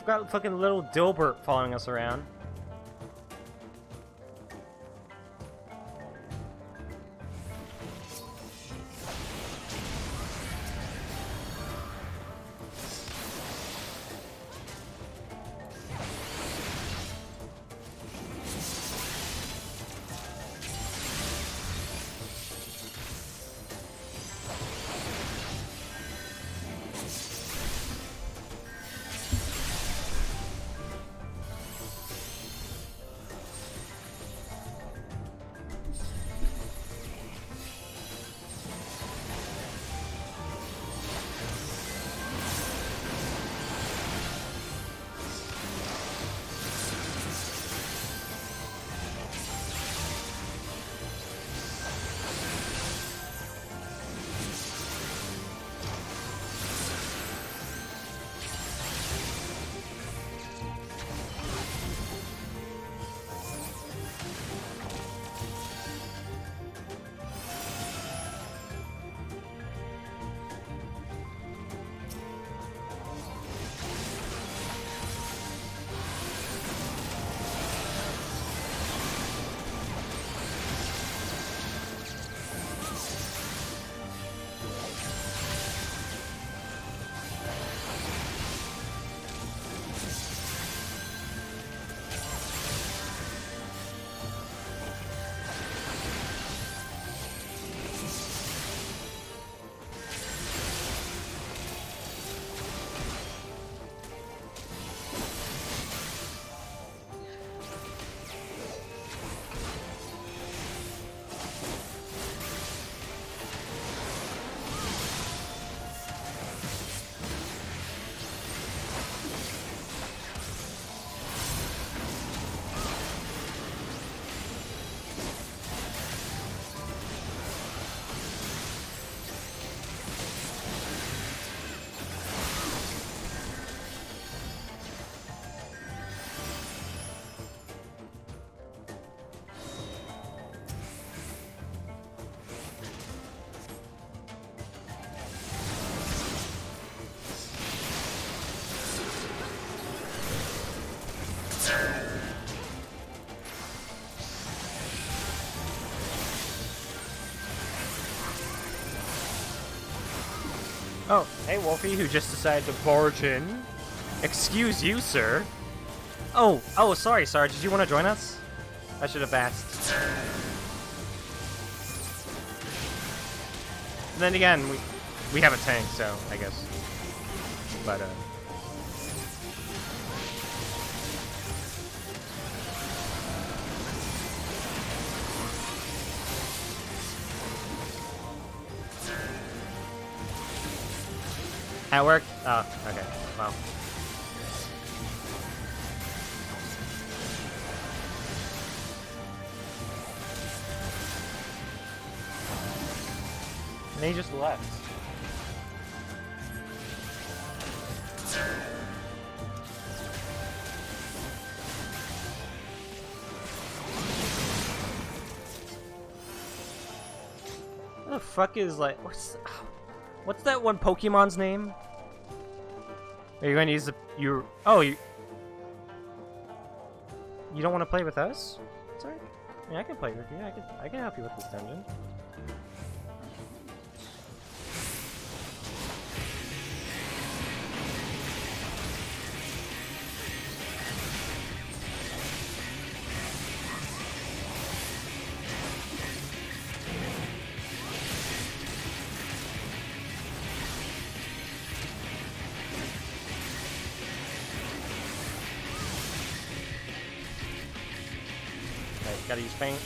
We've got fucking little Dilbert following us around. Oh, hey Wolfie, who just decided to barge in. Excuse you, sir. Oh, sorry, Sarge. Did you want to join us? I should have asked. And then again, we have a tank, so I guess. But that worked? Oh, okay. Well. And he just left. What the fuck is like what's that one Pokemon's name? Are you gonna use the you don't want to play with us? Sorry? Yeah, I can play with you. I can help you with this dungeon. Gotta use paint.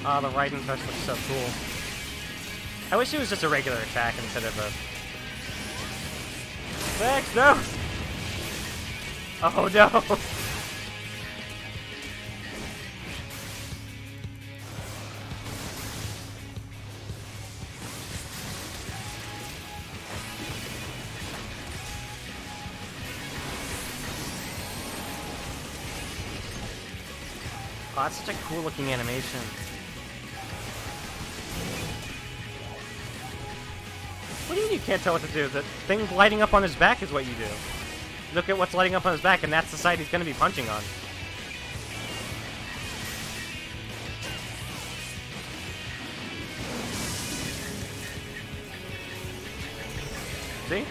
Oh, the Raiden touch looks so cool. I wish it was just a regular attack instead of a... Vex, no! Oh no! Oh, that's such a cool looking animation. What do you mean you can't tell what to do? The thing lighting up on his back is what you do. Look at what's lighting up on his back, and that's the side he's going to be punching on. See?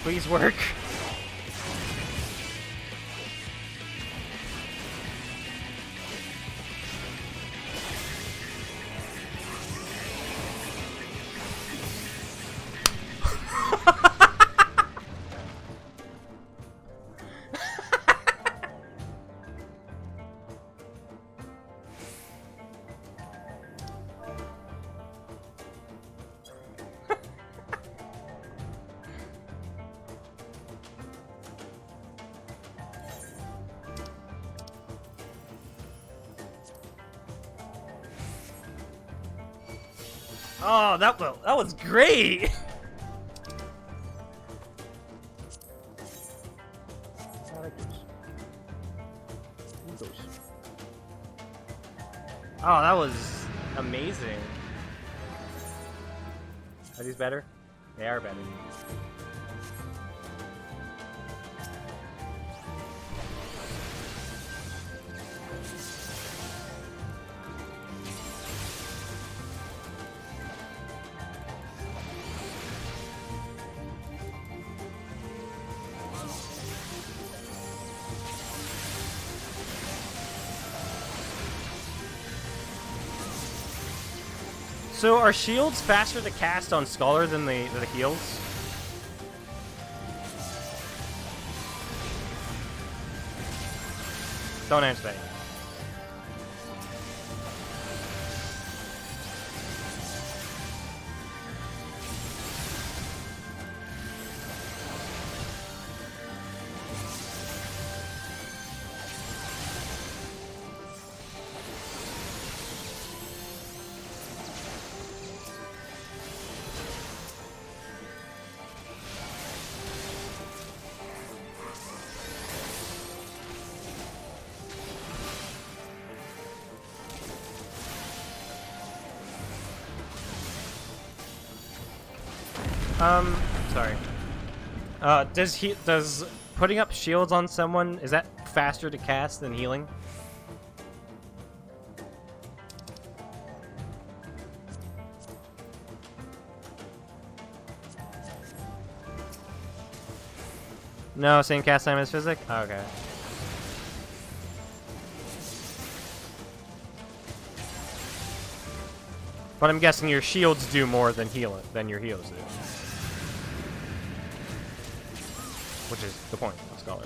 Please work. Oh, that was great. Oh, that was amazing. Are these better? They are better. So are shields faster to cast on Scholar than the heals? Don't answer that. Sorry. Does putting up shields on someone, is that faster to cast than healing? No, same cast time as physic? Okay. But I'm guessing your shields do more than your heals do. Which is the point of Scholar.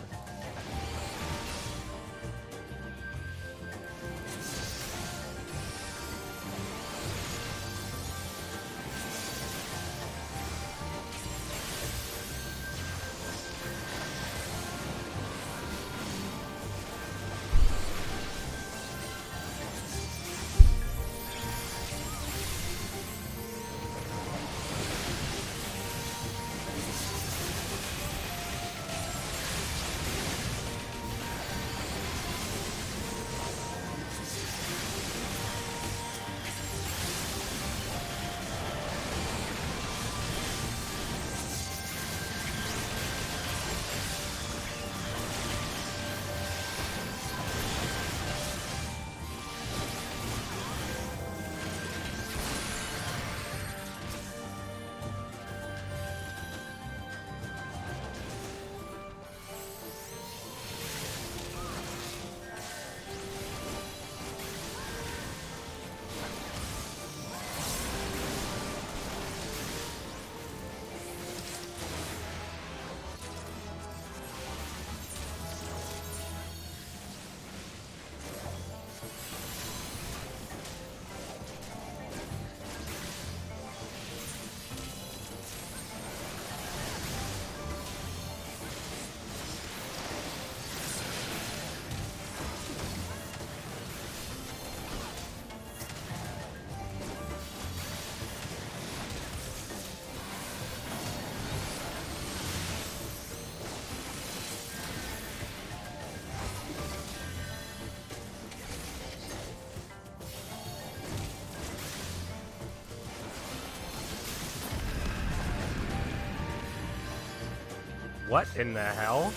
What in the hell?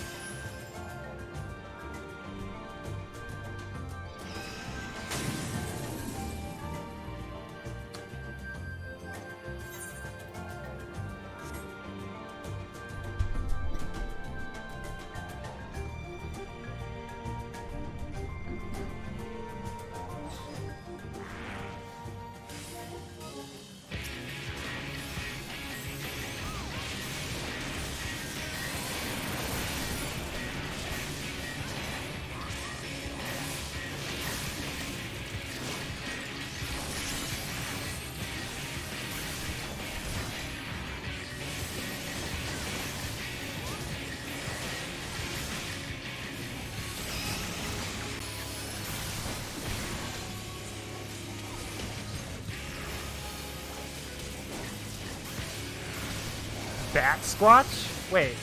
Bat Squatch? Wait.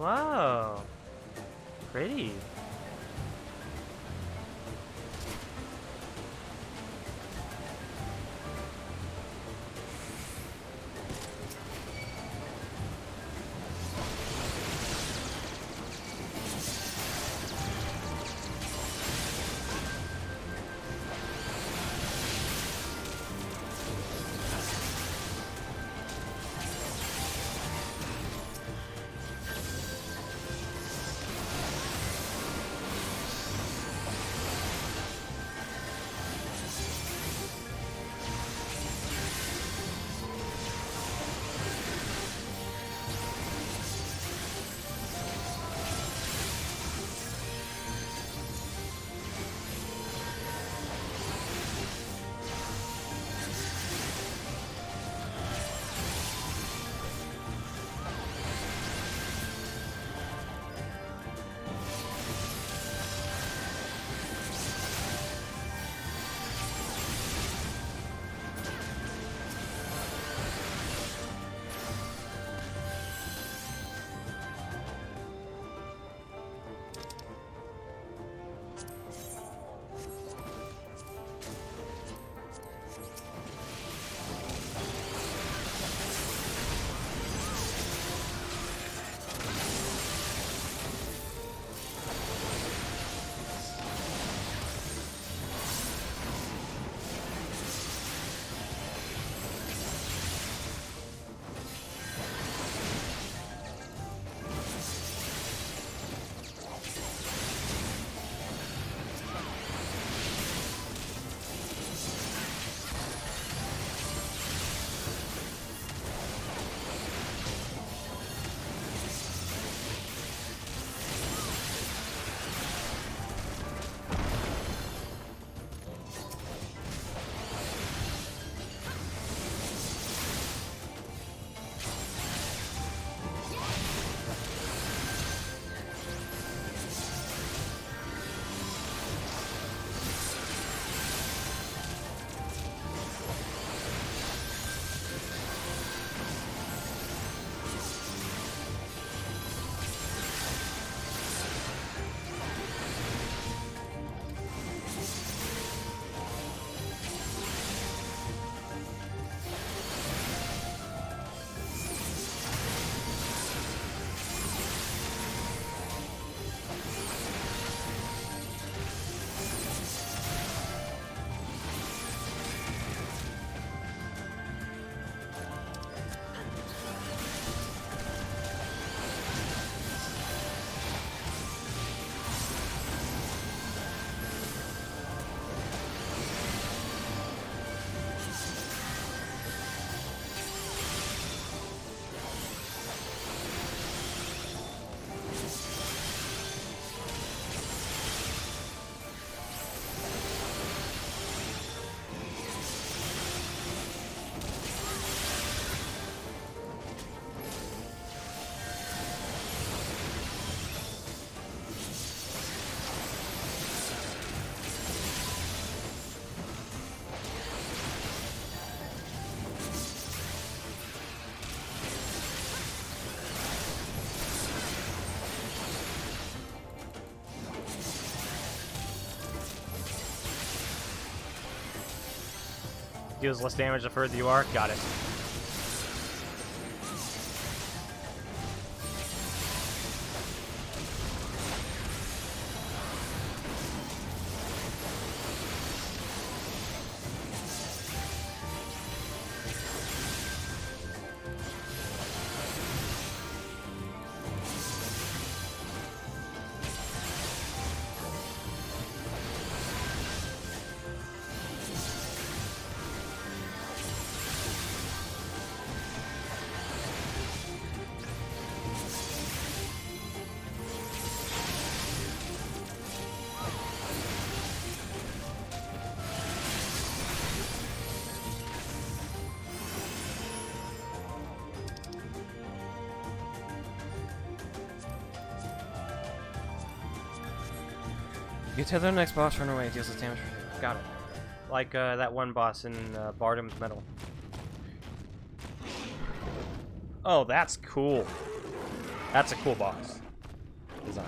Wow. Pretty. deals less damage the further you are. Got it. You tether the next boss, run away, deals with damage. Got it. Like that one boss in Bardam's Metal. Oh, that's cool. That's a cool boss design.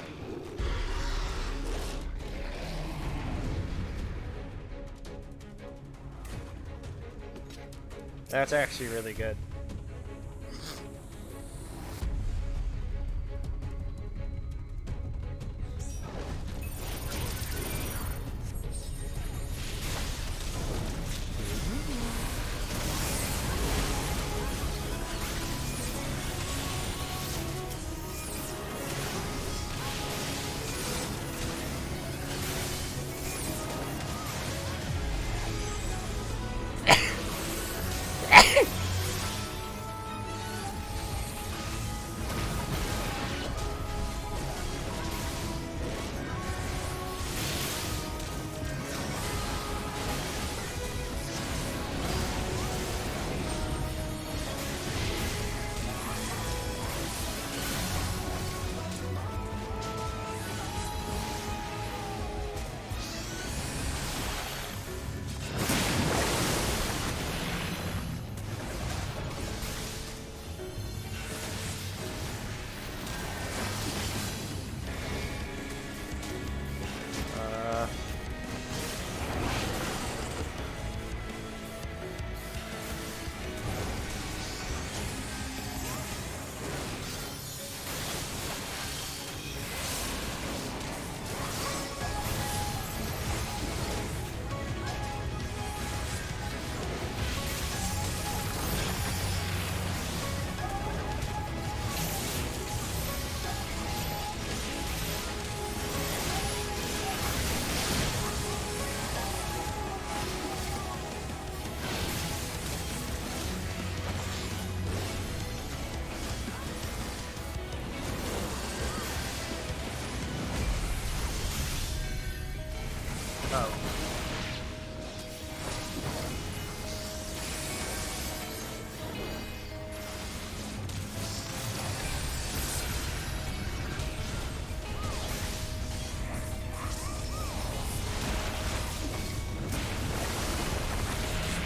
That's actually really good.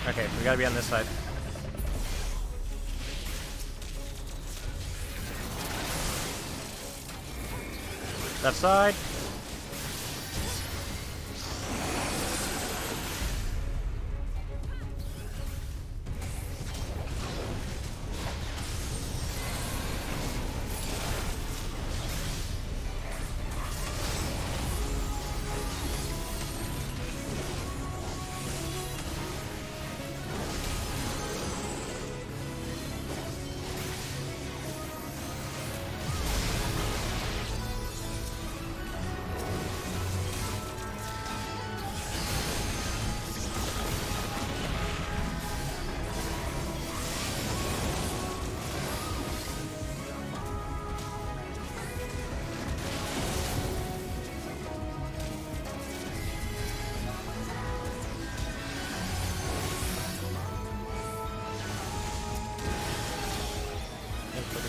Okay, we gotta be on this side. Left side.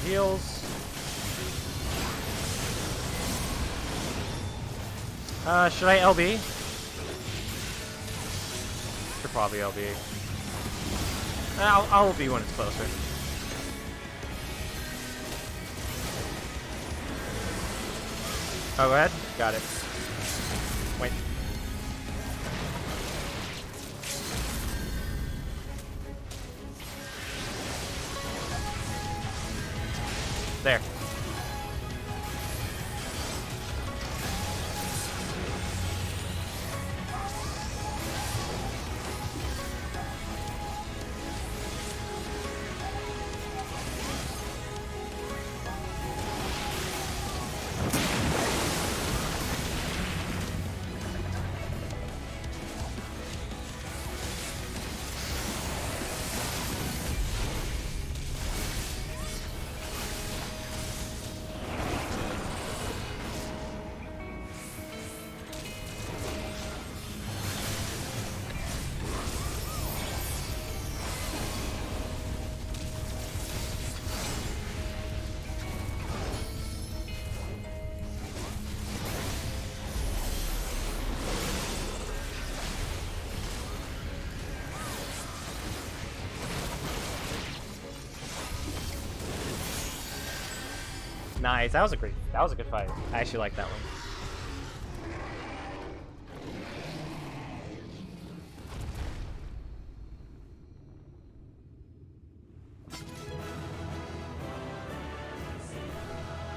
Heals. Should I LB? Should probably LB. I'll LB when it's closer. Oh, go ahead. Got it. Wait. There. Nice. That was a good fight. I actually like that one.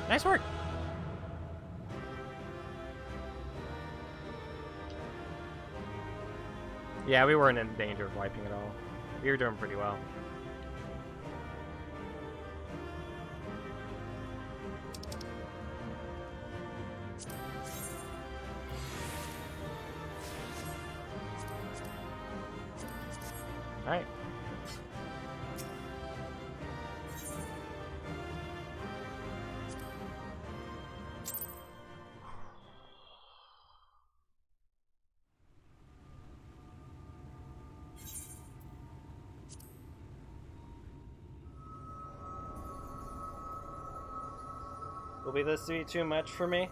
Nice work. Yeah, we weren't in danger of wiping it all. We were doing pretty well. Alright. Will this be too much for me?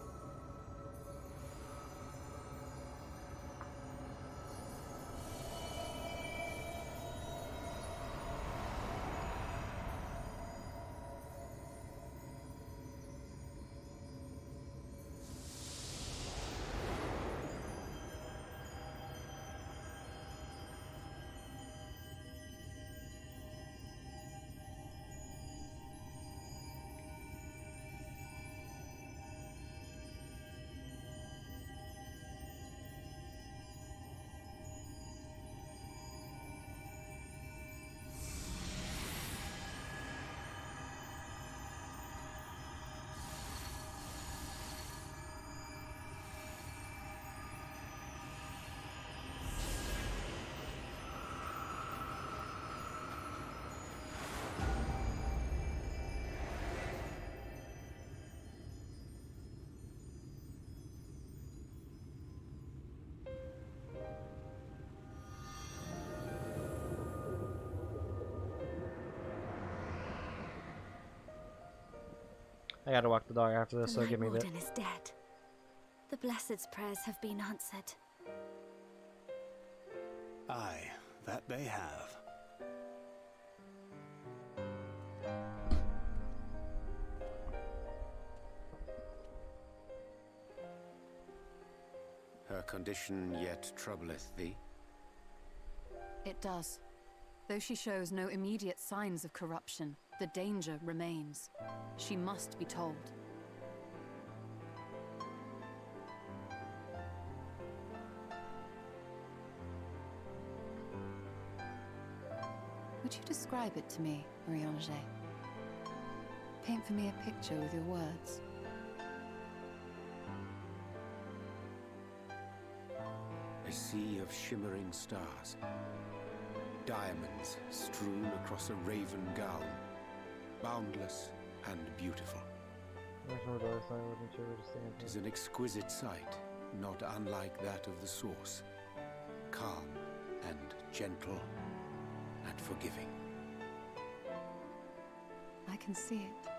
I gotta walk the dog after this, so give me a bit. The Night Warden is dead. The Blessed's prayers have been answered. Aye, that they have. Her condition yet troubleth thee? It does. Though she shows no immediate signs of corruption, the danger remains. She must be told. Would you describe it to me, Urianger? Paint for me a picture with your words. A sea of shimmering stars. Diamonds strewn across a raven gown. Boundless and beautiful. It is an exquisite sight, not unlike that of the source. Calm and gentle and forgiving. I can see it.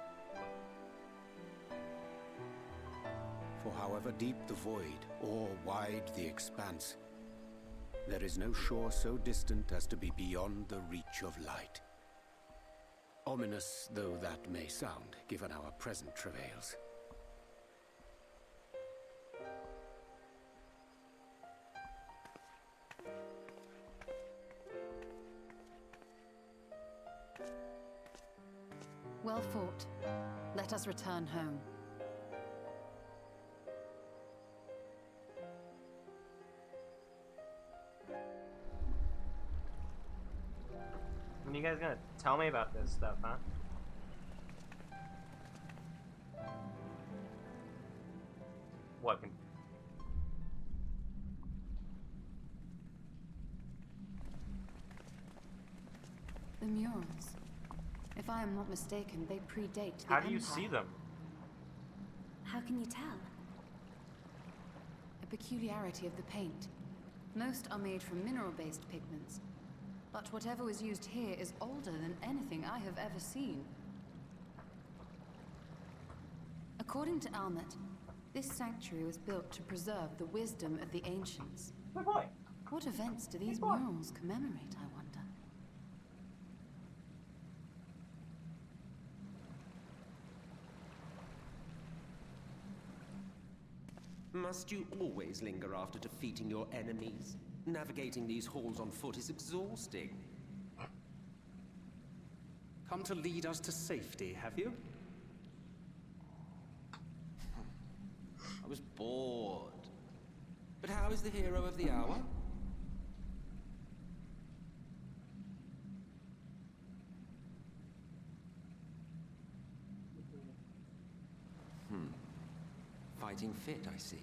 For however deep the void or wide the expanse, there is no shore so distant as to be beyond the reach of light. Ominous though that may sound, given our present travails. Well fought. Let us return home. When are you guys gonna tell me about this stuff, huh? What can... The murals. If I am not mistaken, they predate the How do you Empire. see them? How can you tell? A peculiarity of the paint. Most are made from mineral-based pigments. But whatever was used here is older than anything I have ever seen. According to Almet, this sanctuary was built to preserve the wisdom of the ancients. Good boy. What events do these murals commemorate, I wonder? Must you always linger after defeating your enemies? Navigating these halls on foot is exhausting. Come to lead us to safety, have you? I was bored. But how is the hero of the hour? Fighting fit, I see.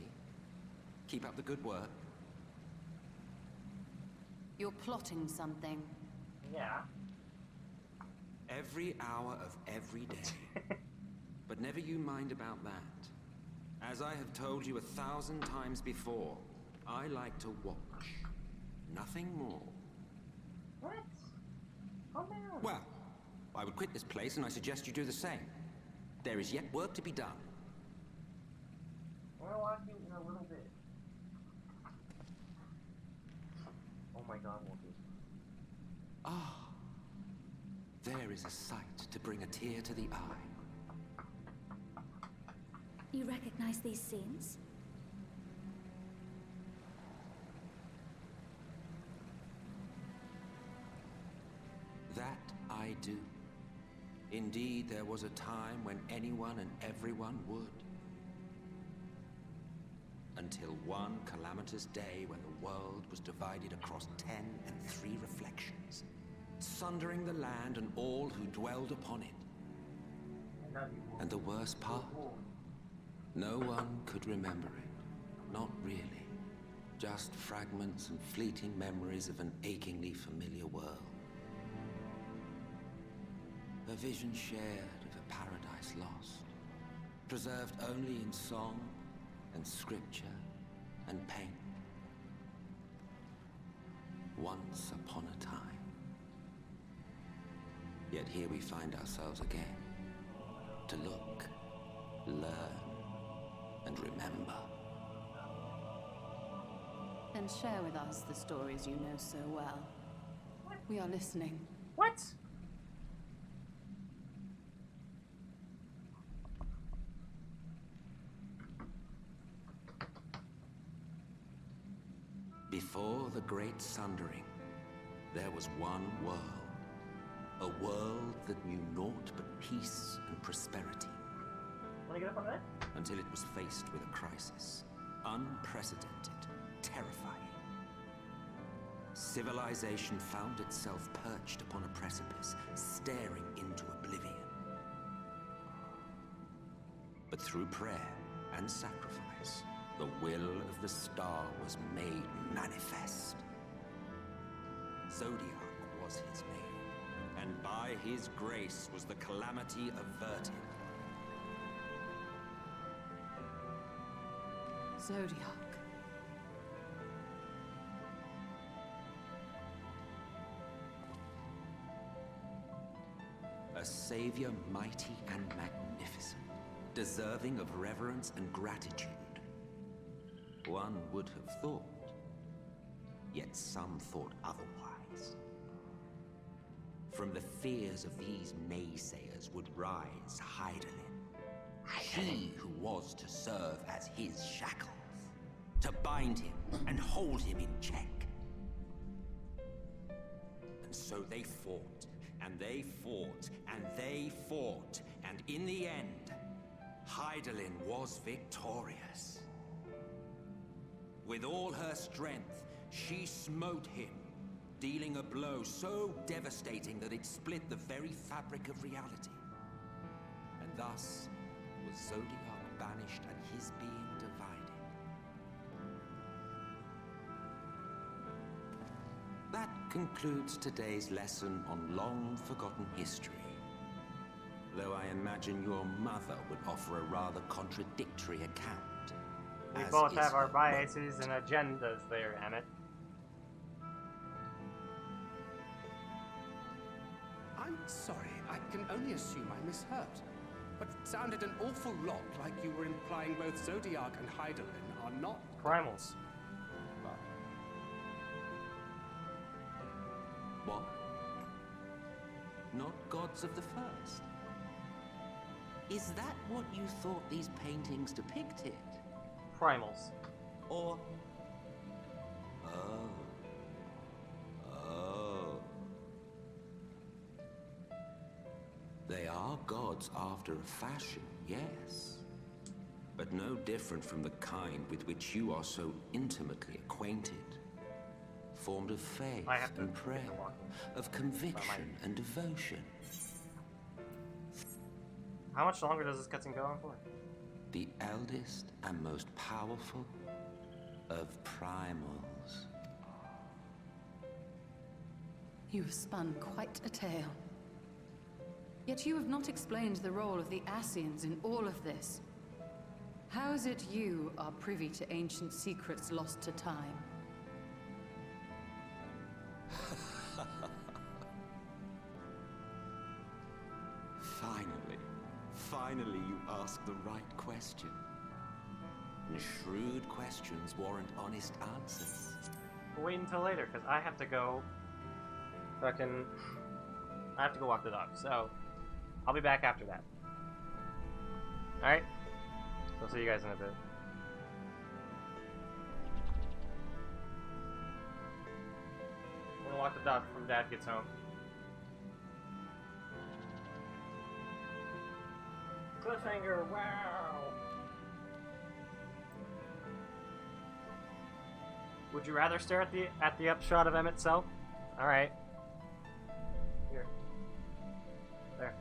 Keep up the good work. You're plotting something. Yeah. Every hour of every day. But never you mind about that. As I have told you 1,000 times before, I like to watch. Nothing more. What? Calm down. Well, I would quit this place and I suggest you do the same. There is yet work to be done. We'll walk you in a little bit. Oh my god, Wolfie. Ah. There is a sight to bring a tear to the eye. You recognize these scenes? That I do. Indeed, there was a time when anyone and everyone would. Until one calamitous day when the world was divided across 10 and 3 reflections, sundering the land and all who dwelled upon it. And the worst part? No one could remember it. Not really. Just fragments and fleeting memories of an achingly familiar world. A vision shared of a paradise lost, preserved only in song and scripture and paint. Once upon a time. Yet here we find ourselves again, to look, learn, and remember. Then share with us the stories you know so well. We are listening. What? Before the Great Sundering, there was one world. A world that knew naught but peace and prosperity. Wanna get up on that? Until it was faced with a crisis. Unprecedented, terrifying. Civilization found itself perched upon a precipice, staring into oblivion. But through prayer and sacrifice, the will of the star was made manifest. Zodiac was his name, and by his grace was the calamity averted. Zodiac. A savior mighty and magnificent, deserving of reverence and gratitude. One would have thought, yet some thought otherwise. From the fears of these naysayers would rise Hydaelyn. He who was to serve as his shackles, to bind him and hold him in check. And so they fought, And they fought, and they fought, and in the end, Hydaelyn was victorious. With all her strength, she smote him, dealing a blow so devastating that it split the very fabric of reality. And thus was Zodiac banished and his being divided. That concludes today's lesson on long-forgotten history. Though I imagine your mother would offer a rather contradictory account. We as both is have our her biases and agendas there, Emmett. I'm sorry, I can only assume I misheard. But it sounded an awful lot like you were implying both Zodiac and Hydaelyn are not primals. What? Not gods of the first? Is that what you thought these paintings depicted? Primals. Or... Oh. They are gods after a fashion, yes. But no different from the kind with which you are so intimately acquainted. Formed of faith and prayer, of conviction and devotion. How much longer does this cutscene go on for? The eldest and most powerful of primals. You have spun quite a tale. Yet you have not explained the role of the Ascians in all of this. How is it you are privy to ancient secrets lost to time? Finally you ask the right question. And shrewd questions warrant honest answers. Wait until later, because I have to go I have to go walk the dog, so I'll be back after that. Alright? So I'll see you guys in a bit. I'm gonna walk the dog from Dad gets home. Cliffhanger, wow! Would you rather stare at the upshot of Emmett's cell? Alright. Here. There.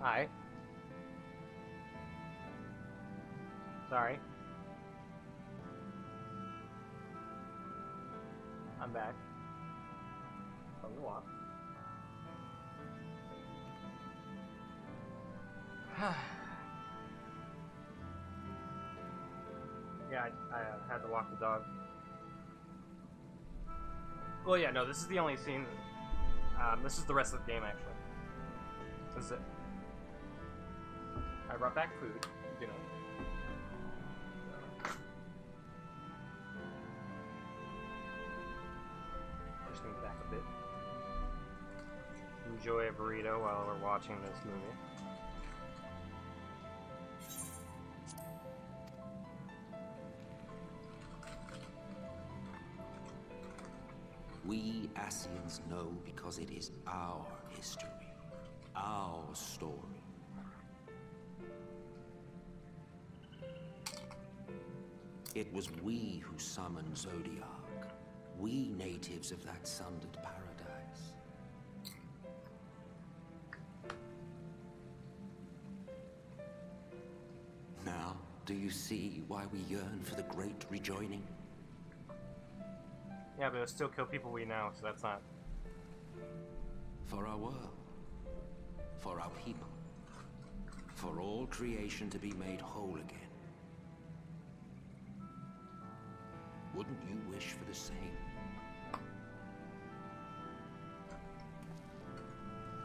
Hi. Sorry. I'm back. From the walk. Yeah, I had to walk the dog. Well, yeah, no, this is the only scene. This is the rest of the game, actually. This is it. I brought back food, you know. Just need back a bit. Enjoy a burrito while we're watching this movie. We Ascians know because it is our history, our story. It was we who summoned Zodiac, we natives of that sundered paradise. Now, do you see why we yearn for the great rejoining? Yeah, but it'll still kill people we know, so that's not... For our world. For our people. For all creation to be made whole again. Wouldn't you wish for the same?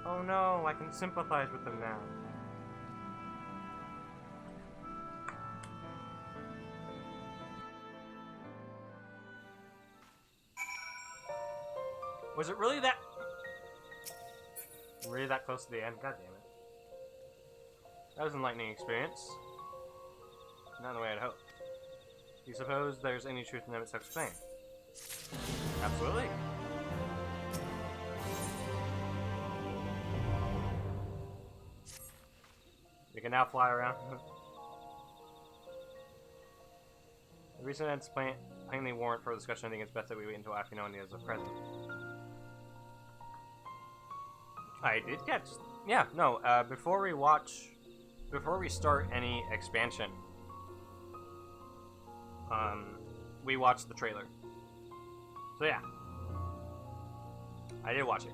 Oh no, I can sympathize with them now. Was it really that... Really that close to the end? God damn it. That was an enlightening experience. Not in the way I'd hoped. Do you suppose there's any truth in them at such a thing? Absolutely. You can now fly around. The recent events plainly warrant for discussion. I think it's best that we wait until Apollonia is present. I did catch... Yeah, no, before we start any expansion, we watched the trailer. So yeah. I did watch it.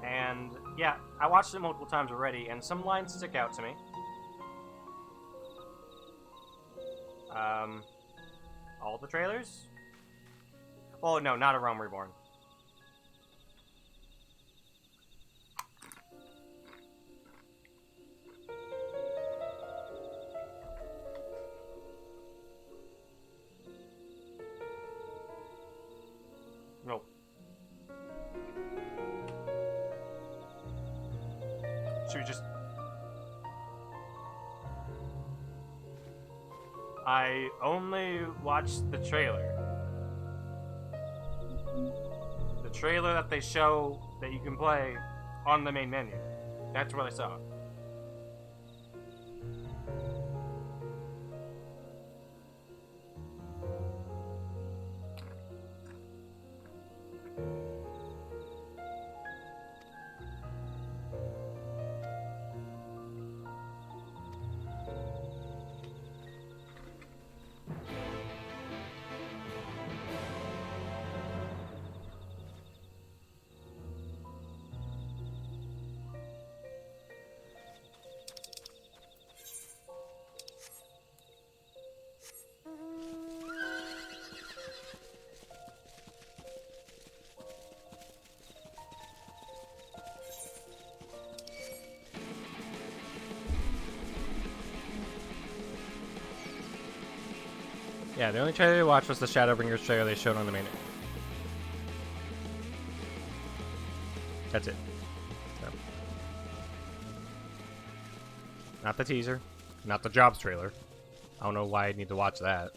And, yeah, I watched it multiple times already, and some lines stick out to me. All the trailers? Oh, no, not A Realm Reborn. Nope. Should we just... I only watched the trailer. The trailer that they show that you can play on the main menu. That's what I saw. Yeah, the only trailer I watched was the Shadowbringers trailer they showed on the main. That's it. So. Not the teaser. Not the Jobs trailer. I don't know why I need to watch that.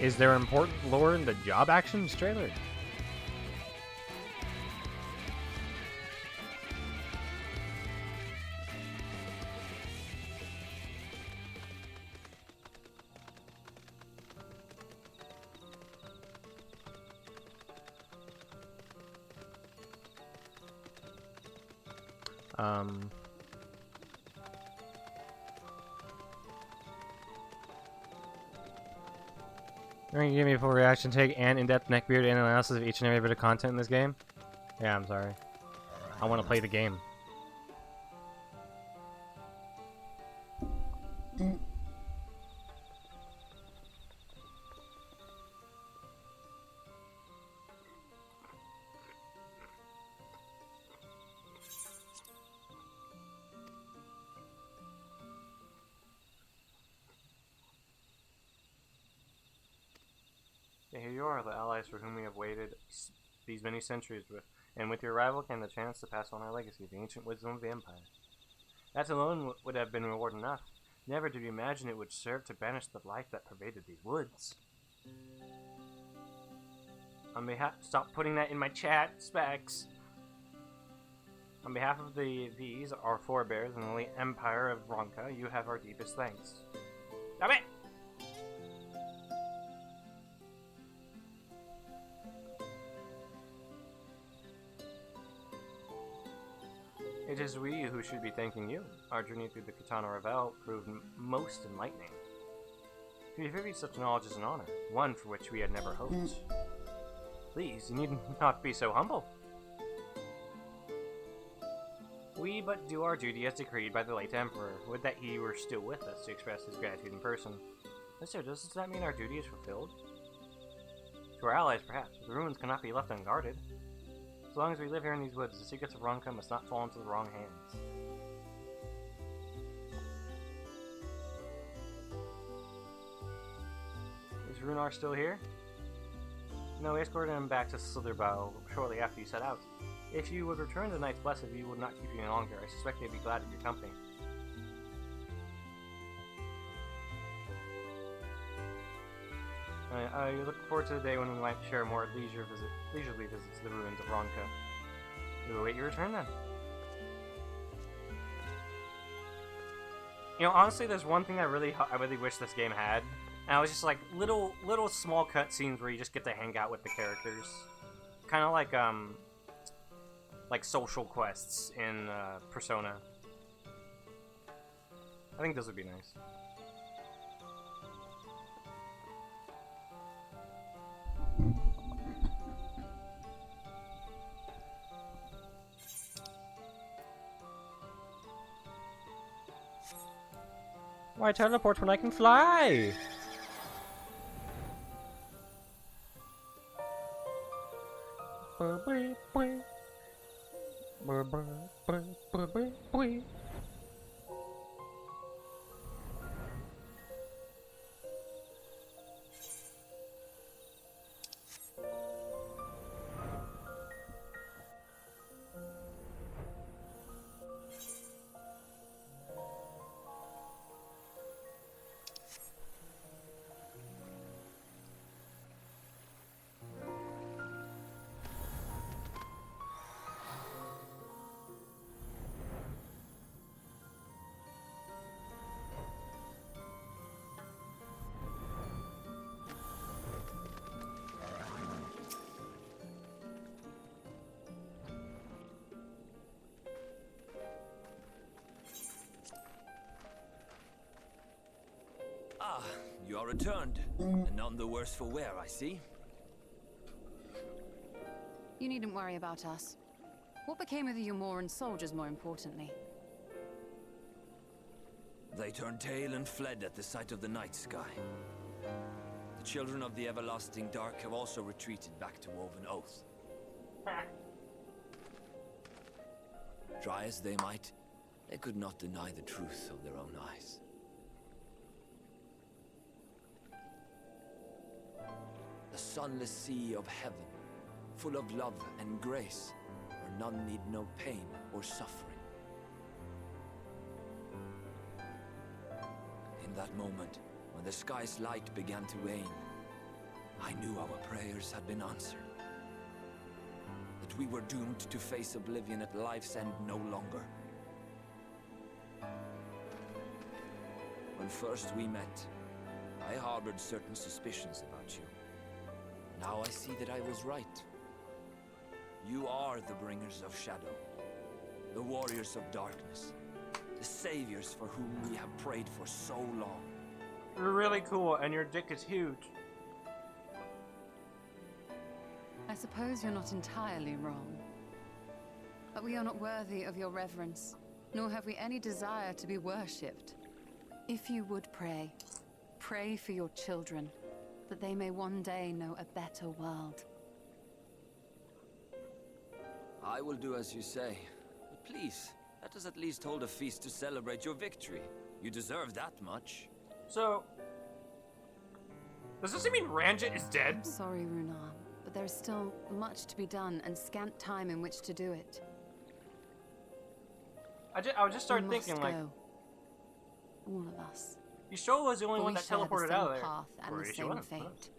Is there important lore in the Job Actions trailer? You're gonna give me a full reaction take and in-depth neckbeard and analysis of each and every bit of content in this game? Yeah, I'm sorry. I want to play the game. Here you are, the allies for whom we have waited these many centuries with, and with your arrival came the chance to pass on our legacy, the ancient wisdom of the Empire. That alone would have been reward enough. Never did we imagine it would serve to banish the life that pervaded these woods. On behalf— stop putting that in my chat, Specs! On behalf of these, our forebears and the late Empire of Ronka, you have our deepest thanks. Stop it! It is we who should be thanking you. Our journey through the Katana Revel proved most enlightening. To attribute such knowledge is an honor, one for which we had never hoped. Please, you need not be so humble. We but do our duty as decreed by the late Emperor. Would that he were still with us to express his gratitude in person. Mister, does that mean our duty is fulfilled? To our allies, perhaps, but the ruins cannot be left unguarded. As long as we live here in these woods, the secrets of Ronka must not fall into the wrong hands. Is Runar still here? No, we escorted him back to Slitherbow shortly after you set out. If you would return to the Knight's Blessed, we would not keep you any longer. I suspect they'd be glad of your company. I look forward to the day when we might share more leisurely visits to the ruins of Ronka. We will await your return then. You know, honestly, there's one thing I really wish this game had, and I was just like little small cutscenes where you just get to hang out with the characters, kind of like social quests in Persona. I think those would be nice. Why teleport when I can fly? Ah, you are returned, and none the worse for wear, I see. You needn't worry about us. What became of the Umoran soldiers, more importantly? They turned tail and fled at the sight of the night sky. The children of the everlasting dark have also retreated back to Woven Oath. Try as they might, they could not deny the truth of their own eyes. The sunless sea of heaven, full of love and grace, where none need know pain or suffering. In that moment, when the sky's light began to wane, I knew our prayers had been answered. That we were doomed to face oblivion at life's end no longer. When first we met, I harbored certain suspicions about you. Now I see that I was right. You are the bringers of shadow. The warriors of darkness. The saviors for whom we have prayed for so long. You're really cool, and your dick is huge. I suppose you're not entirely wrong. But we are not worthy of your reverence, nor have we any desire to be worshipped. If you would pray, pray for your children, that they may one day know a better world. I will do as you say. But please, let us at least hold a feast to celebrate your victory. You deserve that much. So, does this mean Ranjit is dead? I'm sorry, Runar, but there is still much to be done and scant time in which to do it. I would just start thinking, like, all of us. Yashola was the only one that teleported out of there. Path and the same fate.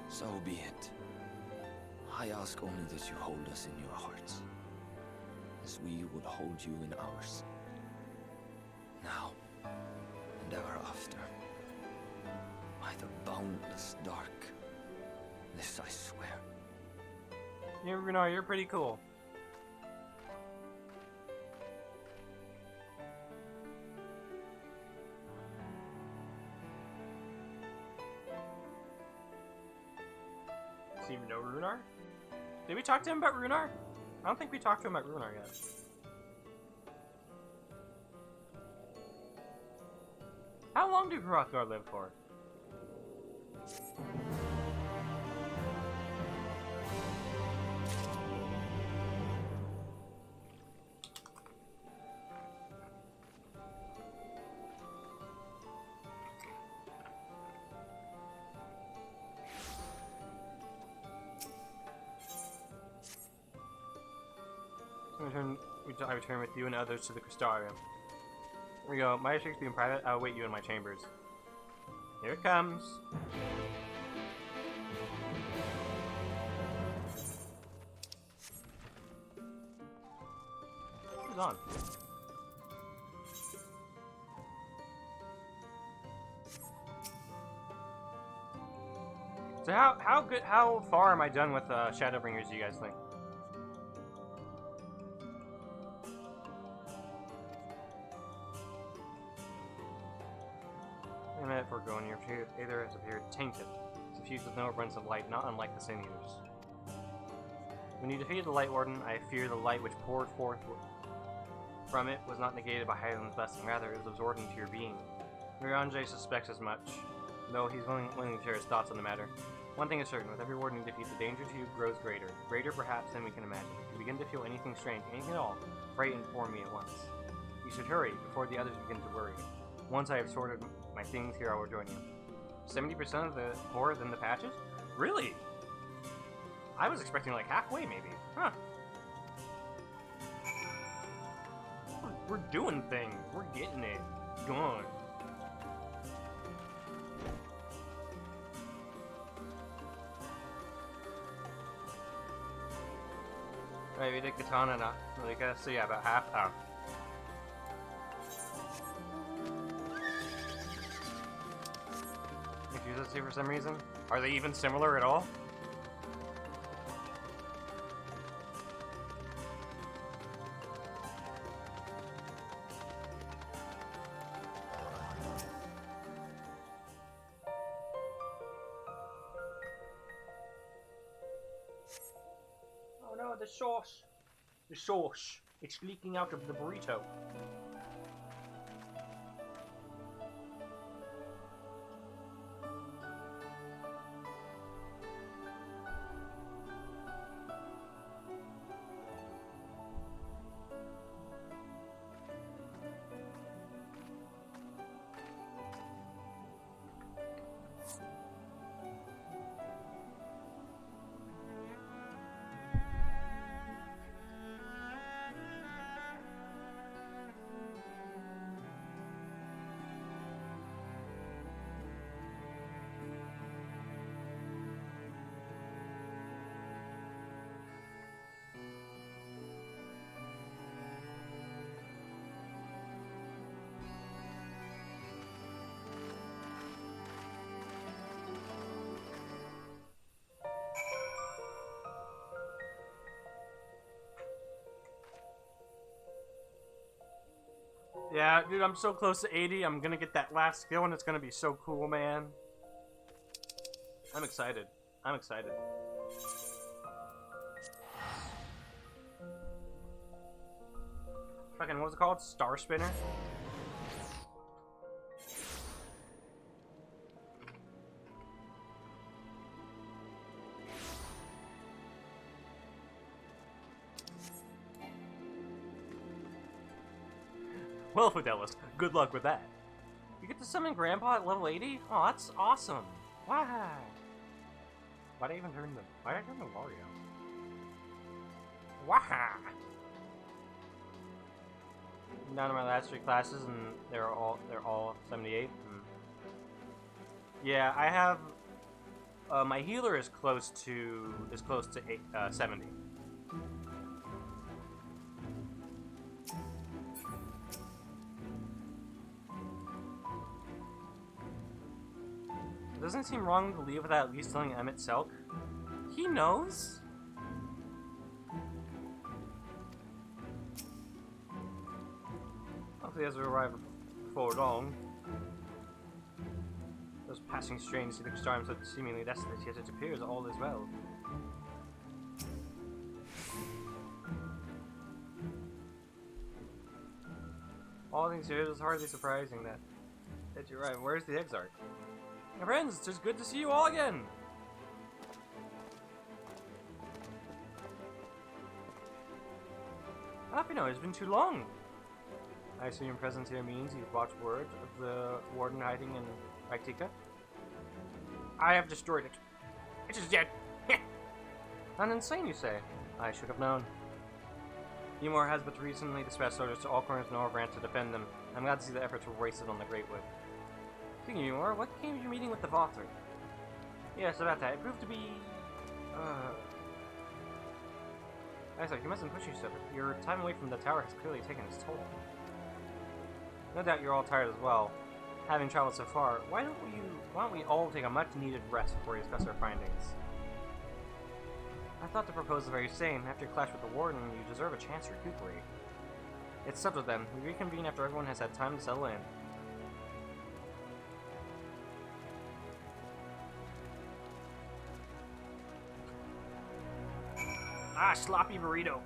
So be it. I ask only that you hold us in your hearts, as we would hold you in ours. Now, and ever after. By the boundless dark. This I swear. Yeah, Runar, you're pretty cool. Does he even know Runar? Did we talk to him about Runar? I don't think we talked to him about Runar yet. How long do Hrothgar live for? I return with you and others to the Crystarium. Here we go. My shakes be in private. I'll await you in my chambers. Here it comes. Who's on? So how far am I done with Shadowbringers, do you guys think? For going your Aether has appeared tainted, suffused with no abundance of light, not unlike the Sin Eaters. When you defeated the Light Warden, I fear the light which poured forth from it was not negated by Hyland's blessing, rather it was absorbed into your being. Urianger suspects as much, though he's willing to share his thoughts on the matter. One thing is certain, with every warden you defeat, the danger to you grows greater. Greater perhaps than we can imagine. If you begin to feel anything strange, anything at all, pray and inform me at once. You should hurry, before the others begin to worry. Once I have sorted my things here, I will join you. 70% of the poorer than the patches? Really? I was expecting like halfway, maybe. Huh. We're doing things. We're getting it going. Alright, we did Katana now. So yeah, about half. Oh. Those two for some reason? Are they even similar at all? Oh no, the sauce! The sauce! It's leaking out of the burrito. Yeah, dude, I'm so close to 80. I'm gonna get that last skill, and it's gonna be so cool, man. I'm excited. I'm excited. Fucking, what was it called? Star Spinner? Well, Fidelis, good luck with that. You get to summon Grandpa at level 80? Oh, that's awesome. Wow. Why'd I even turn them? Why'd I turn the Wario? Wow. Down to my last 3 classes, and they're all 78. Yeah, I have my healer is close to 70. It doesn't seem wrong to leave without at least telling Emmett Selk. He knows. Hopefully, as we arrive before long. Those passing strange see the storm so seemingly desolate, yet it appears all is well. All things here, it is hardly surprising that you arrive. Where's the Exarch? My friends, it's just good to see you all again! Apino, it's been too long! I assume your presence here means you've brought word of the warden hiding in Raktika? I have destroyed it. It is dead! Not insane, you say? I should have known. Ymor has but recently dispatched soldiers to all corners of Norvrant to defend them. I'm glad to see the efforts were wasted on the Great Wood. Speaking of Ymor, what came of your meeting with the Vothri? Yes, about that. It proved to be... Isaac, you mustn't push yourself. Your time away from the tower has clearly taken its toll. No doubt you're all tired as well. Having traveled so far, why don't we all take a much-needed rest before we discuss our findings? I thought to propose the very same. After your clash with the warden, you deserve a chance to recuperate. It's settled then. We reconvene after everyone has had time to settle in. Ah, sloppy burrito.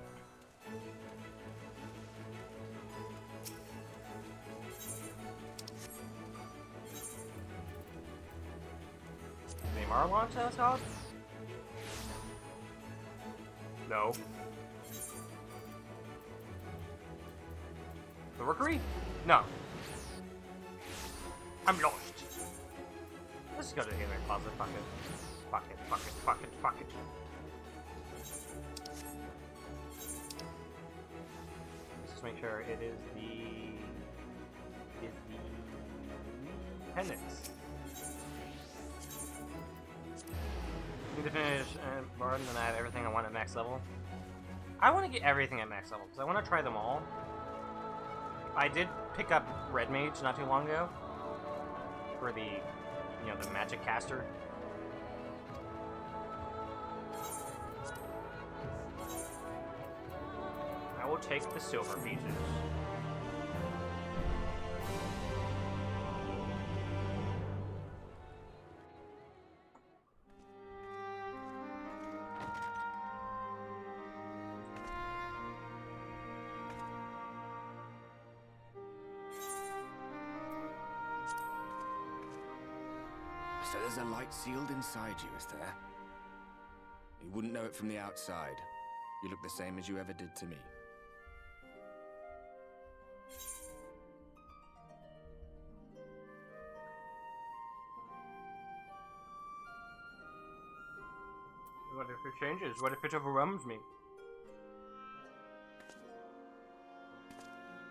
Neymar launch that called? No. The Rookery? No. I'm lost. Let's go to the inner closet. Fuck it. Fuck it, fuck it, fuck it, fuck it. Let's make sure it is the appendix. Need to finish Barden, and I have everything I want at max level. I want to get everything at max level because I want to try them all. I did pick up Red Mage not too long ago for the, the magic caster. I will take the silver pieces. So there's a light sealed inside you, is there? You wouldn't know it from the outside. You look the same as you ever did to me. What if it changes? What if it overwhelms me?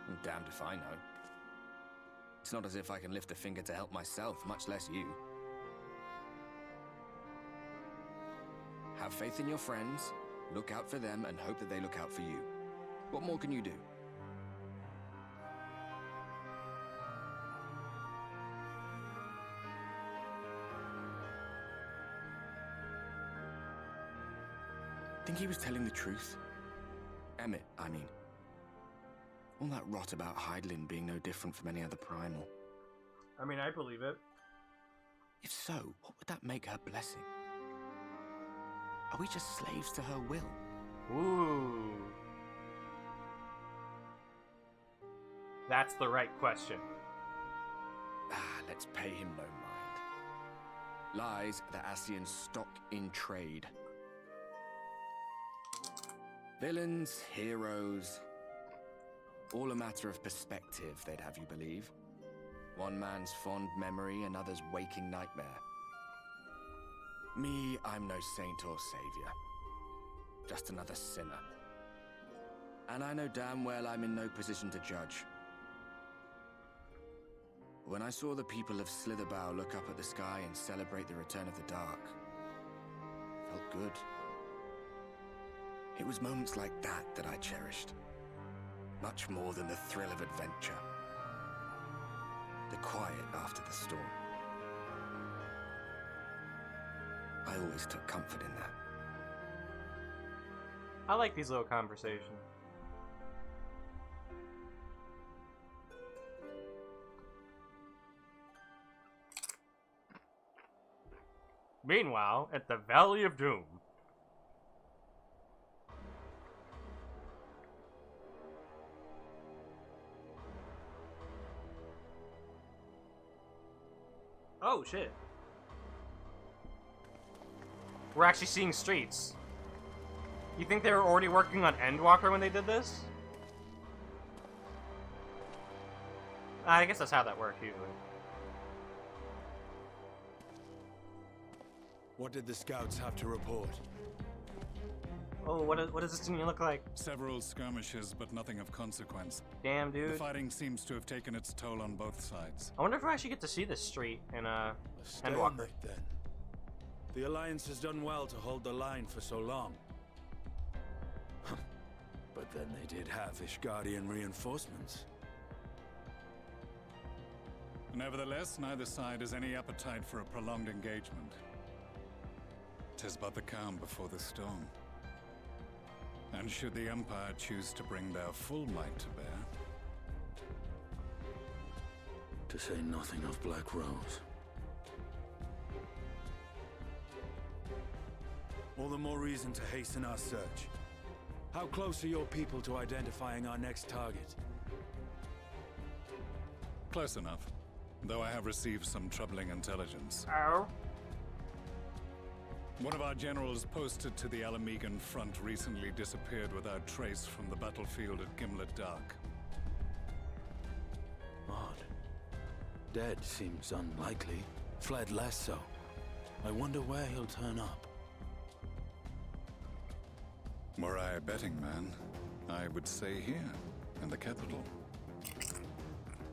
I'm damned if I know. It's not as if I can lift a finger to help myself, much less you. Have faith in your friends, look out for them, and hope that they look out for you. What more can you do? Think he was telling the truth? Emmett, I mean. All that rot about Hydaelyn being no different from any other primal. I mean, I believe it. If so, what would that make her blessing? Are we just slaves to her will? Ooh. That's the right question. Let's pay him no mind. Lies the Ascian stock in trade. Villains, heroes, all a matter of perspective, they'd have you believe. One man's fond memory, another's waking nightmare. Me, I'm no saint or savior. Just another sinner. And I know damn well I'm in no position to judge. When I saw the people of Slitherbow look up at the sky and celebrate the return of the dark, felt good. It was moments like that that I cherished. Much more than the thrill of adventure. The quiet after the storm. I always took comfort in that. I like these little conversations. Meanwhile, at the Valley of Doom. Oh, shit. We're actually seeing streets. You think they were already working on Endwalker when they did this? I guess that's how that works, usually. What did the scouts have to report? Oh, what does this thing look like? Several skirmishes, but nothing of consequence. Damn, dude. The fighting seems to have taken its toll on both sides. I wonder if I actually get to see this street in Endwalker. Stalemate, then. The Alliance has done well to hold the line for so long. But then they did have Ishgardian reinforcements. Nevertheless, neither side has any appetite for a prolonged engagement. 'Tis but the calm before the storm. And should the Empire choose to bring their full might to bear... To say nothing of Black Rose. All the more reason to hasten our search. How close are your people to identifying our next target? Close enough, though I have received some troubling intelligence. Oh? One of our generals posted to the Alamegan front recently disappeared without trace from the battlefield at Gimlet Dark. Odd. Dead seems unlikely. Fled less so. I wonder where he'll turn up. Were I a betting man, I would say here, in the capital.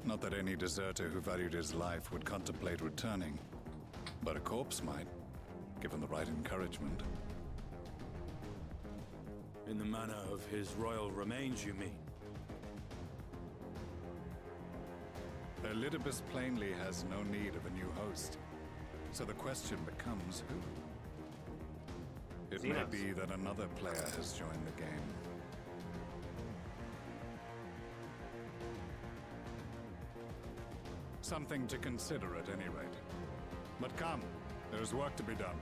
Not that any deserter who valued his life would contemplate returning, but a corpse might, given the right encouragement. In the manner of his royal remains, you mean? Elidibus plainly has no need of a new host, so the question becomes who? It may be that another player has joined the game. Something to consider at any rate. But come, there's work to be done.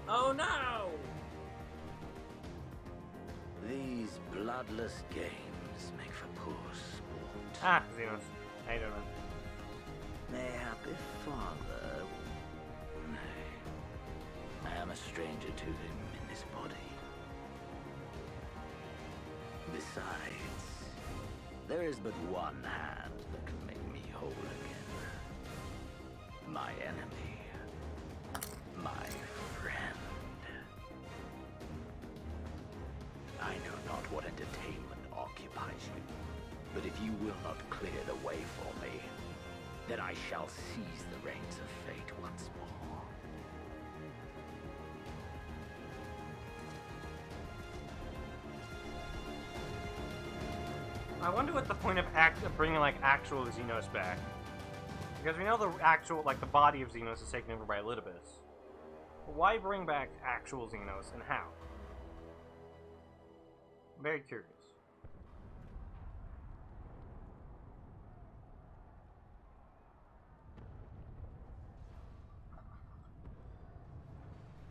Oh no! These bloodless games make for poor sport. Ah, Xenos. How you doing? Mayhappy father... Nay. I am a stranger to him in this body. Besides, there is but one hand that can make me whole again. My enemy. My friend. I know not what entertainment occupies you, but if you will not clear the way for me, then I shall seize the reins of fate once more. I wonder what the point of bringing like actual Xenos back. Because we know the actual, like, the body of Xenos is taken over by Elidibus. But why bring back actual Xenos, and how? Very curious.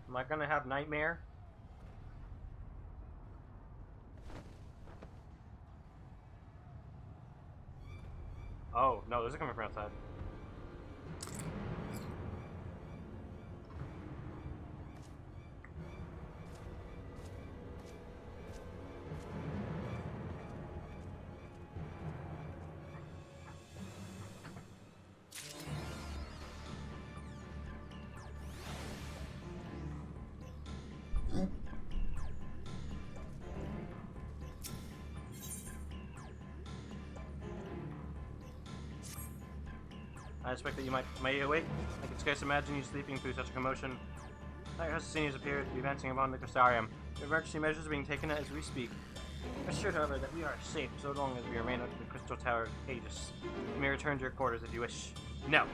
Am I gonna have Nightmare? Oh, no, those are coming from outside. I expect that you might be awake. I can scarce imagine you sleeping through such a commotion. Night has seen appear to be advancing upon the Crystarium. The emergency measures are being taken as we speak. Assured, however, that we are safe so long as we remain at the Crystal Tower Aegis. You may return to your quarters if you wish. No!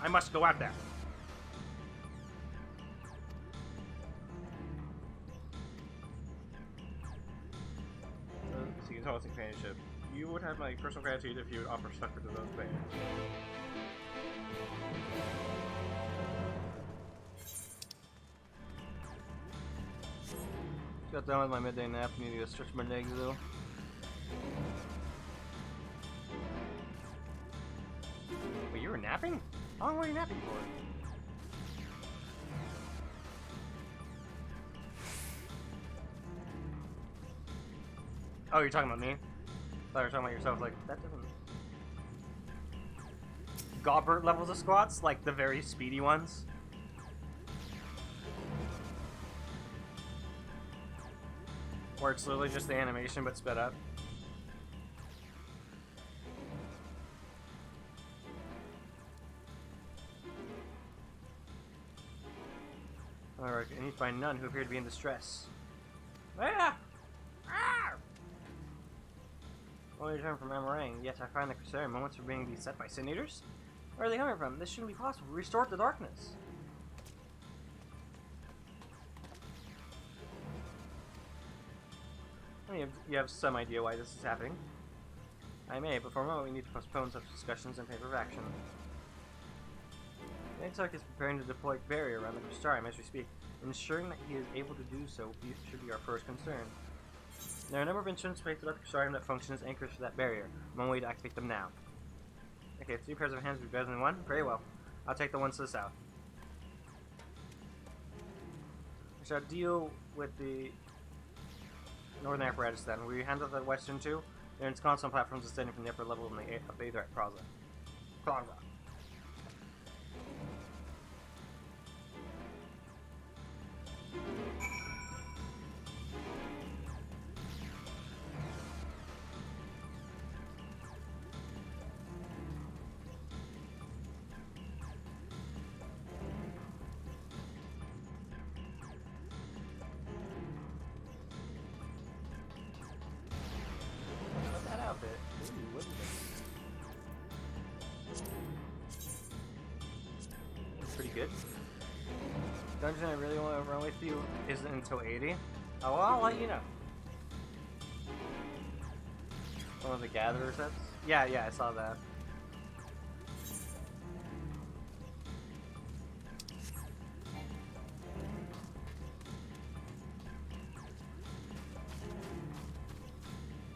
I must go out there! Seeking Tossing companionship. You would have my personal gratitude if you would offer succor to those bears. Got done with my midday nap. Need to go stretch my legs though. Wait, you were napping? How long were you napping for? Oh, you're talking about me? I thought you were talking about yourself. Like, that doesn't... Gobbert levels of squats? Like the very speedy ones? Where it's literally just the animation but sped up. Alright, I need to find none who appear to be in distress. Ah! Ah! Only return from Amarang, yet I find the Crusader moments are being beset by Sin Eaters? Where are they coming from? This shouldn't be possible. Restore the darkness. I mean, you have some idea why this is happening. I may, but for a moment we need to postpone such discussions in favor of action. Nightsark is preparing to deploy a barrier around the Crystarium as we speak. Ensuring that he is able to do so should be our first concern. There are a number of instruments placed throughout the Crystarium that function as anchors for that barrier. I'm on my way to activate them now. Okay, 3 pairs of hands would be better than 1? Very well. I'll take the ones to the south. I shall deal with the northern apparatus then. Will you handle the western too? They're in constant platforms extending from the upper level of the Aetherite Plaza. Pretty good. Dungeon I really want to run with you isn't until 80. Oh, well, I'll let you know. One of the Gatherer sets? Yeah, I saw that.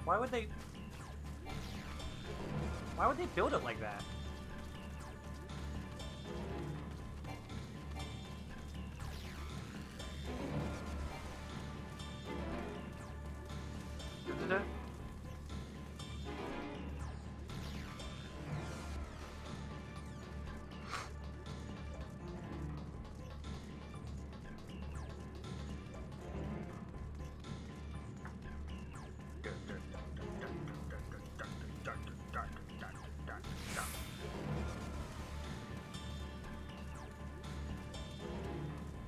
Why would they build it like that?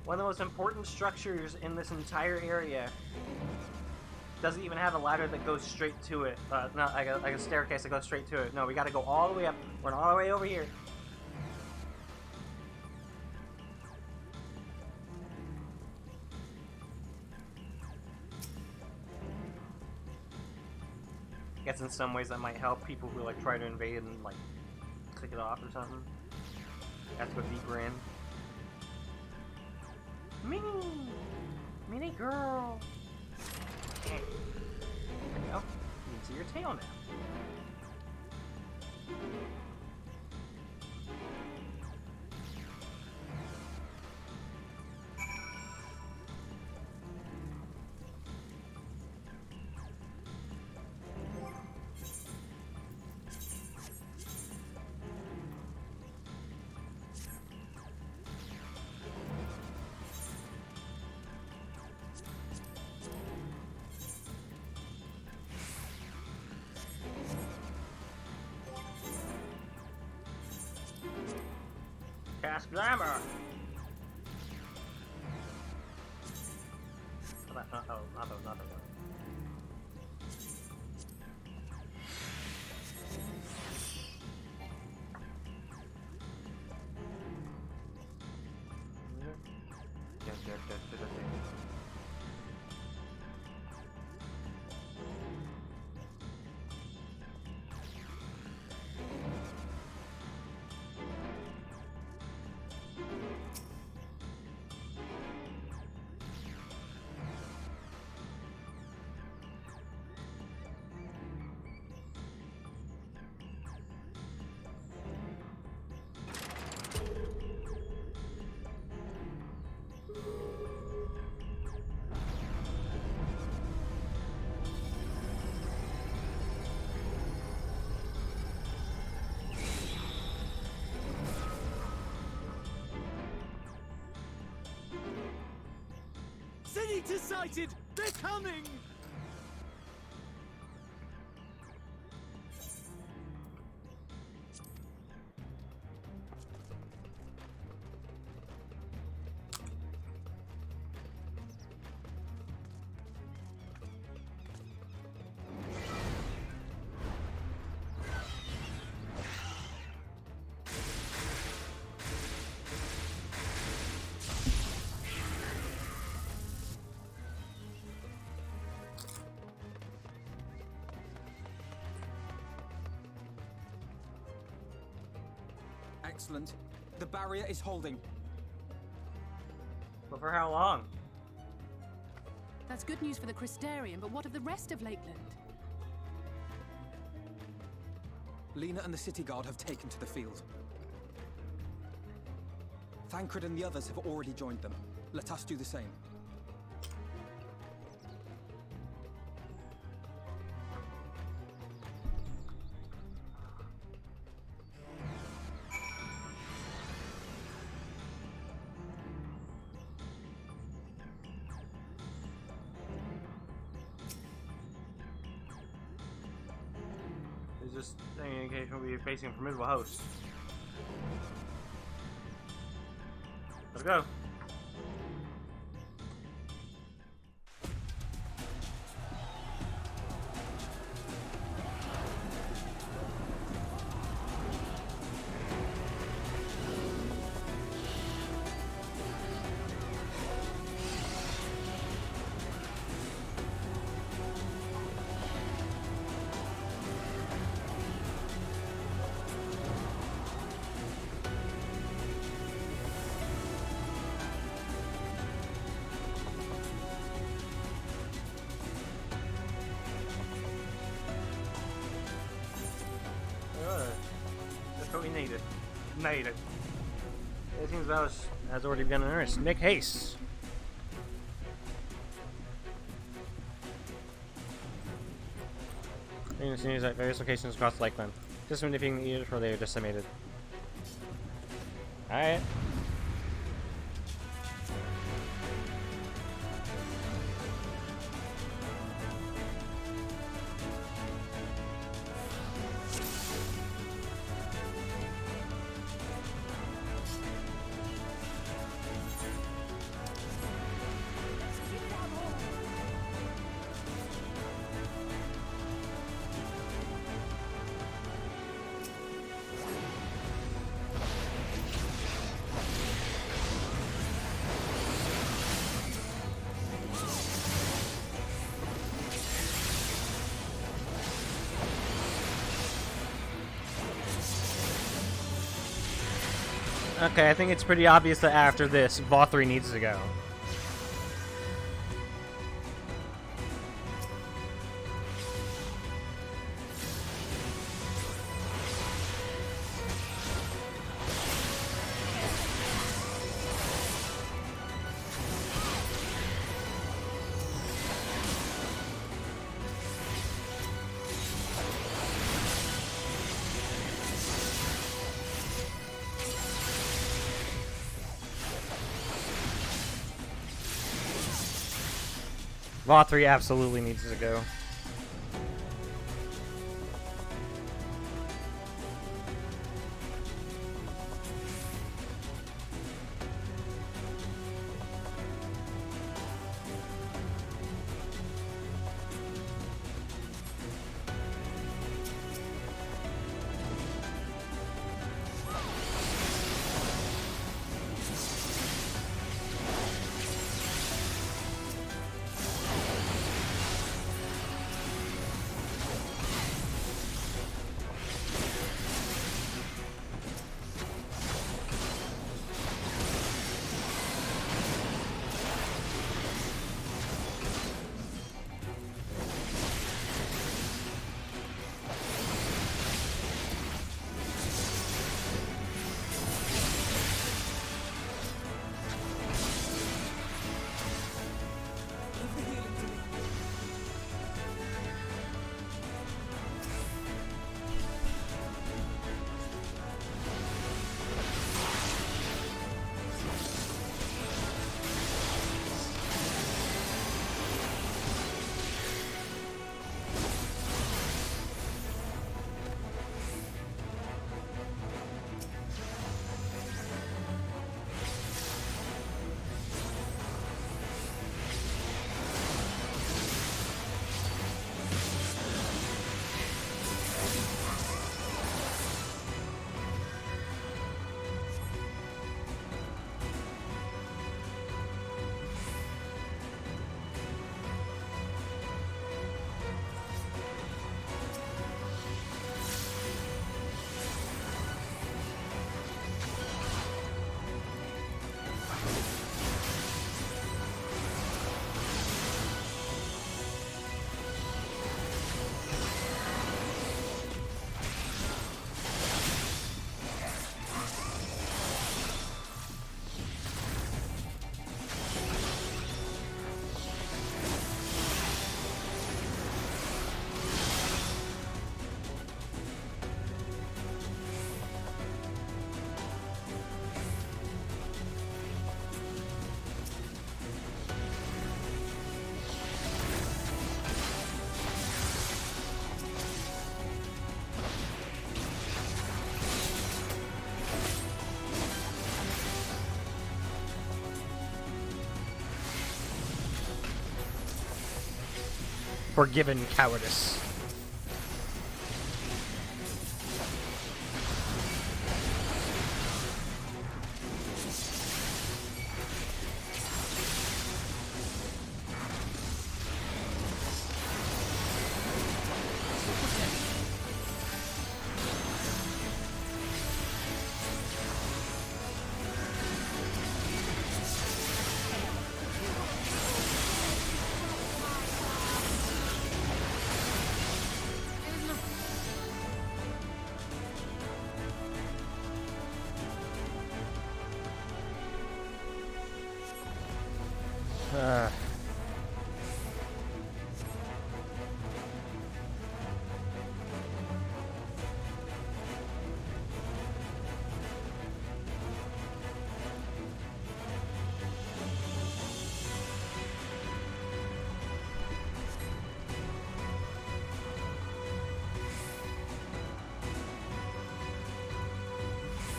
One of the most important structures in this entire area. doesn't even have a ladder that goes straight to it. Not like a staircase that goes straight to it. No, we gotta go all the way up. We're all the way over here. I guess in some ways that might help people who like try to invade and like click it off or something. Have to go deeper in. Mini girl. Okay. There you go. You can see your tail now. Cast glamour. Not those. Senator sighted! They're coming! Excellent. The barrier is holding. But for how long? That's good news for the Crystarian, but what of the rest of Lakeland? Lena and the city guard have taken to the field. Thancred and the others have already joined them. Let us do the same. Just any indication we'll be facing a formidable host. Let's go. That's what we needed. Made it. It seems Valus has already begun in earnest. Make haste! Units at various locations across Lakeland. Just manipulating the eaters before they are decimated. Alright. Okay, I think it's pretty obvious that after this, Vothri needs to go. Vothri absolutely needs to go. Forgiven cowardice.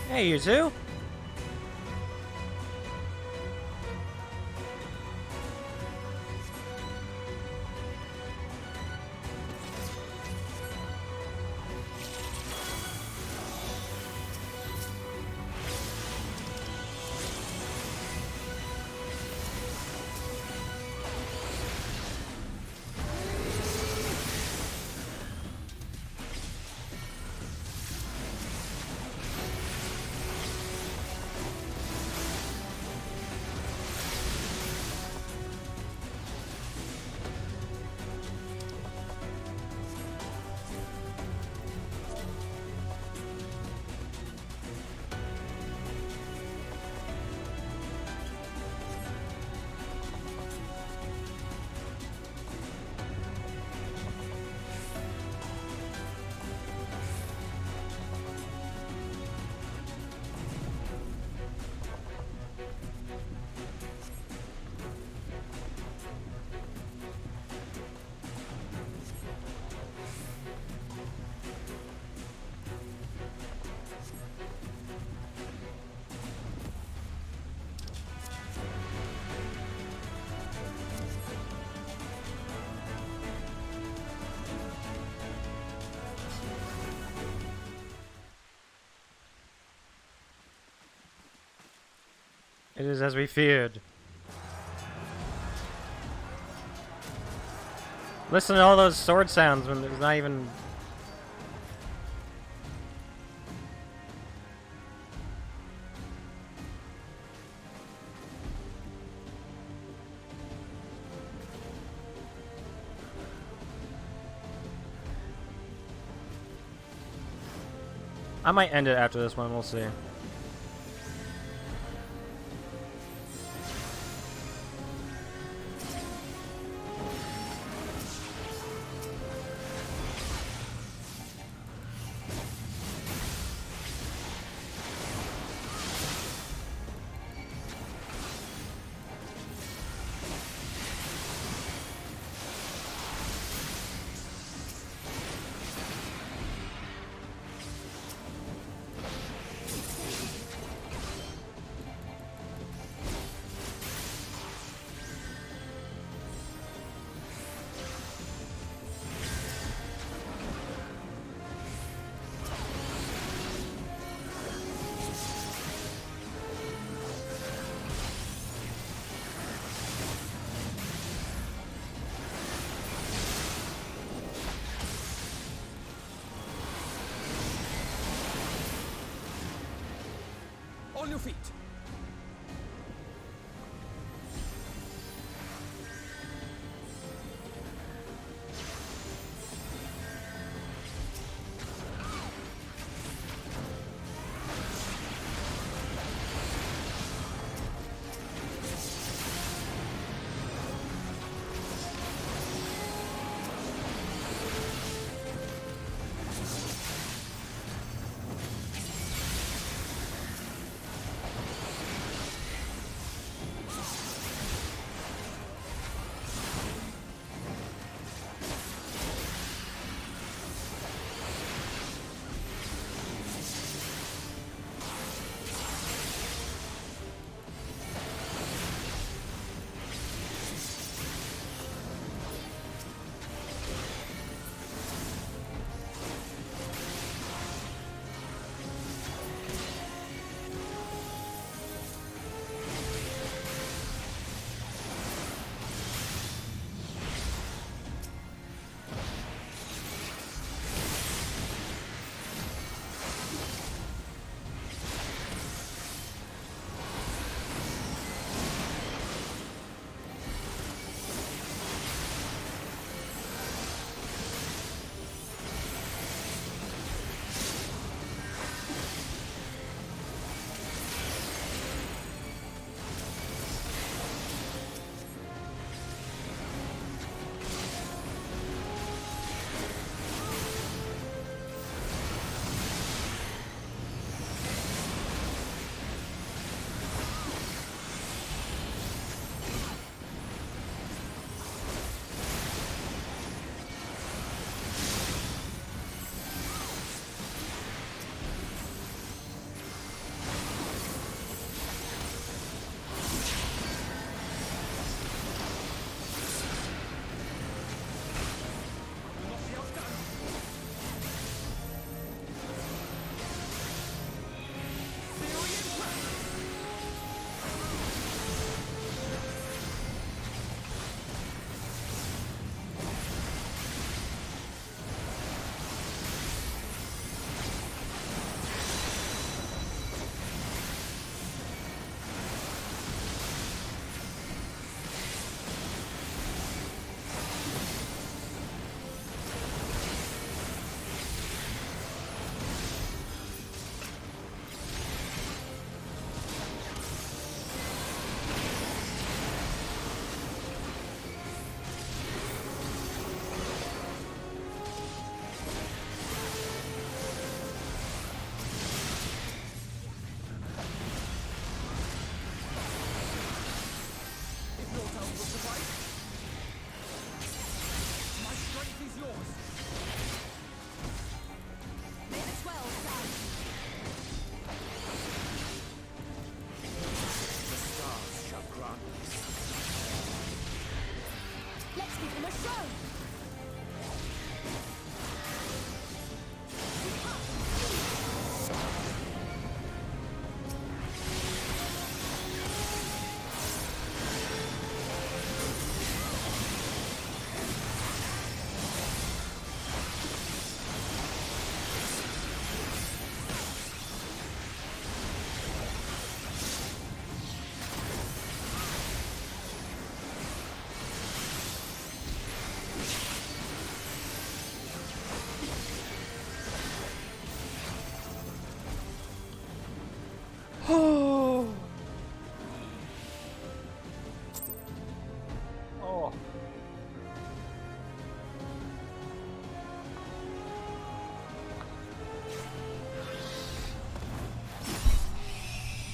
Hey, you two. It is as we feared. Listen to all those sword sounds when there's not even... I might end it after this one, we'll see. On your feet.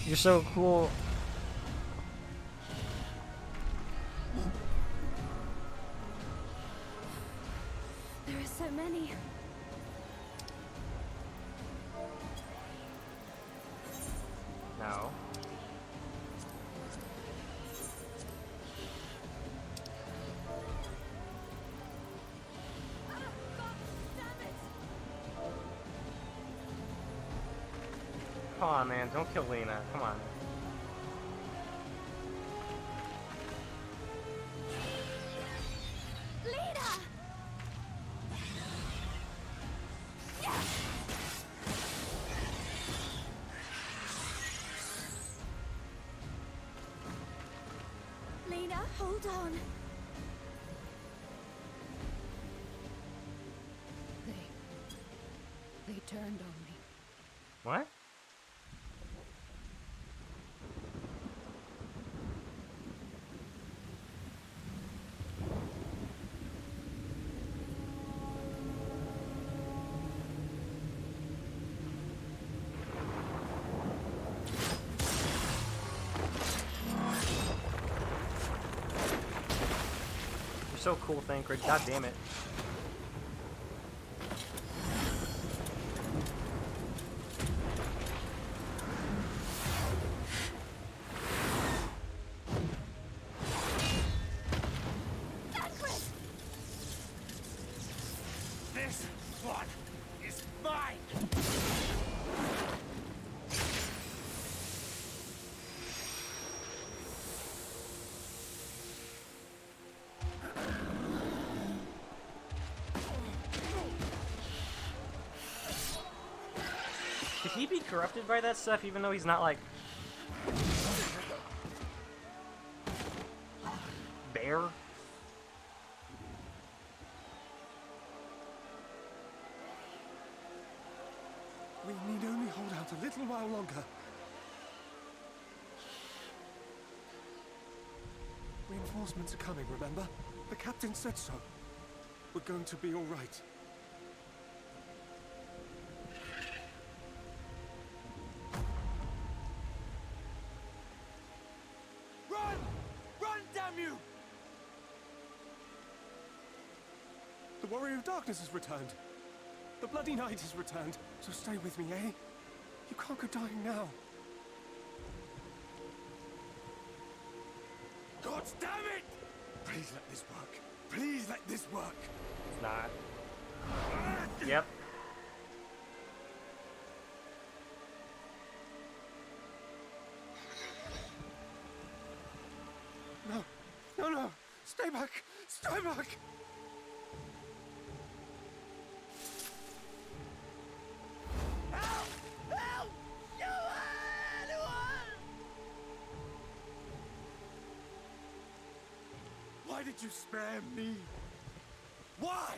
You're so cool. There are so many. No. Come on, man. Don't kill Lena. Come on. Lena! Lena, hold on. They turned on me. What? You're so cool, Thancred. God damn it. This one is mine! Could he be corrupted by that stuff even though he's not like... Bear? We need only hold out a little while longer. Reinforcements are coming, remember? The captain said so. We're going to be all right. Run! Run, damn you! The Warrior of Darkness has returned. The Bloody Knight has returned, so stay with me, eh? You can't go dying now. God damn it! Please let this work. Please let this work. It's not. Yep. No, no, no! Stay back! Stay back! Help! Help! Anyone! Why did you spare me? Why?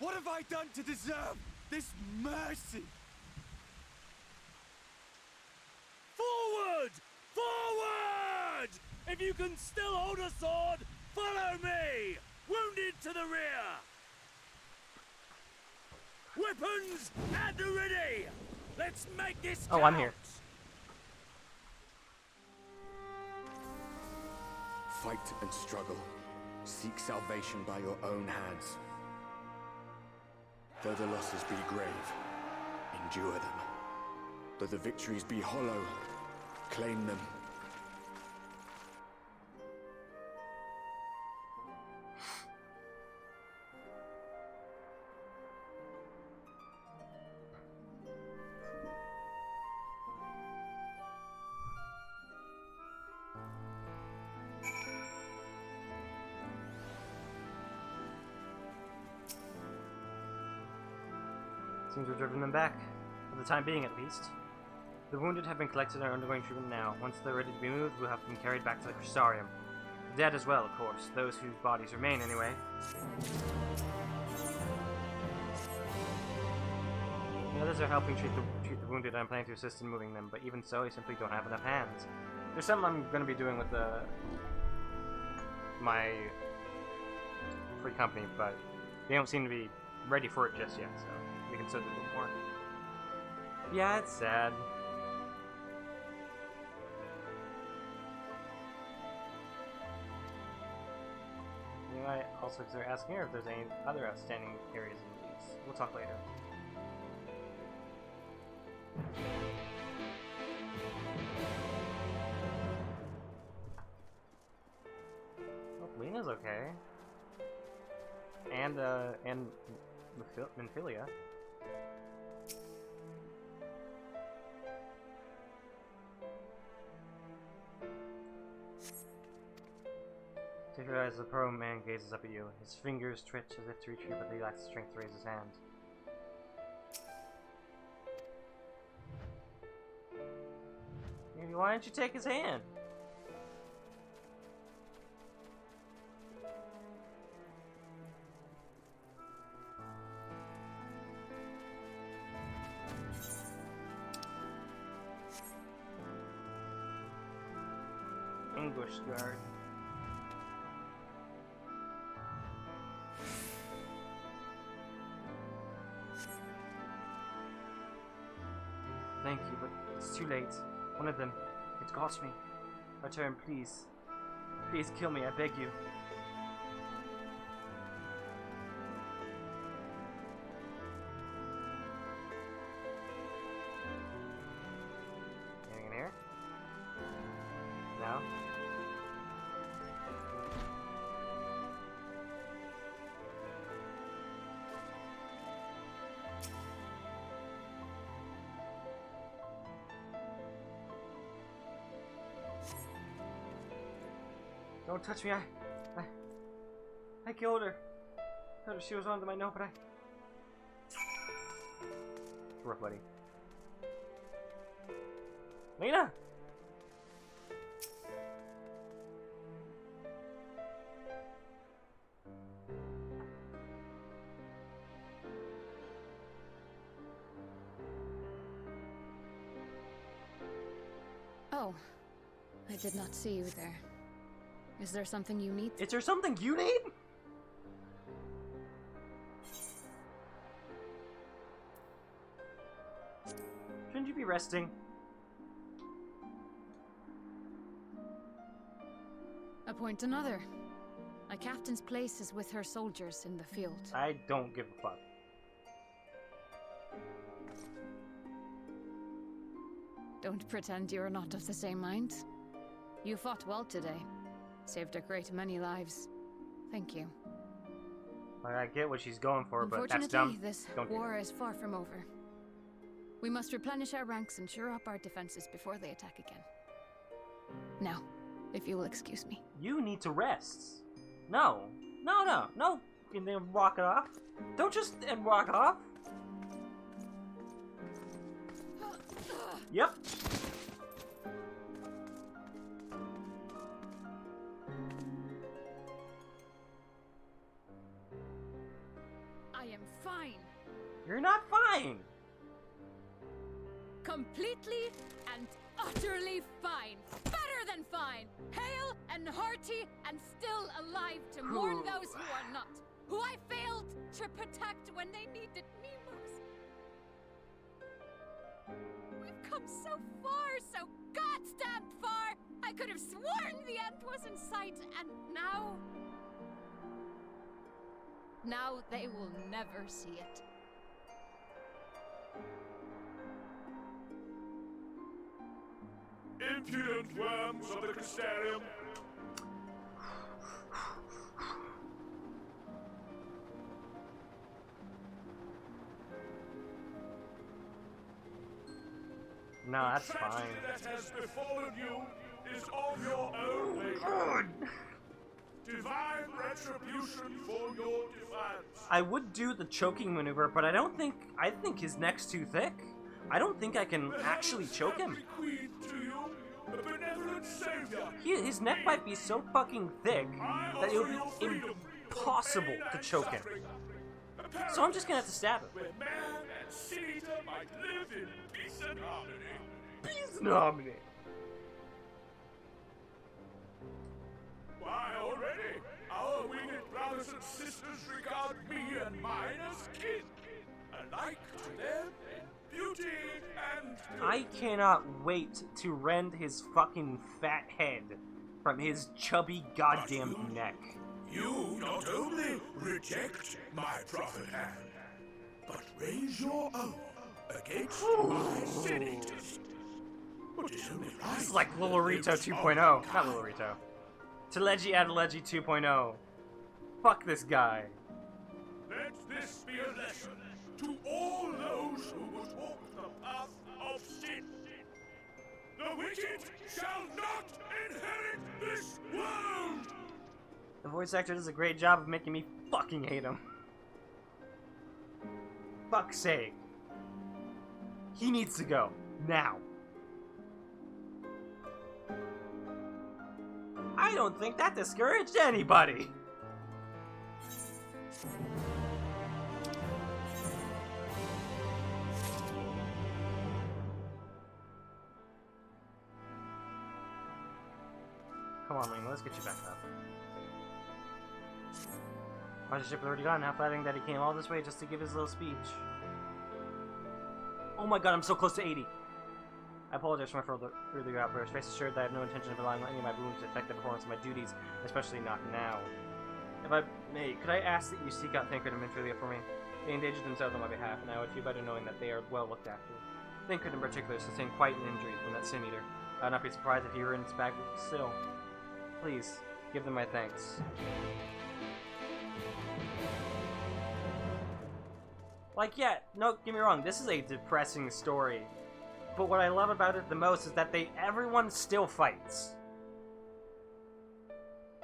What have I done to deserve this mercy? Forward! Forward! If you can still hold a sword, follow me! Wounded to the rear! Weapons at the ready! Let's make this count! Oh, I'm here. Fight and struggle. Seek salvation by your own hands. Though the losses be grave, endure them. Though the victories be hollow, claim them. Seems we've driven them back. For the time being, at least. The wounded have been collected and are undergoing treatment now. Once they're ready to be moved, we'll have them carried back to the Crystarium. The dead as well, of course. Those whose bodies remain, anyway. The others are helping treat the wounded, and I'm planning to assist in moving them, but even so, I simply don't have enough hands. There's something I'm going to be doing with my free company, but they don't seem to be ready for it just yet, so we can still do a little more. Yeah, it's sad. Also, because they're asking her if there's any other outstanding areas in the lease. We'll talk later. Oh, Lena's okay. And Minfilia. Take your eyes, the pro man gazes up at you. His fingers twitch as if to retrieve, but he lacks the strength to raise his hand. Maybe why don't you take his hand? English guard. Thank you, but it's too late. One of them, it got me. Return, please. Please kill me, I beg you. Anything in here? No? Don't touch me, I killed her. Told her she was under my nose, but rough, buddy. Lena! Oh, I did not see you there. Is there something you need? Is there something you need? Shouldn't you be resting? Appoint another. A captain's place is with her soldiers in the field. I don't give a fuck. Don't pretend you're not of the same mind. You fought well today. Saved a great many lives. Thank you. I get what she's going for, but that's dumb. Unfortunately, this war is far from over. We must replenish our ranks and shore up our defenses before they attack again. Now, if you will excuse me. You need to rest. No. You then walk it off. Don't just walk off. Yep. I am fine. You're not fine. Completely and utterly fine. Better than fine. Hale and hearty and still alive to mourn those who are not. Who I failed to protect when they needed me most. We've come so far, so goddamn far. I could have sworn the end was in sight, and now... Now they will never see it. Impudent worms of the Crystarium! No, that's the fine. tragedy that has befallen you is of your own making. Divine retribution for your defiance. I would do the choking maneuver, but I think his neck's too thick. I don't think I can actually choke him. His neck might be so fucking thick that it would be impossible to choke him. So I'm just gonna have to stab him. Where man and senator might live in peace and harmony. Peace and harmony. Why, already, our winged brothers and sisters regard me and mine as kin, alike to them in beauty and good. I cannot wait to rend his fucking fat head from his chubby goddamn neck. You not only reject my prophet hand, but raise your own against my sin eaters. But it's only right. This is like Lolorito 2.0. Not Lolorito. Telegi Adeleji 2.0. Fuck this guy. Let this be a lesson to all those who would walk the path of sin. The wicked shall not inherit this world! The voice actor does a great job of making me fucking hate him. Fuck's sake. He needs to go. Now. I don't think that discouraged anybody. Come on, Lena, let's get you back up. Why's the ship already gone? How flattering that he came all this way just to give his little speech. Oh my god, I'm so close to 80. I apologize for my further outburst. Rest assured that I have no intention of allowing any of my wounds to affect the performance of my duties, especially not now. If I may, could I ask that you seek out Thancred and Minfilia for me? They endangered themselves on my behalf, and I would feel better knowing that they are well looked after. Thancred in particular sustained quite an injury from that sin eater. I would not be surprised if he were in his bag still. Please, give them my thanks. Like, yeah, no, get me wrong, this is a depressing story. But what I love about it the most is that everyone still fights.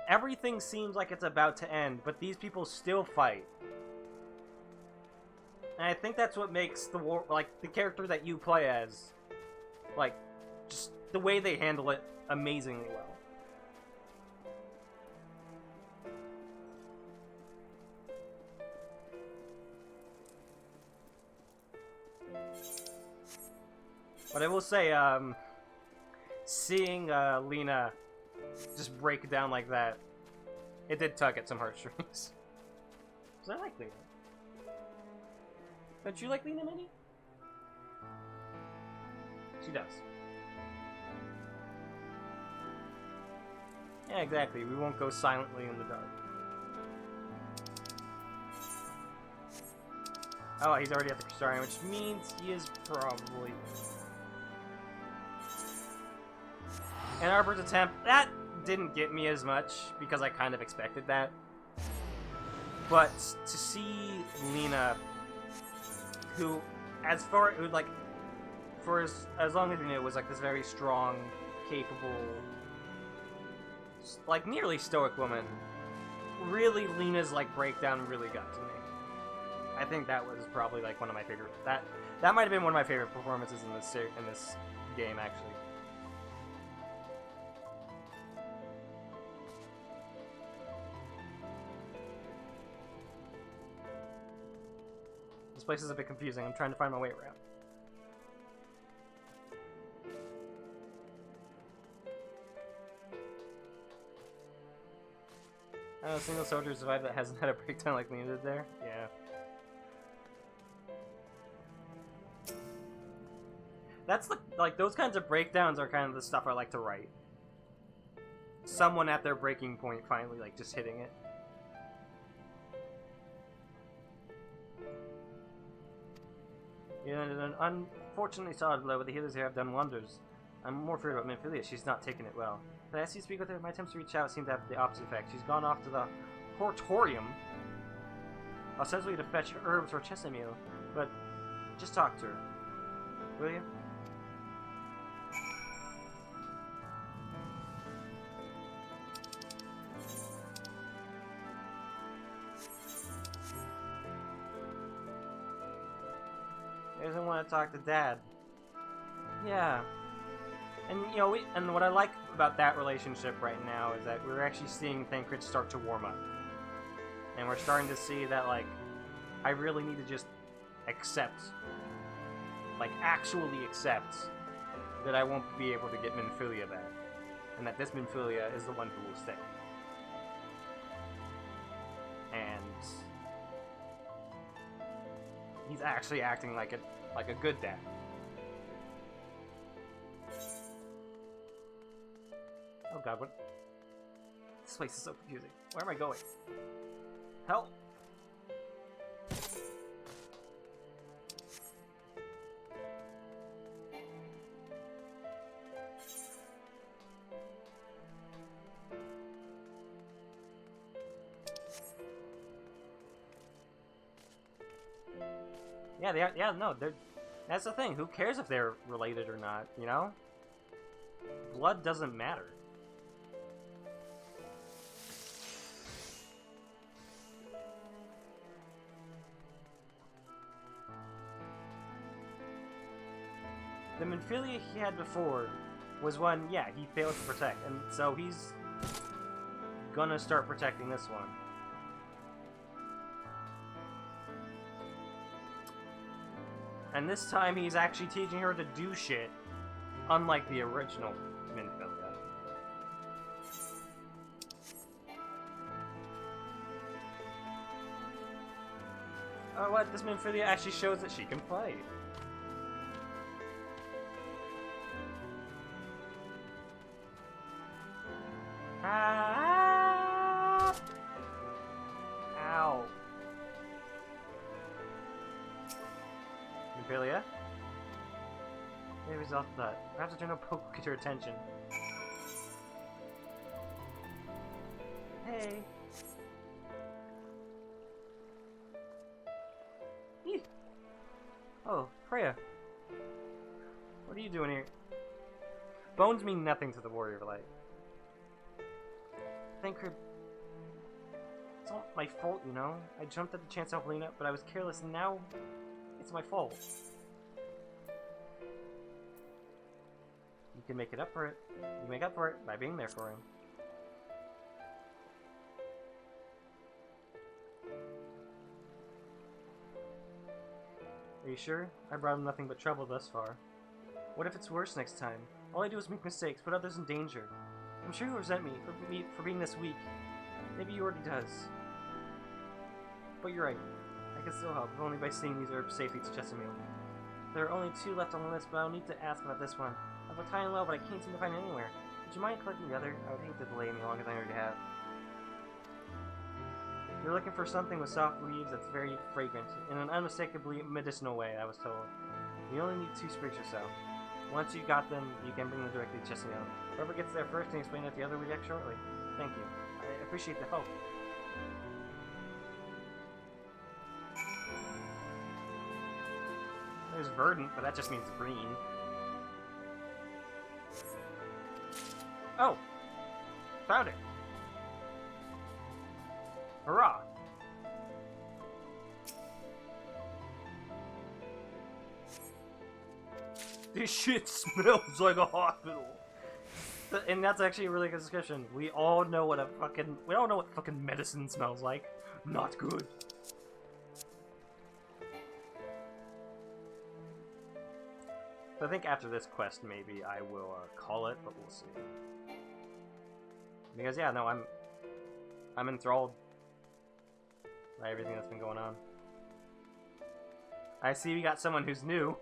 Everything seems like it's about to end, but these people still fight. And I think that's what makes the war, like, the character that you play as, like, just the way they handle it amazingly well. But I will say, seeing Lena just break down like that, it did tug at some heartstrings. Because I like Lena. Don't you like Lena, Minnie? She does. Yeah, exactly. We won't go silently in the dark. Oh, he's already at the Crystarium, which means he is probably... Ann Arbor's attempt, that didn't get me as much, because I kind of expected that. But to see Lena, who, for as long as we knew, was like this very strong, capable, like nearly stoic woman, really Lena's like breakdown really got to me. I think that was probably like one of my favorite, that might have been one of my favorite performances in this game, actually. This place is a bit confusing. I'm trying to find my way around. I know a single soldier survived that hasn't had a breakdown like Lena did there. Yeah. That's like those kinds of breakdowns are kind of the stuff I like to write. Someone at their breaking point finally like just hitting it. Yeah, an unfortunately solid blow, but the healers here have done wonders. I'm more feared about Minfilia. She's not taken it well. But as you speak with her, my attempts to reach out seem to have the opposite effect. She's gone off to the Hortorium, ostensibly to fetch herbs or chestnut meal, but just talk to her. Will you? He doesn't want to talk to Dad. Yeah. And, you know, and what I like about that relationship right now is that we're actually seeing Thancred start to warm up. And we're starting to see that, like, I really need to just accept, like, actually accept that I won't be able to get Minfilia back. And that this Minfilia is the one who will stay. And he's actually acting like a good dad. Oh god, what? This place is so confusing. Where am I going? Help! Yeah, they are. Yeah, no, they're. That's the thing. Who cares if they're related or not? You know, blood doesn't matter. The Minfilia he had before was one, yeah, he failed to protect, and so he's gonna start protecting this one. And this time he's actually teaching her to do shit, unlike the original Minfilia. Oh, what? This Minfilia actually shows that she can play. Ah! Ow. Minfilia? Maybe result of that. Perhaps a general poke get your attention. Hey. Eek. Oh, Freya. What are you doing here? Bones mean nothing to the Warrior of Light. I think it's all my fault, you know? I jumped at the chance to help Lena, but I was careless, and now it's my fault. You can make it up for it. You make up for it by being there for him. Are you sure? I brought him nothing but trouble thus far. What if it's worse next time? All I do is make mistakes, put others in danger. I'm sure he'll resent me for being this weak. Maybe he already does. But you're right. I can still help, if only by seeing these herbs safely to Chesamil. There are only 2 left on the list, but I'll need to ask about this one. I've looked high and low, but I can't seem to find it anywhere. Would you mind collecting the other? I would hate to delay any longer than I already have. You're looking for something with soft leaves that's very fragrant, in an unmistakably medicinal way, I was told. You only need 2 sprigs or so. Once you got them, you can bring them directly to Chesamil. Whoever gets there first can explain it the other will react shortly. Thank you. I appreciate the help. There's verdant, but that just means green. Oh! Found it! Hurrah! This shit smells like a hospital! And that's actually a really good description. We all know what fucking medicine smells like. Not good. So I think after this quest, maybe I will call it, but we'll see. Because yeah, no, I'm enthralled by everything that's been going on. I see we got someone who's new.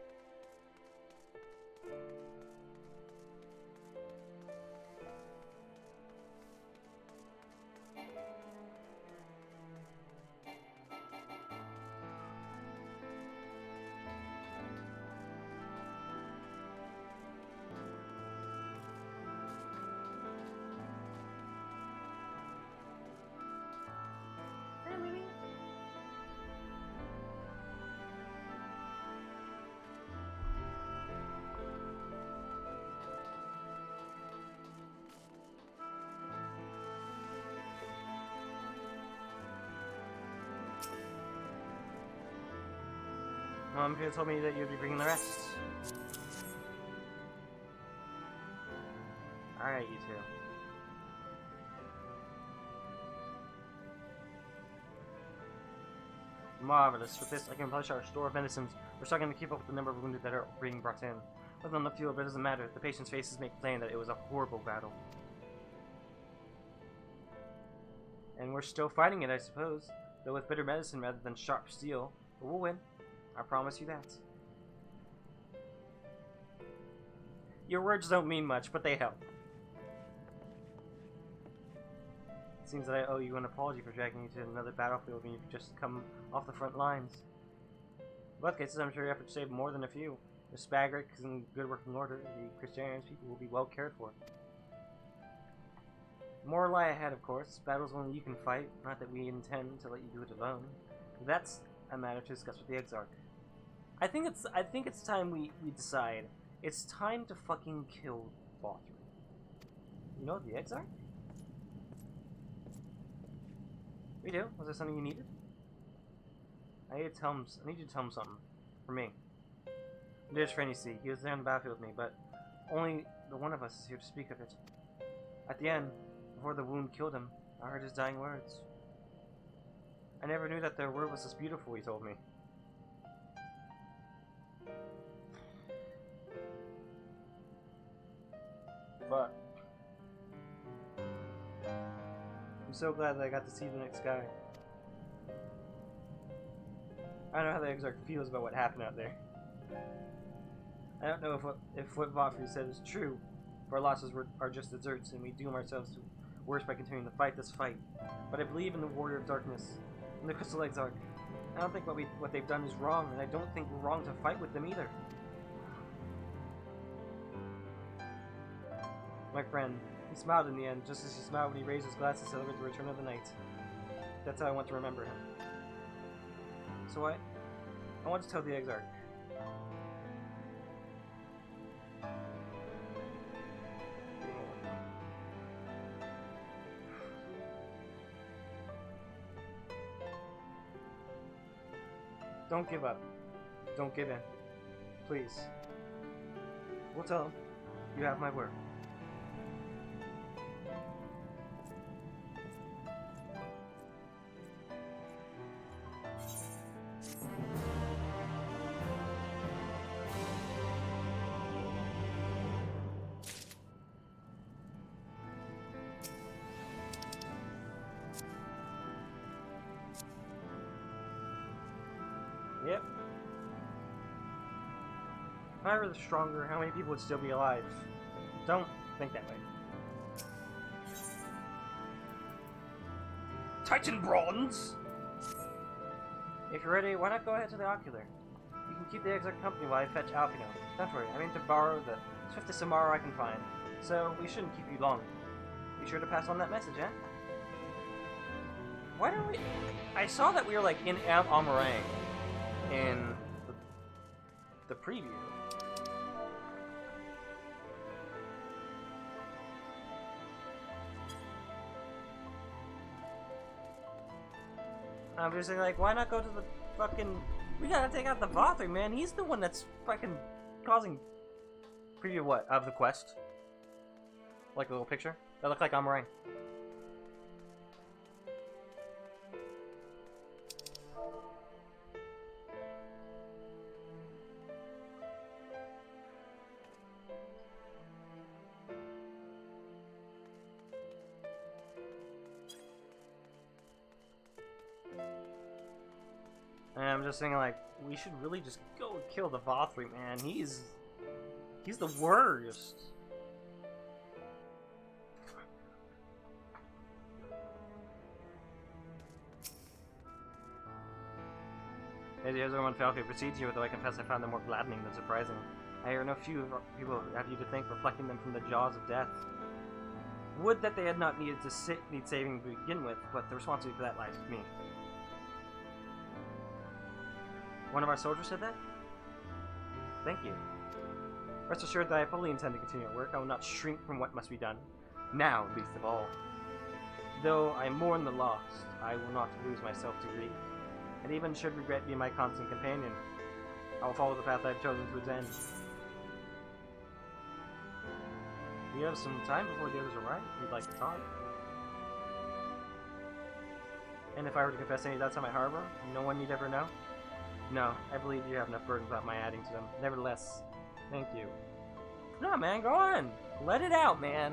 Mom told me that you'd be bringing the rest. Alright, you two. Marvelous. With this, I can replenish our store of medicines. We're struggling to keep up with the number of wounded that are being brought in. Whether on the field, but it doesn't matter. The patient's faces make plain that it was a horrible battle. And we're still fighting it, I suppose. Though with bitter medicine rather than sharp steel. But we'll win. I promise you that. Your words don't mean much, but they help. seems that I owe you an apology for dragging you to another battlefield when you've just come off the front lines. In both cases, I'm sure your efforts saved more than a few. The Spagric is in good working order. The Christian's people will be well cared for. More lie ahead, of course. Battles only you can fight, not that we intend to let you do it alone. But that's a matter to discuss with the Exarch. I think it's time we decide. It's time to fucking kill Vothri. You know the Exarch? We do. Was there something you needed? I need you to tell him something. For me. There's friend, you see. He was there on the battlefield with me, but only the one of us is here to speak of it. At the end, before the wound killed him, I heard his dying words. I never knew that their word was this beautiful, he told me. But I'm so glad that I got to see the next guy. I don't know how the Exarch feels about what happened out there. I don't know if what Vothri said is true, if our losses are just deserts and we doom ourselves to worse by continuing to fight this fight. But I believe in the Warrior of Darkness, and the Crystal Exarch. I don't think what they've done is wrong, and I don't think we're wrong to fight with them either. My friend, he smiled in the end, just as he smiled when he raised his glass to celebrate the return of the night. That's how I want to remember him. So I want to tell the Exarch. Don't give up. Don't give in. Please. We'll tell him. You have my word. Yep. If I were the stronger, how many people would still be alive? Don't think that way. Titan Bronze! If you're ready, why not go ahead to the Ocular? You can keep the Exarch company while I fetch Alpino. Don't worry, I mean to borrow the swiftest Samara I can find, so we shouldn't keep you long. Be sure to pass on that message, eh? Why don't we... I saw that we were, like, in Amarang in the preview. I'm just like, why not go to the fucking... We gotta take out the Vothri, man. He's the one that's fucking causing... Preview what? Of the quest? Like a little picture? That looked like Amarang. And I'm just thinking, like, we should really just go kill the Vothri, man. He's the worst. As everyone felt who precedes you, though I confess I found them more gladdening than surprising. I hear no few people have you to thank for plucking them from the jaws of death. Would that they had not need saving to begin with, but the responsibility for that lies with me. One of our soldiers said that? Thank you. Rest assured that I fully intend to continue our work. I will not shrink from what must be done. Now, least of all. Though I mourn the lost, I will not lose myself to grief. And even should regret being my constant companion, I will follow the path I have chosen to its end. We have some time before the others arrive. We'd like to talk. And if I were to confess any doubts on my harbor, no one need ever know? No, I believe you have enough burdens without my adding to them. Nevertheless, thank you. No, man, go on. Let it out, man.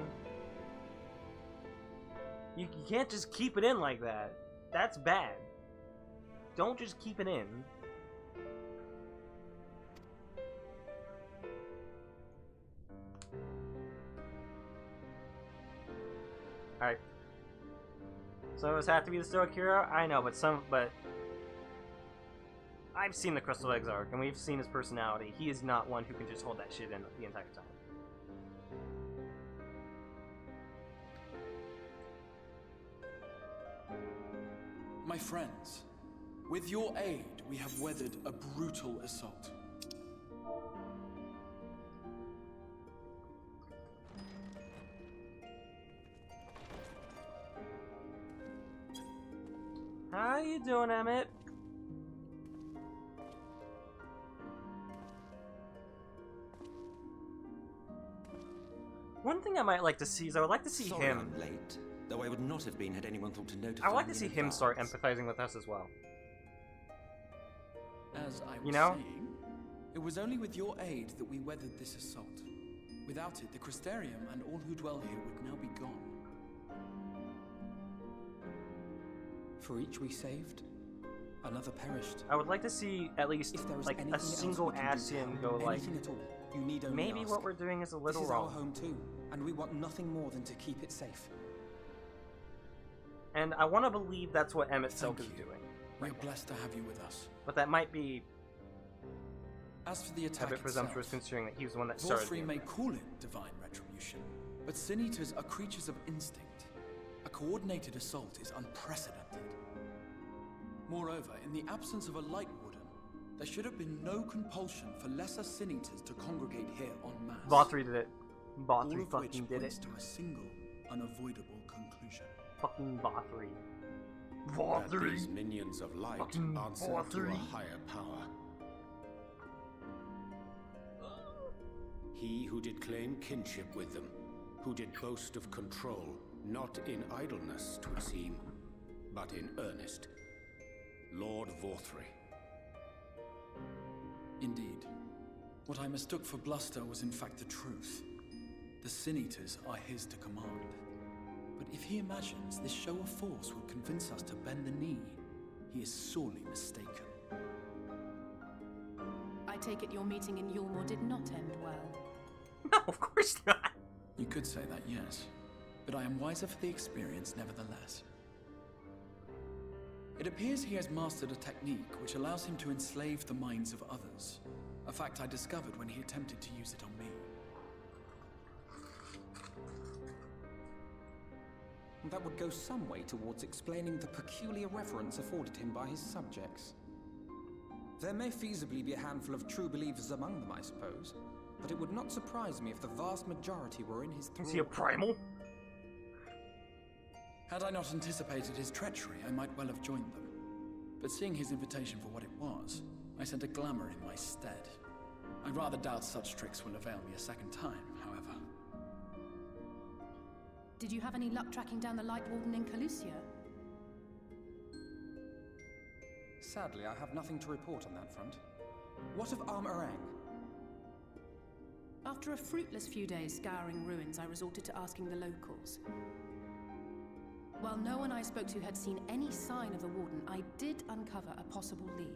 You can't just keep it in like that. That's bad. Don't just keep it in. Alright. Some of us have to be the stoic hero. I know, but I've seen the Crystal Eggs arc, and we've seen his personality. He is not one who can just hold that shit in the entire time. My friends, with your aid, we have weathered a brutal assault. How you doing, Emmett? One thing I might like to see is I would like to see Sorry him. I'm late, though I would not have been had anyone thought to notify I would like me to see in him start advance. empathizing with us as well. As I was You know? saying, it was only with your aid that we weathered this assault. Without it, the Crystarium and all who dwell here would now be gone. For each we saved, another perished. I would like to see at least If there is like anything a else single we can do, Ascian go like, anything at all, you need only maybe ask. what we're doing is a little This is wrong. our home too, and we want nothing more than to keep it safe. And I want to believe that's what Emmett Thank Silk is you. doing. We are blessed to have you with us. But that might be As for the a attack bit presumptuous itself, considering that he was the one that started Vorthri the may attack. call it divine retribution, but Sin Eaters are creatures of instinct. A coordinated assault is unprecedented. Moreover, in the absence of a Light Warden, there should have been no compulsion for lesser Sin Eaters to congregate here en masse. Vothri did it. All Vothri of fucking which did points it. to a single, unavoidable conclusion. Fucking Vothri. That these minions of light Fucking answer to Vorthri. a higher power. He who did claim kinship with them, who did boast of control, not in idleness, 'twould seem, but in earnest. Lord Vorthri. Indeed. What I mistook for bluster was in fact the truth. The Sin Eaters are his to command. But if he imagines this show of force will convince us to bend the knee, he is sorely mistaken. I take it your meeting in Yulmore did not end well. No, of course not. You could say that, yes. But I am wiser for the experience nevertheless. It appears he has mastered a technique which allows him to enslave the minds of others. A fact I discovered when he attempted to use it on me. That would go some way towards explaining the peculiar reverence afforded him by his subjects. There may feasibly be a handful of true believers among them, I suppose, but it would not surprise me if the vast majority were in his thrall. Is he a primal? Had I not anticipated his treachery, I might well have joined them. But seeing his invitation for what it was, I sent a glamour in my stead. I rather doubt such tricks will avail me a second time, however. Did you have any luck tracking down the Light Warden in Calusia? Sadly, I have nothing to report on that front. What of Urianger? After a fruitless few days scouring ruins, I resorted to asking the locals. While no one I spoke to had seen any sign of the Warden, I did uncover a possible lead.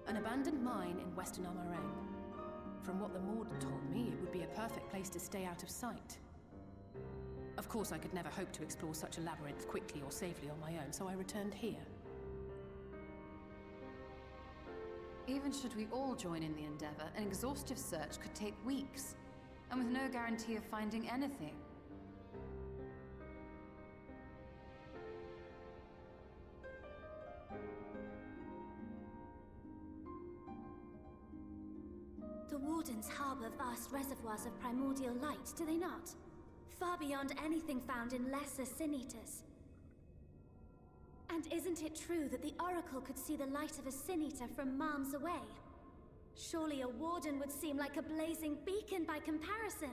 An abandoned mine in western Urianger. From what the Mord told me, it would be a perfect place to stay out of sight. Of course, I could never hope to explore such a labyrinth quickly or safely on my own, so I returned here. Even should we all join in the endeavor, an exhaustive search could take weeks, and with no guarantee of finding anything. The Wardens harbor vast reservoirs of primordial light, do they not? Far beyond anything found in lesser Sin Eaters. And isn't it true that the Oracle could see the light of a Sin Eater from miles away? Surely a Warden would seem like a blazing beacon by comparison.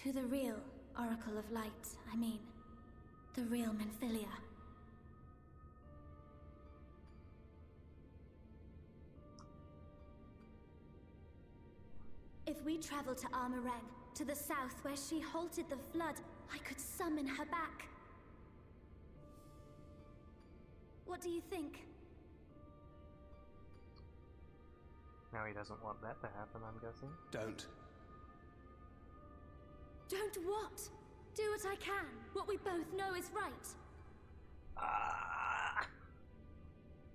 To the real Oracle of Light, I mean. The real Menphilia. If we travel to Urianger, to the south where she halted the flood, I could summon her back. What do you think? Now he doesn't want that to happen, I'm guessing. Don't. Don't what? Do what I can. What we both know is right.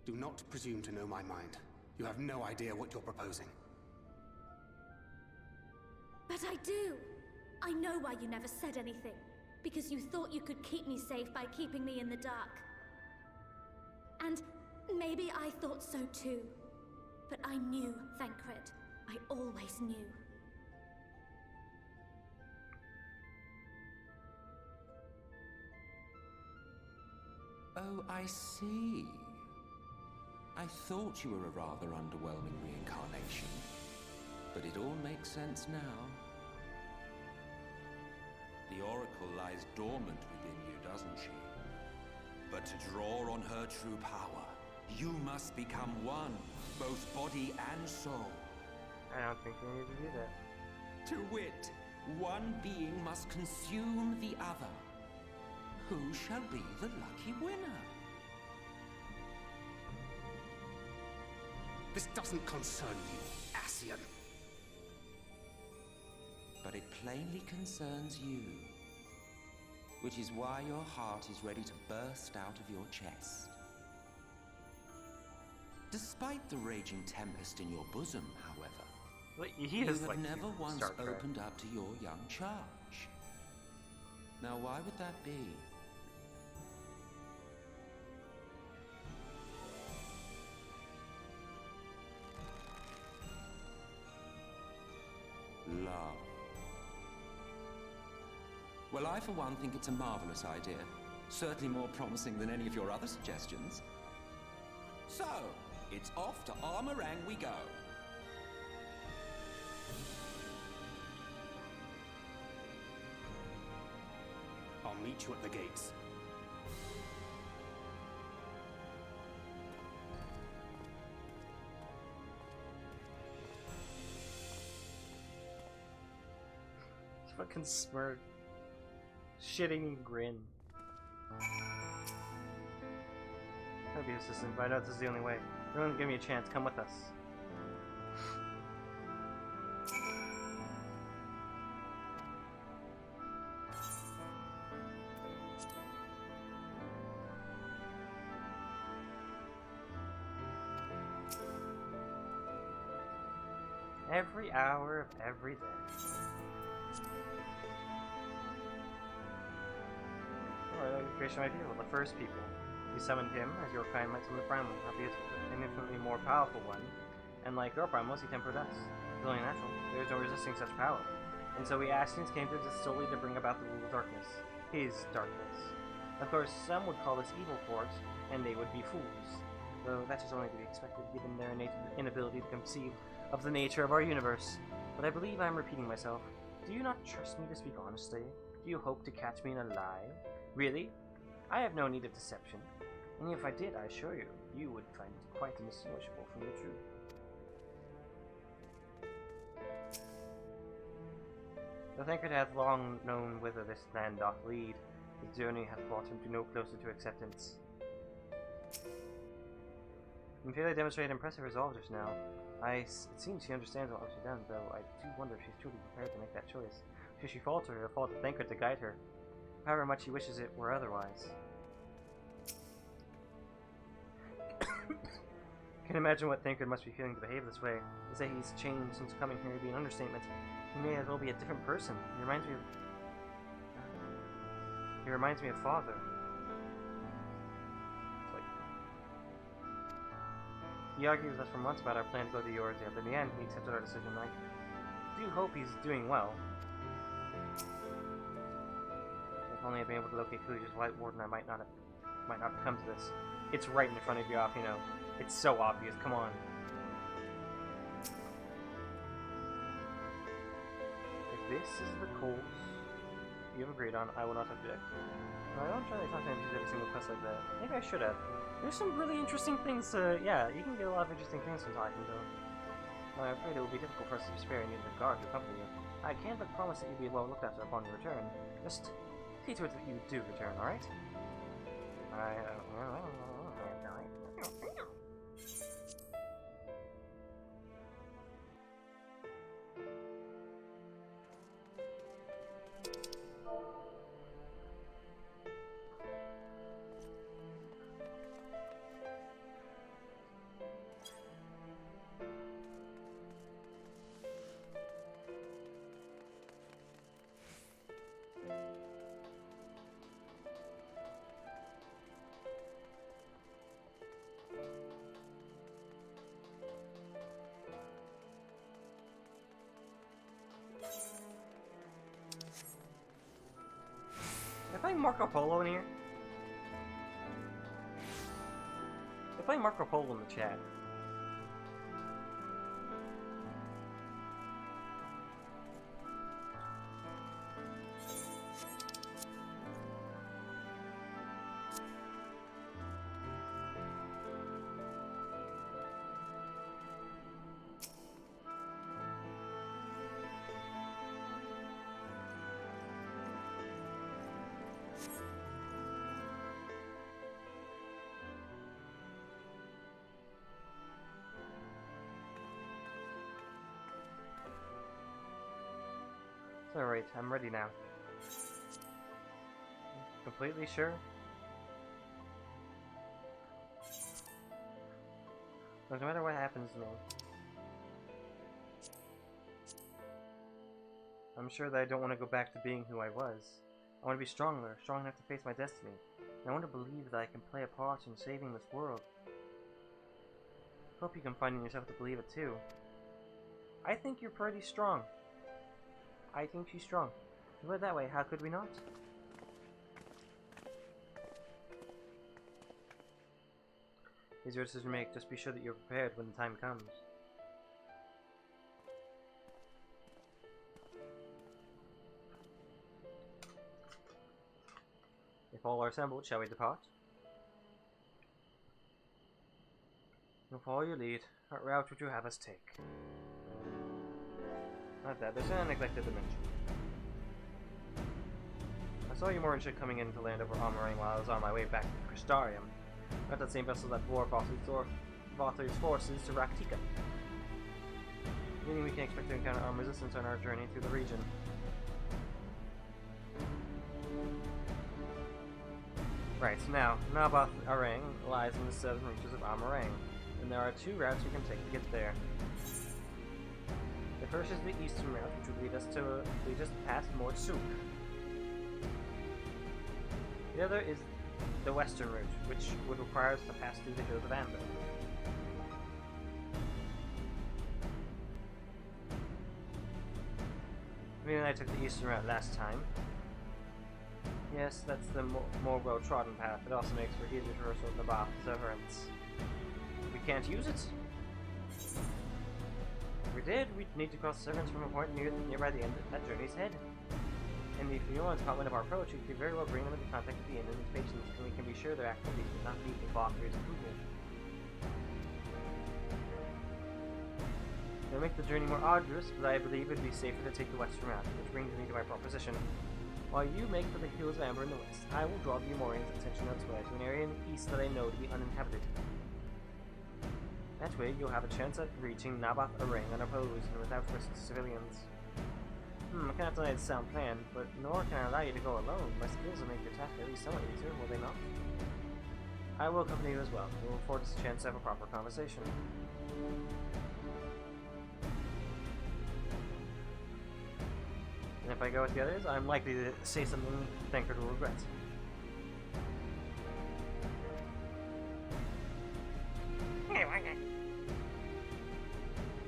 Do not presume to know my mind. You have no idea what you're proposing. But I do. I know why you never said anything. Because you thought you could keep me safe by keeping me in the dark. And maybe I thought so too. But I knew, Thancred. I always knew. Oh, I see. I thought you were a rather underwhelming reincarnation. But it all makes sense now. The Oracle lies dormant within you, doesn't she? But to draw on her true power, you must become one, both body and soul. I don't think we need to do that. To wit, one being must consume the other. Who shall be the lucky winner? This doesn't concern you, Ascian. But it plainly concerns you. Which is why your heart is ready to burst out of your chest. Despite the raging tempest in your bosom, however, he you is have like never once Star Trek. opened up to your young charge. Now, why would that be? Love. Well, I for one think it's a marvelous idea. Certainly more promising than any of your other suggestions. So, it's off to Armorang we go. I'll meet you at the gates. Fucking smirk. Shitting grin. I'll be assistant, but I know this is the only way. Don't give me a chance. Come with us. Every hour of every day. Or the creation of my people, the first people. You summoned him, as your kind might summon the primal, albeit an infinitely more powerful one. And like your primals, he tempered us. It's only natural. There is no resisting such power. And so we Ascians came to exist solely to bring about the rule of darkness. His darkness. Of course, some would call us evil for it, and they would be fools. Though that is only to be expected, given their innate inability to conceive of the nature of our universe. But I believe I am repeating myself. Do you not trust me to speak honestly? Do you hope to catch me in a lie? Really? I have no need of deception. And if I did, I assure you, you would find it quite indistinguishable from the truth. The Thancred hath long known whither this land doth lead. His journey hath brought him to no closer to acceptance. You fairly demonstrated impressive resolve just now. It seems she understands what she's done, though I do wonder if she's truly prepared to make that choice. Should she falter, or fall to Thancred to guide her? However much she wishes it were otherwise. Can imagine what Thancred must be feeling to behave this way. To say he's changed since coming here would be an understatement. He may as well be a different person. He reminds me of father. He argued with us for months about our plan to go to Urianger, but in the end, he accepted our decision. I do hope he's doing well. If only I'd been able to locate Coolidge's White Warden, I might not have come to this. It's right in front of you, off, you know. It's so obvious. Come on. If this is the course you have agreed on, I will not object. No, I don't try to talk to him to every single quest like that. Maybe I should have. There's some really interesting things to... Yeah, you can get a lot of interesting things from talking to him. Well, I'm afraid it will be difficult for us to spare you the guard to accompany you. I can't but promise that you'll be well looked after upon your return. Just see to it that you do return, alright? playing Marco Polo in here? They're playing Marco Polo in the chat. Alright, I'm ready now. Completely sure? No matter what happens to me, I'm sure that I don't want to go back to being who I was. I want to be stronger, strong enough to face my destiny. And I want to believe that I can play a part in saving this world. Hope you can find in yourself to believe it too. I think you're pretty strong. I think she's strong. You put it that way, how could we not? It's your decision to make, just be sure that you're prepared when the time comes. If all are assembled, shall we depart? We'll follow your lead. What route would you have us take? Not that, there's an neglected dimension. I saw you moored ship coming into land over Amarang while I was on my way back to Crystarium. Not that same vessel that bore Vothri's forces to Raktika. Meaning we can expect to encounter armed resistance on our journey through the region. Right, now, Naboth Arang lies in the southern reaches of Amarang, and there are two routes you can take to get there. The first is the eastern route, which would lead us past Mortsuk. The other is the western route, which would require us to pass through the hills of Amber. Me and I took the eastern route last time. Yes, that's the more well-trodden path. It also makes for easier traversal of Naboth's severance. We can't use it. If we did, we'd need to cross Severance from a point nearby the end of that journey's head. And if anyone's caught wind of our approach, we could very well bring them into contact with the enemy's patients, and we can be sure their activities would not be with Valkyrie's approval. It will make the journey more arduous, but I believe it would be safer to take the western route, which brings me to my proposition. While you make for the hills of Amber in the west, I will draw the Umorian's attention elsewhere to an area in the east that I know to be uninhabited. That way, you'll have a chance at reaching Naboth Arang unopposed and without risk to civilians. I cannot deny it's a sound plan, but nor can I allow you to go alone. My skills will make your task at least somewhat easier, will they not? I will accompany you as well. It will afford us a chance to have a proper conversation. And if I go with the others, I'm likely to say something Thancred will regret.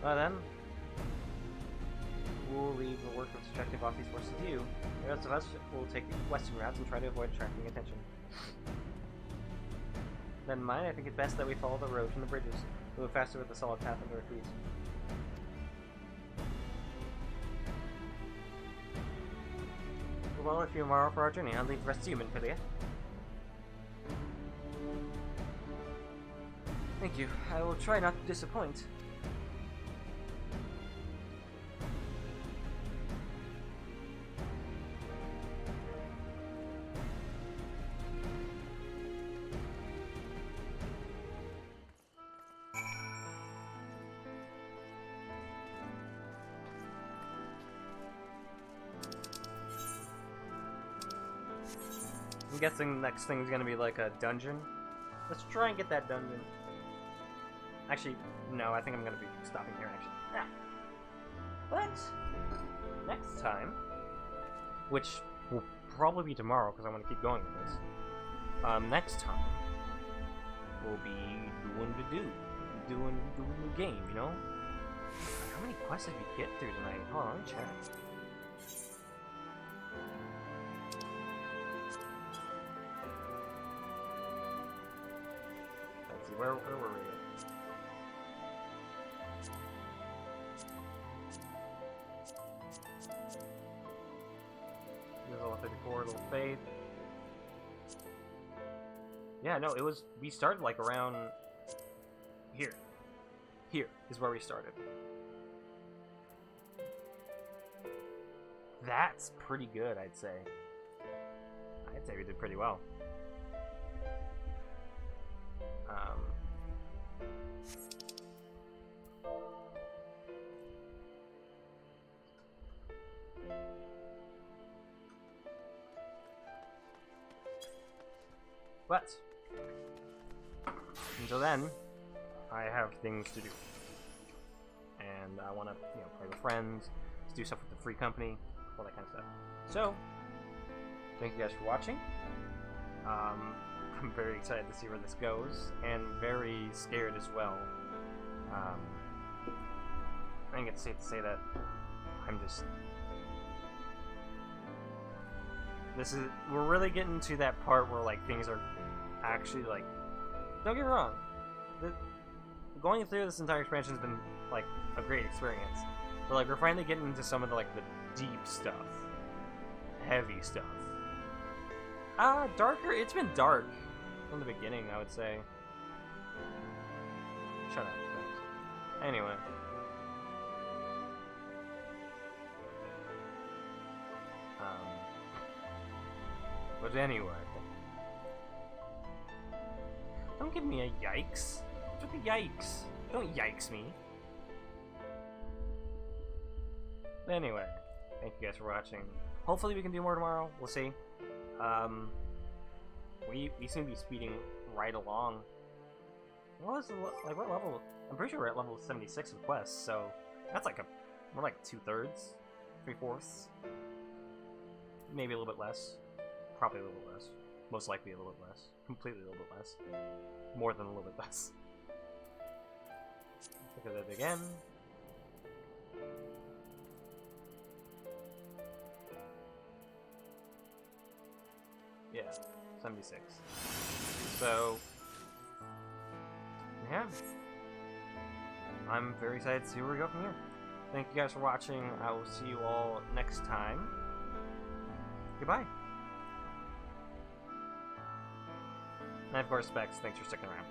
Well then, we'll leave the work of distracting Vothri's forces to you. The rest of us will take the western routes and try to avoid attracting attention. Then mine, I think it's best that we follow the road from the bridges. We'll move faster with a solid path under our feet. Well, if you are off for our journey, I'll leave the rest to you, Minfilia. Thank you. I will try not to disappoint. I'm guessing the next thing is gonna be like a dungeon. Let's try and get that dungeon. Actually, no, I think I'm gonna be stopping here actually. Yeah. But next time, which will probably be tomorrow because I want to keep going with this. Next time we'll be doing the game, you know? How many quests did we get through tonight? Hold on, let me check. where were we? Level 34, Little Faith. Yeah, no, it was. We started like around here. Here is where we started. That's pretty good, I'd say. I'd say we did pretty well. But until then, I have things to do, and I want to, play with friends, do stuff with the free company, all that kind of stuff. So, thank you guys for watching. I'm very excited to see where this goes, and very scared as well. I think it's safe to say that I'm just. We're really getting to that part where like things are actually like. Don't get me wrong. Going through this entire expansion has been like a great experience, but like we're finally getting into some of the deep stuff, heavy stuff. Darker. It's been dark from the beginning, I would say. Shut up. Thanks. Anyway. But anyway. Don't give me a yikes. What's with the yikes? Don't yikes me. But anyway, thank you guys for watching. Hopefully we can do more tomorrow. We'll see. We seem to be speeding right along. What was what level? I'm pretty sure we're at level 76 of quests, so that's we're like 2/3, 3/4, maybe a little bit less. Probably a little bit less. Most likely a little bit less. Completely a little bit less. More than a little bit less. Look at it again. Yeah, 76. So, yeah. I'm very excited to see where we go from here. Thank you guys for watching. I will see you all next time. Goodbye. And of course, Specs, thanks for sticking around.